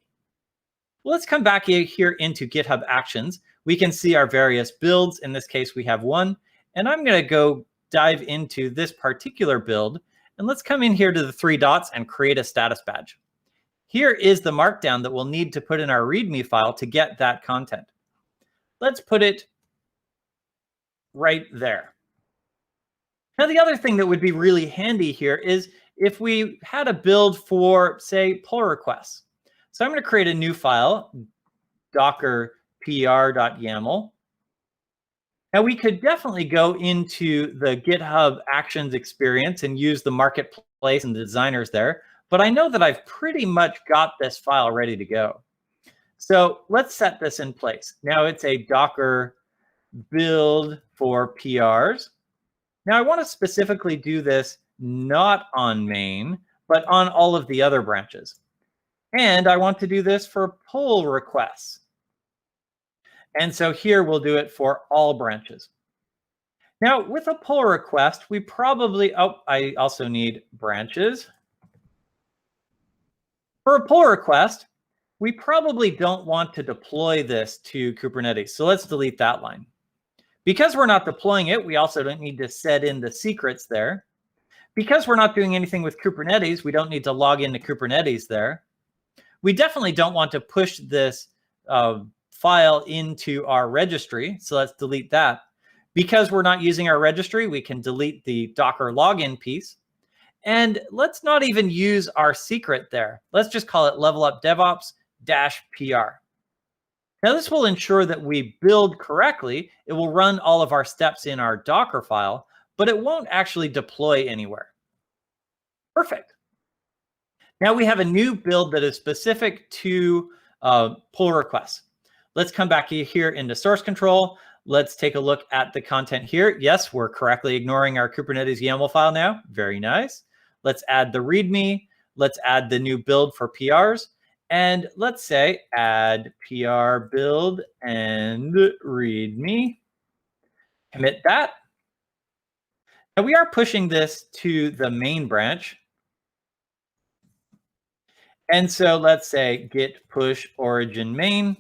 Well, let's come back here into GitHub Actions. We can see our various builds. In this case, we have one. And I'm going to go dive into this particular build. And let's come in here to the 3 dots and create a status badge. Here is the markdown that we'll need to put in our README file to get that content. Let's put it right there. Now, the other thing that would be really handy here is if we had a build for, say, pull requests. So I'm going to create a new file, docker pr.yaml. Now, we could definitely go into the GitHub Actions experience and use the marketplace and the designers there. But I know that I've pretty much got this file ready to go. So let's set this in place. Now it's a Docker build for PRs. Now I want to specifically do this not on main, but on all of the other branches. And I want to do this for pull requests. And so here we'll do it for all branches. Now with a pull request, we probably, I also need branches. For a pull request, we probably don't want to deploy this to Kubernetes. So let's delete that line. Because we're not deploying it, we also don't need to set in the secrets there. Because we're not doing anything with Kubernetes, we don't need to log into Kubernetes there. We definitely don't want to push this file into our registry. So let's delete that. Because we're not using our registry, we can delete the Docker login piece. And let's not even use our secret there. Let's just call it level up DevOps -PR. Now this will ensure that we build correctly. It will run all of our steps in our Docker file, but it won't actually deploy anywhere. Perfect. Now we have a new build that is specific to pull requests. Let's come back here into source control. Let's take a look at the content here. Yes, we're correctly ignoring our Kubernetes YAML file now. Very nice. Let's add the README. Let's add the new build for PRs. And let's say add PR build and README. Commit that. Now we are pushing this to the main branch. And so let's say git push origin main.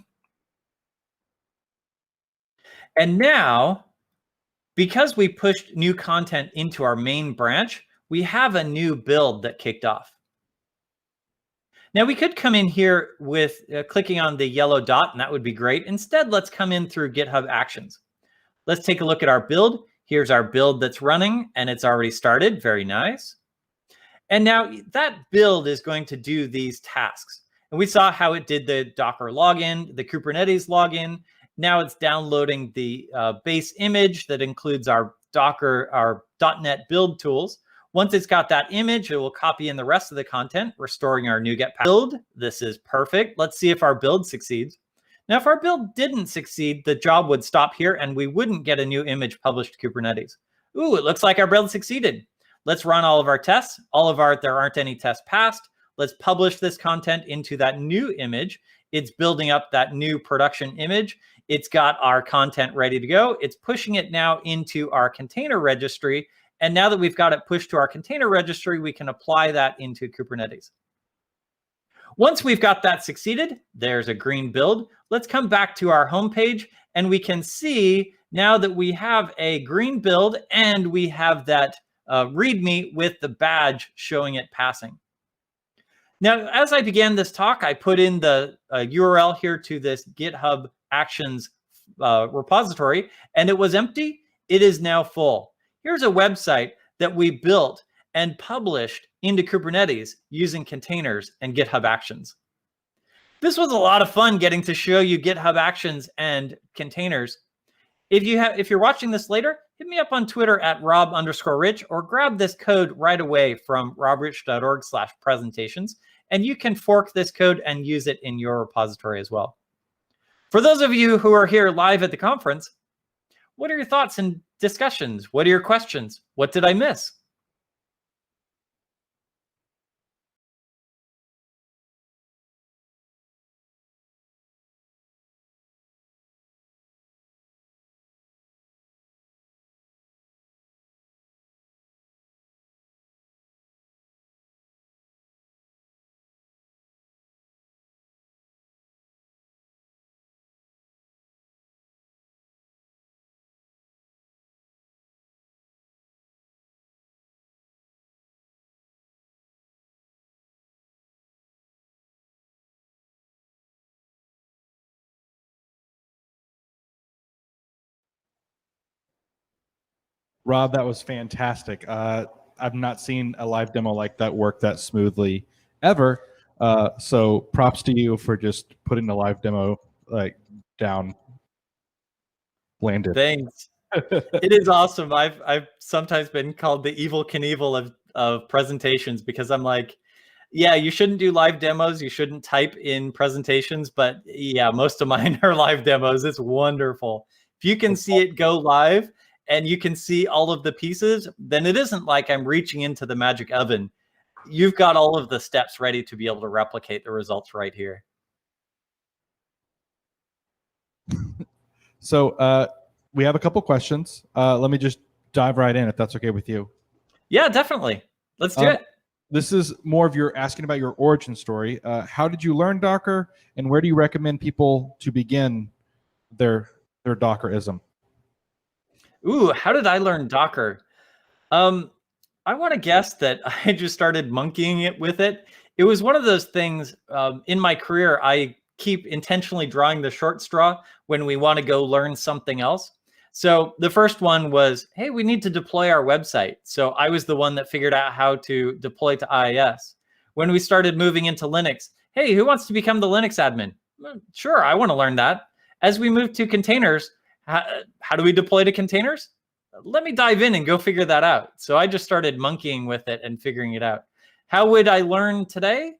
And now, because we pushed new content into our main branch, we have a new build that kicked off. Now we could come in here with clicking on the yellow dot, and that would be great. Instead, let's come in through GitHub Actions. Let's take a look at our build. Here's our build that's running, and it's already started. Very nice. And now that build is going to do these tasks. And we saw how it did the Docker login, the Kubernetes login. Now it's downloading the base image that includes our Docker, our .NET build tools. Once it's got that image, it will copy in the rest of the content, restoring our NuGet build. This is perfect. Let's see if our build succeeds. Now, if our build didn't succeed, the job would stop here and we wouldn't get a new image published to Kubernetes. Ooh, it looks like our build succeeded. Let's run all of our tests. There aren't any tests passed. Let's publish this content into that new image. It's building up that new production image. It's got our content ready to go. It's pushing it now into our container registry. And now that we've got it pushed to our container registry, we can apply that into Kubernetes. Once we've got that succeeded, there's a green build. Let's come back to our homepage and we can see now that we have a green build and we have that README with the badge showing it passing. Now, as I began this talk, I put in the URL here to this GitHub Actions repository, and it was empty. It is now full. Here's a website that we built and published into Kubernetes using containers and GitHub Actions. This was a lot of fun getting to show you GitHub Actions and containers. If you're watching this later, hit me up on Twitter at Rob_Rich or grab this code right away from robrich.org/presentations, and you can fork this code and use it in your repository as well. For those of you who are here live at the conference, what are your thoughts and discussions? What are your questions? What did I miss? Rob, that was fantastic. I've not seen a live demo like that work that smoothly ever. So props to you for just putting the live demo like down. Landed. Thanks. It is awesome. I've sometimes been called the Evel Knievel of presentations because I'm like, yeah, you shouldn't do live demos. You shouldn't type in presentations, but yeah, most of mine are live demos. It's wonderful. If you can see it go live and you can see all of the pieces, then it isn't like I'm reaching into the magic oven. You've got all of the steps ready to be able to replicate the results right here. So we have a couple questions. Let me just dive right in if that's okay with you. Yeah, definitely. Let's do it. This is more of your asking about your origin story. How did you learn Docker, and where do you recommend people to begin their Dockerism? Ooh, how did I learn Docker? I want to guess that I just started monkeying it with it. It was one of those things in my career. I keep intentionally drawing the short straw when we want to go learn something else. So the first one was, hey, we need to deploy our website. So I was the one that figured out how to deploy to IIS. When we started moving into Linux, hey, who wants to become the Linux admin? Sure, I want to learn that. As we moved to containers, how do we deploy to containers? Let me dive in and go figure that out. So I just started monkeying with it and figuring it out. How would I learn today?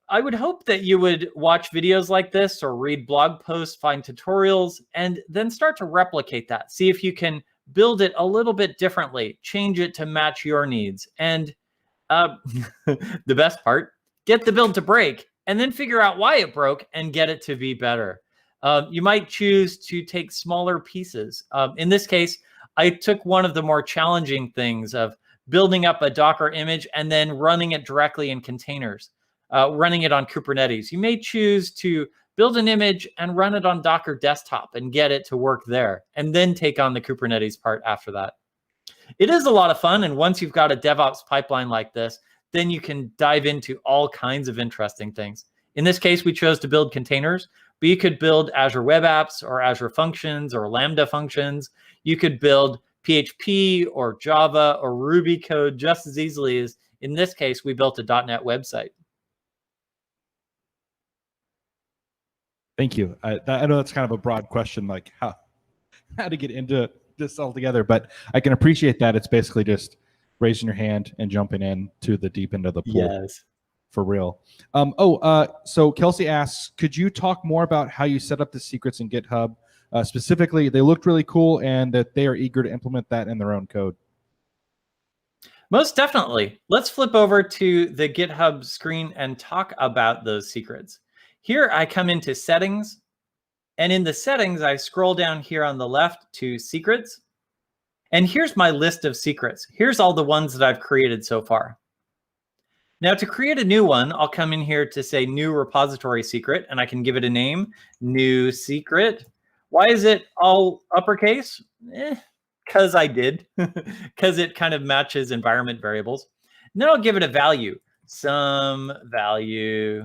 I would hope that you would watch videos like this or read blog posts, find tutorials, and then start to replicate that. See if you can build it a little bit differently, change it to match your needs. And the best part, get the build to break and then figure out why it broke and get it to be better. You might choose to take smaller pieces. In this case, I took one of the more challenging things of building up a Docker image and then running it directly in containers. Running it on Kubernetes. You may choose to build an image and run it on Docker desktop and get it to work there, and then take on the Kubernetes part after that. It is a lot of fun, and once you've got a DevOps pipeline like this, then you can dive into all kinds of interesting things. In this case, we chose to build containers, but you could build Azure Web Apps or Azure Functions or Lambda functions. You could build PHP or Java or Ruby code just as easily as, in this case, we built a .NET website. Thank you. I know that's kind of a broad question, like how to get into this altogether, but I can appreciate that. It's basically just raising your hand and jumping in to the deep end of the pool. Yes. For real. So Kelsey asks, could you talk more about how you set up the secrets in GitHub? Specifically, they looked really cool and that they are eager to implement that in their own code. Most definitely. Let's flip over to the GitHub screen and talk about those secrets. Here I come into settings, and in the settings, I scroll down here on the left to secrets. And here's my list of secrets. Here's all the ones that I've created so far. Now to create a new one, I'll come in here to say new repository secret, and I can give it a name, new secret. Why is it all uppercase? Because I did, because it kind of matches environment variables. And then I'll give it a value, some value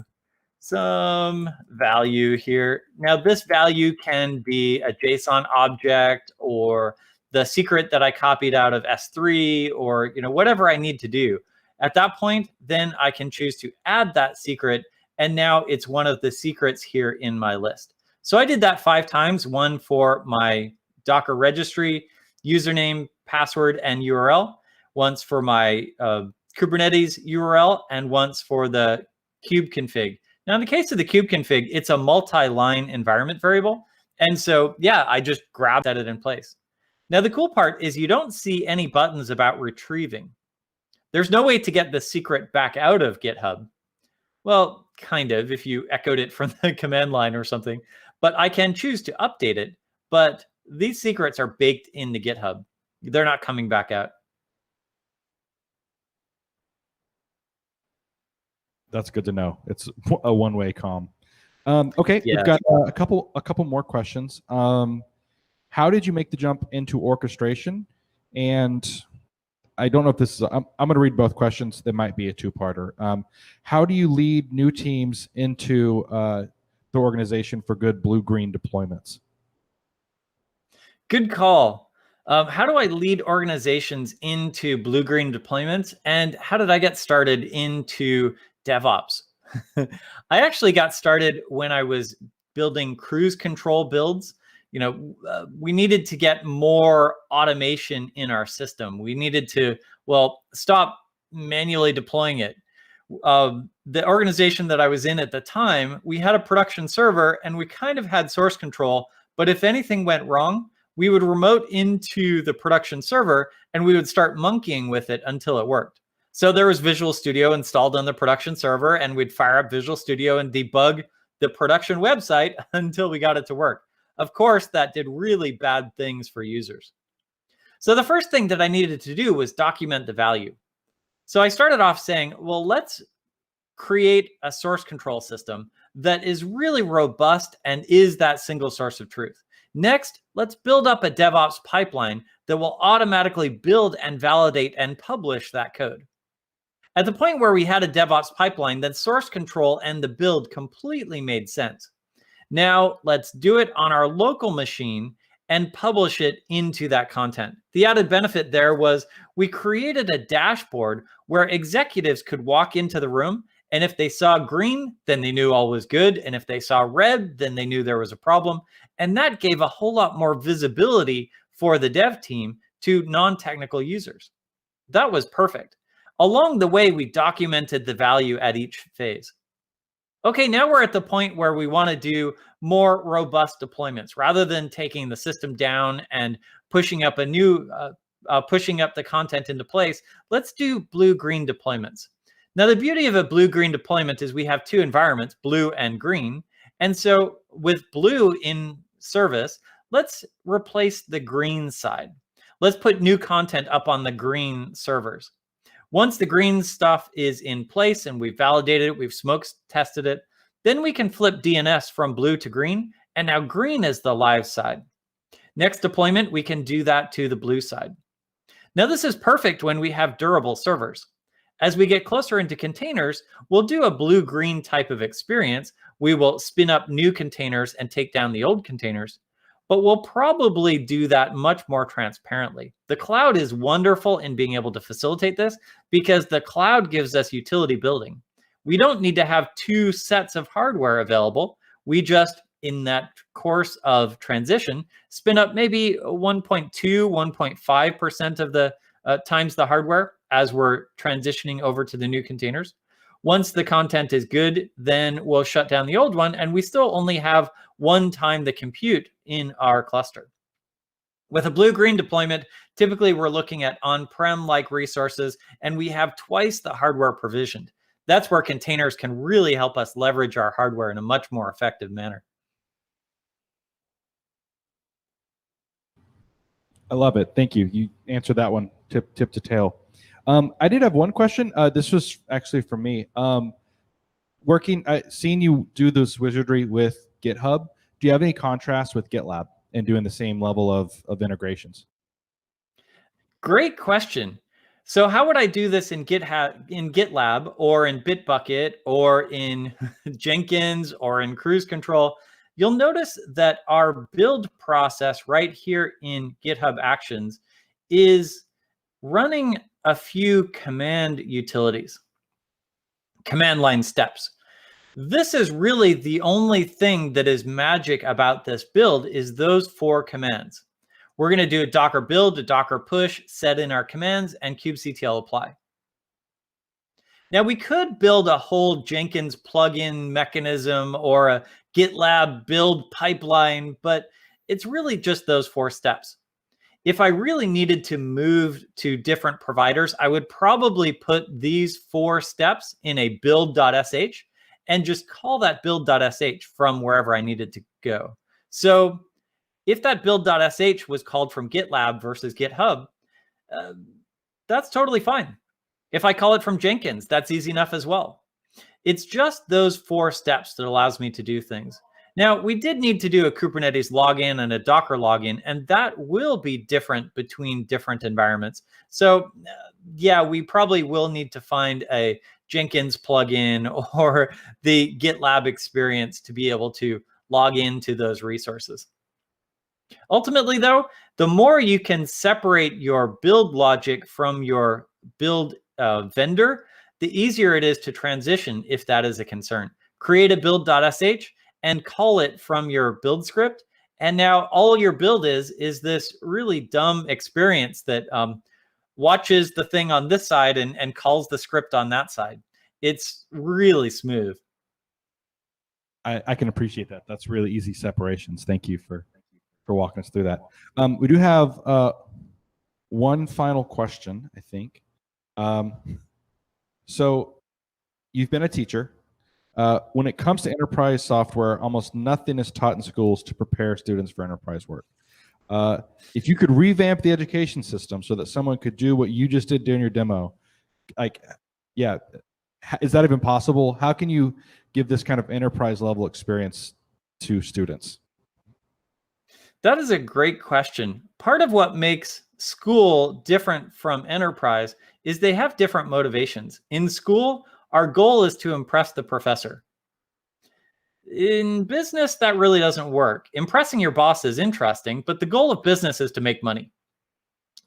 here. Now this value can be a JSON object or the secret that I copied out of S3 or whatever I need to do. At that point, then I can choose to add that secret, and now it's one of the secrets here in my list. So I did that 5 times, one for my Docker registry, username, password, and URL, once for my Kubernetes URL, and once for the kubeconfig. Now, in the case of the kubeconfig, it's a multi-line environment variable. And so, yeah, I just grabbed it in place. Now, the cool part is you don't see any buttons about retrieving. There's no way to get the secret back out of GitHub. Well, kind of, if you echoed it from the command line or something. But I can choose to update it. But these secrets are baked into GitHub. They're not coming back out. That's good to know. It's a one-way comm. Okay, Yeah. We've got a couple more questions. How did you make the jump into orchestration? And I don't know if this is. I'm going to read both questions. There might be a two-parter. How do you lead new teams into the organization for good blue-green deployments? Good call. How do I lead organizations into blue-green deployments? And how did I get started into DevOps? I actually got started when I was building cruise control builds. We needed to get more automation in our system. We needed to, stop manually deploying it. The organization that I was in at the time, we had a production server and we kind of had source control, but if anything went wrong, we would remote into the production server and we would start monkeying with it until it worked. So there was Visual Studio installed on the production server, and we'd fire up Visual Studio and debug the production website until we got it to work. Of course, that did really bad things for users. So the first thing that I needed to do was document the value. So I started off saying, well, let's create a source control system that is really robust and is that single source of truth. Next, let's build up a DevOps pipeline that will automatically build and validate and publish that code. At the point where we had a DevOps pipeline, then source control and the build completely made sense. Now let's do it on our local machine and publish it into that content. The added benefit there was we created a dashboard where executives could walk into the room, and if they saw green, then they knew all was good. And if they saw red, then they knew there was a problem. And that gave a whole lot more visibility for the dev team to non-technical users. That was perfect. Along the way, we documented the value at each phase. Okay, now we're at the point where we want to do more robust deployments. Rather than taking the system down and pushing up pushing up the content into place, let's do blue-green deployments. Now, the beauty of a blue-green deployment is we have two environments, blue and green. And so with blue in service, let's replace the green side. Let's put new content up on the green servers. Once the green stuff is in place and we've validated it, we've smoke tested it, then we can flip DNS from blue to green, and now green is the live side. Next deployment, we can do that to the blue side. Now, this is perfect when we have durable servers. As we get closer into containers, we'll do a blue-green type of experience. We will spin up new containers and take down the old containers, but we'll probably do that much more transparently. The cloud is wonderful in being able to facilitate this because the cloud gives us utility building. We don't need to have two sets of hardware available. We just, in that course of transition, spin up maybe 1.2, 1.5% of the times the hardware as we're transitioning over to the new containers. Once the content is good, then we'll shut down the old one, and we still only have one time the compute in our cluster. With a blue-green deployment, typically we're looking at on-prem like resources, and we have twice the hardware provisioned. That's where containers can really help us leverage our hardware in a much more effective manner. I love it. Thank you. You answered that one tip to tail. I did have one question. This was actually for me. Seeing you do this wizardry with GitHub, do you have any contrast with GitLab and doing the same level of integrations? Great question. So how would I do this in GitLab or in Bitbucket or in Jenkins or in Cruise Control? You'll notice that our build process right here in GitHub Actions is running a few command utilities, command line steps. This is really the only thing that is magic about this build is those 4 commands. We're going to do a Docker build, a Docker push, set in our commands, and kubectl apply. Now we could build a whole Jenkins plugin mechanism or a GitLab build pipeline, but it's really just those 4 steps. If I really needed to move to different providers, I would probably put these 4 steps in a build.sh and just call that build.sh from wherever I needed to go. So if that build.sh was called from GitLab versus GitHub, that's totally fine. If I call it from Jenkins, that's easy enough as well. It's just those 4 steps that allows me to do things. Now, we did need to do a Kubernetes login and a Docker login, and that will be different between different environments. So yeah, we probably will need to find a Jenkins plugin or the GitLab experience to be able to log into those resources. Ultimately, though, the more you can separate your build logic from your build vendor, the easier it is to transition if that is a concern. Create a build.sh and call it from your build script. And now all your build is this really dumb experience that watches the thing on this side and calls the script on that side. It's really smooth. I can appreciate that. That's really easy separations. Thank you for walking us through that. We do have one final question, I think. So you've been a teacher. When it comes to enterprise software, almost nothing is taught in schools to prepare students for enterprise work. If you could revamp the education system so that someone could do what you just did during your demo, like, yeah, is that even possible? How can you give this kind of enterprise level experience to students? That is a great question. Part of what makes school different from enterprise is they have different motivations. In school, our goal is to impress the professor. In business, that really doesn't work. Impressing your boss is interesting, but the goal of business is to make money.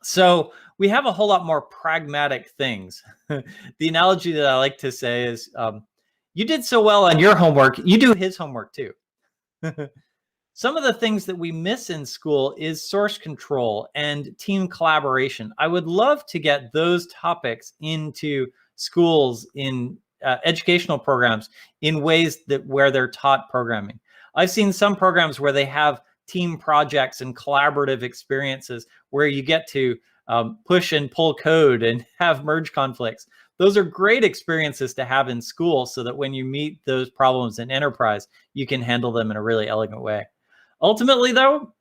So we have a whole lot more pragmatic things. The analogy that I like to say is, you did so well on your homework, you do his homework too. Some of the things that we miss in school is source control and team collaboration. I would love to get those topics into schools in educational programs in ways that where they're taught programming. I've seen some programs where they have team projects and collaborative experiences where you get to push and pull code and have merge conflicts. Those are great experiences to have in school so that when you meet those problems in enterprise, you can handle them in a really elegant way. Ultimately, though,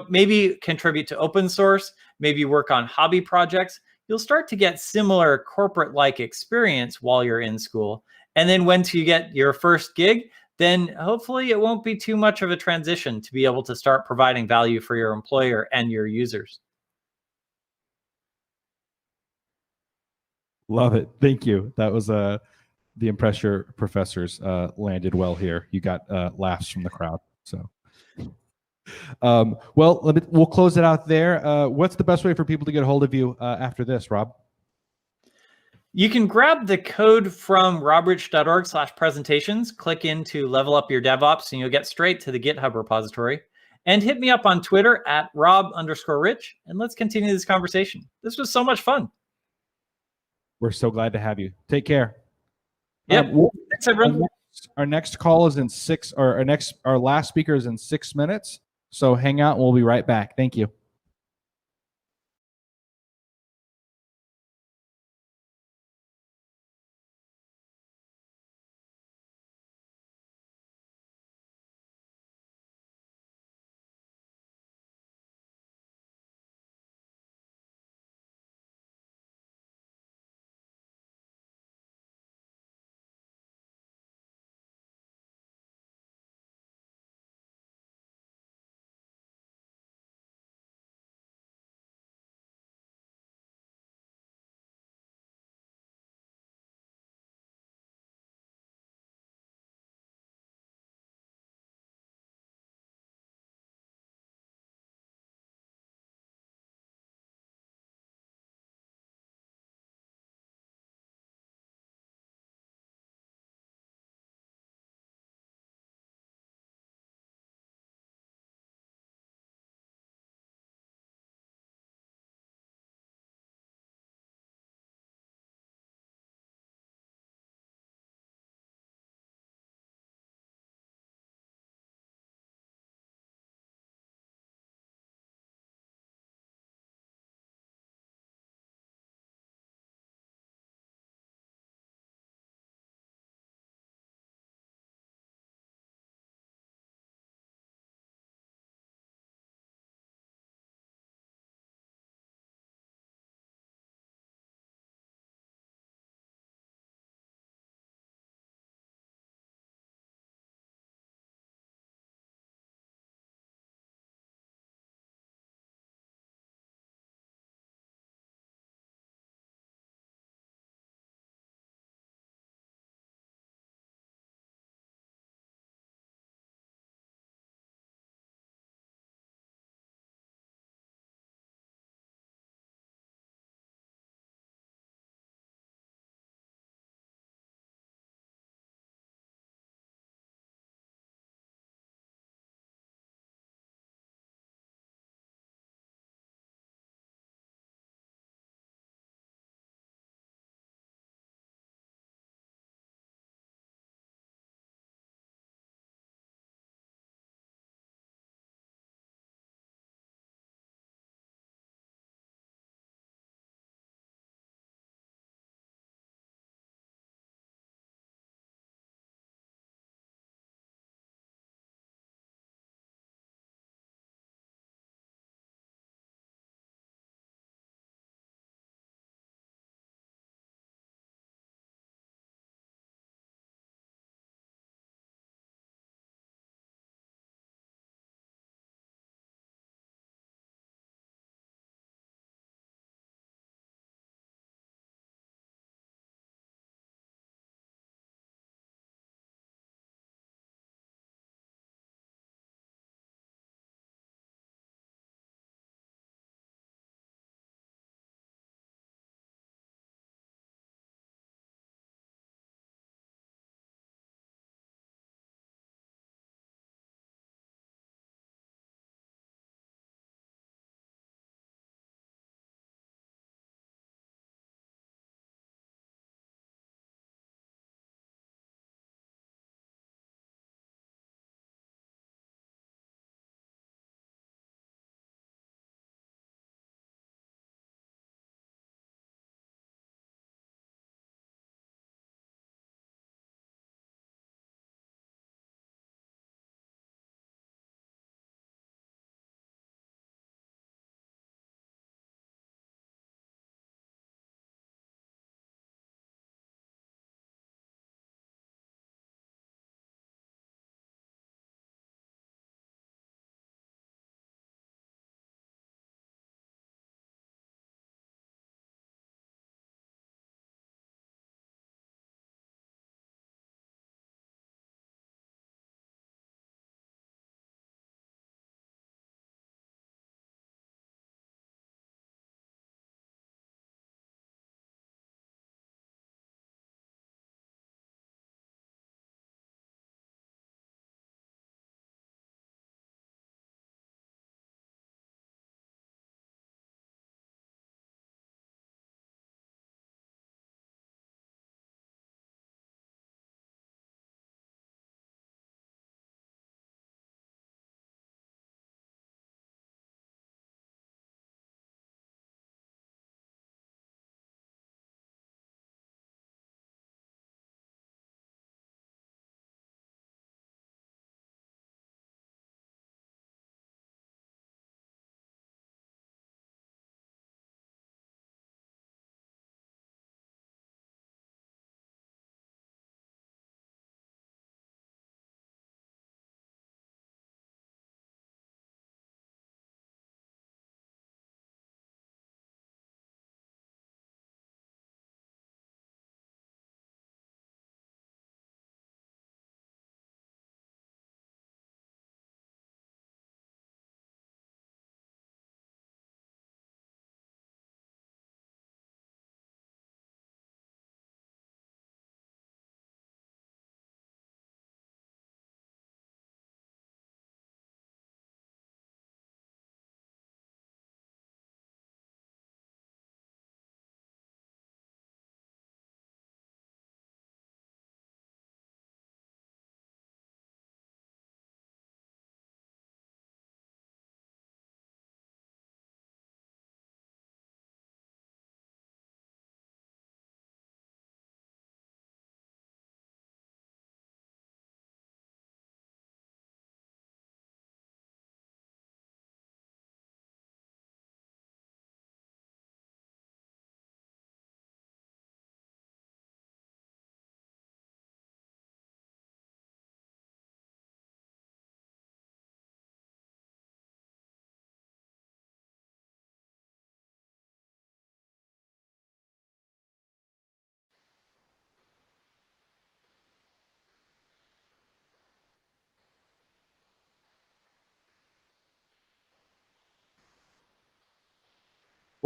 maybe contribute to open source, maybe work on hobby projects. You'll start to get similar corporate-like experience while you're in school. And then once you get your first gig, then hopefully it won't be too much of a transition to be able to start providing value for your employer and your users. Love it. Thank you. That was the Impress Your Professors landed well here. You got laughs from the crowd. So, well, we'll close it out there. What's the best way for people to get a hold of you after this, Rob? You can grab the code from robrich.org/presentations, click into Level Up Your DevOps, and you'll get straight to the GitHub repository. And hit me up on Twitter at Rob_Rich, and let's continue this conversation. This was so much fun. We're so glad to have you. Take care. Yep. Thanks, everyone. Our next call is in our last speaker is in 6 minutes. So hang out and we'll be right back. Thank you.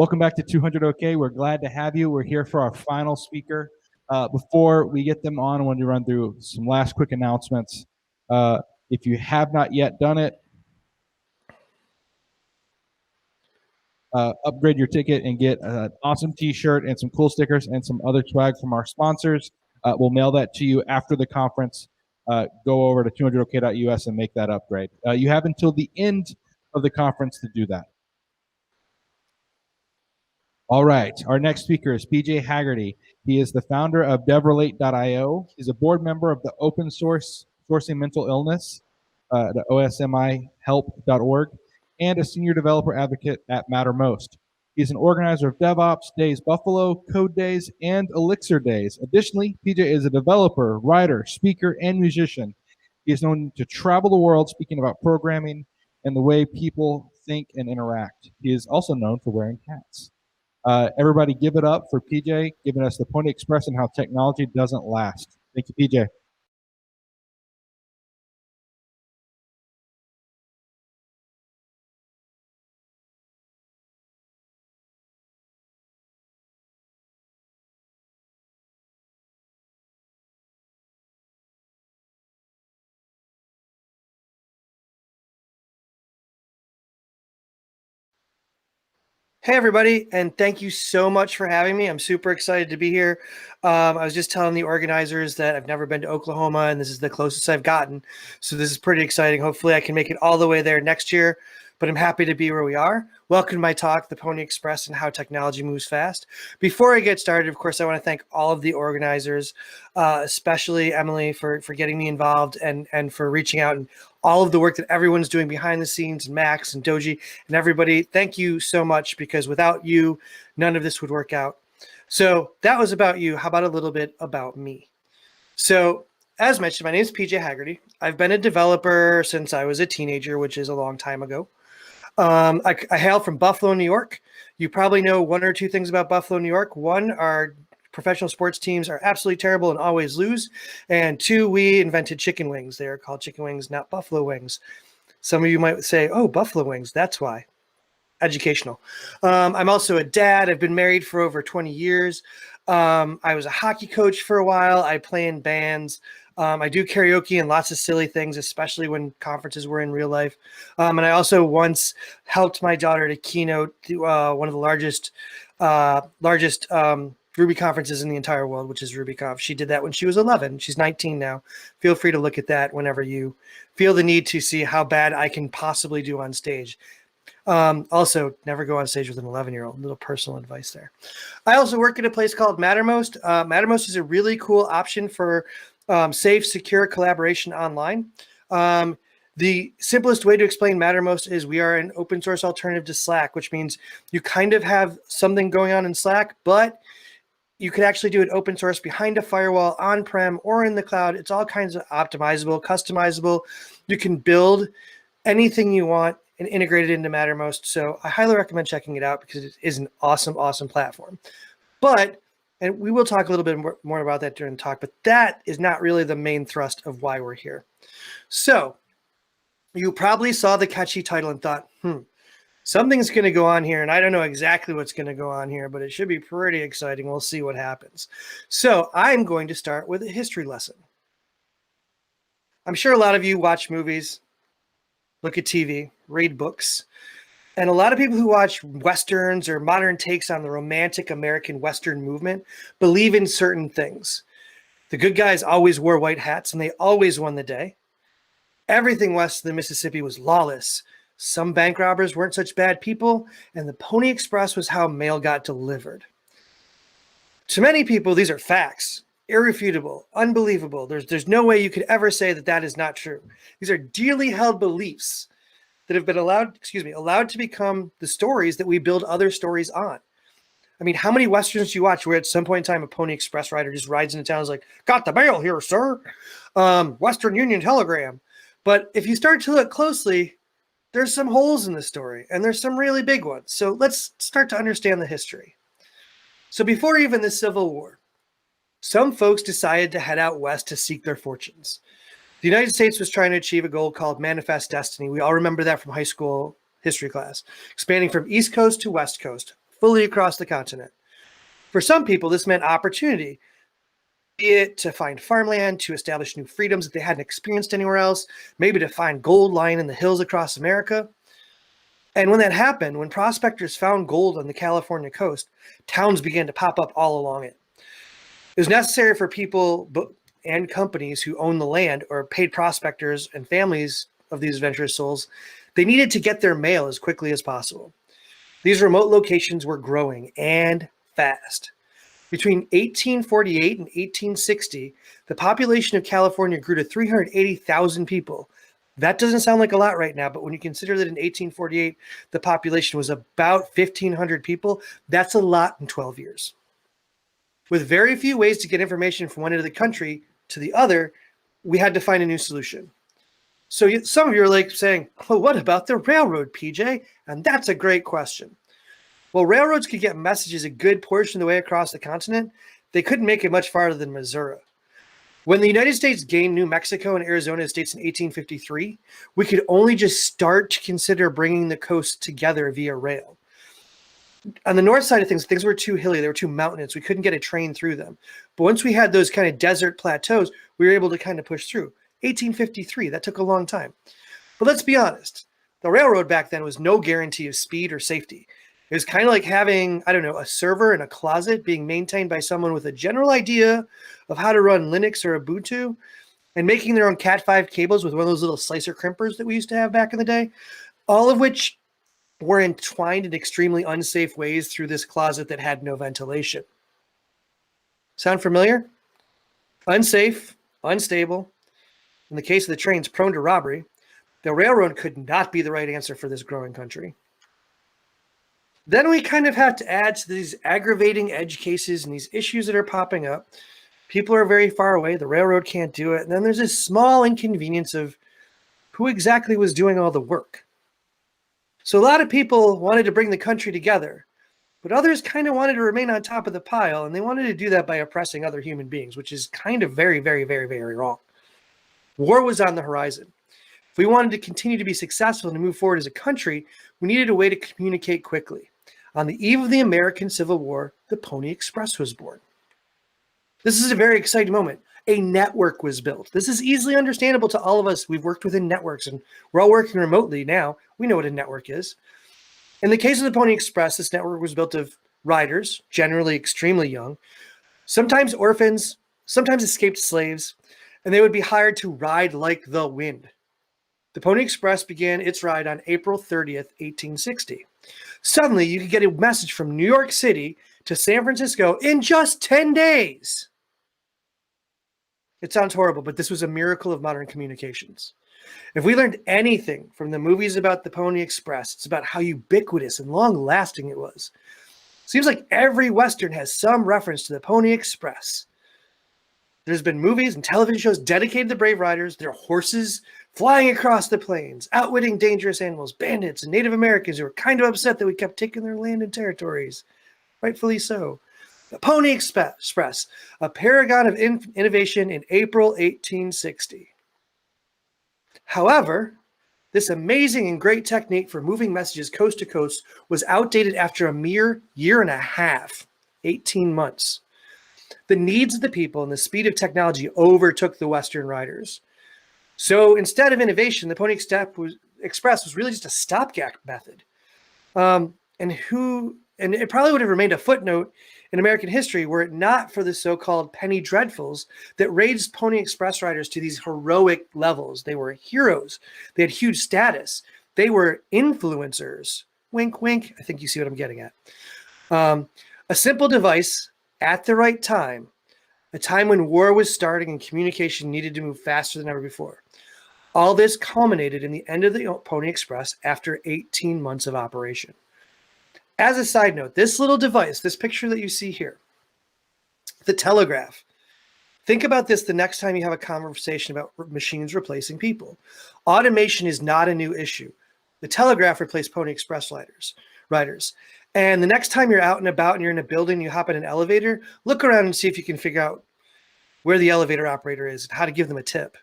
Welcome back to 200 OK. We're glad to have you. We're here for our final speaker. Before we get them on, I wanted to run through some last quick announcements. If you have not yet done it, upgrade your ticket and get an awesome t-shirt and some cool stickers and some other swag from our sponsors. We'll mail that to you after the conference. Go over to 200ok.us and make that upgrade. You have until the end of the conference to do that. All right, our next speaker is PJ Haggerty. He is the founder of DevRelate.io. He's a board member of the Open Source Sourcing Mental Illness, the osmihelp.org, and a senior developer advocate at Mattermost. He's an organizer of DevOps Days Buffalo, Code Days, and Elixir Days. Additionally, PJ is a developer, writer, speaker, and musician. He is known to travel the world speaking about programming and the way people think and interact. He is also known for wearing hats. Everybody give it up for PJ giving us the Pony Express and how technology doesn't last. Thank you, PJ. Hey, everybody, and thank you so much for having me. I'm super excited to be here. I was just telling the organizers that I've never been to Oklahoma, and this is the closest I've gotten. So this is pretty exciting. Hopefully I can make it all the way there next year, but I'm happy to be where we are. Welcome to my talk, The Pony Express and How Technology Moves Fast. Before I get started, of course, I want to thank all of the organizers, especially Emily for getting me involved and for reaching out and all of the work that everyone's doing behind the scenes, and Max and Doji and everybody. Thank you so much, because without you, none of this would work out. So that was about you. How about a little bit about me? So as mentioned, my name is PJ Haggerty. I've been a developer since I was a teenager, which is a long time ago. I hail from Buffalo, New York. You probably know one or two things about Buffalo, New York. One, our professional sports teams are absolutely terrible and always lose. And two, we invented chicken wings. They are called chicken wings, not buffalo wings. Some of you might say, oh, buffalo wings, that's why. Educational. I'm also a dad. I've been married for over 20 years. I was a hockey coach for a while. I play in bands. I do karaoke and lots of silly things, especially when conferences were in real life. And I also once helped my daughter to keynote one of the largest Ruby conferences in the entire world, which is RubyConf. She did that when she was 11. She's 19 now. Feel free to look at that whenever you feel the need to see how bad I can possibly do on stage. Also, never go on stage with an 11-year-old. Little personal advice there. I also work at a place called Mattermost. Mattermost is a really cool option for safe, secure collaboration online. The simplest way to explain Mattermost is we are an open source alternative to Slack, which means you kind of have something going on in Slack, but you could actually do it open source behind a firewall, on-prem or in the cloud. It's all kinds of optimizable, customizable. You can build anything you want and integrate it into Mattermost. So I highly recommend checking it out, because it is an awesome, awesome platform. But, and we will talk a little bit more about that during the talk, but that is not really the main thrust of why we're here. So you probably saw the catchy title and thought, something's going to go on here, and I don't know exactly what's going to go on here, but it should be pretty exciting. We'll see what happens. So I'm going to start with a history lesson. I'm sure a lot of you watch movies, look at TV, read books, and a lot of people who watch Westerns or modern takes on the romantic American Western movement believe in certain things. The good guys always wore white hats, and they always won the day. Everything west of the Mississippi was lawless. Some bank robbers weren't such bad people, and the Pony Express was how mail got delivered. To many people, these are facts, irrefutable, unbelievable. There's no way you could ever say that that is not true. These are dearly held beliefs that have been allowed to become the stories that we build other stories on. I mean, how many Westerns do you watch where at some point in time a Pony Express rider just rides into town and is like, got the mail here, sir. Western Union telegram. But if you start to look closely, there's some holes in the story, and there's some really big ones. So let's start to understand the history. So before even the Civil War, some folks decided to head out west to seek their fortunes. The United States was trying to achieve a goal called Manifest Destiny. We all remember that from high school history class, expanding from East Coast to West Coast, fully across the continent. For some people, this meant opportunity, be it to find farmland, to establish new freedoms that they hadn't experienced anywhere else, maybe to find gold lying in the hills across America. And when that happened, when prospectors found gold on the California coast, towns began to pop up all along it. It was necessary for people and companies who owned the land or paid prospectors and families of these adventurous souls, they needed to get their mail as quickly as possible. These remote locations were growing and fast. Between 1848 and 1860, the population of California grew to 380,000 people. That doesn't sound like a lot right now, but when you consider that in 1848, the population was about 1,500 people, that's a lot in 12 years. With very few ways to get information from one end of the country to the other, we had to find a new solution. So some of you are like saying, well, what about the railroad, PJ? And that's a great question. Well, railroads could get messages a good portion of the way across the continent. They couldn't make it much farther than Missouri. When the United States gained New Mexico and Arizona as states in 1853, we could only just start to consider bringing the coast together via rail. On the north side of things were too hilly. They were too mountainous. We couldn't get a train through them. But once we had those kind of desert plateaus, we were able to kind of push through. 1853, that took a long time. But let's be honest. The railroad back then was no guarantee of speed or safety. It was kind of like having, I don't know, a server in a closet being maintained by someone with a general idea of how to run Linux or Ubuntu and making their own Cat5 cables with one of those little slicer crimpers that we used to have back in the day, all of which were entwined in extremely unsafe ways through this closet that had no ventilation. Sound familiar? Unsafe, unstable. In the case of the trains, prone to robbery. The railroad could not be the right answer for this growing country. Then we kind of have to add to these aggravating edge cases and these issues that are popping up. People are very far away. The railroad can't do it. And then there's this small inconvenience of who exactly was doing all the work. So a lot of people wanted to bring the country together, but others kind of wanted to remain on top of the pile, and they wanted to do that by oppressing other human beings, which is kind of very, very, very, very wrong. War was on the horizon. If we wanted to continue to be successful and to move forward as a country, we needed a way to communicate quickly. On the eve of the American Civil War, the Pony Express was born. This is a very exciting moment. A network was built. This is easily understandable to all of us. We've worked within networks, and we're all working remotely now. We know what a network is. In the case of the Pony Express, this network was built of riders, generally extremely young, sometimes orphans, sometimes escaped slaves, and they would be hired to ride like the wind. The Pony Express began its ride on April 30th, 1860. Suddenly, you could get a message from New York City to San Francisco in just 10 days. It sounds horrible, but this was a miracle of modern communications. If we learned anything from the movies about the Pony Express, it's about how ubiquitous and long-lasting it was. Seems like every Western has some reference to the Pony Express. There's been movies and television shows dedicated to brave riders, their horses flying across the plains, outwitting dangerous animals, bandits, and Native Americans who were kind of upset that we kept taking their land and territories. Rightfully so. The Pony Express, a paragon of innovation in April 1860. However, this amazing and great technique for moving messages coast to coast was outdated after a mere year and a half, 18 months. The needs of the people and the speed of technology overtook the Western riders. So instead of innovation, the Pony Express was really just a stopgap method. And it probably would have remained a footnote in American history were it not for the so-called penny dreadfuls that raised Pony Express riders to these heroic levels. They were heroes. They had huge status. They were influencers. Wink, wink. I think you see what I'm getting at. A simple device at the right time, a time when war was starting and communication needed to move faster than ever before. All this culminated in the end of the Pony Express after 18 months of operation. As a side note, this little device, this picture that you see here, the telegraph, think about this the next time you have a conversation about machines replacing people. Automation is not a new issue. The telegraph replaced Pony Express riders. And the next time you're out and about and you're in a building, you hop in an elevator, look around and see if you can figure out where the elevator operator is and how to give them a tip.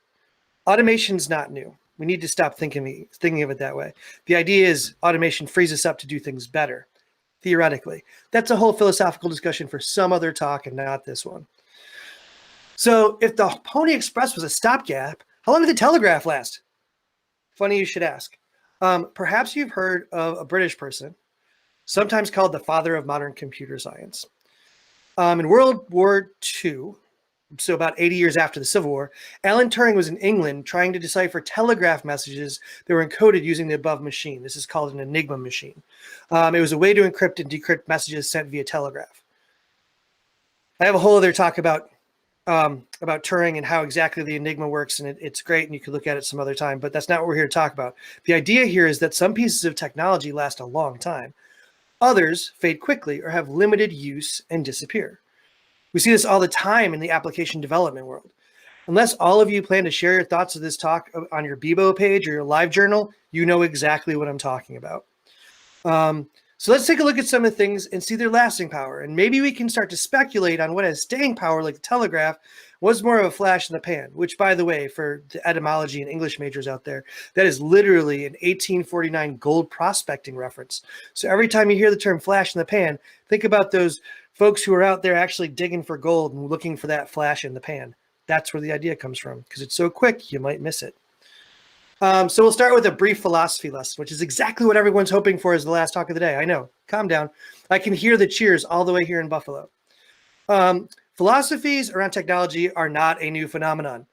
Automation's not new. We need to stop thinking of it that way. The idea is automation frees us up to do things better. theoretically. That's a whole philosophical discussion for some other talk and not this one. So if the Pony Express was a stopgap, how long did the telegraph last? Funny you should ask. Perhaps you've heard of a British person, sometimes called the father of modern computer science. In World War II, so about 80 years after the Civil War, Alan Turing was in England trying to decipher telegraph messages that were encoded using the above machine. This is called an Enigma machine. It was a way to encrypt and decrypt messages sent via telegraph. I have a whole other talk about Turing and how exactly the Enigma works, and it's great, and you can look at it some other time, but that's not what we're here to talk about. The idea here is that some pieces of technology last a long time. Others fade quickly or have limited use and disappear. We see this all the time in the application development world. Unless all of you plan to share your thoughts of this talk on your Bebo page or your live journal, you know exactly what I'm talking about. So let's take a look at some of the things and see their lasting power. And maybe we can start to speculate on what has staying power, like the telegraph, was more of a flash in the pan, which, by the way, for the etymology and English majors out there, that is literally an 1849 gold prospecting reference. So every time you hear the term flash in the pan, think about those folks who are out there actually digging for gold and looking for that flash in the pan. That's where the idea comes from, because it's so quick, you might miss it. So we'll start with a brief philosophy lesson, which is exactly what everyone's hoping for as the last talk of the day. I know, calm down. I can hear the cheers all the way here in Buffalo. Philosophies around technology are not a new phenomenon.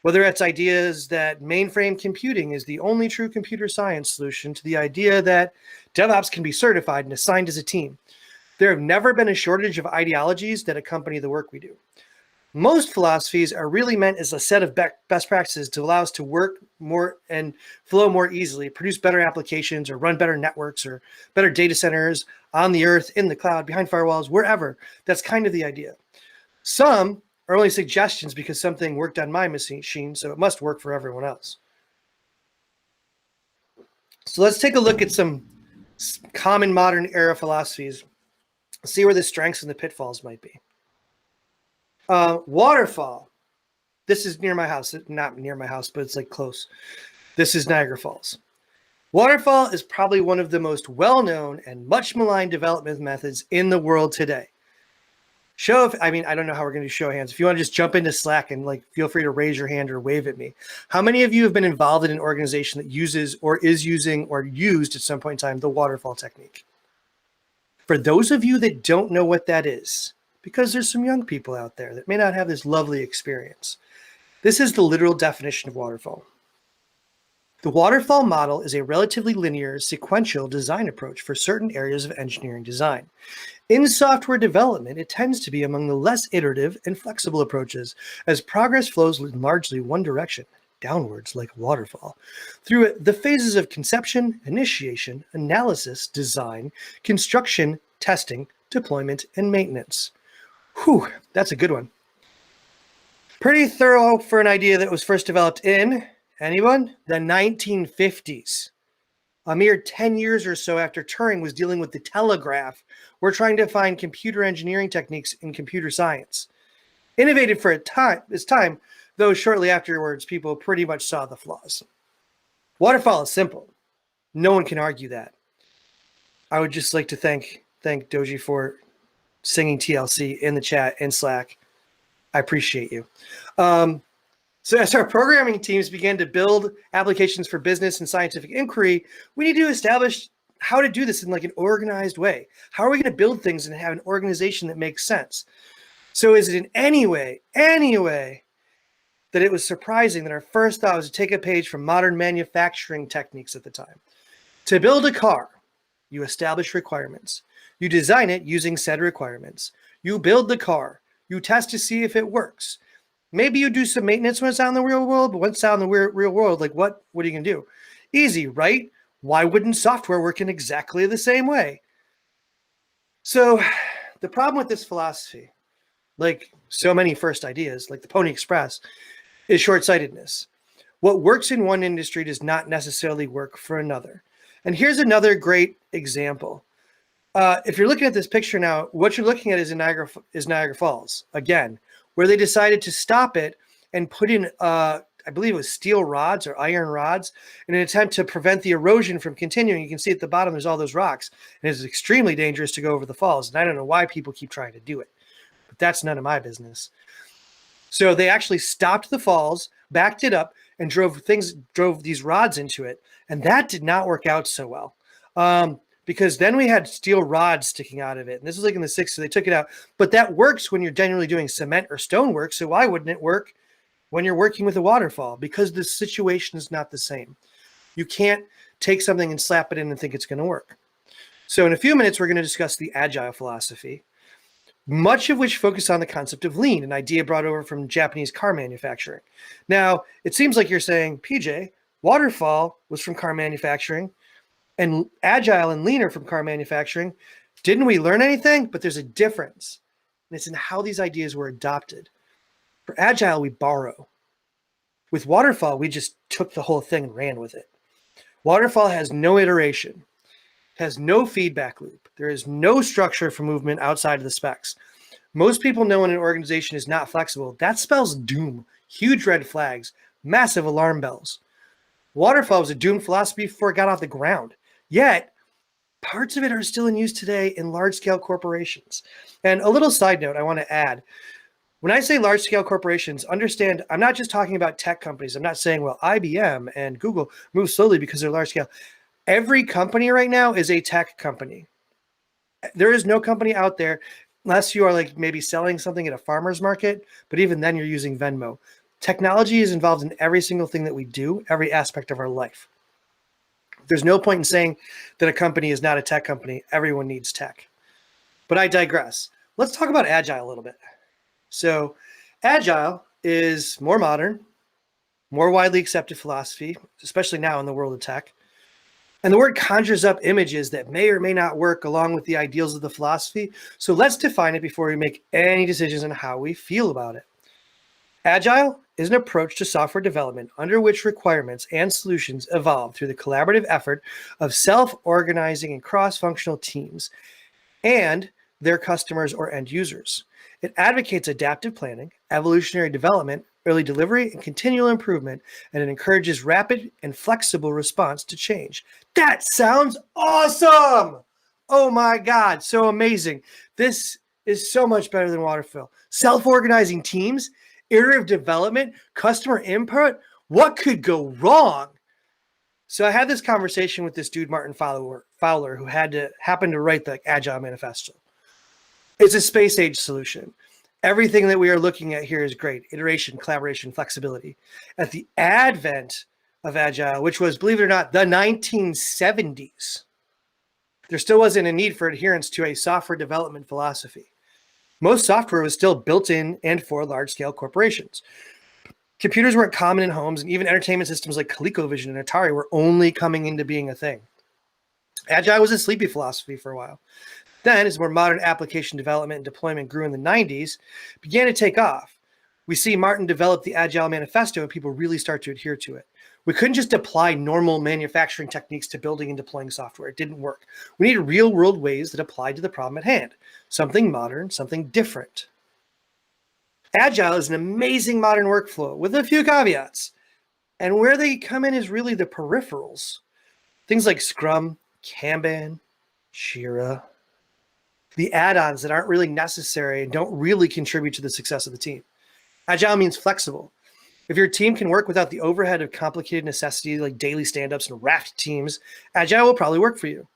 Whether it's ideas that mainframe computing is the only true computer science solution to the idea that DevOps can be certified and assigned as a team. There have never been a shortage of ideologies that accompany the work we do. Most philosophies are really meant as a set of best practices to allow us to work more and flow more easily, produce better applications, or run better networks, or better data centers on the earth, in the cloud, behind firewalls, wherever. That's kind of the idea. Some are only suggestions because something worked on my machine, so it must work for everyone else. So let's take a look at some common modern era philosophies, see where the strengths and the pitfalls might be. Waterfall. This is near my house. Not near my house, but it's like close. This is Niagara Falls. Waterfall is probably one of the most well-known and much maligned development methods in the world today. I don't know how we're going to show hands. If you want to just jump into Slack and feel free to raise your hand or wave at me. How many of you have been involved in an organization that uses or is using or used at some point in time the waterfall technique? For those of you that don't know what that is, because there's some young people out there that may not have this lovely experience, this is the literal definition of waterfall. The waterfall model is a relatively linear, sequential design approach for certain areas of engineering design. In software development, it tends to be among the less iterative and flexible approaches, as progress flows in largely one direction, downwards like a waterfall, through the phases of conception, initiation, analysis, design, construction, testing, deployment, and maintenance. Whew, that's a good one. Pretty thorough for an idea that was first developed in, anyone? The 1950s. A mere 10 years or so after Turing was dealing with the telegraph, we're trying to find computer engineering techniques in computer science. Innovative for its time, though shortly afterwards, people pretty much saw the flaws. Waterfall is simple. No one can argue that. I would just like to thank Doji for singing TLC in the chat and Slack. I appreciate you. So as our programming teams began to build applications for business and scientific inquiry, we need to establish how to do this in an organized way. How are we going to build things and have an organization that makes sense? So is it in any way that it was surprising that our first thought was to take a page from modern manufacturing techniques at the time? To build a car, you establish requirements. You design it using said requirements. You build the car. You test to see if it works. Maybe you do some maintenance when it's out in the real world, but once it's out in the real world, what are you going to do? Easy, right? Why wouldn't software work in exactly the same way? So the problem with this philosophy, like so many first ideas, like the Pony Express, is short-sightedness. What works in one industry does not necessarily work for another. And here's another great example. If you're looking at this picture now, what you're looking at is Niagara Falls, again, where they decided to stop it and put in a I believe it was steel rods or iron rods in an attempt to prevent the erosion from continuing. You can see at the bottom, there's all those rocks. And it's extremely dangerous to go over the falls. And I don't know why people keep trying to do it, but that's none of my business. So they actually stopped the falls, backed it up, and drove these rods into it. And that did not work out so well. Because then we had steel rods sticking out of it. And this was like in the 60s, so they took it out. But that works when you're generally doing cement or stonework. So why wouldn't it work when you're working with a waterfall? Because the situation is not the same. You can't take something and slap it in and think it's going to work. So in a few minutes, we're going to discuss the Agile philosophy, much of which focused on the concept of lean, an idea brought over from Japanese car manufacturing. Now, it seems like you're saying, PJ, waterfall was from car manufacturing, and Agile and leaner from car manufacturing. Didn't we learn anything? But there's a difference. And it's in how these ideas were adopted. For Agile, we borrow. With waterfall, we just took the whole thing and ran with it. Waterfall has no iteration, has no feedback loop. There is no structure for movement outside of the specs. Most people know when an organization is not flexible, that spells doom, huge red flags, massive alarm bells. Waterfall was a doomed philosophy before it got off the ground. Yet, parts of it are still in use today in large-scale corporations. And a little side note I want to add. When I say large-scale corporations, understand I'm not just talking about tech companies. I'm not saying, well, IBM and Google move slowly because they're large-scale. Every company right now is a tech company. There is no company out there, unless you are like maybe selling something at a farmer's market, but even then you're using Venmo. Technology is involved in every single thing that we do, every aspect of our life. There's no point in saying that a company is not a tech company. Everyone needs tech. But I digress. Let's talk about Agile a little bit. So Agile is more modern, more widely accepted philosophy, especially now in the world of tech. And the word conjures up images that may or may not work along with the ideals of the philosophy. So let's define it before we make any decisions on how we feel about it. Agile is an approach to software development under which requirements and solutions evolve through the collaborative effort of self-organizing and cross-functional teams and their customers or end users. It advocates adaptive planning, evolutionary development, early delivery, and continual improvement, and it encourages rapid and flexible response to change. That sounds awesome! Oh my God, so amazing. This is so much better than Waterfall. Self-organizing teams, iterative development, customer input. What could go wrong? So I had this conversation with this dude, Martin Fowler, who happened to write the Agile Manifesto. It's a space age solution. Everything that we are looking at here is great. Iteration, collaboration, flexibility. At the advent of Agile, which was, believe it or not, the 1970s, there still wasn't a need for adherence to a software development philosophy. Most software was still built in and for large-scale corporations. Computers weren't common in homes, and even entertainment systems like ColecoVision and Atari were only coming into being a thing. Agile was a sleepy philosophy for a while. Then, as more modern application development and deployment grew in the 90s, began to take off. We see Martin develop the Agile Manifesto and people really start to adhere to it. We couldn't just apply normal manufacturing techniques to building and deploying software. It didn't work. We needed real-world ways that applied to the problem at hand. Something modern, something different. Agile is an amazing modern workflow with a few caveats. And where they come in is really the peripherals. Things like Scrum, Kanban, Jira. The add-ons that aren't really necessary and don't really contribute to the success of the team. Agile means flexible. If your team can work without the overhead of complicated necessities like daily stand-ups and raft teams, Agile will probably work for you.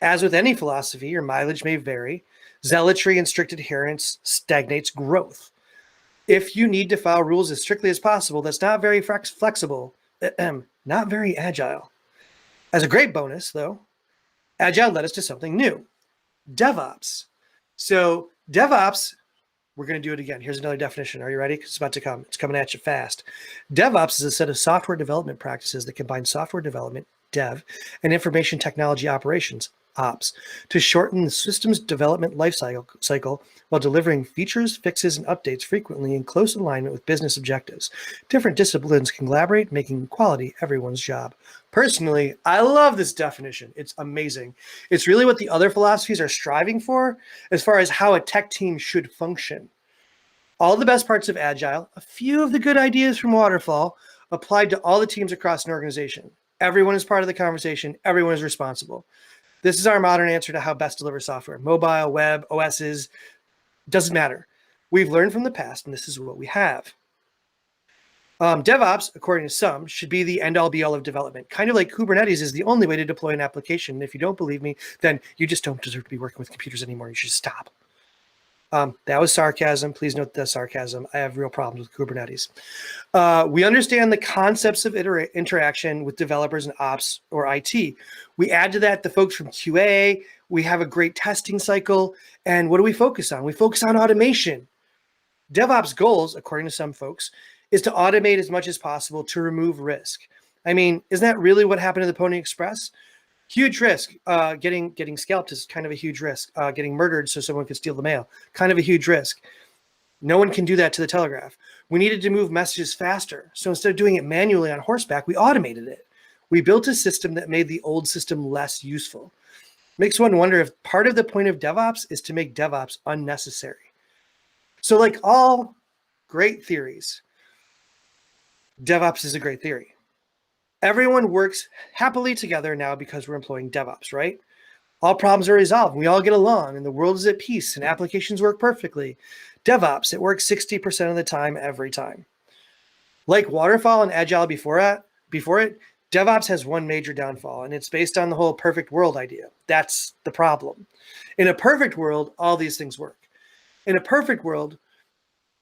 As with any philosophy, your mileage may vary. Zealotry and strict adherence stagnates growth. If you need to follow rules as strictly as possible, that's not very flexible, not very agile. As a great bonus, though, Agile led us to something new. DevOps. So DevOps, we're going to do it again. Here's another definition. Are you ready? It's about to come. It's coming at you fast. DevOps is a set of software development practices that combine software development, dev, and information technology operations, ops, to shorten the system's development lifecycle while delivering features, fixes, and updates frequently in close alignment with business objectives. Different disciplines can collaborate, making quality everyone's job. Personally, I love this definition. It's amazing. It's really what the other philosophies are striving for as far as how a tech team should function. All the best parts of Agile, a few of the good ideas from Waterfall, applied to all the teams across an organization. Everyone is part of the conversation. Everyone is responsible. This is our modern answer to how best to deliver software. Mobile, web, OSs, doesn't matter. We've learned from the past, and this is what we have. DevOps, according to some, should be the end-all be-all of development. Kind of like Kubernetes is the only way to deploy an application. And if you don't believe me, then you just don't deserve to be working with computers anymore. You should stop. That was sarcasm. Please note the sarcasm. I have real problems with Kubernetes. We understand the concepts of interaction with developers and ops or IT. We add to that the folks from QA. We have a great testing cycle. And what do we focus on? We focus on automation. DevOps goals, according to some folks, is to automate as much as possible to remove risk. I mean, isn't that really what happened to the Pony Express? Huge risk. Getting scalped is kind of a huge risk. Getting murdered so someone could steal the mail, kind of a huge risk. No one can do that to the Telegraph. We needed to move messages faster. So instead of doing it manually on horseback, we automated it. We built a system that made the old system less useful. Makes one wonder if part of the point of DevOps is to make DevOps unnecessary. So like all great theories, DevOps is a great theory. Everyone works happily together now because we're employing DevOps, right? All problems are resolved. We all get along and the world is at peace and applications work perfectly. DevOps, it works 60% of the time, every time. Like Waterfall and Agile before it, DevOps has one major downfall, and it's based on the whole perfect world idea. That's the problem. In a perfect world, all these things work. In a perfect world,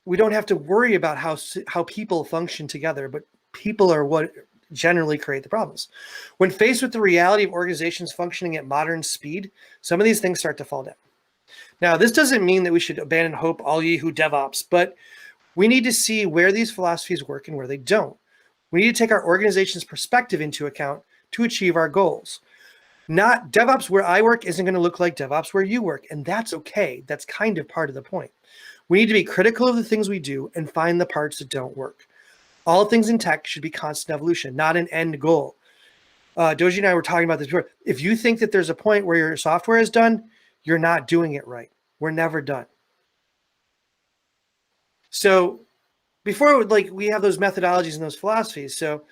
we don't have to worry about how people function together, but people are what generally create the problems. When faced with the reality of organizations functioning at modern speed, some of these things start to fall down. Now, this doesn't mean that we should abandon hope, all ye who DevOps, but we need to see where these philosophies work and where they don't. We need to take our organization's perspective into account to achieve our goals. Not DevOps where I work isn't going to look like DevOps where you work, and that's okay. That's kind of part of the point. We need to be critical of the things we do and find the parts that don't work. All things in tech should be constant evolution, not an end goal. Doji and I were talking about this before. If you think that there's a point where your software is done, you're not doing it right. We're never done. So before, we have those methodologies and those philosophies. So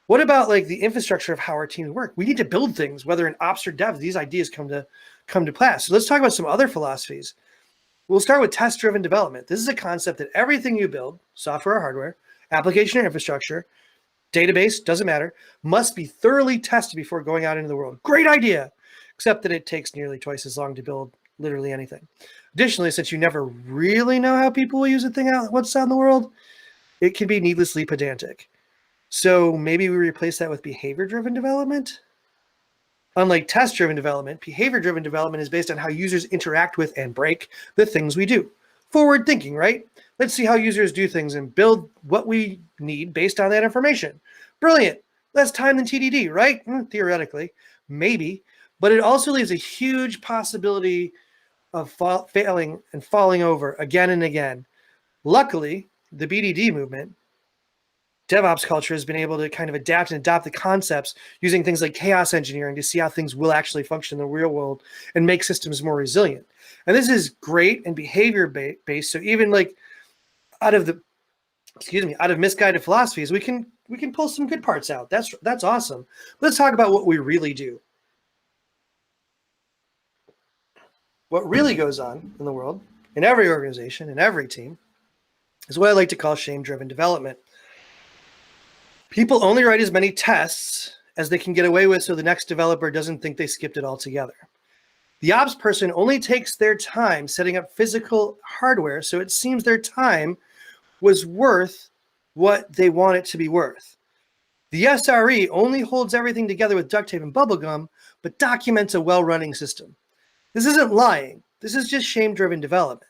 what about the infrastructure of how our teams work? We need to build things, whether in ops or dev, these ideas come to pass. So let's talk about some other philosophies. We'll start with test-driven development. This is a concept that everything you build, software or hardware, application or infrastructure, database, doesn't matter, must be thoroughly tested before going out into the world. Great idea, except that it takes nearly twice as long to build literally anything. Additionally, since you never really know how people will use a thing out, what's out in the world, it can be needlessly pedantic. So maybe we replace that with behavior-driven development? Unlike test-driven development, behavior-driven development is based on how users interact with and break the things we do. Forward thinking, right? Let's see how users do things and build what we need based on that information. Brilliant. Less time than TDD, right? Theoretically, maybe. But it also leaves a huge possibility of failing and falling over again and again. Luckily, the BDD movement, DevOps culture, has been able to kind of adapt and adopt the concepts using things like chaos engineering to see how things will actually function in the real world and make systems more resilient. And this is great and behavior based. So even out of misguided philosophies, we can pull some good parts out. That's awesome. Let's talk about what we really do. What really goes on in the world, in every organization, in every team, is what I like to call shame-driven development. People only write as many tests as they can get away with so the next developer doesn't think they skipped it altogether. The ops person only takes their time setting up physical hardware so it seems their time was worth what they want it to be worth. The SRE only holds everything together with duct tape and bubblegum, but documents a well-running system. This isn't lying. This is just shame-driven development.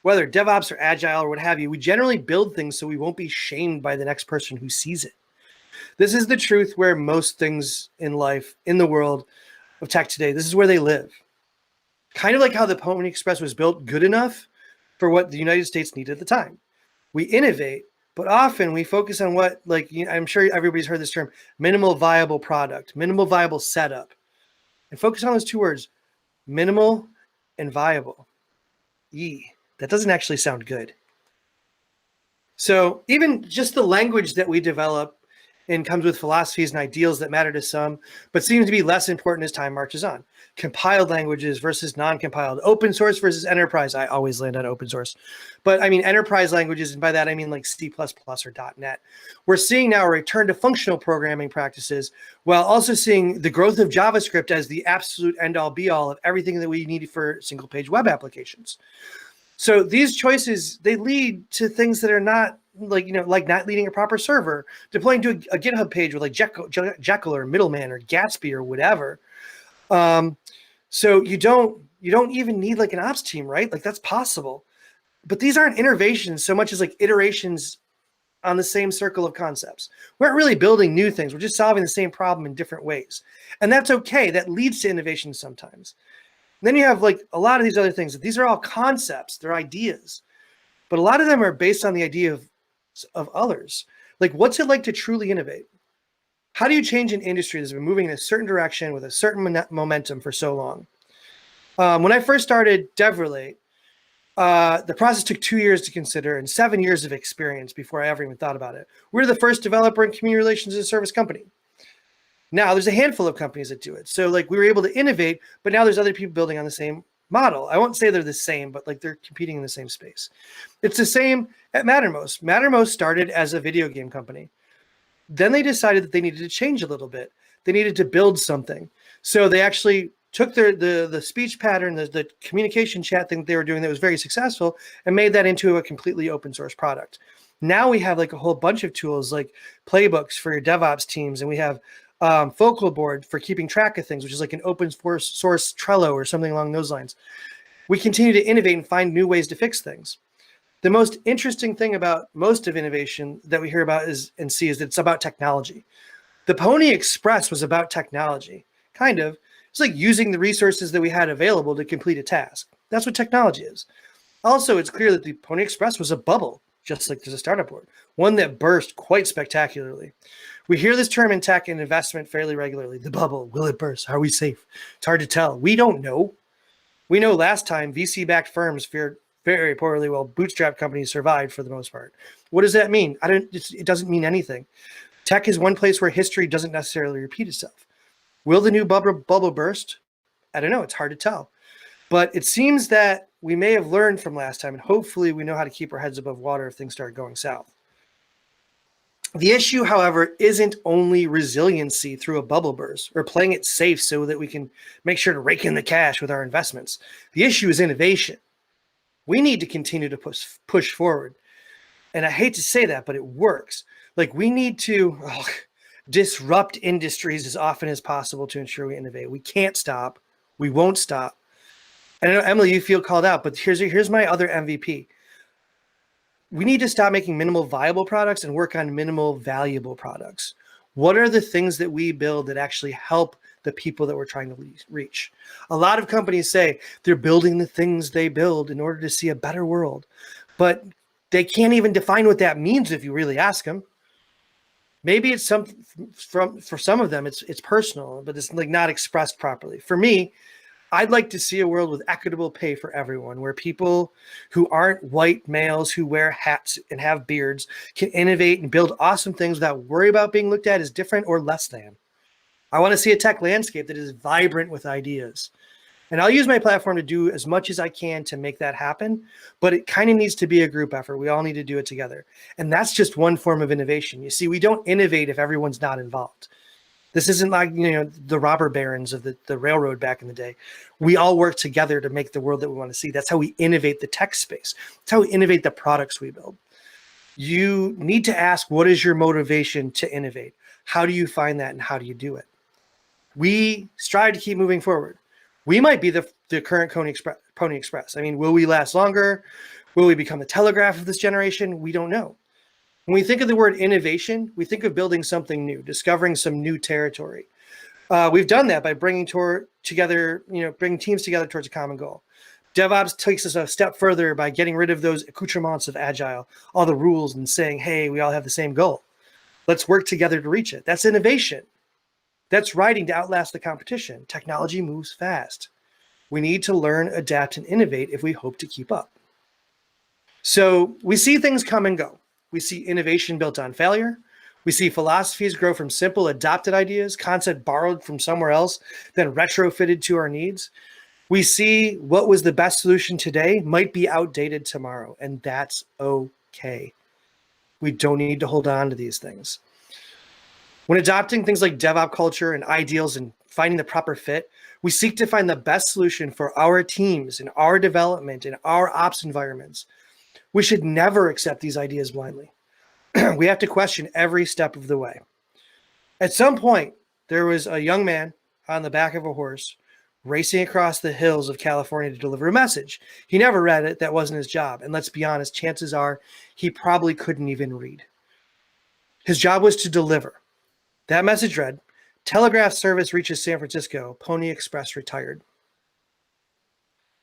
Whether DevOps or Agile or what have you, we generally build things so we won't be shamed by the next person who sees it. This is the truth where most things in life, in the world of tech today, this is where they live. Kind of like how the Pony Express was built good enough for what the United States needed at the time. We innovate, but often we focus on what, I'm sure everybody's heard this term, minimal viable product, minimal viable setup. And focus on those two words, minimal and viable. That doesn't actually sound good. So even just the language that we develop and comes with philosophies and ideals that matter to some, but seems to be less important as time marches on. Compiled languages versus non-compiled, open source versus enterprise. I always land on open source, but I mean enterprise languages, and by that I mean like C++ or .NET. We're seeing now a return to functional programming practices, while also seeing the growth of JavaScript as the absolute end-all be-all of everything that we need for single-page web applications. So these choices, they lead to things that are not like, like not leading a proper server, deploying to a GitHub page with like Jekyll or Middleman or Gatsby or whatever. So you don't even need like an ops team, right? Like that's possible. But these aren't innovations so much as like iterations on the same circle of concepts. We aren't really building new things. We're just solving the same problem in different ways. And that's okay. That leads to innovation sometimes. And then you have like a lot of these other things. These are all concepts. They're ideas. But a lot of them are based on the idea of others. Like, what's it like to truly innovate? How do you change an industry that's been moving in a certain direction with a certain momentum for so long? When I first started DevRelate, the process took 2 years to consider and 7 years of experience before I ever even thought about it. We're the first developer and community relations as a service company. Now there's a handful of companies that do it. So like we were able to innovate, but now there's other people building on the same model. I won't say they're the same, but like they're competing in the same space. It's the same at Mattermost. Mattermost started as a video game company. Then they decided that they needed to change a little bit. They needed to build something. So they actually took the speech pattern, the communication chat thing that they were doing that was very successful, and made that into a completely open source product. Now we have like a whole bunch of tools like playbooks for your DevOps teams, and we have Focal Board for keeping track of things, which is like an open source Trello or something along those lines. We continue to innovate and find new ways to fix things. The most interesting thing about most of innovation that we hear about and see is that it's about technology. The Pony Express was about technology, kind of. It's like using the resources that we had available to complete a task. That's what technology is. Also, it's clear that the Pony Express was a bubble, just like there's a startup board, one that burst quite spectacularly. We hear this term in tech and investment fairly regularly. The bubble, will it burst? Are we safe? It's hard to tell. We don't know. We know last time VC-backed firms fared very poorly while bootstrap companies survived for the most part. What does that mean? It doesn't mean anything. Tech is one place where history doesn't necessarily repeat itself. Will the new bubble burst? I don't know. It's hard to tell. But it seems that we may have learned from last time, and hopefully we know how to keep our heads above water if things start going south. The issue, however, isn't only resiliency through a bubble burst or playing it safe so that we can make sure to rake in the cash with our investments. The issue is innovation. We need to continue to push forward. And I hate to say that, but it works. Like we need to disrupt industries as often as possible to ensure we innovate. We can't stop. We won't stop. And I know, Emily, you feel called out, but here's my other MVP. We need to stop making minimal viable products and work on minimal valuable products. What are the things that we build that actually help the people that we're trying to reach? A lot of companies say they're building the things they build in order to see a better world, but they can't even define what that means if you really ask them. Maybe it's something for some of them, it's personal, but it's like not expressed properly. For me, I'd like to see a world with equitable pay for everyone, where people who aren't white males who wear hats and have beards can innovate and build awesome things without worry about being looked at as different or less than. I want to see a tech landscape that is vibrant with ideas. And I'll use my platform to do as much as I can to make that happen, but it kind of needs to be a group effort. We all need to do it together. And that's just one form of innovation. You see, we don't innovate if everyone's not involved. This isn't like, the robber barons of the railroad back in the day. We all work together to make the world that we want to see. That's how we innovate the tech space. That's how we innovate the products we build. You need to ask, what is your motivation to innovate? How do you find that and how do you do it? We strive to keep moving forward. We might be the current Pony Express. I mean, will we last longer? Will we become the Telegraph of this generation? We don't know. When we think of the word innovation, we think of building something new, discovering some new territory. We've done that by bringing teams together towards a common goal. DevOps takes us a step further by getting rid of those accoutrements of Agile, all the rules, and saying, hey, we all have the same goal. Let's work together to reach it. That's innovation. That's writing to outlast the competition. Technology moves fast. We need to learn, adapt, and innovate if we hope to keep up. So we see things come and go. We see innovation built on failure. We see philosophies grow from simple adopted ideas, concept borrowed from somewhere else, then retrofitted to our needs. We see what was the best solution today might be outdated tomorrow, and that's okay. We don't need to hold on to these things. When adopting things like DevOps culture and ideals and finding the proper fit, we seek to find the best solution for our teams and our development and our ops environments. We should never accept these ideas blindly. We have to question every step of the way. At some point, there was a young man on the back of a horse racing across the hills of California to deliver a message. He never read it. That wasn't his job. And let's be honest, chances are he probably couldn't even read. His job was to deliver. That message read, "Telegraph service reaches San Francisco. Pony Express retired."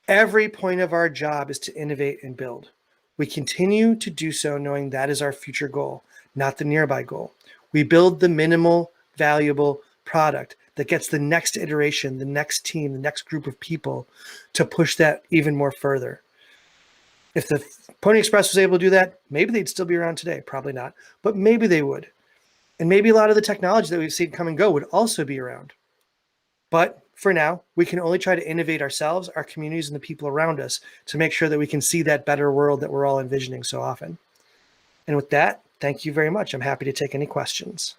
Every point of our job is to innovate and build. We continue to do so knowing that is our future goal, not the nearby goal. We build the minimal, valuable product that gets the next iteration, the next team, the next group of people to push that even more further. If the Pony Express was able to do that, maybe they'd still be around today. Probably not, but maybe they would. And maybe a lot of the technology that we've seen come and go would also be around. But for now, we can only try to innovate ourselves, our communities, and the people around us to make sure that we can see that better world that we're all envisioning so often. And with that, thank you very much. I'm happy to take any questions.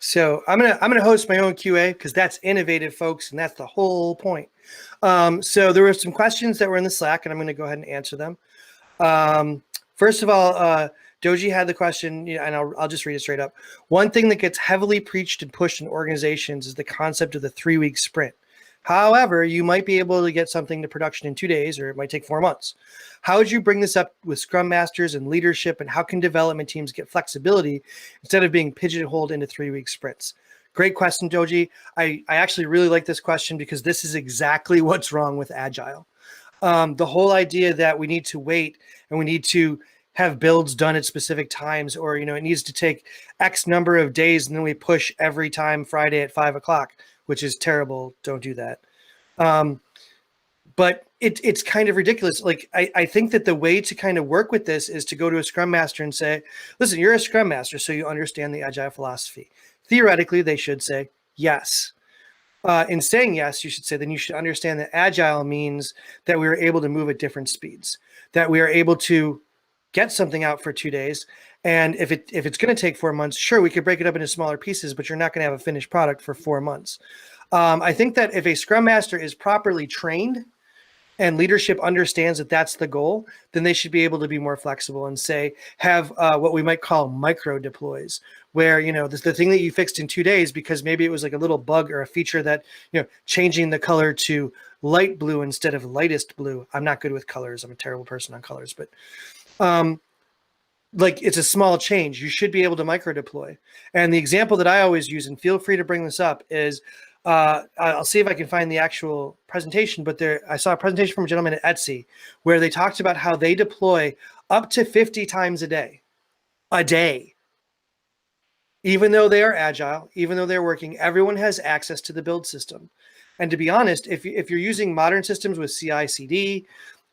So I'm gonna host my own QA because that's innovative, folks, and that's the whole point. So there were some questions that were in the Slack, and I'm going to go ahead and answer them. First of all, Doji had the question, and I'll just read it straight up. One thing that gets heavily preached and pushed in organizations is the concept of the 3-week sprint. However, you might be able to get something to production in 2 days, or it might take 4 months. How would you bring this up with Scrum Masters and leadership, and how can development teams get flexibility instead of being pigeonholed into 3-week sprints? Great question, Doji. I actually really like this question because this is exactly what's wrong with Agile. The whole idea that we need to wait and we need to have builds done at specific times, or it needs to take X number of days and then we push every time Friday at 5 o'clock, which is terrible. Don't do that. But it's kind of ridiculous. Like, I think that the way to kind of work with this is to go to a Scrum Master and say, listen, you're a Scrum Master, so you understand the Agile philosophy. Theoretically, they should say yes. In saying yes, you should say, then you should understand that Agile means that we are able to move at different speeds, that we are able to get something out for 2 days. And if it's going to take 4 months, sure, we could break it up into smaller pieces, but you're not going to have a finished product for 4 months. I think that if a Scrum Master is properly trained and leadership understands that that's the goal, then they should be able to be more flexible and have what we might call micro deploys, where, the thing that you fixed in 2 days, because maybe it was like a little bug or a feature that, changing the color to light blue instead of lightest blue. I'm not good with colors. I'm a terrible person on colors, but like, it's a small change. You should be able to micro deploy. And the example that I always use, and feel free to bring this up, is I'll see if I can find the actual presentation, but I saw a presentation from a gentleman at Etsy where they talked about how they deploy up to 50 times a day. Even though they are agile, even though they're working, everyone has access to the build system. And to be honest, if you're using modern systems with CI/CD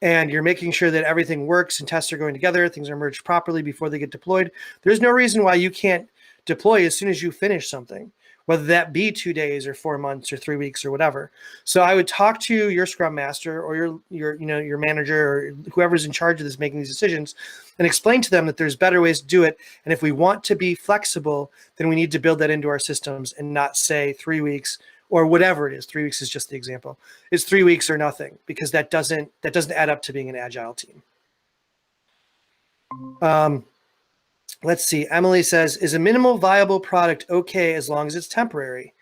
and you're making sure that everything works and tests are going together, things are merged properly before they get deployed, there's no reason why you can't deploy as soon as you finish something, whether that be 2 days or 4 months or 3 weeks or whatever. So I would talk to your Scrum Master or your manager or whoever's in charge of this, making these decisions, and explain to them that there's better ways to do it. And if we want to be flexible, then we need to build that into our systems and not say 3 weeks or whatever it is. 3 weeks is just the example. It's 3 weeks or nothing, because that doesn't add up to being an agile team. Let's see. Emily says, is a minimal viable product okay as long as it's temporary?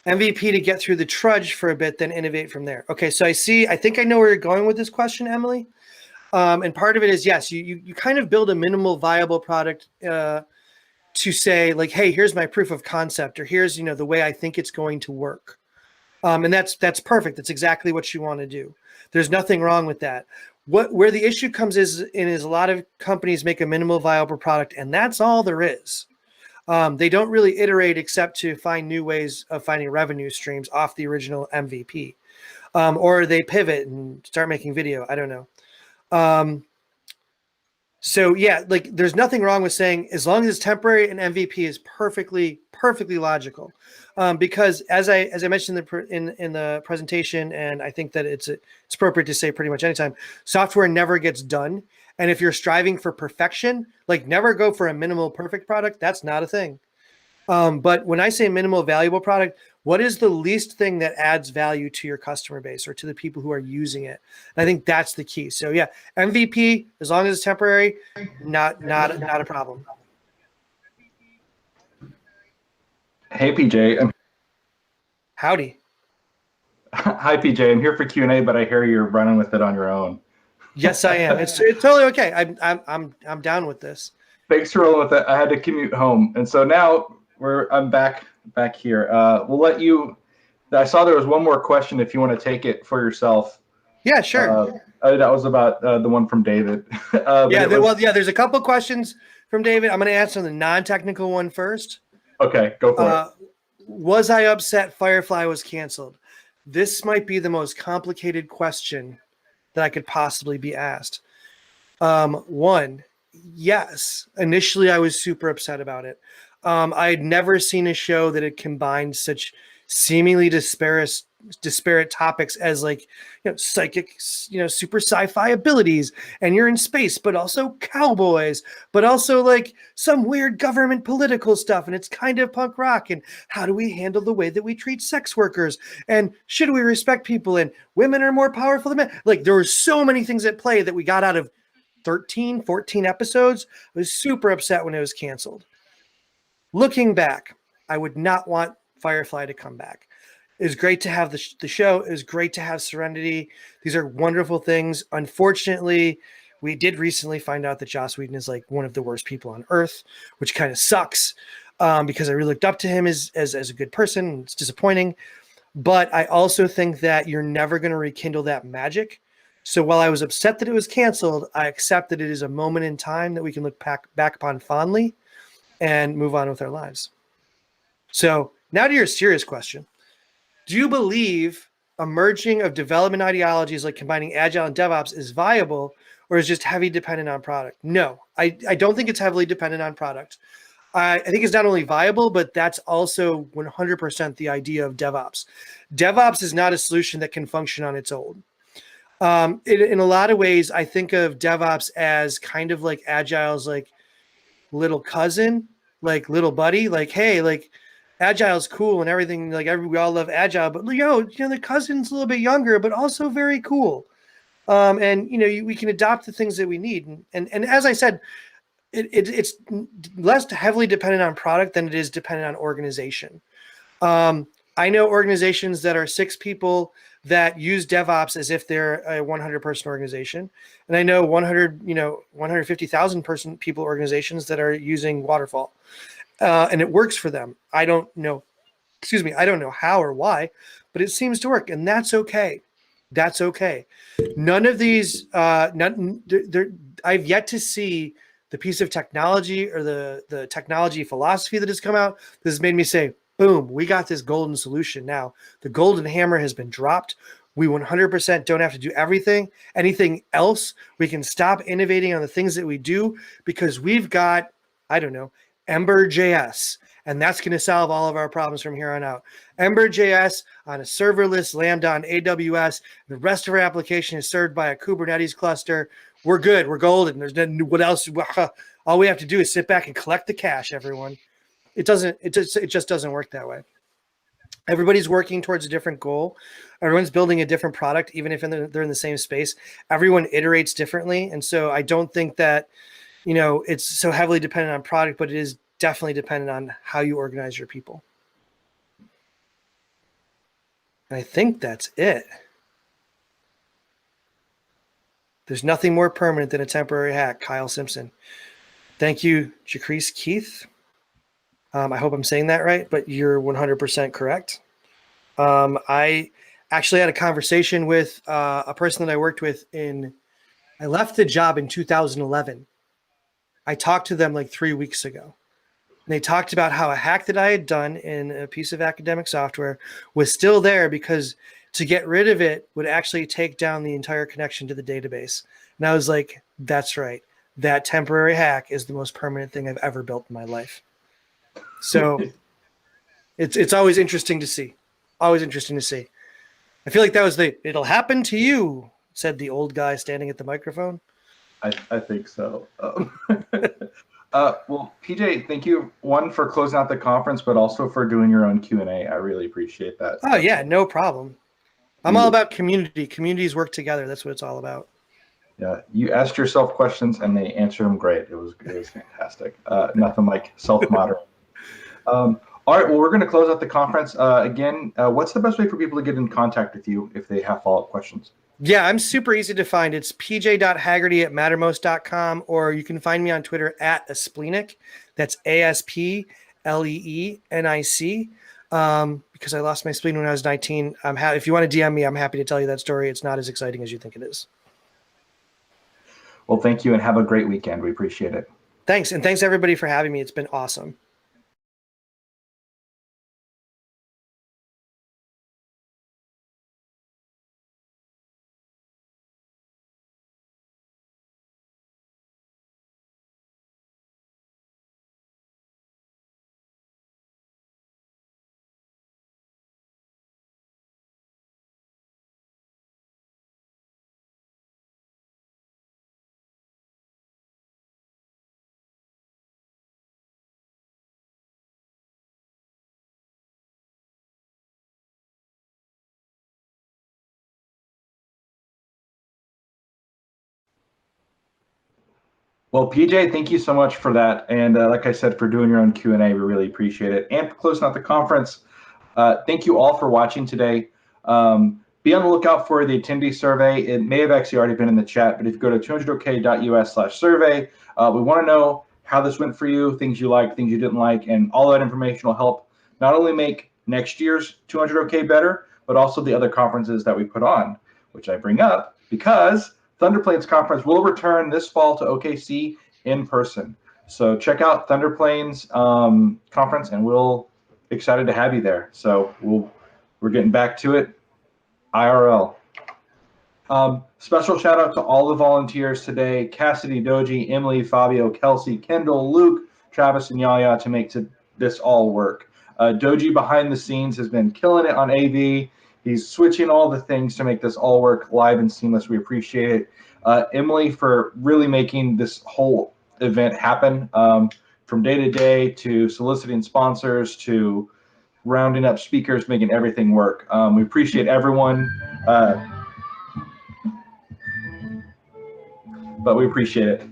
MVP to get through the trudge for a bit, then innovate from there. Okay, so I think I know where you're going with this question, Emily. And part of it is, yes, you kind of build a minimal viable product to say, like, hey, here's my proof of concept, or here's, the way I think it's going to work. And that's perfect. That's exactly what you want to do. There's nothing wrong with that. Where the issue comes is a lot of companies make a minimal viable product, and that's all there is. They don't really iterate except to find new ways of finding revenue streams off the original MVP. Or they pivot and start making video. I don't know. So yeah, like, there's nothing wrong with saying as long as it's temporary, an MVP is perfectly logical. Because as I mentioned in the presentation, and I think that it's appropriate to say pretty much anytime, software never gets done. And if you're striving for perfection, like, never go for a minimal perfect product. That's not a thing. But when I say minimal valuable product, what is the least thing that adds value to your customer base or to the people who are using it? And I think that's the key. So yeah, MVP, as long as it's temporary, not a problem. Hey, PJ. Howdy. Hi, PJ. I'm here for Q&A, but I hear you're running with it on your own. Yes, I am. It's totally okay. I'm down with this. Thanks for rolling with it. I had to commute home, and so now I'm back here. We'll let you. I saw there was one more question if you want to take it for yourself. Yeah, sure. That was about the one from David. There's a couple questions from David. I'm going to answer the non-technical one first. Okay, go for it. Was I upset Firefly was canceled? This might be the most complicated question that I could possibly be asked. One, yes. Initially, I was super upset about it. I had never seen a show that had combined such seemingly disparate topics as, like, psychic, super sci-fi abilities, and you're in space, but also cowboys, but also like some weird government political stuff, and it's kind of punk rock, and how do we handle the way that we treat sex workers, and should we respect people, and women are more powerful than men. Like, there were so many things at play that we got out of 13, 14 episodes. I was super upset when it was canceled. Looking back, I would not want Firefly to come back. It was great to have the show. It was great to have Serenity. These are wonderful things. Unfortunately, we did recently find out that Joss Whedon is like one of the worst people on earth, which kind of sucks, because I really looked up to him as a good person. It's disappointing. But I also think that you're never going to rekindle that magic. So while I was upset that it was canceled, I accept that it is a moment in time that we can look back upon fondly and move on with our lives. So now to your serious question. Do you believe a merging of development ideologies like combining Agile and DevOps is viable, or is just heavy dependent on product? No, I don't think it's heavily dependent on product. I think it's not only viable, but that's also 100% the idea of DevOps. DevOps is not a solution that can function on its own. In a lot of ways, I think of DevOps as kind of like Agile's like little cousin, like little buddy, like, hey, like, Agile's cool and everything. Like, we all love Agile, but the cousin's a little bit younger, but also very cool. And we can adopt the things that we need. And as I said, it's less heavily dependent on product than it is dependent on organization. I know organizations that are 6 people that use DevOps as if they're a 100-person organization, and I know 150,000 people organizations that are using Waterfall. And it works for them. I don't know how or why, but it seems to work, and that's okay. That's okay. None of these, I've yet to see the piece of technology or the technology philosophy that has come out that has made me say, boom, we got this golden solution now. The golden hammer has been dropped. We 100% don't have to do anything else. We can stop innovating on the things that we do because we've got, Ember.js. And that's going to solve all of our problems from here on out. Ember.js on a serverless Lambda on AWS. The rest of our application is served by a Kubernetes cluster. We're good. We're golden. There's no, what else? All we have to do is sit back and collect the cash, everyone. It just doesn't work that way. Everybody's working towards a different goal. Everyone's building a different product, even if they're in the same space. Everyone iterates differently. And so I don't think that, it's so heavily dependent on product, but it is definitely dependent on how you organize your people. And I think that's it. There's nothing more permanent than a temporary hack, Kyle Simpson. Thank you, Jacrees Keith. I hope I'm saying that right, but you're 100% correct. I actually had a conversation with a person that I worked with I left the job in 2011. I talked to them like 3 weeks ago. And they talked about how a hack that I had done in a piece of academic software was still there because to get rid of it would actually take down the entire connection to the database. And I was like, that's right. That temporary hack is the most permanent thing I've ever built in my life. So it's always interesting to see. Always interesting to see. I feel like that was it'll happen to you, said the old guy standing at the microphone. I think so. Well, PJ, thank you, one, for closing out the conference, but also for doing your own Q&A. I really appreciate that. Oh, yeah, no problem. I'm all about community. Communities work together. That's what it's all about. Yeah, you asked yourself questions and they answered them great. It was fantastic. Nothing like self-moderating. All right, well, we're going to close out the conference. Again, what's the best way for people to get in contact with you if they have follow-up questions? Yeah, I'm super easy to find. It's pj.haggerty@mattermost.com, or you can find me on Twitter @Asplenic. That's ASPLEENIC. Because I lost my spleen when I was 19. If you want to DM me, I'm happy to tell you that story. It's not as exciting as you think it is. Well, thank you and have a great weekend. We appreciate it. Thanks. And thanks everybody for having me. It's been awesome. Well, PJ, thank you so much for that. And like I said, for doing your own Q&A, we really appreciate it. And for closing out the conference, thank you all for watching today. Be on the lookout for the attendee survey. It may have actually already been in the chat, but if you go to 200ok.us/survey, we want to know how this went for you, things you liked, things you didn't like, and all that information will help not only make next year's 200ok better, but also the other conferences that we put on, which I bring up because Thunderplanes Conference will return this fall to OKC in person. So check out Thunderplanes Conference, and we're excited to have you there. So we're getting back to it, IRL. Special shout out to all the volunteers today: Cassidy, Doji, Emily, Fabio, Kelsey, Kendall, Luke, Travis, and Yaya to make this all work. Doji behind the scenes has been killing it on AV. He's switching all the things to make this all work live and seamless. We appreciate it. Emily for really making this whole event happen, from day to day to soliciting sponsors to rounding up speakers, making everything work. We appreciate everyone, but we appreciate it.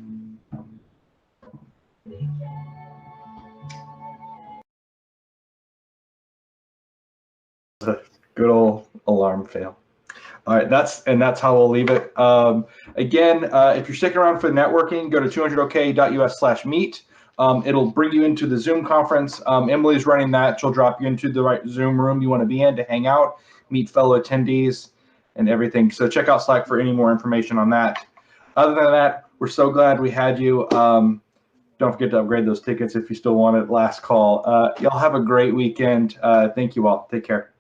Good old alarm fail. All right, that's how we'll leave it. Again, if you're sticking around for the networking, go to 200ok.us/meet. It'll bring you into the Zoom conference. Emily's running that. She'll drop you into the right Zoom room you want to be in to hang out, meet fellow attendees, and everything. So check out Slack for any more information on that. Other than that, we're so glad we had you. Don't forget to upgrade those tickets if you still want it. Last call. Y'all have a great weekend. Thank you all. Take care.